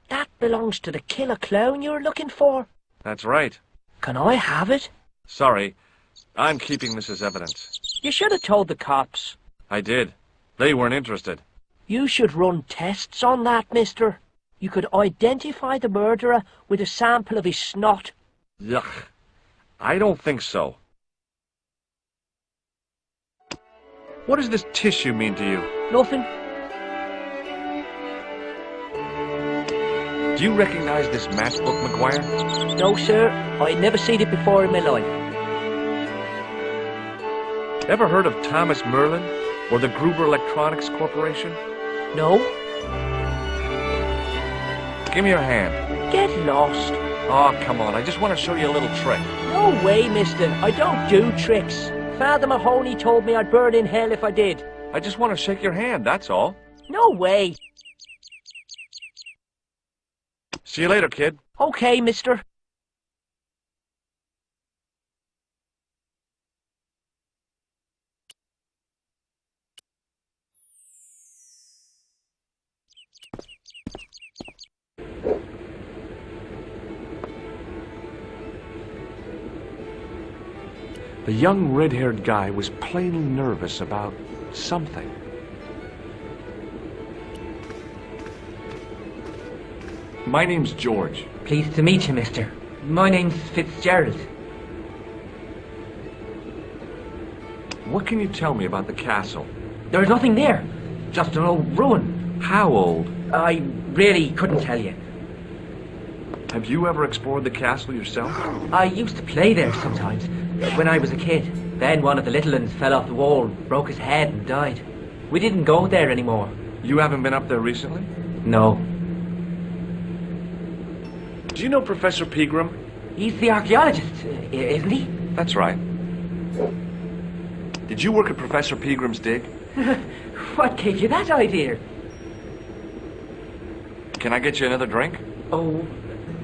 That belongs to the killer clown you're looking for. That's right. Can I have it? Sorry, I'm keeping this as evidence. You should have told the cops. I did. They weren't interested. You should run tests on that, mister. You could identify the murderer with a sample of his snot. Yuck. I don't think so. What does this tissue mean to you? Nothing. Do you recognize this matchbook, McGuire? No, sir. I never seen it before in my life. Ever heard of Thomas Merlin or the Gruber Electronics Corporation? No. Give me your hand. Get lost. Oh, come on. I just want to show you a little trick. No way, mister. I don't do tricks. Father Mahoney told me I'd burn in hell if I did. I just want to shake your hand, that's all. No way. See you later, kid. Okay, mister. The young red-haired guy was plainly nervous about something. My name's George. Pleased to meet you, mister. My name's Fitzgerald. What can you tell me about the castle? There's nothing there. Just an old ruin. How old? I really couldn't tell you. Have you ever explored the castle yourself? I used to play there sometimes, when I was a kid. Then one of the little ones fell off the wall, broke his head and died. We didn't go there anymore. You haven't been up there recently? No. Do you know Professor Pegram? He's the archaeologist, isn't he? That's right. Did you work at Professor Pegram's dig? What gave you that idea? Can I get you another drink? Oh,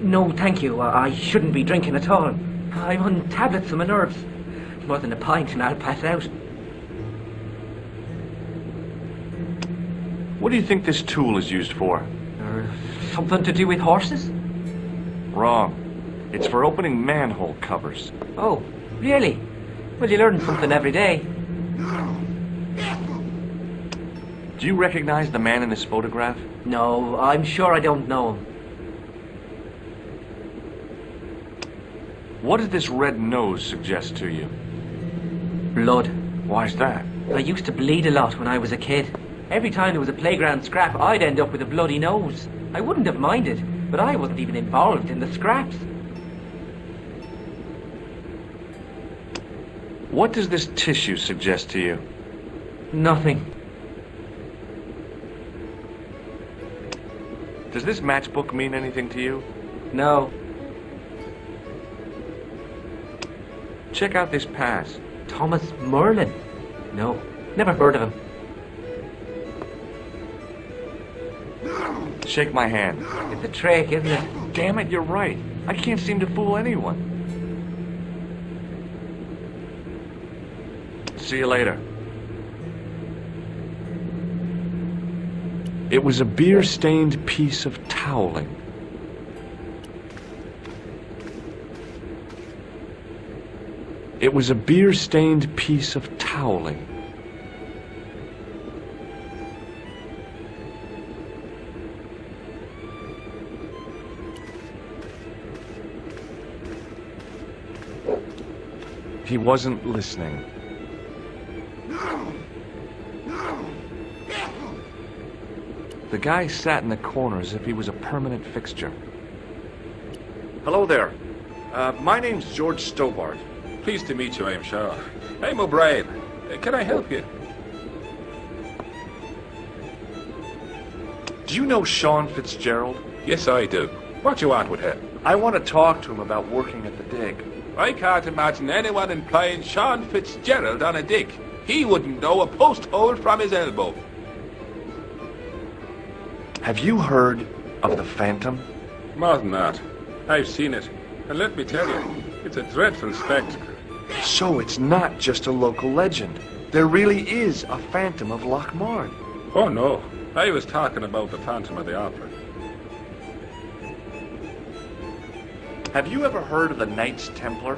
no, thank you. I shouldn't be drinking at all. I'm on tablets for my nerves. More than a pint and I'll pass out. What do you think this tool is used for? Something to do with horses? Wrong. It's for opening manhole covers. Oh, really? Well, you learn something every day. Do you recognize the man in this photograph? No, I'm sure I don't know him. What does this red nose suggest to you? Blood. Why's that? I used to bleed a lot when I was a kid. Every time there was a playground scrap, I'd end up with a bloody nose. I wouldn't have minded, but I wasn't even involved in the scraps. What does this tissue suggest to you? Nothing. Does this matchbook mean anything to you? No. Check out this pass. Thomas Merlin? No, never heard of him. Shake my hand. It's a trick, isn't it? Damn it, you're right. I can't seem to fool anyone. See you later. It was a beer-stained piece of toweling. It was a beer-stained piece of toweling. He wasn't listening. The guy sat in the corner as if he was a permanent fixture. Hello there. My name's George Stobart. Pleased to meet you, I'm sure. I'm O'Brien. Can I help you? Do you know Sean Fitzgerald? Yes, I do. What do you want with him? I want to talk to him about working at the dig. I can't imagine anyone employing Sean Fitzgerald on a dig. He wouldn't know a post hole from his elbow. Have you heard of the Phantom? More than that. I've seen it. And let me tell you, it's a dreadful spectacle. So it's not just a local legend. There really is a Phantom of Lochmarn. Oh no, I was talking about the Phantom of the Opera. Have you ever heard of the Knights Templar?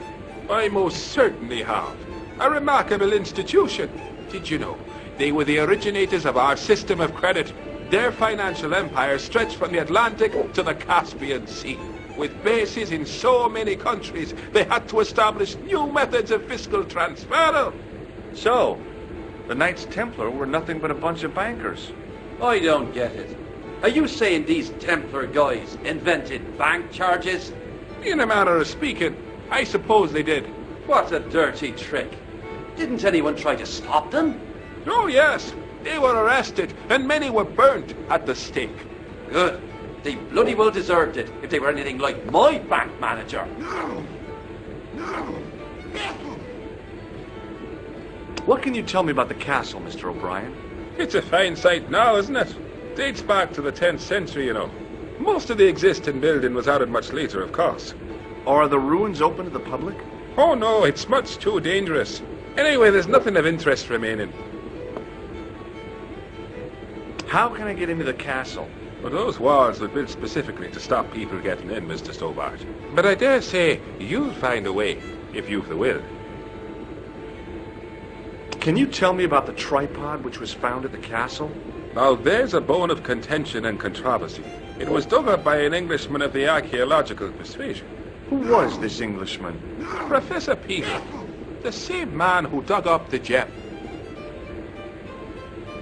I most certainly have. A remarkable institution. Did you know? They were the originators of our system of credit. Their financial empire stretched from the Atlantic to the Caspian Sea. With bases in so many countries, they had to establish new methods of fiscal transfer. So, the Knights Templar were nothing but a bunch of bankers. I don't get it. Are you saying these Templar guys invented bank charges? In a manner of speaking, I suppose they did. What a dirty trick. Didn't anyone try to stop them? Oh yes, they were arrested and many were burnt at the stake. Good. They bloody well deserved it if they were anything like my bank manager. What can you tell me about the castle, Mr. O'Brien? It's a fine sight now, isn't it? Dates back to the 10th century, you know. Most of the existing building was added much later, of course. Are the ruins open to the public? Oh no, it's much too dangerous. Anyway, there's nothing of interest remaining. How can I get into the castle? Well, those walls were built specifically to stop people getting in, Mr. Stobart. But I dare say you'll find a way, if you've the will. Can you tell me about the tripod which was found at the castle? Now, there's a bone of contention and controversy. It was dug up by an Englishman of the archaeological persuasion. Who was this Englishman? Professor Peter, the same man who dug up the gem.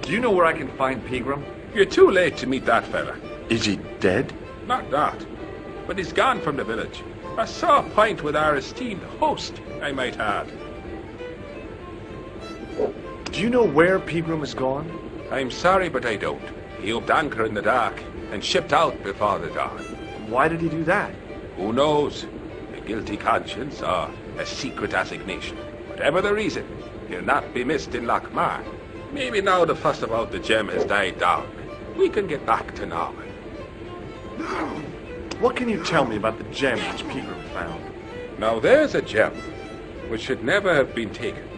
Do you know where I can find Pegram? You're too late to meet that fella. Is he dead? Not that, but he's gone from the village. A sore point with our esteemed host, I might add. Do you know where Pegram has gone? I'm sorry, but I don't. He upped anchor in the dark and shipped out before the dawn. Why did he do that? Who knows? A guilty conscience or a secret assignation. Whatever the reason, he'll not be missed in Lochmarn. Maybe now the fuss about the gem has died down, we can get back to normal. What can you tell me about the gem which Pegram found? Now there's a gem which should never have been taken.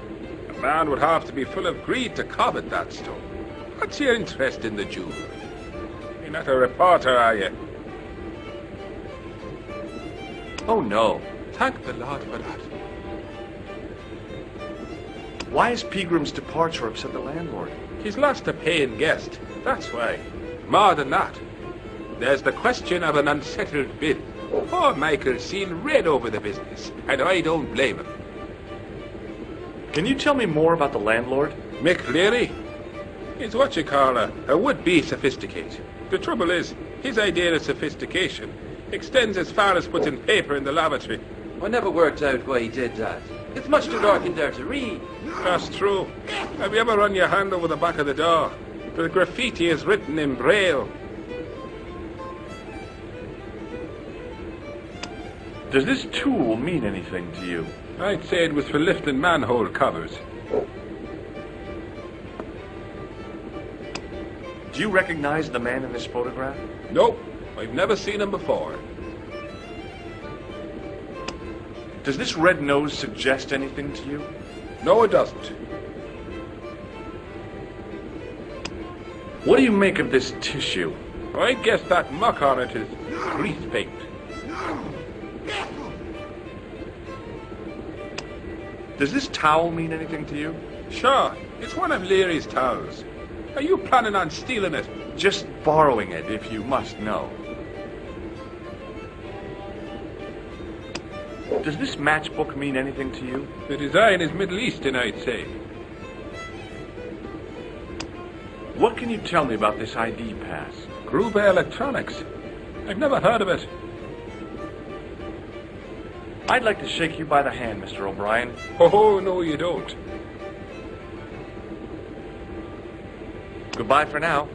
A man would have to be full of greed to covet that stone. What's your interest in the jewel? You're not a reporter, are you? Oh no. Thank the Lord for that. Why has Pegram's departure upset the landlord? He's lost a paying guest, that's why. More than that, there's the question of an unsettled bill. Poor Michael's seen red over the business, and I don't blame him. Can you tell me more about the landlord? Mick Leary? He's what you call a would-be sophisticate. The trouble is, his idea of sophistication extends as far as putting paper in the lavatory. I never worked out why he did that. It's much too dark in there to read. That's true. Have you ever run your hand over the back of the door? The graffiti is written in Braille. Does this tool mean anything to you? I'd say it was for lifting manhole covers. Do you recognize the man in this photograph? Nope. I've never seen him before. Does this red nose suggest anything to you? No, it doesn't. What do you make of this tissue? I guess that muck on it is grease paint. Does this towel mean anything to you? Sure, it's one of Leary's towels. Are you planning on stealing it? Just borrowing it, if you must know. Does this matchbook mean anything to you? The design is Middle Eastern, I'd say. What can you tell me about this ID pass? Gruber Electronics. I've never heard of it. I'd like to shake you by the hand, Mr. O'Brien. Oh, no, you don't. Goodbye for now.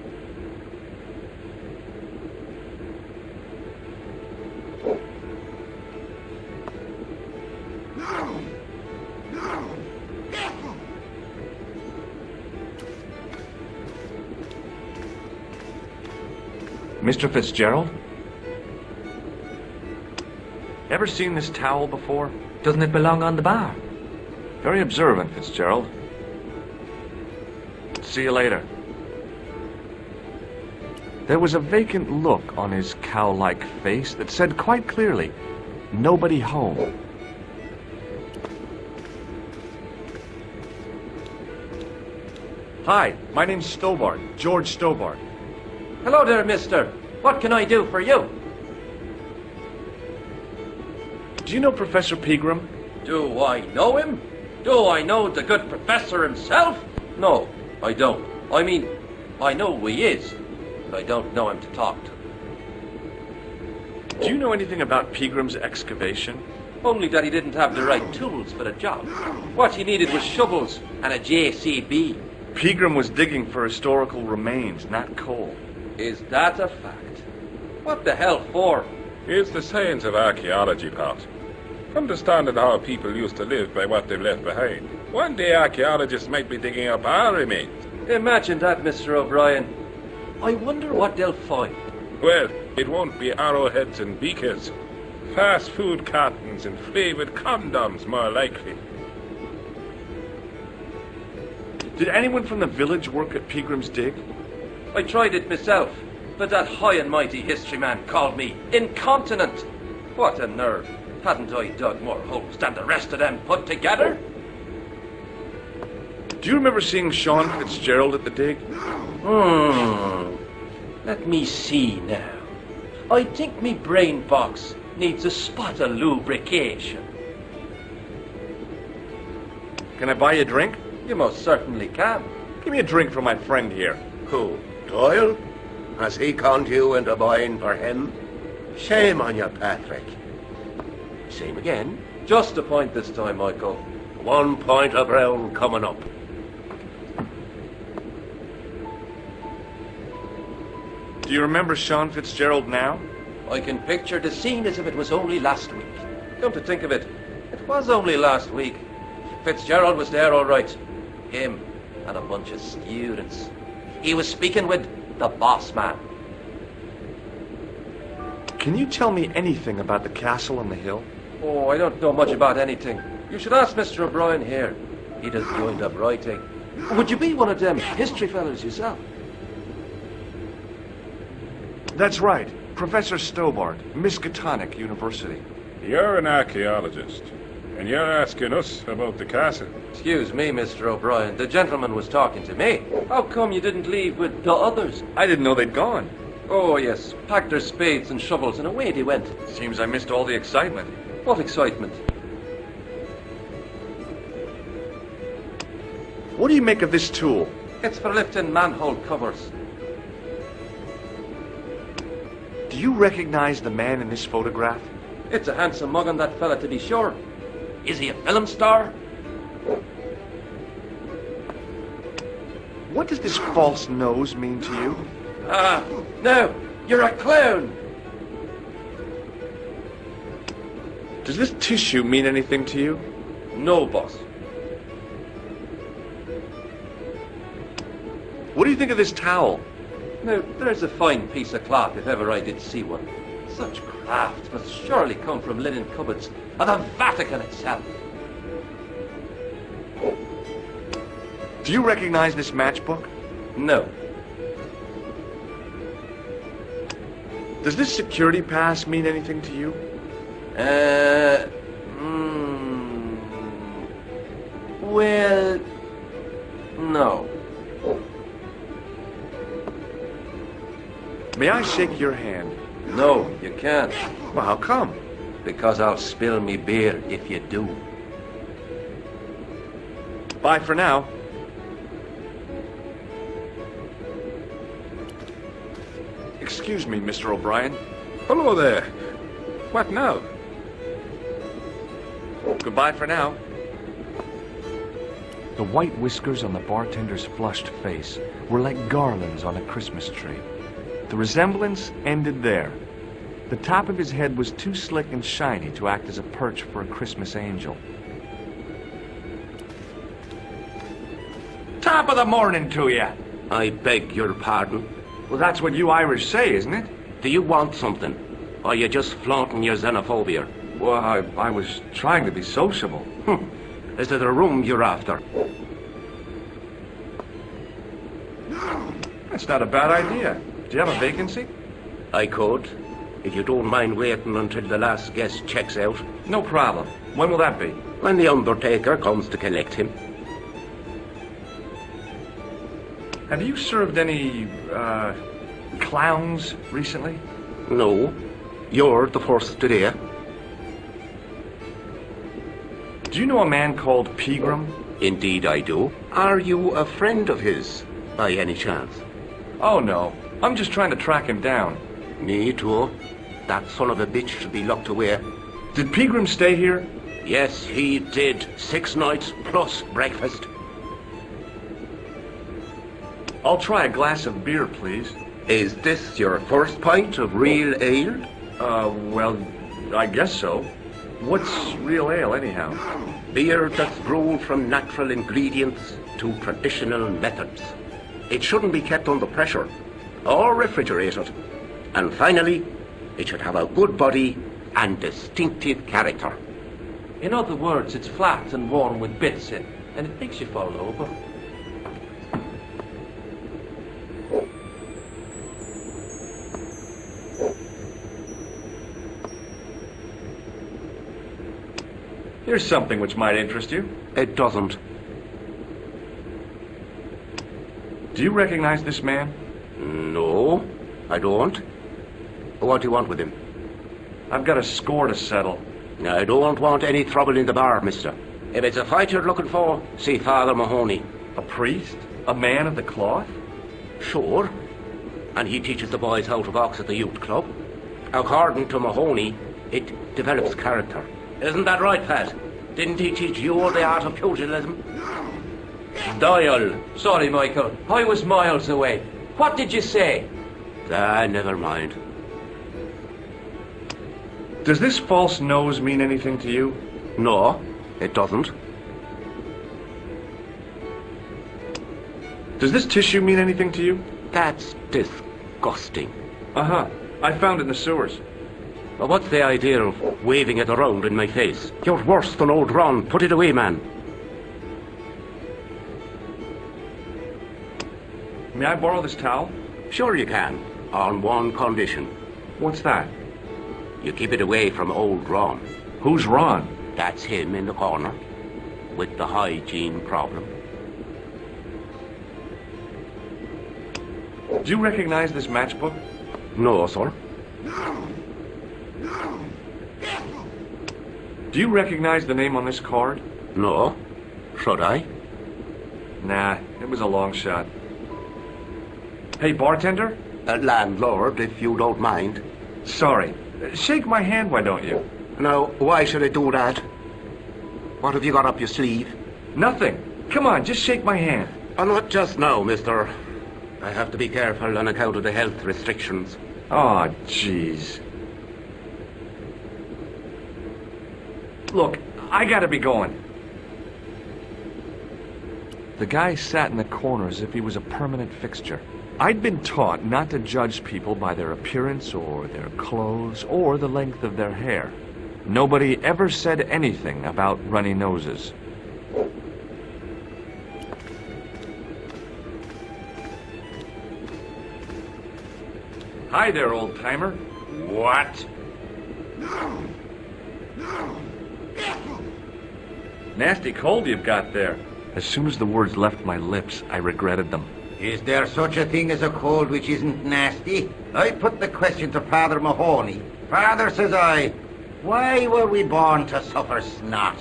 Mr. Fitzgerald? Ever seen this towel before? Doesn't it belong on the bar? Very observant, Fitzgerald. See you later. There was a vacant look on his cow-like face that said quite clearly, "Nobody home." Hi, my name's Stobart, George Stobart. Hello there, mister. What can I do for you? Do you know Professor Pegram? Do I know him? Do I know the good professor himself? No, I don't. I mean, I know who he is, but I don't know him to talk to. Do you know anything about Pegram's excavation? Only that he didn't have the right tools for the job. What he needed was shovels and a JCB. Pegram was digging for historical remains, not coal. Is that a fact? What the hell for? It's the science of archaeology, Pat. Understanding how people used to live by what they've left behind. One day archaeologists might be digging up our remains. Imagine that, Mr. O'Brien. I wonder what they'll find. Well, it won't be arrowheads and beakers. Fast food cartons and flavored condoms, more likely. Did anyone from the village work at Pegram's dig? I tried it myself, but that high and mighty history man called me incontinent. What a nerve. Hadn't I dug more holes than the rest of them put together? Do you remember seeing Sean Fitzgerald at the dig? Let me see now. I think me brain box needs a spot of lubrication. Can I buy you a drink? You most certainly can. Give me a drink for my friend here. Who? Doyle? Has he conned you into buying for him? Shame on you, Patrick. Same again. Just a point this time, Michael. 1 point of brown coming up. Do you remember Sean Fitzgerald now? I can picture the scene as if it was only last week. Come to think of it, it was only last week. Fitzgerald was there all right. Him and a bunch of students. He was speaking with the boss man. Can you tell me anything about the castle on the hill? Oh, I don't know much about anything. You should ask Mr. O'Brien here. He does joined up writing. Would you be one of them history fellows yourself? That's right. Professor Stobart, Miskatonic University. You're an archaeologist, and you're asking us about the castle. Excuse me, Mr. O'Brien. The gentleman was talking to me. How come you didn't leave with the others? I didn't know they'd gone. Oh, yes. Packed their spades and shovels and away they went. Seems I missed all the excitement. What excitement? What do you make of this tool? It's for lifting manhole covers. Do you recognize the man in this photograph? It's a handsome mug on that fella, to be sure. Is he a film star? What does this false nose mean to you? No, you're a clown. Does this tissue mean anything to you? No, boss. What do you think of this towel? Now, there's a fine piece of cloth if ever I did see one. Such craft must surely come from linen cupboards of the Vatican itself. Do you recognize this matchbook? No. Does this security pass mean anything to you? Well, no. May I shake your hand? No, you can't. Well, how come? Because I'll spill me beer if you do. Bye for now. Excuse me, Mr. O'Brien. Hello there. What now? Goodbye for now. The white whiskers on the bartender's flushed face were like garlands on a Christmas tree. The resemblance ended there. The top of his head was too slick and shiny to act as a perch for a Christmas angel. Top of the morning to you. I beg your pardon. Well, that's what you Irish say, isn't it? Do you want something? Or are you just flaunting your xenophobia? Well, I was trying to be sociable. Is it a room you're after? That's not a bad idea. Do you have a vacancy? I could, if you don't mind waiting until the last guest checks out. No problem. When will that be? When the undertaker comes to collect him. Have you served any, clowns recently? No. You're the first today. Do you know a man called Pegram? Indeed I do. Are you a friend of his, by any chance? Oh, no. I'm just trying to track him down. Me too. That son of a bitch should be locked away. Did Pegram stay here? Yes, he did. 6 nights plus breakfast. I'll try a glass of beer, please. Is this your first pint of real ale? Well, I guess so. What's real ale, anyhow? Beer that's brewed from natural ingredients to traditional methods. It shouldn't be kept under pressure or refrigerated. And finally, it should have a good body and distinctive character. In other words, it's flat and worn with bits in, and it makes you fall over. Here's something which might interest you. It doesn't. Do you recognize this man? No, I don't. What do you want with him? I've got a score to settle. I don't want any trouble in the bar, mister. If it's a fight you're looking for, see Father Mahoney. A priest? A man of the cloth? Sure. And he teaches the boys how to box at the youth club. According to Mahoney, it develops character. Isn't that right, Pat? Didn't he teach you the art of pugilism? Doyle. Sorry, Michael. I was miles away. What did you say? Never mind. Does this false nose mean anything to you? No, it doesn't. Does this tissue mean anything to you? That's disgusting. Uh-huh. I found it in the sewers. Well, what's the idea of waving it around in my face? You're worse than old Ron. Put it away, man. May I borrow this towel? Sure you can, on one condition. What's that? You keep it away from old Ron. Who's Ron? That's him in the corner, with the hygiene problem. Do you recognize this matchbook? No, sir. Do you recognize the name on this card? No. Should I? Nah, it was a long shot. Hey, bartender? Landlord, if you don't mind. Sorry. Shake my hand, why don't you? Now, why should I do that? What have you got up your sleeve? Nothing. Come on, just shake my hand. Not just now, mister. I have to be careful on account of the health restrictions. Oh, jeez. Look, I gotta be going. The guy sat in the corner as if he was a permanent fixture. I'd been taught not to judge people by their appearance or their clothes or the length of their hair. Nobody ever said anything about runny noses. Hi there, old-timer. What? Nasty cold you've got there. As soon as the words left my lips, I regretted them. Is there such a thing as a cold which isn't nasty? I put the question to Father Mahoney. Father, says I, Why were we born to suffer snot?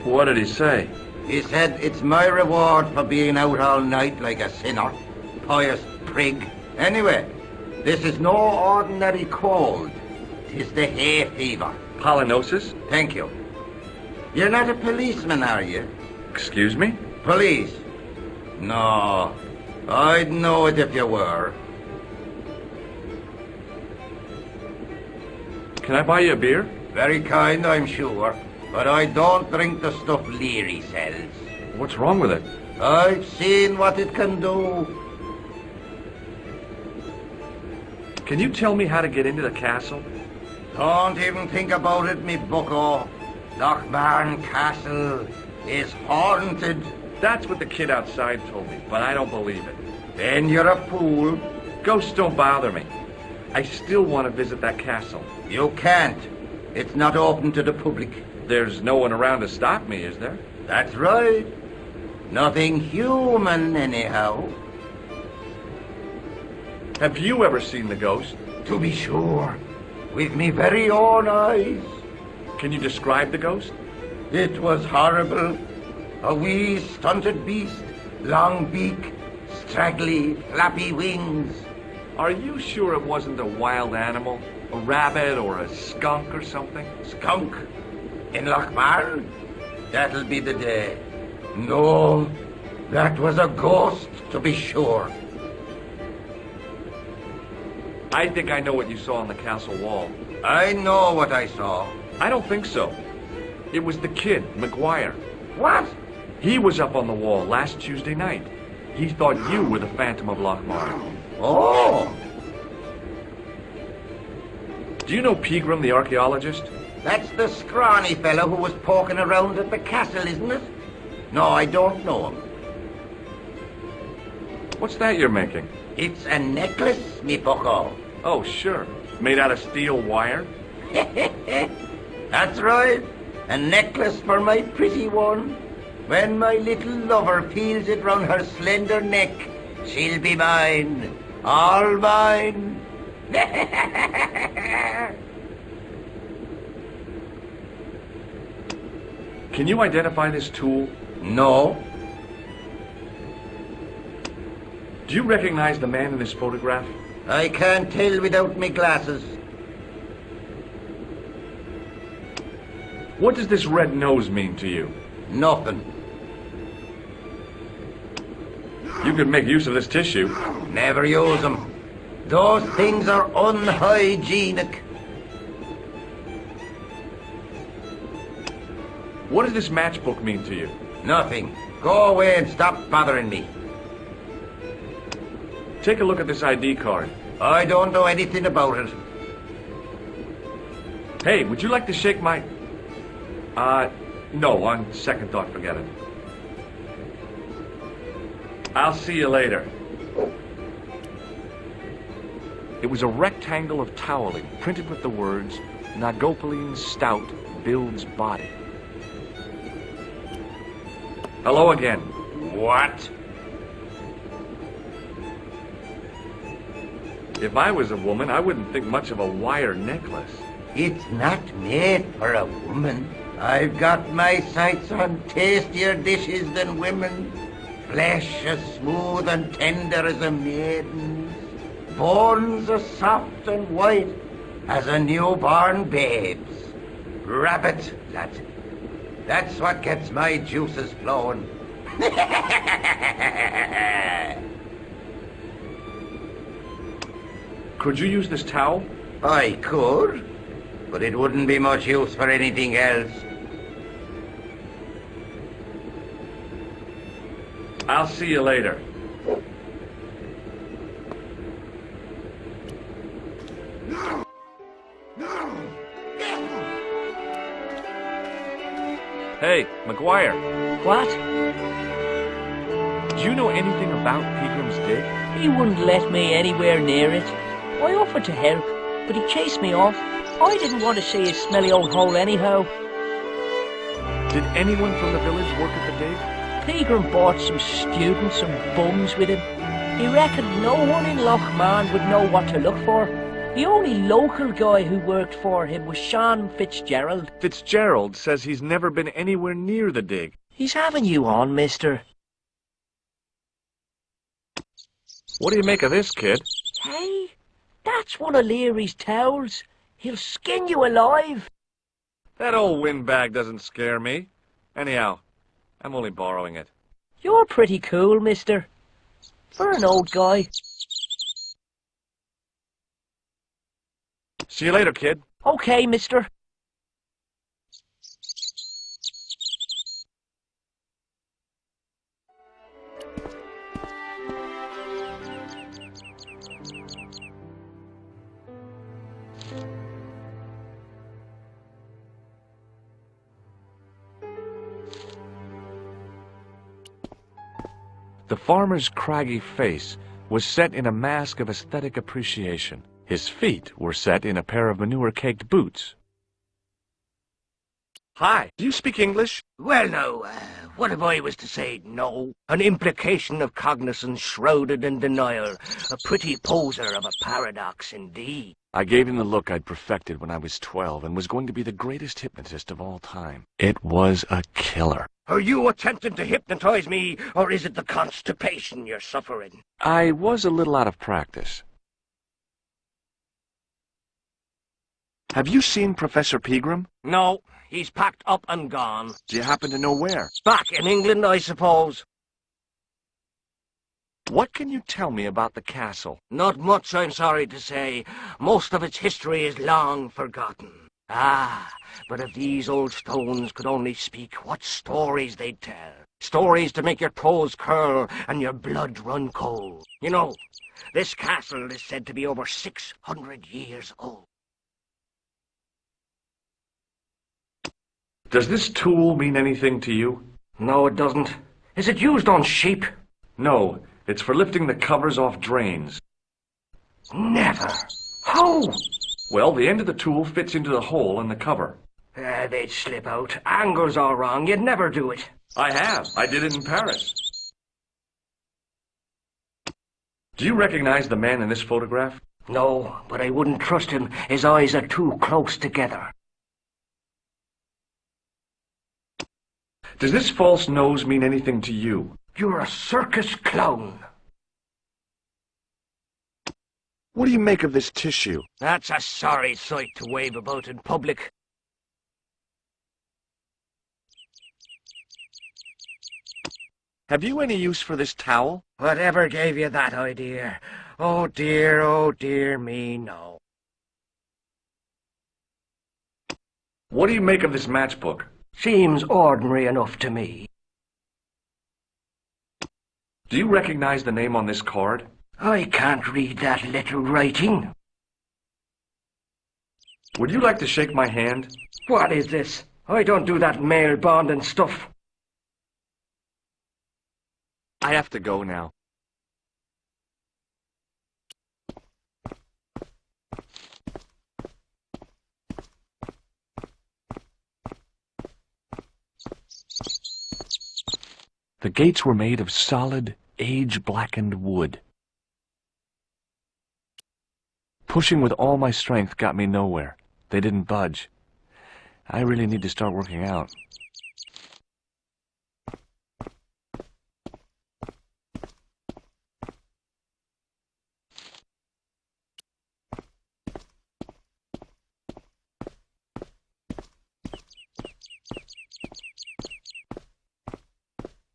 What did he say? He said it's my reward for being out all night like a sinner. Pious prig. Anyway, this is no ordinary cold. 'Tis the hay fever. Pollinosis? Thank you. You're not a policeman, are you? Excuse me? Police? No. I'd know it if you were. Can I buy you a beer? Very kind, I'm sure. But I don't drink the stuff Leary sells. What's wrong with it? I've seen what it can do. Can you tell me how to get into the castle? Don't even think about it, me bucko. Lochbarn Castle is haunted. That's what the kid outside told me, but I don't believe it. Then you're a fool. Ghosts don't bother me. I still want to visit that castle. You can't. It's not open to the public. There's no one around to stop me, is there? That's right. Nothing human, anyhow. Have you ever seen the ghost? To be sure. With me very own eyes. Can you describe the ghost? It was horrible. A wee stunted beast, long beak, straggly, flappy wings. Are you sure it wasn't a wild animal? A rabbit or a skunk or something? Skunk? In Lochbarn? That'll be the day. No, that was a ghost, to be sure. I think I know what you saw on the castle wall. I know what I saw. I don't think so. It was the kid, McGuire. What? He was up on the wall last Tuesday night. He thought you were the Phantom of Lochmarn. Oh! Do you know Pegram, the archaeologist? That's the scrawny fellow who was poking around at the castle, isn't it? No, I don't know him. What's that you're making? It's a necklace, me bucko. Oh, sure. Made out of steel wire? That's right. A necklace for my pretty one. When my little lover peels it round her slender neck, she'll be mine. All mine. Can you identify this tool? No. Do you recognize the man in this photograph? I can't tell without me glasses. What does this red nose mean to you? Nothing. You could make use of this tissue. Never use them. Those things are unhygienic. What does this matchbook mean to you? Nothing. Go away and stop bothering me. Take a look at this ID card. I don't know anything about it. Hey, would you like to shake my... no, on second thought, forget it. I'll see you later. It was a rectangle of toweling, printed with the words, Nagopaline Stout builds body. Hello again. What? If I was a woman, I wouldn't think much of a wire necklace. It's not made for a woman. I've got my sights on tastier dishes than women. Flesh as smooth and tender as a maiden's. Bones as soft and white as a newborn babe's. Rabbit, lad. That's what gets my juices flowing. Could you use this towel? I could, but it wouldn't be much use for anything else. I'll see you later. Hey, McGuire. What? Do you know anything about Pegram's Dig? He wouldn't let me anywhere near it. I offered to help, but he chased me off. I didn't want to see his smelly old hole anyhow. Did anyone from the village work at the dig? Pegram bought some students and bums with him. He reckoned no one in Lochmarn would know what to look for. The only local guy who worked for him was Sean Fitzgerald. Fitzgerald says he's never been anywhere near the dig. He's having you on, mister. What do you make of this, kid? Hey, that's one of Leary's towels. He'll skin you alive. That old windbag doesn't scare me. Anyhow, I'm only borrowing it. You're pretty cool, mister. For an old guy. See you later, kid. Okay, mister. The farmer's craggy face was set in a mask of aesthetic appreciation. His feet were set in a pair of manure-caked boots. Hi, do you speak English? Well, no, what if I was to say no? An implication of cognizance shrouded in denial. A pretty poser of a paradox indeed. I gave him the look I'd perfected when I was 12 and was going to be the greatest hypnotist of all time. It was a killer. Are you attempting to hypnotize me, or is it the constipation you're suffering? I was a little out of practice. Have you seen Professor Pegram? No, he's packed up and gone. Do you happen to know where? Back in England, I suppose. What can you tell me about the castle? Not much, I'm sorry to say. Most of its history is long forgotten. Ah, but if these old stones could only speak, what stories they'd tell. Stories to make your toes curl and your blood run cold. You know, this castle is said to be over 600 years old. Does this tool mean anything to you? No, it doesn't. Is it used on sheep? No, it's for lifting the covers off drains. Never. How? Well, the end of the tool fits into the hole in the cover. They'd slip out. Angles are wrong. You'd never do it. I have. I did it in Paris. Do you recognize the man in this photograph? No, but I wouldn't trust him. His eyes are too close together. Does this false nose mean anything to you? You're a circus clown. What do you make of this tissue? That's a sorry sight to wave about in public. Have you any use for this towel? Whatever gave you that idea? Oh dear me, no. What do you make of this matchbook? Seems ordinary enough to me. Do you recognize the name on this card? I can't read that little writing. Would you like to shake my hand? What is this? I don't do that mail bonding stuff. I have to go now. The gates were made of solid, age-blackened wood. Pushing with all my strength got me nowhere. They didn't budge. I really need to start working out.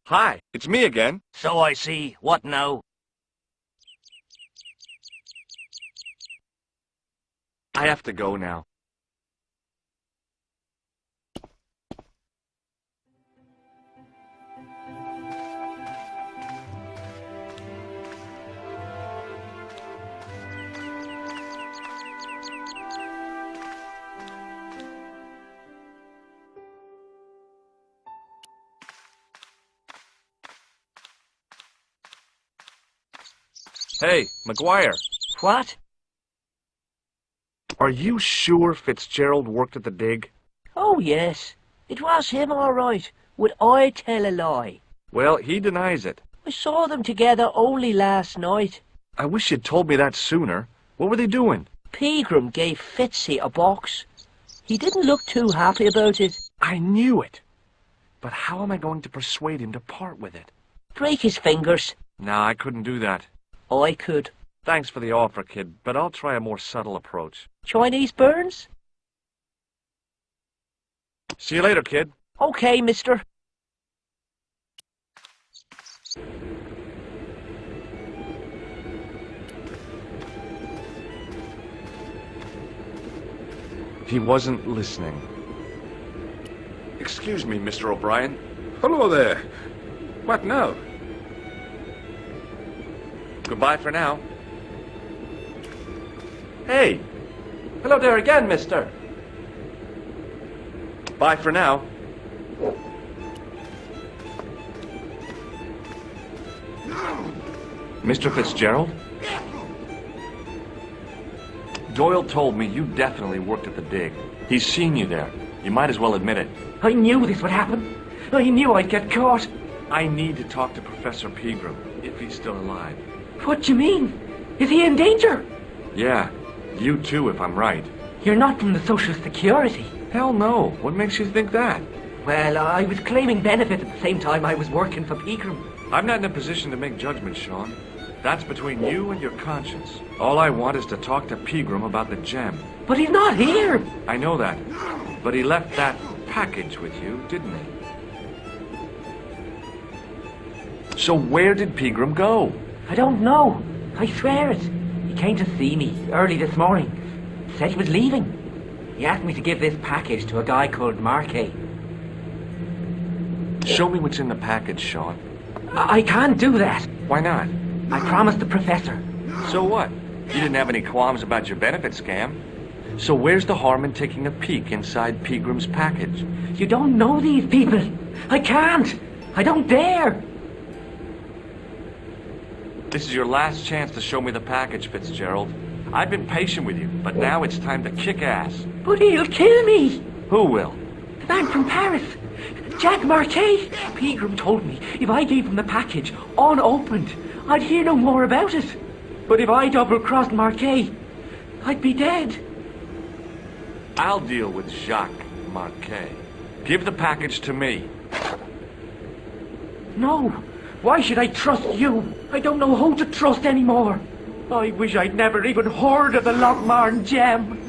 Hi, it's me again. So I see. What now? I have to go now. Hey, McGuire. What? Are you sure Fitzgerald worked at the dig? Oh, yes. It was him, all right. Would I tell a lie? Well, he denies it. I saw them together only last night. I wish you'd told me that sooner. What were they doing? Pegram gave Fitzy a box. He didn't look too happy about it. I knew it. But how am I going to persuade him to part with it? Break his fingers. Nah, I couldn't do that. I could. Thanks for the offer, kid, but I'll try a more subtle approach. Chinese burns? See you later, kid. Okay, mister. He wasn't listening. Excuse me, Mr. O'Brien. Hello there. What now? Goodbye for now. Hey! Hello there again, mister. Bye for now. Mr. Fitzgerald? Doyle told me you definitely worked at the dig. He's seen you there. You might as well admit it. I knew this would happen. I knew I'd get caught. I need to talk to Professor Pegram, if he's still alive. What do you mean? Is he in danger? Yeah, you too, if I'm right. You're not from the Social Security. Hell no. What makes you think that? Well, I was claiming benefits at the same time I was working for Pegram. I'm not in a position to make judgments, Sean. That's between you and your conscience. All I want is to talk to Pegram about the gem. But he's not here! I know that. But he left that package with you, didn't he? So where did Pegram go? I don't know. I swear it. He came to see me early this morning. Said he was leaving. He asked me to give this package to a guy called Marquet. Show me what's in the package, Sean. I can't do that. Why not? I promised the professor. So what? You didn't have any qualms about your benefit scam. So where's the harm in taking a peek inside Pegram's package? You don't know these people. I can't. I don't dare. This is your last chance to show me the package, Fitzgerald. I've been patient with you, but now it's time to kick ass. But he'll kill me. Who will? The man from Paris. Jack Marquet. Pegram told me if I gave him the package unopened, I'd hear no more about it. But if I double-crossed Marquet, I'd be dead. I'll deal with Jacques Marquet. Give the package to me. No. Why should I trust you? I don't know who to trust anymore. I wish I'd never even heard of the Lochmarn gem.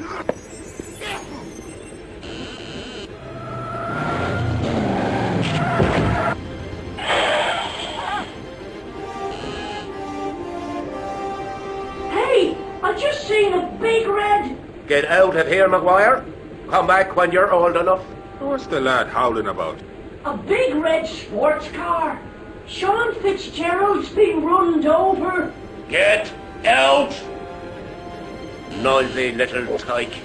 Hey! I just seen a big red... Get out of here, Maguire. Come back when you're old enough. What's the lad howling about? A big red sports car. Sean Fitzgerald's been runned over. Get out! Noisy little tyke.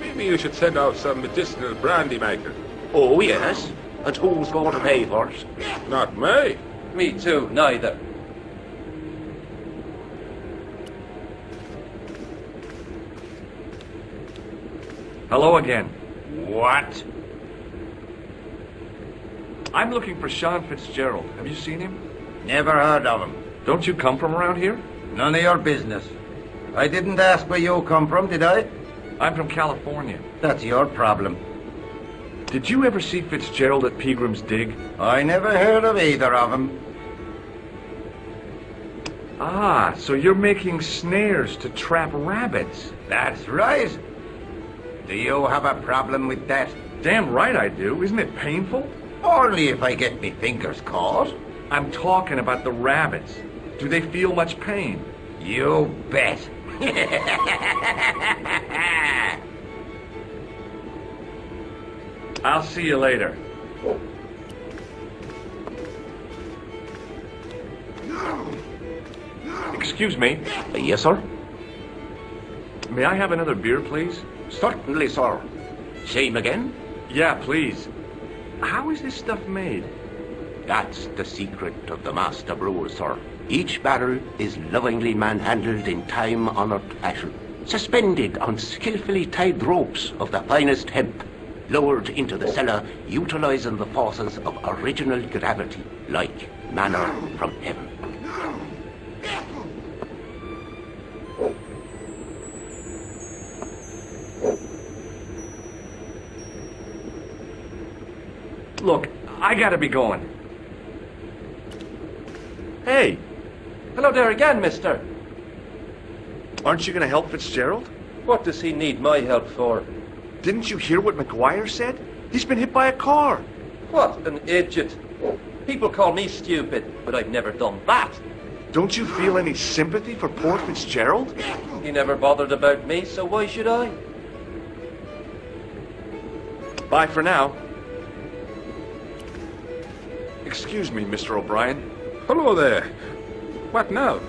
Maybe you should send out some medicinal brandy maker. Oh, yes? And who's going to pay for it? Not me. Me too, neither. Hello again. What? I'm looking for Sean Fitzgerald. Have you seen him? Never heard of him. Don't you come from around here? None of your business. I didn't ask where you come from, did I? I'm from California. That's your problem. Did you ever see Fitzgerald at Pegram's dig? I never heard of either of them. Ah, so you're making snares to trap rabbits. That's right. Do you have a problem with that? Damn right I do. Isn't it painful? Only if I get me fingers caught. I'm talking about the rabbits. Do they feel much pain? You bet. I'll see you later. Excuse me. Yes, sir? May I have another beer, please? Certainly, sir. Same again? Yeah, please. How is this stuff made? That's the secret of the master brewer, sir. Each barrel is lovingly manhandled in time-honored fashion, suspended on skillfully tied ropes of the finest hemp, lowered into the cellar, utilizing the forces of original gravity, like manna from heaven. Look, I gotta be going. Hey! Hello there again, mister. Aren't you gonna help Fitzgerald? What does he need my help for? Didn't you hear what McGuire said? He's been hit by a car. What an idiot. People call me stupid, but I've never done that. Don't you feel any sympathy for poor Fitzgerald? He never bothered about me, so why should I? Bye for now. Excuse me, Mr. O'Brien. Hello there. What now?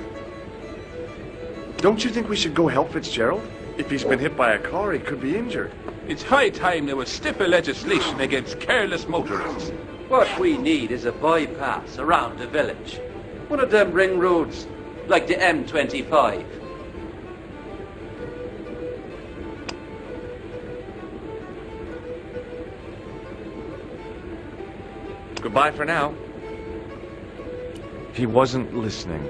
Don't you think we should go help Fitzgerald? If he's been hit by a car, he could be injured. It's high time there was stiffer legislation against careless motorists. What we need is a bypass around the village. One of them ring roads, like the M25. Goodbye for now. He wasn't listening.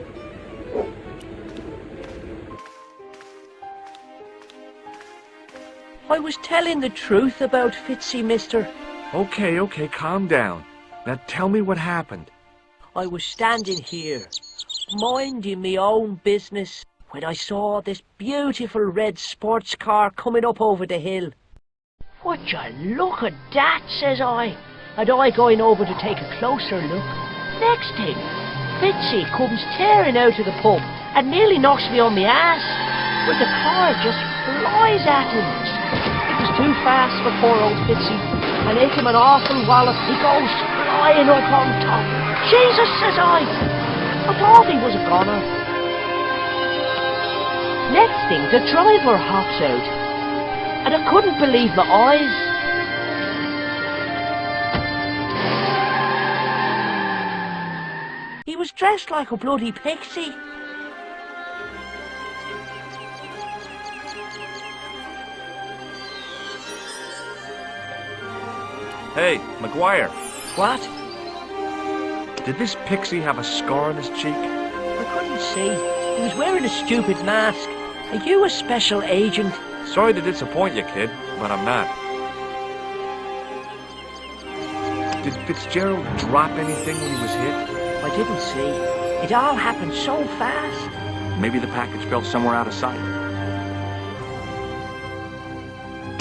I was telling the truth about Fitzy, mister. Okay, calm down. Now tell me what happened. I was standing here, minding me own business, when I saw this beautiful red sports car coming up over the hill. Would you look at that, says I, and I going over to take a closer look. Next thing, Fitzy comes tearing out of the pub and nearly knocks me on my ass, but the car just flies at him. It was too fast for poor old Fitzy, and hit him an awful wallop. He goes flying up on top. Jesus, says I thought he was a goner. Next thing, the driver hops out, and I couldn't believe my eyes. He was dressed like a bloody pixie. Hey, McGuire. What? Did this pixie have a scar on his cheek? I couldn't see. He was wearing a stupid mask. Are you a special agent? Sorry to disappoint you, kid, but I'm not. Did Fitzgerald drop anything when he was hit? I didn't see. It all happened so fast. Maybe the package fell somewhere out of sight.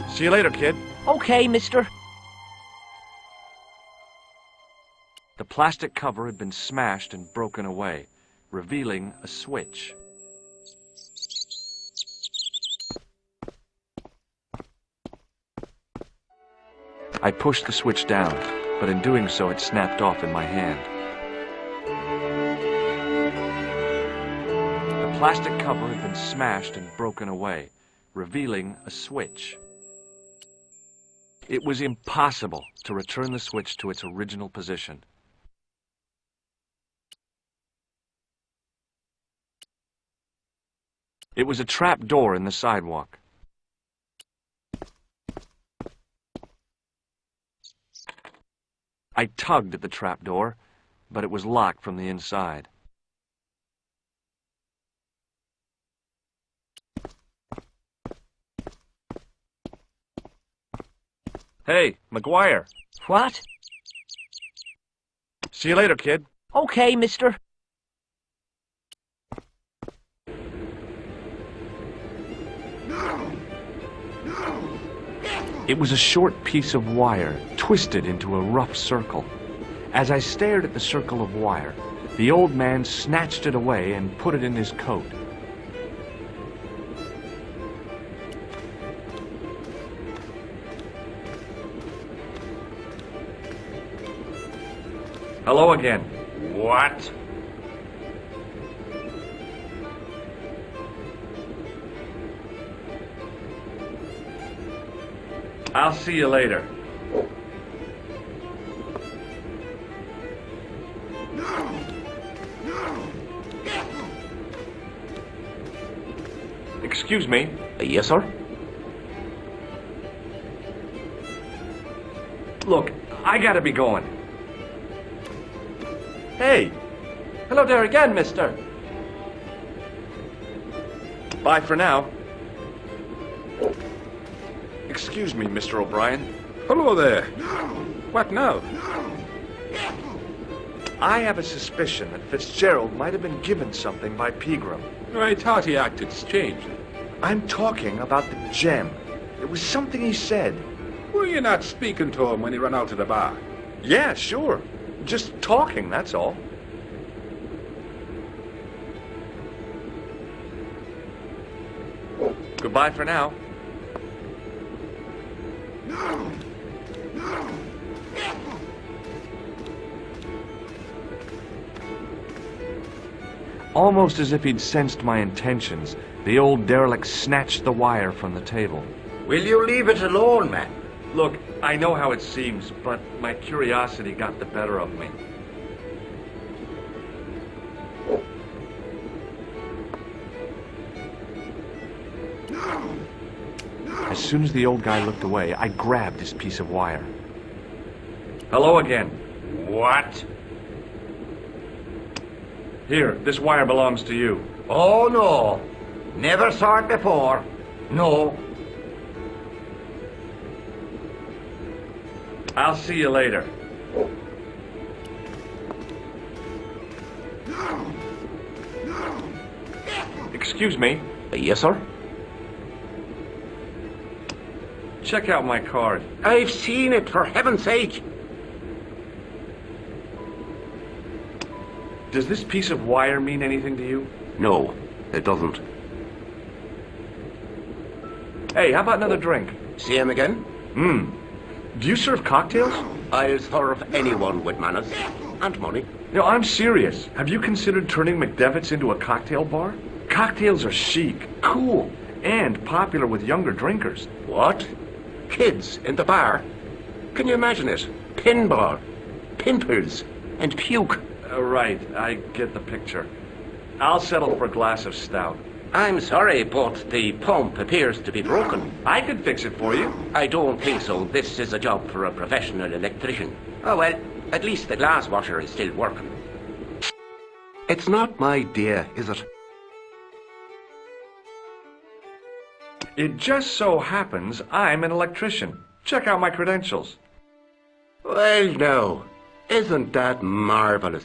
See you later, kid. Okay, mister. The plastic cover had been smashed and broken away, revealing a switch. I pushed the switch down, but in doing so it snapped off in my hand. The plastic cover had been smashed and broken away, revealing a switch. It was impossible to return the switch to its original position. It was a trap door in the sidewalk. I tugged at the trap door, but it was locked from the inside. Hey, McGuire. What? See you later, kid. Okay, mister. It was a short piece of wire, twisted into a rough circle. As I stared at the circle of wire, the old man snatched it away and put it in his coat. Hello again. What? I'll see you later. Excuse me. Yes, sir? Look, I gotta be going. Hey! Hello there again, mister. Bye for now. Excuse me, Mr. O'Brien. Hello there. What now? I have a suspicion that Fitzgerald might have been given something by Pegram. I thought he acted strangely. I'm talking about the gem. It was something he said. Were you not speaking to him when he ran out of the bar? Yeah, sure. Just talking, that's all. Goodbye for now. Almost as if he'd sensed my intentions, the old derelict snatched the wire from the table. Will you leave it alone, man? Look, I know how it seems, but my curiosity got the better of me. As soon as the old guy looked away, I grabbed his piece of wire. Hello again. What? Here, this wire belongs to you. Oh, no. Never saw it before. No. I'll see you later. Excuse me. Yes, sir? Check out my card. I've seen it, for heaven's sake. Does this piece of wire mean anything to you? No, it doesn't. Hey, how about another drink? See him again? Do you serve cocktails? I'll serve anyone with manners and money. No, I'm serious. Have you considered turning McDevitt's into a cocktail bar? Cocktails are chic, cool, and popular with younger drinkers. What? Kids in the bar? Can you imagine it? Pinball, pimples, and puke. Right, I get the picture. I'll settle for a glass of stout. I'm sorry, but the pump appears to be broken. I could fix it for you. I don't think so. This is a job for a professional electrician. Oh, well, at least the glass washer is still working. It's not my idea, is it? It just so happens I'm an electrician. Check out my credentials. Well, no. Isn't that marvellous?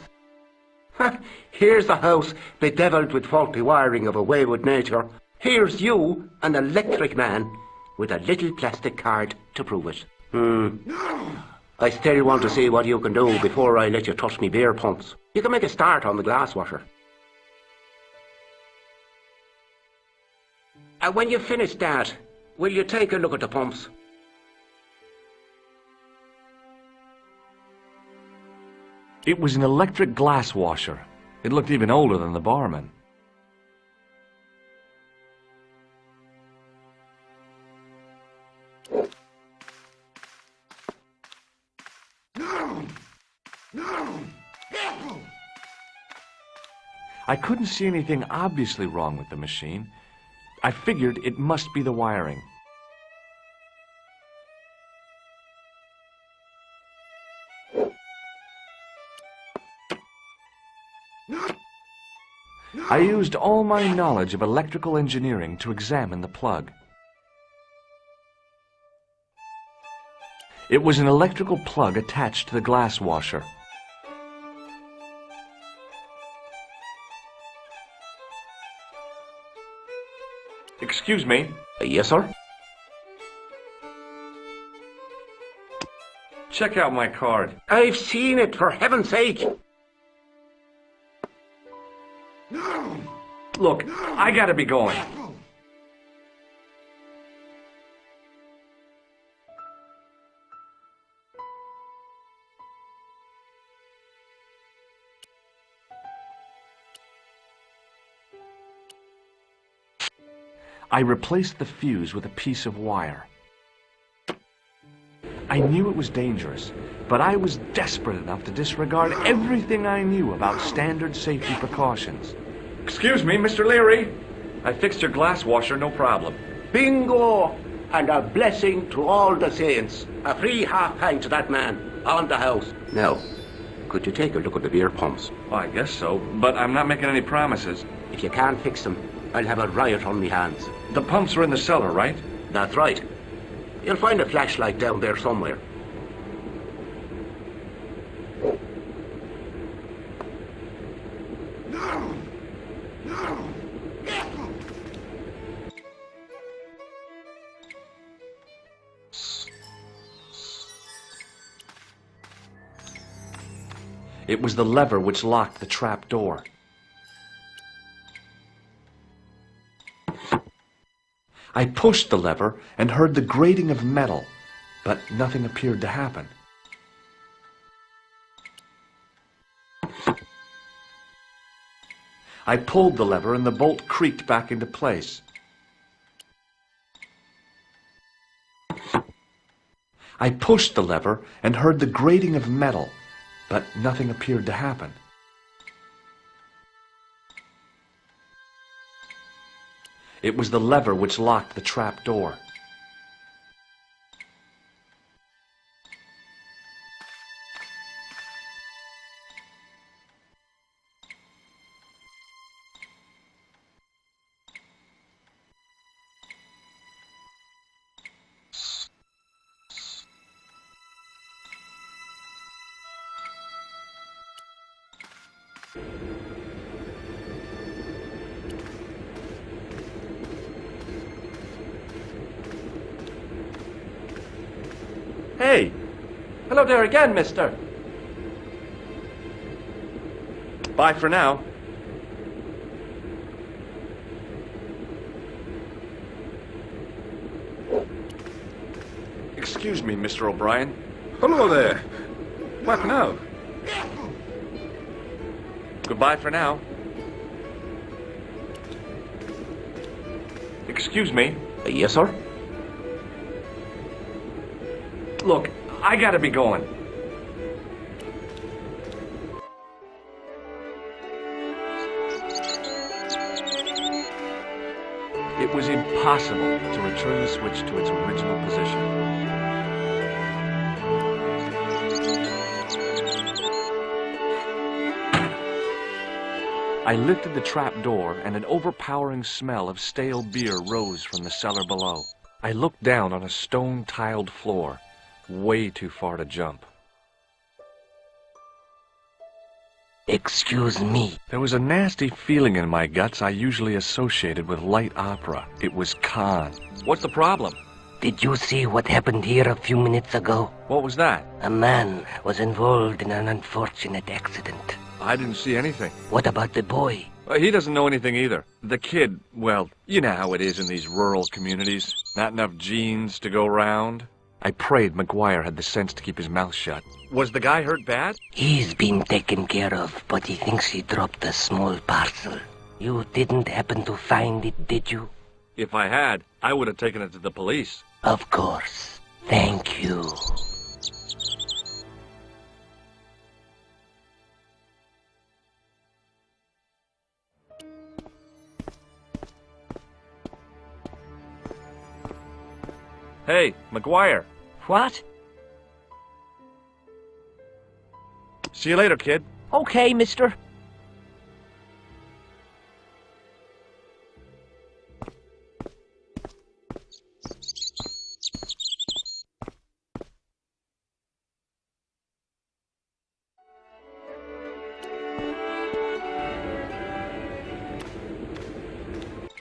Here's a house bedeviled with faulty wiring of a wayward nature. Here's you, an electric man, with a little plastic card to prove it. I still want to see what you can do before I let you touch me beer pumps. You can make a start on the glass washer. When you've finished that, will you take a look at the pumps? It was an electric glass washer. It looked even older than the barman. I couldn't see anything obviously wrong with the machine. I figured it must be the wiring. I used all my knowledge of electrical engineering to examine the plug. It was an electrical plug attached to the glass washer. Excuse me. Yes, sir? Check out my card. I've seen it, for heaven's sake. Look, I gotta be going. I replaced the fuse with a piece of wire. I knew it was dangerous, but I was desperate enough to disregard everything I knew about standard safety precautions. Excuse me, Mr. Leary. I fixed your glass washer, no problem. Bingo! And a blessing to all the saints. A free half-pint to that man, on the house. Now, could you take a look at the beer pumps? Well, I guess so, but I'm not making any promises. If you can't fix them, I'll have a riot on me hands. The pumps are in the cellar, right? That's right. You'll find a flashlight down there somewhere. It was the lever which locked the trap door. I pushed the lever and heard the grating of metal, but nothing appeared to happen. I pulled the lever and the bolt creaked back into place. I pushed the lever and heard the grating of metal, but nothing appeared to happen. It was the lever which locked the trap door. Hey! Hello there again, mister. Bye for now. Excuse me, Mr. O'Brien. Hello there. What now? Goodbye for now. Excuse me. Yes, sir? Look, I gotta be going. It was impossible to return the switch to its original position. I lifted the trap door, and an overpowering smell of stale beer rose from the cellar below. I looked down on a stone-tiled floor, way too far to jump. Excuse me. There was a nasty feeling in my guts I usually associated with light opera. It was Khan. What's the problem? Did you see what happened here a few minutes ago? What was that? A man was involved in an unfortunate accident. I didn't see anything. What about the boy? He doesn't know anything either. The kid, well, you know how it is in these rural communities. Not enough genes to go round. I prayed McGuire had the sense to keep his mouth shut. Was the guy hurt bad? He's been taken care of, but he thinks he dropped a small parcel. You didn't happen to find it, did you? If I had, I would have taken it to the police. Of course. Thank you. Hey, McGuire. What? See you later, kid. Okay, mister.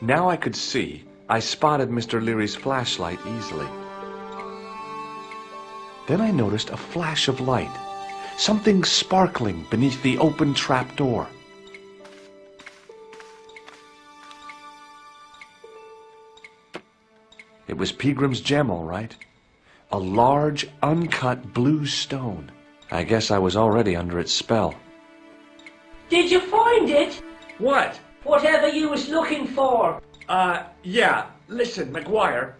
Now I could see. I spotted Mr. Leary's flashlight easily. Then I noticed a flash of light, something sparkling beneath the open trap door. It was Peagram's gem, all right. A large, uncut blue stone. I guess I was already under its spell. Did you find it? What? Whatever you was looking for. Yeah. Listen, McGuire,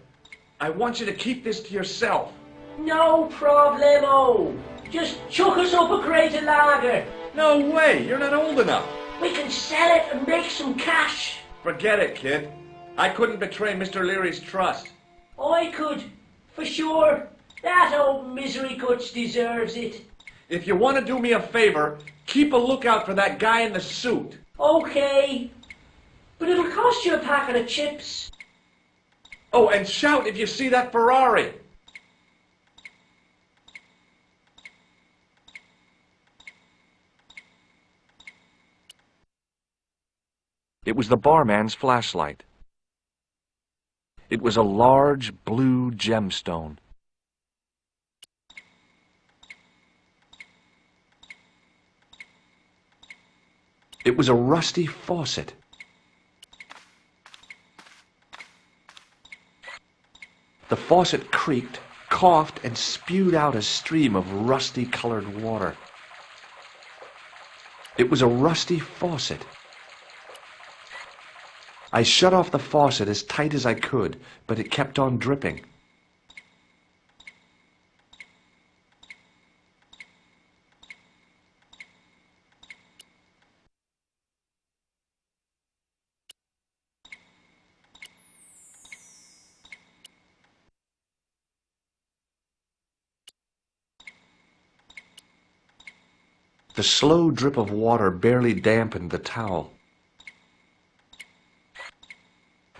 I want you to keep this to yourself. No problemo. Just chuck us up a crate of lager. No way, you're not old enough. We can sell it and make some cash. Forget it, kid. I couldn't betray Mr. Leary's trust. I could, for sure. That old misery guts deserves it. If you want to do me a favor, keep a lookout for that guy in the suit. Okay. But it'll cost you a packet of chips. Oh, and shout if you see that Ferrari. It was the barman's flashlight. It was a large blue gemstone. It was a rusty faucet. The faucet creaked, coughed, and spewed out a stream of rusty-colored water. It was a rusty faucet. I shut off the faucet as tight as I could, but it kept on dripping. The slow drip of water barely dampened the towel.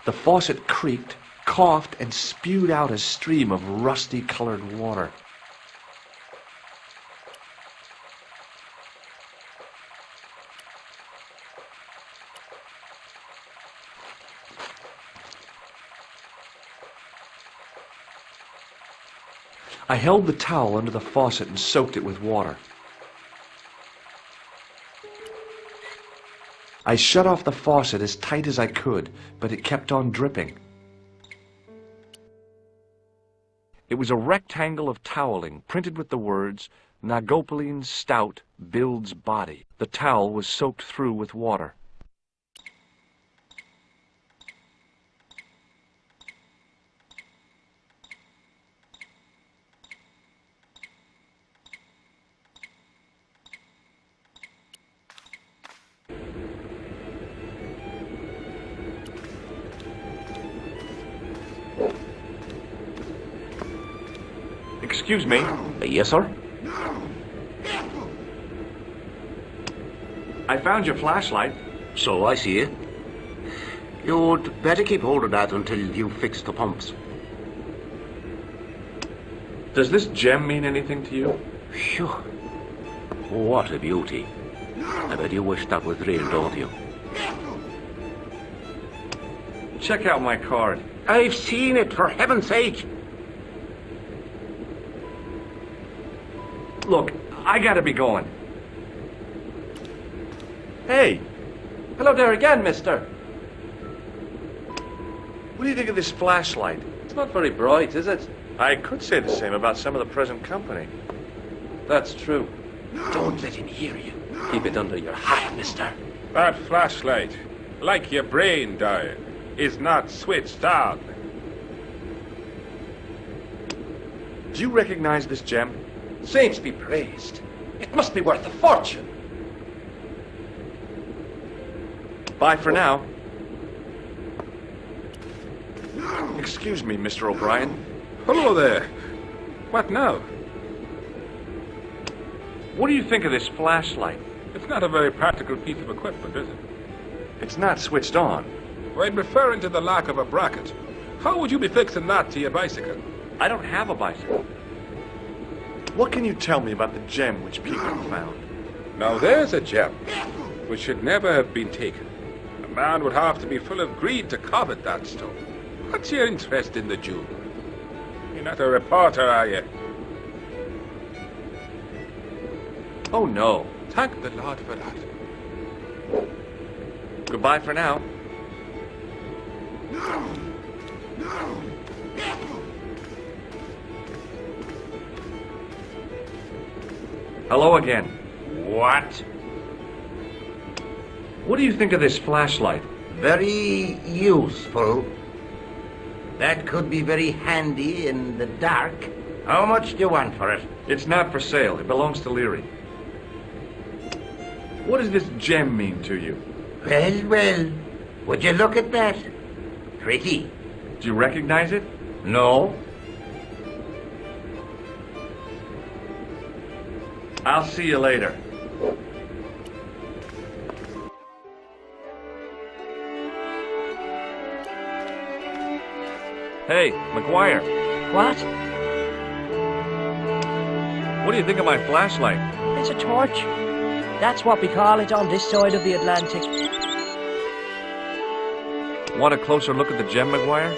The faucet creaked, coughed, and spewed out a stream of rusty-colored water. I held the towel under the faucet and soaked it with water. I shut off the faucet as tight as I could, but it kept on dripping. It was a rectangle of toweling printed with the words, Nagopaline Stout builds body. The towel was soaked through with water. Excuse me. Yes, sir? I found your flashlight. So I see. You'd better keep hold of that until you fix the pumps. Does this gem mean anything to you? Phew. What a beauty. I bet you wish that was real, don't you? Check out my card. I've seen it, for heaven's sake. Look, I gotta be going. Hey! Hello there again, mister. What do you think of this flashlight? It's not very bright, is it? I could say the same about some of the present company. That's true. Don't let him hear you. Keep it under your hat, mister. That flashlight, like your brain, Dyer, is not switched on. Do you recognize this gem? Saints be praised. It must be worth a fortune. Bye for now. Excuse me, Mr. O'Brien. Hello there. What now? What do you think of this flashlight? It's not a very practical piece of equipment, is it? It's not switched on. I'm referring to the lack of a bracket. How would you be fixing that to your bicycle? I don't have a bicycle. What can you tell me about the gem which Pegram found? Now there's a gem which should never have been taken. A man would have to be full of greed to covet that stone. What's your interest in the jewel? You're not a reporter, are you? Oh, no. Thank the Lord for that. Goodbye for now. Hello again. What? What do you think of this flashlight? Very useful. That could be very handy in the dark. How much do you want for it? It's not for sale. It belongs to Leary. What does this gem mean to you? Well, well. Would you look at that? Pretty. Do you recognize it? No. I'll see you later. Hey, McGuire. What? What do you think of my flashlight? It's a torch. That's what we call it on this side of the Atlantic. Want a closer look at the gem, McGuire?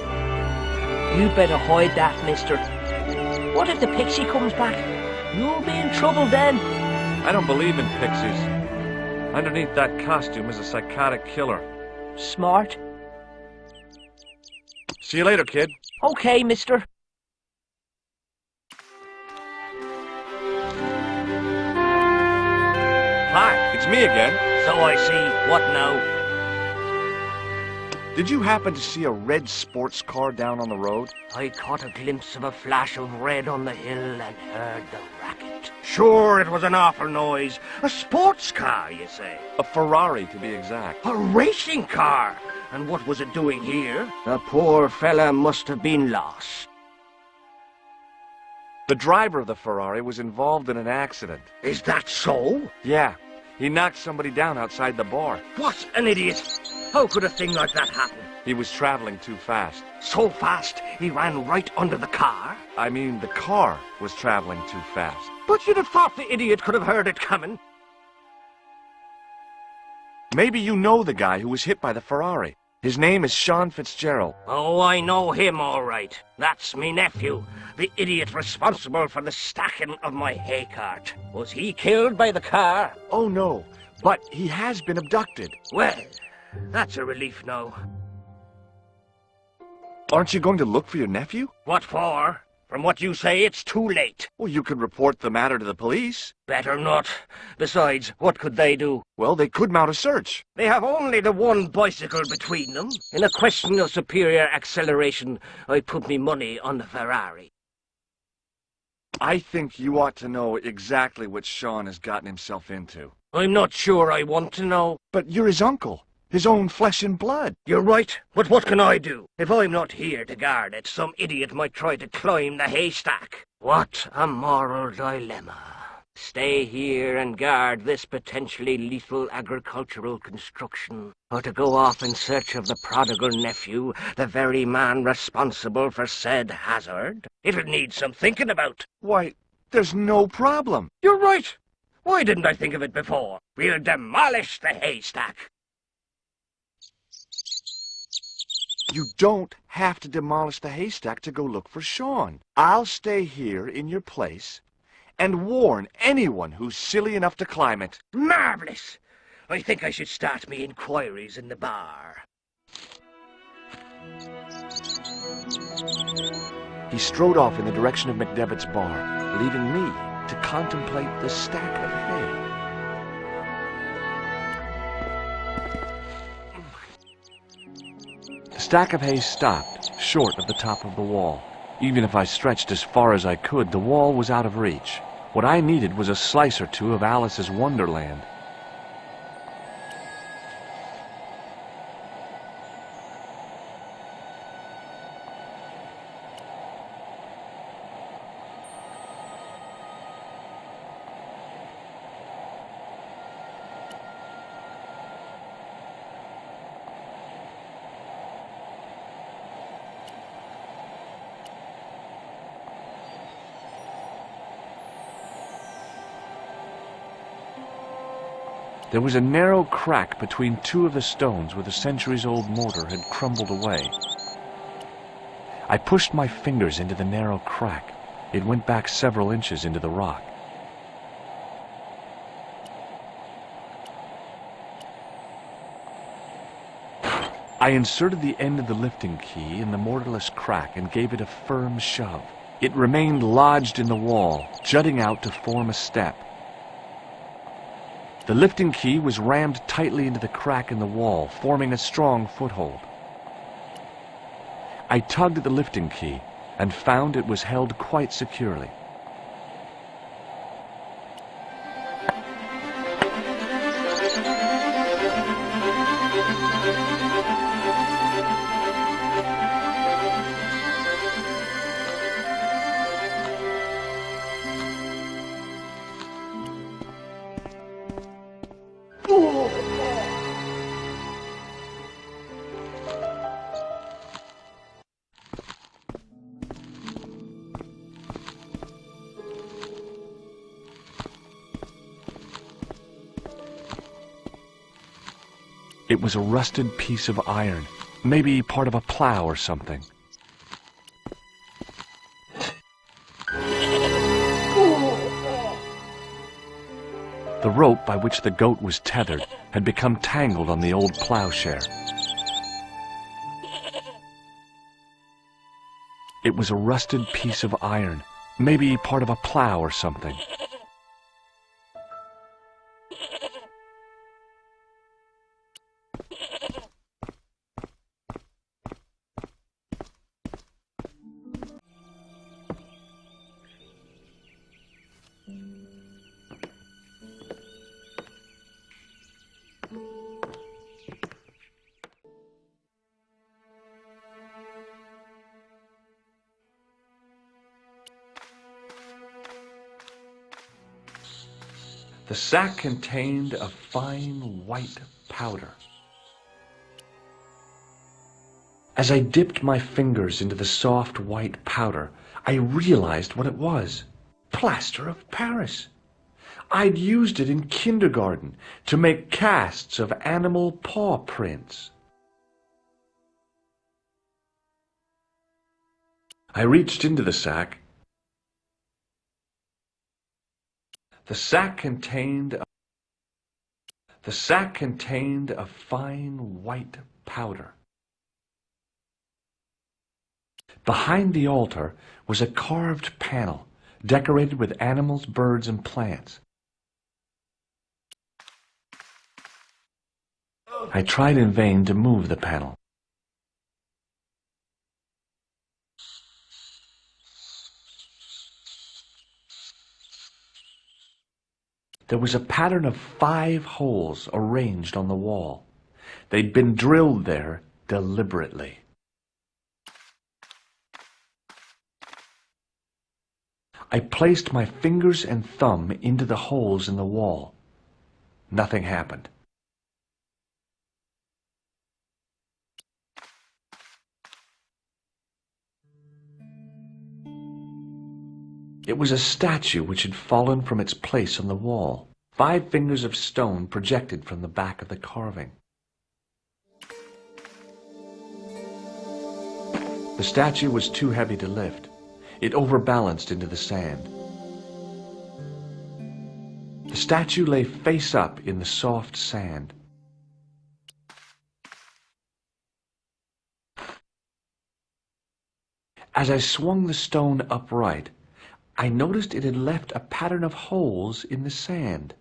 You'd better hide that, mister. What if the pixie comes back? You'll be in trouble then. I don't believe in pixies. Underneath that costume is a psychotic killer. Smart. See you later, kid. Okay, mister. Hi, it's me again. So I see. What now? Did you happen to see a red sports car down on the road? I caught a glimpse of a flash of red on the hill and heard the racket. Sure, it was an awful noise. A sports car, you say? A Ferrari, to be exact. A racing car? And what was it doing here? The poor fella must have been lost. The driver of the Ferrari was involved in an accident. Is that so? Yeah. He knocked somebody down outside the bar. What an idiot! How could a thing like that happen? He was traveling too fast. So fast, he ran right under the car? I mean, the car was traveling too fast. But you'd have thought the idiot could have heard it coming. Maybe you know the guy who was hit by the Ferrari. His name is Sean Fitzgerald. Oh, I know him all right. That's me nephew, the idiot responsible for the stacking of my hay cart. Was he killed by the car? Oh, no, but he has been abducted. Well, that's a relief now. Aren't you going to look for your nephew? What for? From what you say, it's too late. Well, you could report the matter to the police. Better not. Besides, what could they do? Well, they could mount a search. They have only the one bicycle between them. In a question of superior acceleration, I'd put me money on the Ferrari. I think you ought to know exactly what Sean has gotten himself into. I'm not sure I want to know. But you're his uncle. His own flesh and blood. You're right, but what can I do? If I'm not here to guard it, some idiot might try to climb the haystack. What a moral dilemma. Stay here and guard this potentially lethal agricultural construction, or to go off in search of the prodigal nephew, the very man responsible for said hazard? It'll need some thinking about. Why, there's no problem. You're right. Why didn't I think of it before? We'll demolish the haystack. You don't have to demolish the haystack to go look for Sean. I'll stay here in your place and warn anyone who's silly enough to climb it. Marvelous! I think I should start me inquiries in the bar. He strode off in the direction of McDevitt's bar, leaving me to contemplate the stack of hay. The stack of hay stopped, short of the top of the wall. Even if I stretched as far as I could, the wall was out of reach. What I needed was a slice or two of Alice's Wonderland. There was a narrow crack between two of the stones where the centuries-old mortar had crumbled away. I pushed my fingers into the narrow crack. It went back several inches into the rock. I inserted the end of the lifting key in the mortarless crack and gave it a firm shove. It remained lodged in the wall, jutting out to form a step. The lifting key was rammed tightly into the crack in the wall, forming a strong foothold. I tugged at the lifting key and found it was held quite securely. It was a rusted piece of iron, maybe part of a plow or something. The rope by which the goat was tethered had become tangled on the old plowshare. It was a rusted piece of iron, maybe part of a plow or something. The sack contained a fine white powder. As I dipped my fingers into the soft white powder, I realized what it was. Plaster of Paris. I'd used it in kindergarten to make casts of animal paw prints. I reached into the sack. The sack contained a fine white powder. Behind the altar was a carved panel decorated with animals, birds, and plants. I tried in vain to move the panel. There was a pattern of 5 holes arranged on the wall. They'd been drilled there deliberately. I placed my fingers and thumb into the holes in the wall. Nothing happened. It was a statue which had fallen from its place on the wall. 5 fingers of stone projected from the back of the carving. The statue was too heavy to lift. It overbalanced into the sand. The statue lay face up in the soft sand. As I swung the stone upright, I noticed it had left a pattern of holes in the sand.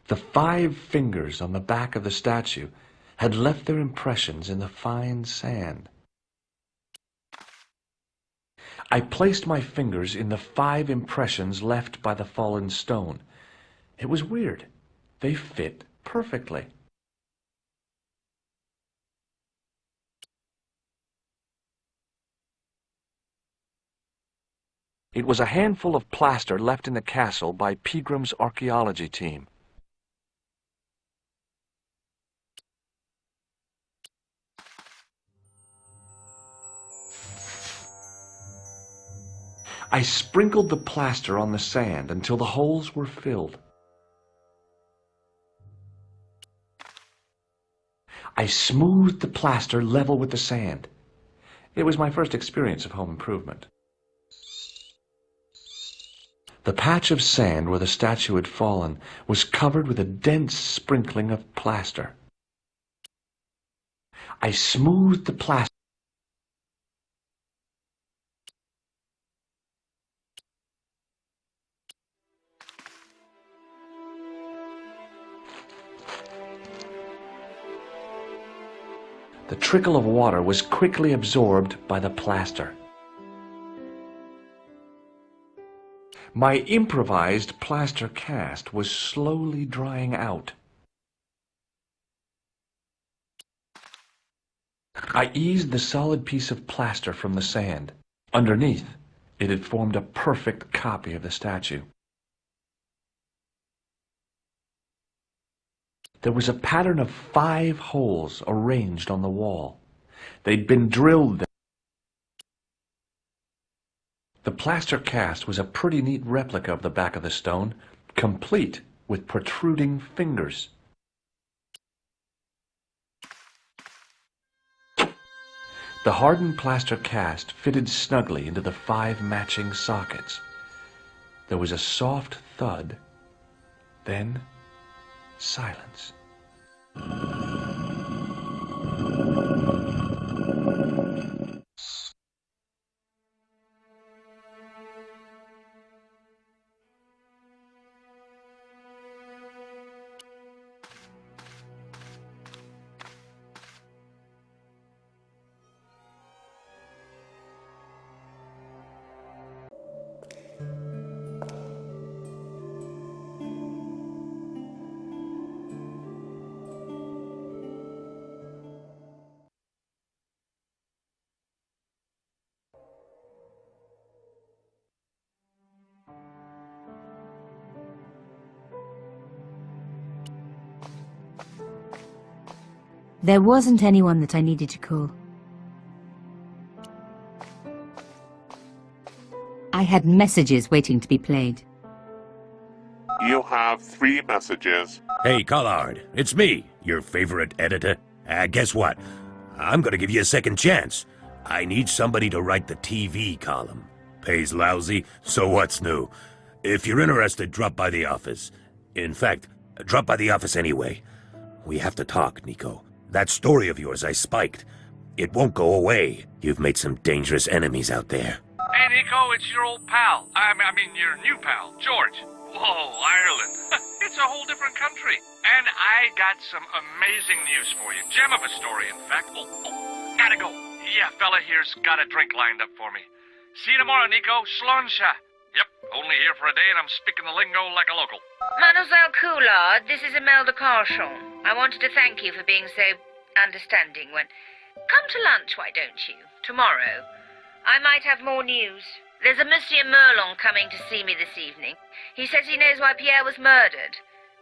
The 5 fingers on the back of the statue had left their impressions in the fine sand. I placed my fingers in the 5 impressions left by the fallen stone. It was weird. They fit perfectly. It was a handful of plaster left in the castle by Pegram's archaeology team. I sprinkled the plaster on the sand until the holes were filled. I smoothed the plaster level with the sand. It was my first experience of home improvement. The patch of sand where the statue had fallen was covered with a dense sprinkling of plaster. I smoothed the plaster. The trickle of water was quickly absorbed by the plaster. My improvised plaster cast was slowly drying out. I eased the solid piece of plaster from the sand. Underneath, it had formed a perfect copy of the statue. There was a pattern of 5 holes arranged on the wall. They'd been drilled there. The plaster cast was a pretty neat replica of the back of the stone, complete with protruding fingers. The hardened plaster cast fitted snugly into the 5 matching sockets. There was a soft thud, then silence. There wasn't anyone that I needed to call. I had messages waiting to be played. You have 3 messages. Hey, Collard, it's me, your favorite editor. Guess what? I'm gonna give you a second chance. I need somebody to write the TV column. Pays lousy, so what's new? If you're interested, drop by the office. In fact, drop by the office anyway. We have to talk, Nico. That story of yours I spiked. It won't go away. You've made some dangerous enemies out there. Hey, Nico, it's your old pal. I mean, your new pal, George. Whoa, Ireland. It's a whole different country. And I got some amazing news for you. Gem of a story, in fact. Oh, gotta go. Yeah, fella here's got a drink lined up for me. See you tomorrow, Nico. Slonsha. Yep, only here for a day and I'm speaking the lingo like a local. Mademoiselle Coulard, this is Imelda Carchon. I wanted to thank you for being so understanding when... Come to lunch, why don't you? Tomorrow. I might have more news. There's a Monsieur Merlon coming to see me this evening. He says he knows why Pierre was murdered.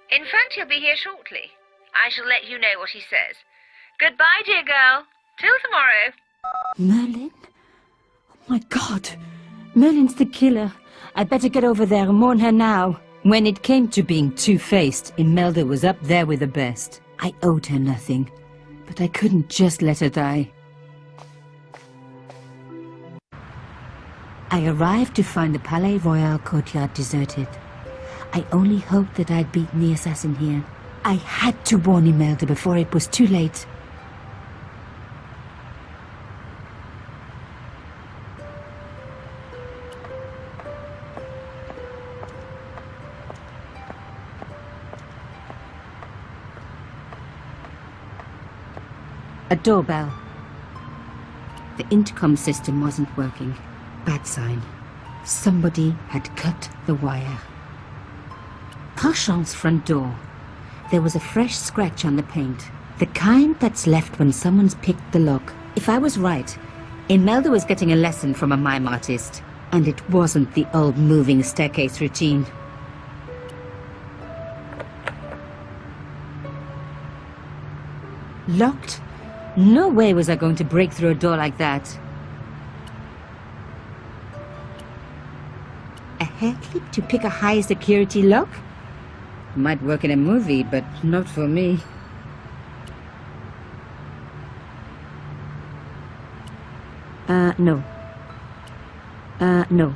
In fact, he'll be here shortly. I shall let you know what he says. Goodbye, dear girl. Till tomorrow. Merlin? Oh my God! Merlin's the killer. I'd better get over there and warn her now. When it came to being two-faced, Imelda was up there with the best. I owed her nothing, but I couldn't just let her die. I arrived to find the Palais Royal courtyard deserted. I only hoped that I'd beaten the assassin here. I had to warn Imelda before it was too late. A doorbell. The intercom system wasn't working. Bad sign. Somebody had cut the wire. Carchon's front door. There was a fresh scratch on the paint. The kind that's left when someone's picked the lock. If I was right, Imelda was getting a lesson from a mime artist. And it wasn't the old moving staircase routine. Locked? No way was I going to break through a door like that. A hair clip to pick a high security lock? Might work in a movie, but not for me. No. No.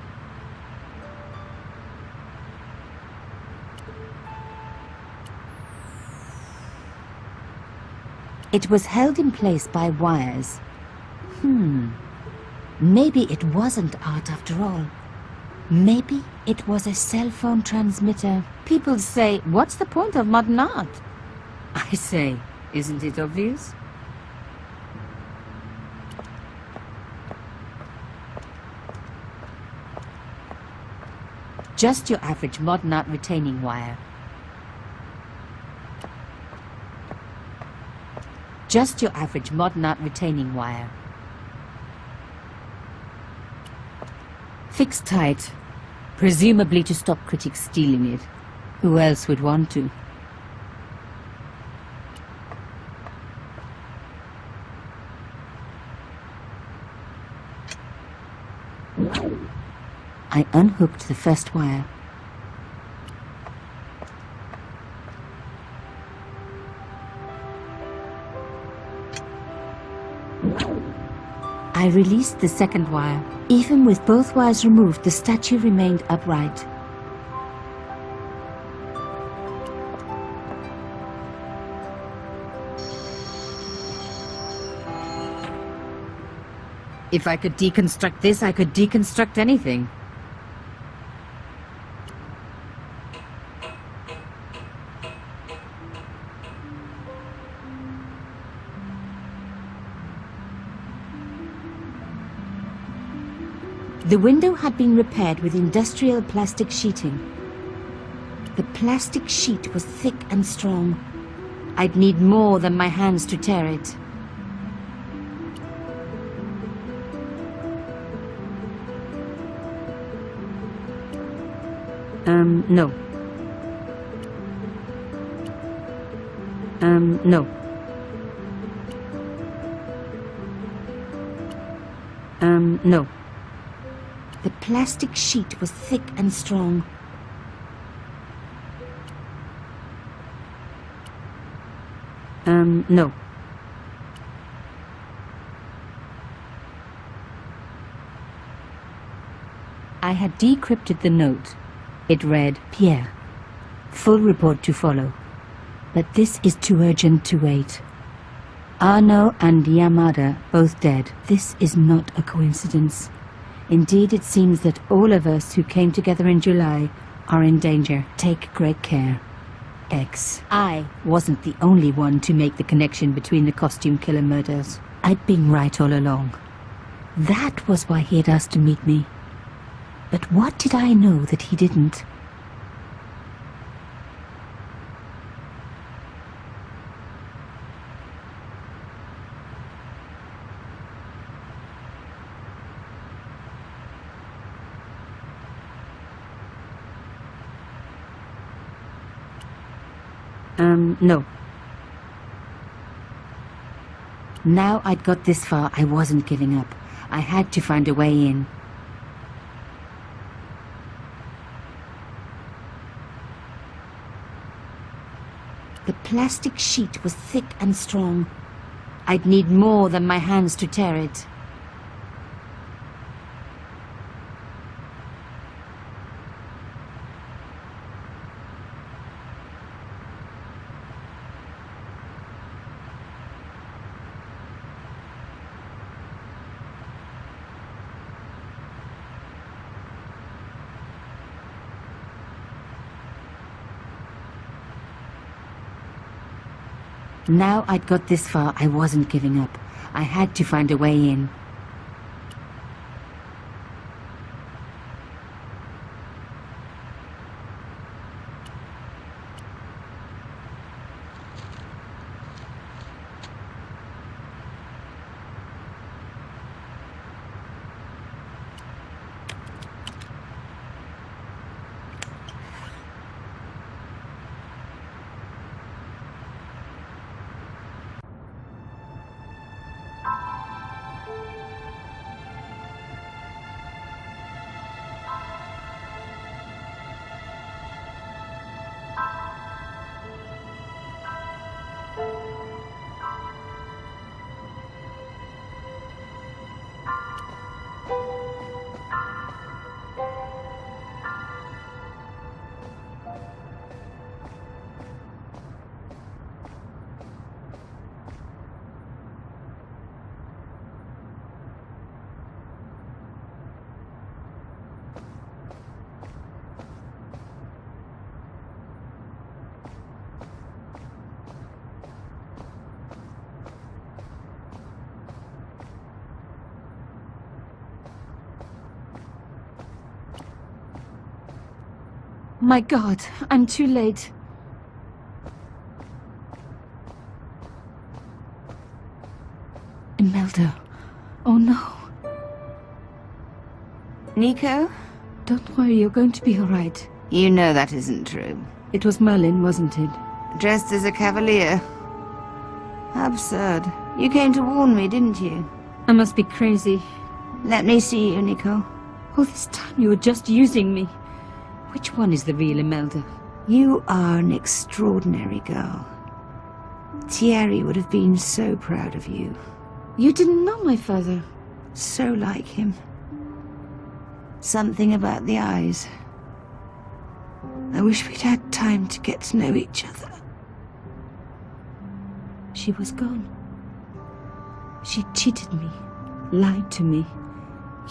It was held in place by wires. Maybe it wasn't art after all. Maybe it was a cell phone transmitter. People say, what's the point of modern art? I say, isn't it obvious? Just your average modern art retaining wire. Just your average modern art retaining wire. Fixed tight, presumably to stop critics stealing it. Who else would want to? I unhooked the first wire. I released the second wire. Even with both wires removed, the statue remained upright. If I could deconstruct this, I could deconstruct anything. The window had been repaired with industrial plastic sheeting. The plastic sheet was thick and strong. I'd need more than my hands to tear it. No. No. No. The plastic sheet was thick and strong. No. I had decrypted the note. It read, Pierre, full report to follow. But this is too urgent to wait. Arno and Yamada both dead. This is not a coincidence. Indeed, it seems that all of us who came together in July are in danger. Take great care. X. I wasn't the only one to make the connection between the costume killer murders. I'd been right all along. That was why he had asked to meet me. But what did I know that he didn't? No. Now I'd got this far, I wasn't giving up. I had to find a way in. The plastic sheet was thick and strong. I'd need more than my hands to tear it. Now I'd got this far, I wasn't giving up. I had to find a way in. My God, I'm too late. Imelda. Oh no. Nico? Don't worry, you're going to be all right. You know that isn't true. It was Merlin, wasn't it? Dressed as a cavalier. Absurd. You came to warn me, didn't you? I must be crazy. Let me see you, Nico. All this time you were just using me. Which one is the real Imelda? You are an extraordinary girl. Thierry would have been so proud of you. You didn't know my father. So like him. Something about the eyes. I wish we'd had time to get to know each other. She was gone. She cheated me. lied to me,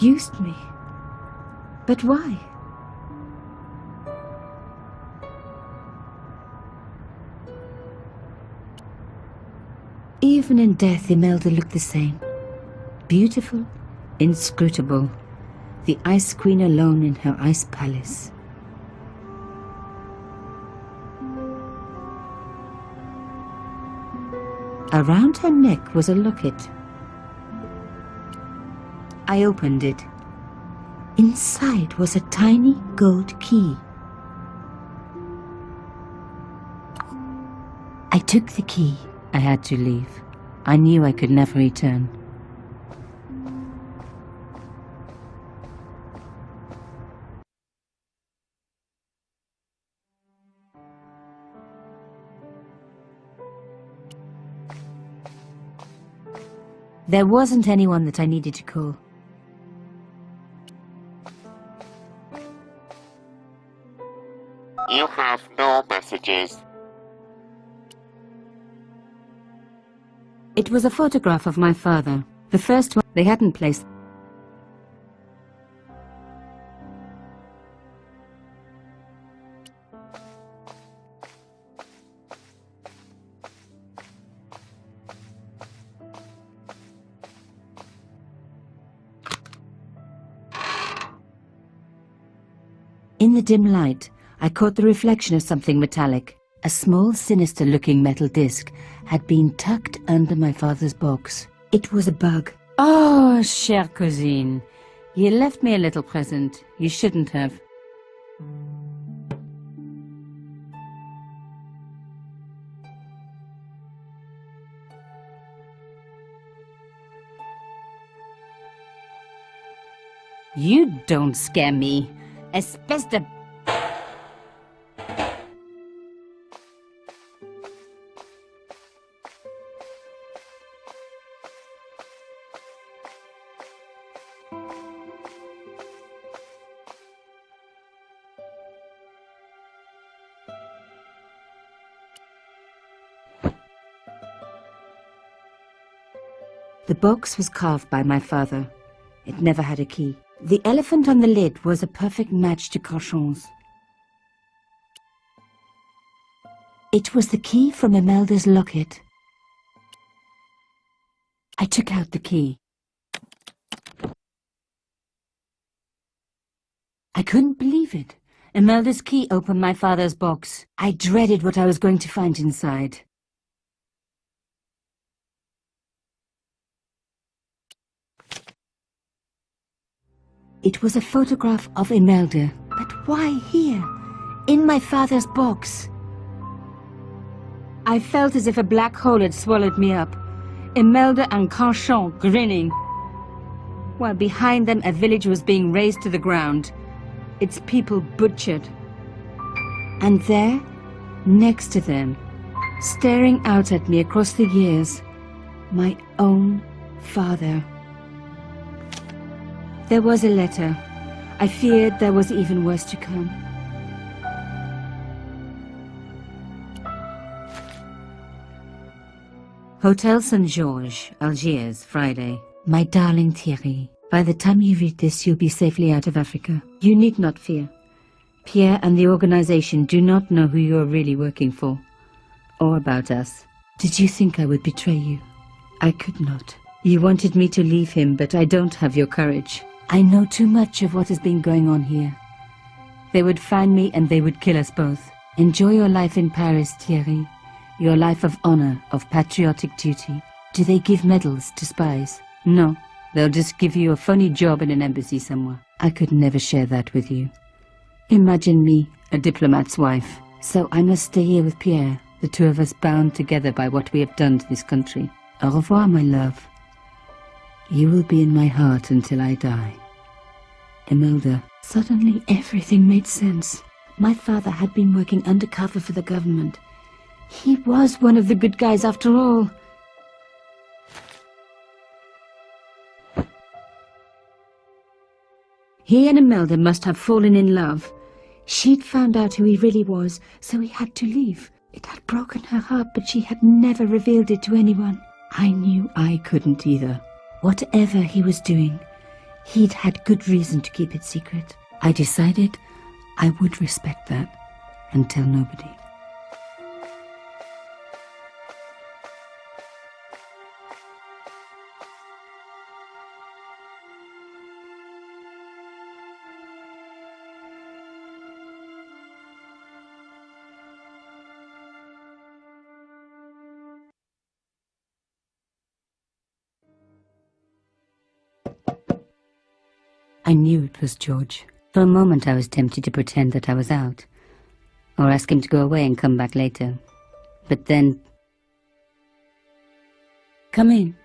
used me. But why? Even in death, Imelda looked the same. Beautiful, inscrutable, the Ice Queen alone in her ice palace. Around her neck was a locket. I opened it. Inside was a tiny gold key. I took the key. I had to leave. I knew I could never return. There wasn't anyone that I needed to call. You have no messages. It was a photograph of my father. The first one they hadn't placed. In the dim light, I caught the reflection of something metallic. A small, sinister-looking metal disc had been tucked under my father's box. It was a bug. Oh, chère cousine, you left me a little present. You shouldn't have. You don't scare me. Espèce de... The box was carved by my father. It never had a key. The elephant on the lid was a perfect match to Carchon's. It was the key from Imelda's locket. I took out the key. I couldn't believe it. Imelda's key opened my father's box. I dreaded what I was going to find inside. It was a photograph of Imelda. But why here? In my father's box? I felt as if a black hole had swallowed me up. Imelda and Carchon grinning. While behind them a village was being razed to the ground. Its people butchered. And there, next to them, staring out at me across the years, my own father. There was a letter. I feared there was even worse to come. Hotel St. George, Algiers, Friday. My darling Thierry, by the time you read this, you'll be safely out of Africa. You need not fear. Pierre and the organization do not know who you're really working for, or about us. Did you think I would betray you? I could not. You wanted me to leave him, but I don't have your courage. I know too much of what has been going on here. They would find me and they would kill us both. Enjoy your life in Paris, Thierry. Your life of honor, of patriotic duty. Do they give medals to spies? No, they'll just give you a funny job in an embassy somewhere. I could never share that with you. Imagine me, a diplomat's wife. So I must stay here with Pierre, the two of us bound together by what we have done to this country. Au revoir, my love. You will be in my heart until I die. Imelda. Suddenly everything made sense. My father had been working undercover for the government. He was one of the good guys after all. He and Imelda must have fallen in love. She'd found out who he really was, so he had to leave. It had broken her heart, but she had never revealed it to anyone. I knew I couldn't either. Whatever he was doing, he'd had good reason to keep it secret. I decided I would respect that and tell nobody. I knew it was George. For a moment I was tempted to pretend that I was out, or ask him to go away and come back later. But then... Come in.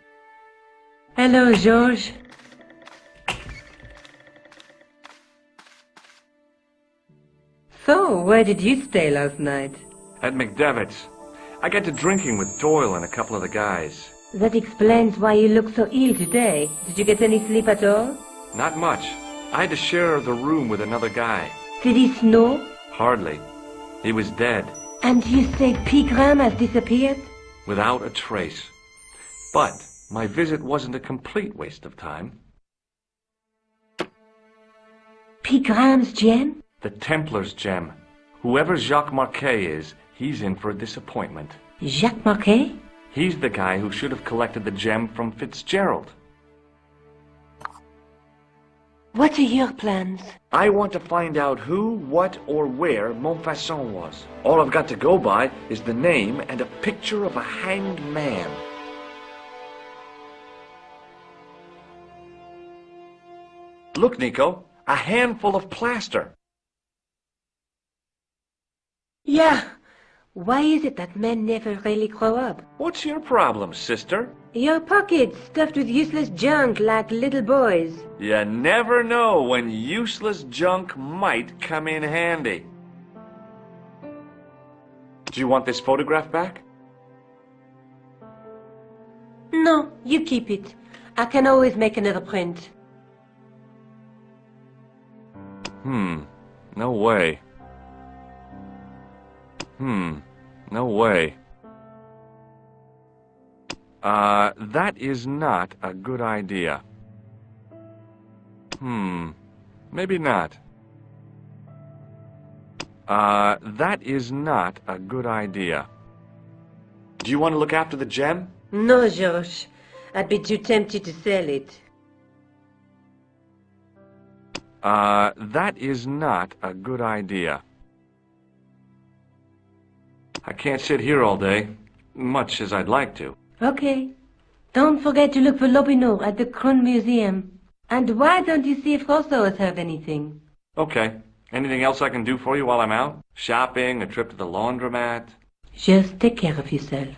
Hello, George. So, where did you stay last night? At McDevitt's. I got to drinking with Doyle and a couple of the guys. That explains why you look so ill today. Did you get any sleep at all? Not much. I had to share the room with another guy. Did he snore? Hardly. He was dead. And you say Pegram has disappeared? Without a trace. But my visit wasn't a complete waste of time. Pegram's gem? The Templars' gem. Whoever Jacques Marquet is, he's in for a disappointment. Jacques Marquet? He's the guy who should have collected the gem from Fitzgerald. What are your plans? I want to find out who, what, or where Montfaucon was. All I've got to go by is the name and a picture of a hanged man. Look, Nico, a handful of plaster. Yeah. Why is it that men never really grow up? What's your problem, sister? Your pockets stuffed with useless junk like little boys. You never know when useless junk might come in handy. Do you want this photograph back? No, you keep it. I can always make another print. No way. No way. That is not a good idea. Maybe not. That is not a good idea. Do you want to look after the gem? No, George. I'd be too tempted to sell it. That is not a good idea. I can't sit here all day, much as I'd like to. Okay. Don't forget to look for Lobineau at the Kron Museum. And why don't you see if Rousseau has heard anything? Okay. Anything else I can do for you while I'm out? Shopping, a trip to the laundromat? Just take care of yourself.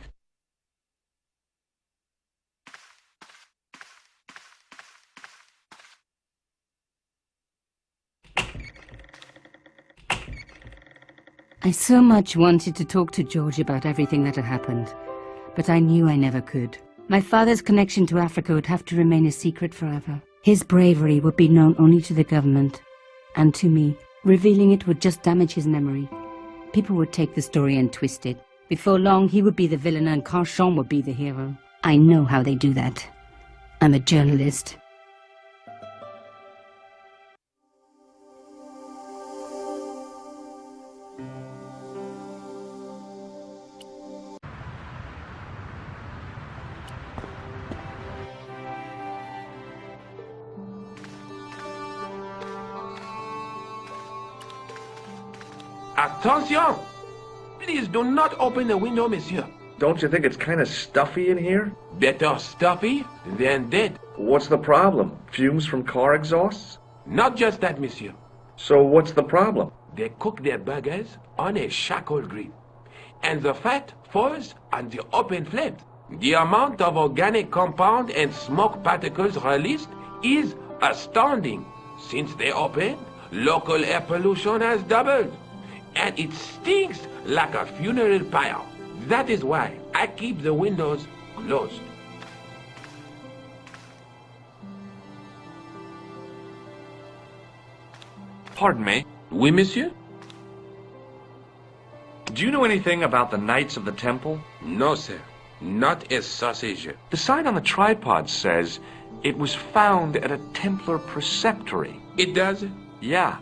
I so much wanted to talk to George about everything that had happened, but I knew I never could. My father's connection to Africa would have to remain a secret forever. His bravery would be known only to the government, and to me. Revealing it would just damage his memory. People would take the story and twist it. Before long, he would be the villain and Carchon would be the hero. I know how they do that. I'm a journalist. Attention! Please do not open the window, monsieur. Don't you think it's kind of stuffy in here? Better stuffy than dead. What's the problem? Fumes from car exhausts? Not just that, monsieur. So what's the problem? They cook their burgers on a charcoal grill, and the fat falls on the open flames. The amount of organic compound and smoke particles released is astounding. Since they opened, local air pollution has doubled, and it stinks like a funeral pyre. That is why I keep the windows closed. Pardon me? Oui, monsieur? Do you know anything about the Knights of the Temple? No, sir. not a sausage. The sign on the tripod says it was found at a Templar preceptory. It does? Yeah.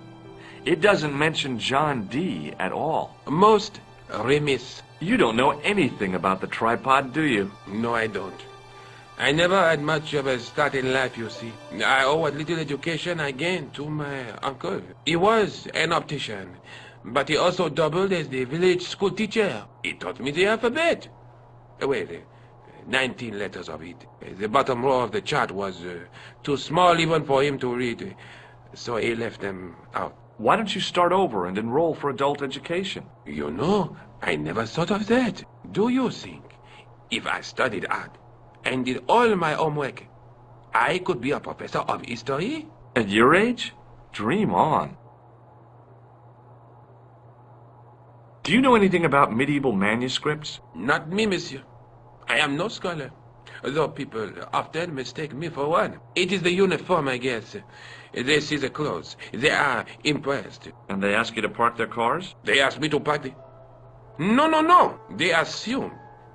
It doesn't mention John D. at all. Most remiss. You don't know anything about the tripod, do you? No, I don't. I never had much of a start in life, you see. I owe what little education I gained to my uncle. He was an optician, but he also doubled as the village school teacher. He taught me the alphabet. Well, 19 letters of it. The bottom row of the chart was too small even for him to read, so he left them out. Why don't you start over and enroll for adult education? You know, I never thought of that. Do you think if I studied art and did all my homework, I could be a professor of history? At your age? Dream on. Do you know anything about medieval manuscripts? Not me, monsieur. I am no scholar, though people often mistake me for one. It is the uniform, I guess. They see the clothes. They are impressed. And they ask you to park their cars? They ask me to park the... No. They assume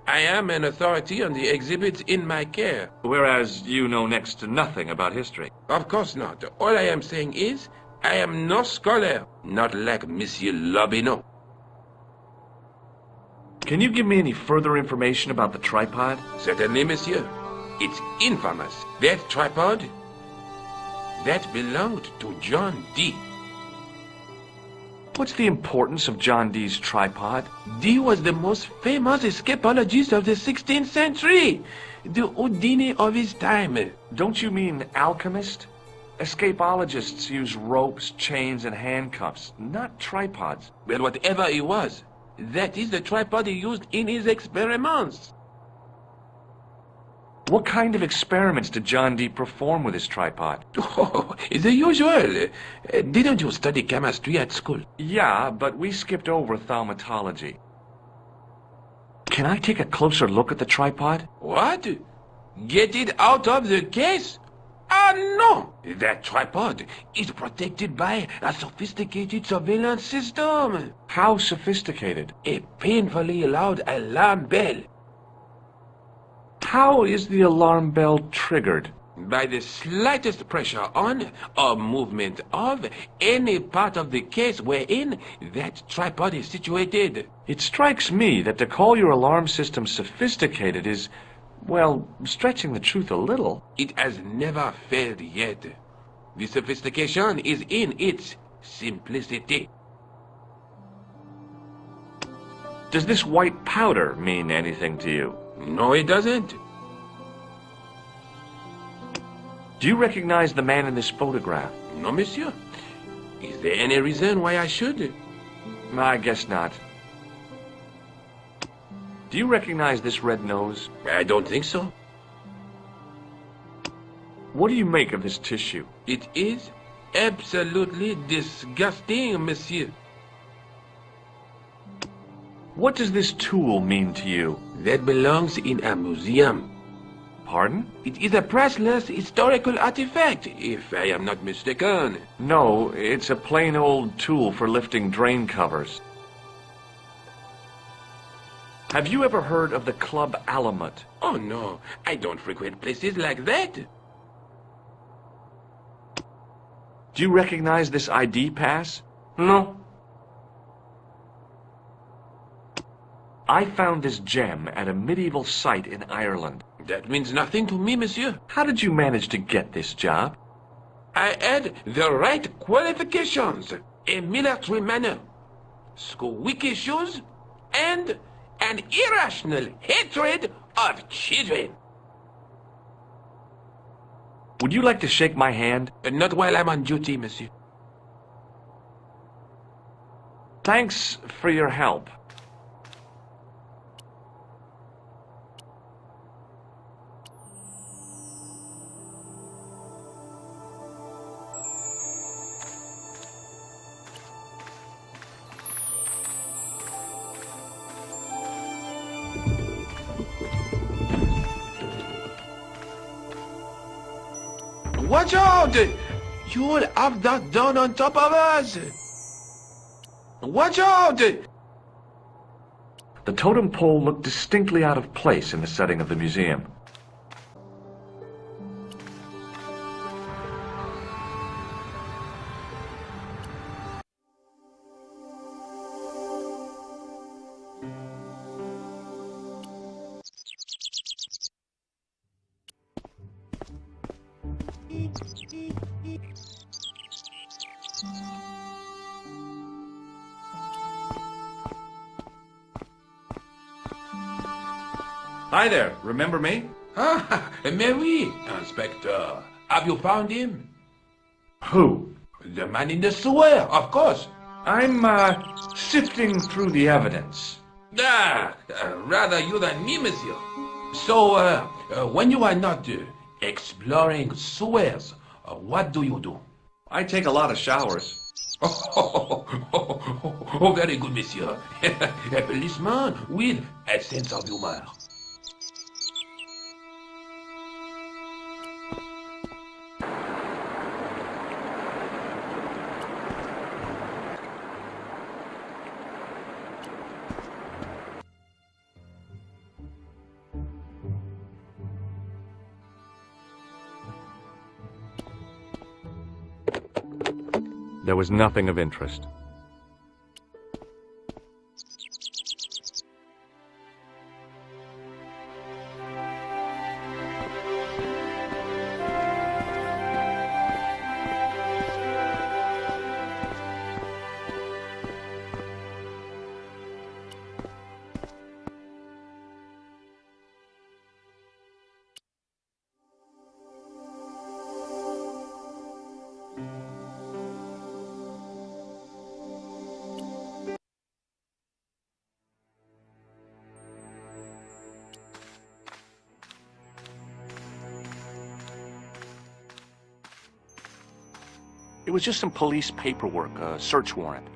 I am an authority on the exhibits in my care. Whereas you know next to nothing about history. Of course not. All I am saying is, I am no scholar. Not like Monsieur Lobineau. Can you give me any further information about the tripod? Certainly, monsieur. It's infamous. That tripod, that belonged to John D. What's the importance of John D's tripod? D was the most famous escapologist of the 16th century. The Houdini of his time. Don't you mean alchemist? Escapologists use ropes, chains, and handcuffs, not tripods. Well, whatever he was, that is the tripod he used in his experiments. What kind of experiments did John D perform with his tripod? Oh, the usual. Didn't you study chemistry at school? Yeah, but we skipped over thaumatology. Can I take a closer look at the tripod? What? Get it out of the case? Ah, no! That tripod is protected by a sophisticated surveillance system. How sophisticated? A painfully loud alarm bell. How is the alarm bell triggered? By the slightest pressure on or movement of any part of the case wherein that tripod is situated. It strikes me that to call your alarm system sophisticated is, well, stretching the truth a little. It has never failed yet. The sophistication is in its simplicity. Does this white powder mean anything to you? No, it doesn't. Do you recognize the man in this photograph? No, monsieur. Is there any reason why I should? I guess not. Do you recognize this red nose? I don't think so. What do you make of this tissue? It is absolutely disgusting, monsieur. What does this tool mean to you? That belongs in a museum. Pardon? It is a priceless historical artifact, if I am not mistaken. No, it's a plain old tool for lifting drain covers. Have you ever heard of the Club Alamut? Oh no, I don't frequent places like that. Do you recognize this ID pass? No. I found this gem at a medieval site in Ireland. That means nothing to me, monsieur. How did you manage to get this job? I had the right qualifications. A military manner, squeaky shoes, and an irrational hatred of children. Would you like to shake my hand? Not while I'm on duty, monsieur. Thanks for your help. Watch out! You'll have that down on top of us! Watch out! The totem pole looked distinctly out of place in the setting of the museum. Hi there, remember me? Ah, Mary, Inspector. Have you found him? Who? The man in the sewer, of course. I'm, sifting through the evidence. Rather you than me, monsieur. So, when you are not exploring sewers, what do you do? I take a lot of showers. Oh, very good, monsieur. A policeman with a sense of humor. There was nothing of interest. It was just some police paperwork, a search warrant.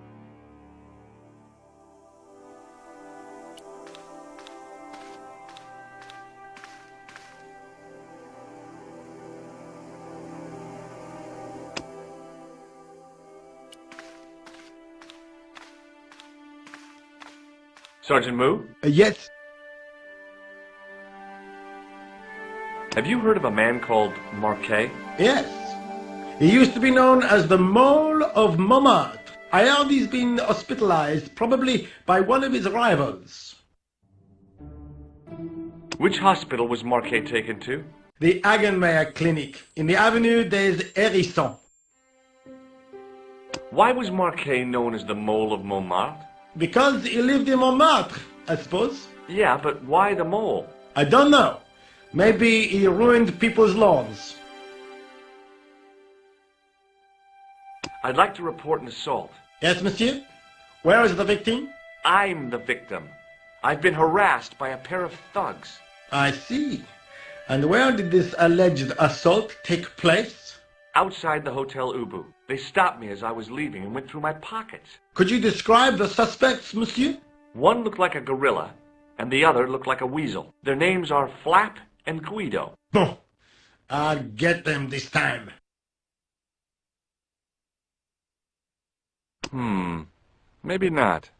Sergeant Moo? Yes. Have you heard of a man called Marquet? Yes. He used to be known as the Mole of Montmartre. I heard he's been hospitalized, probably by one of his rivals. Which hospital was Marquet taken to? The Hagenmeyer Clinic, in the Avenue des Hérissons. Why was Marquet known as the Mole of Montmartre? Because he lived in Montmartre, I suppose. Yeah, but why the mole? I don't know. Maybe he ruined people's lawns. I'd like to report an assault. Yes, monsieur? Where is the victim? I'm the victim. I've been harassed by a pair of thugs. I see. And where did this alleged assault take place? Outside the Hotel Ubu. They stopped me as I was leaving and went through my pockets. Could you describe the suspects, monsieur? One looked like a gorilla, and the other looked like a weasel. Their names are Flap and Guido. Bon. I'll get them this time. Maybe not.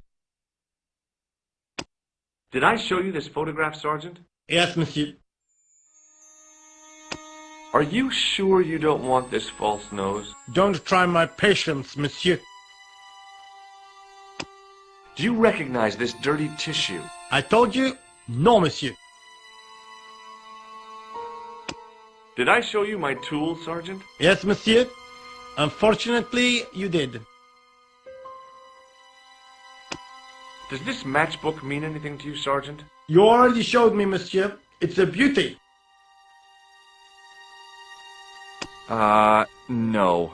Did I show you this photograph, Sergeant? Yes, monsieur. Are you sure you don't want this false nose? Don't try my patience, monsieur. Do you recognize this dirty tissue? I told you, no, monsieur. Did I show you my tool, Sergeant? Yes, monsieur. Unfortunately, you did. Does this matchbook mean anything to you, Sergeant? You already showed me, monsieur. It's a beauty. No.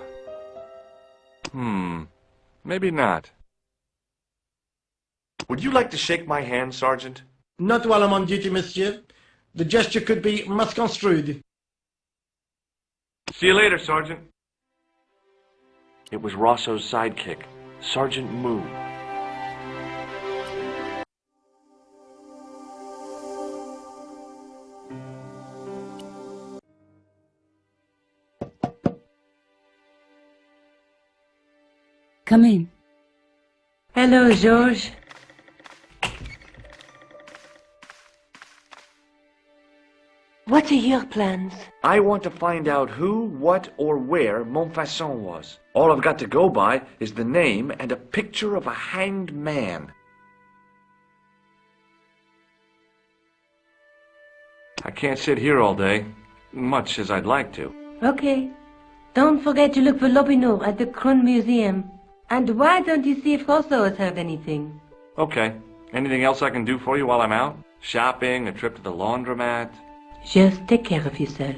Maybe not. Would you like to shake my hand, Sergeant? Not while I'm on duty, monsieur. The gesture could be misconstrued. See you later, Sergeant. It was Rosso's sidekick, Sergeant Moo. Come in. Hello, George. What are your plans? I want to find out who, what, or where Montfaucon was. All I've got to go by is the name and a picture of a hanged man. I can't sit here all day, much as I'd like to. Okay. Don't forget to look for Lopinot at the Krun Museum. And why don't you see if Rousseau has heard anything? Okay. Anything else I can do for you while I'm out? Shopping, a trip to the laundromat? Just take care of yourself.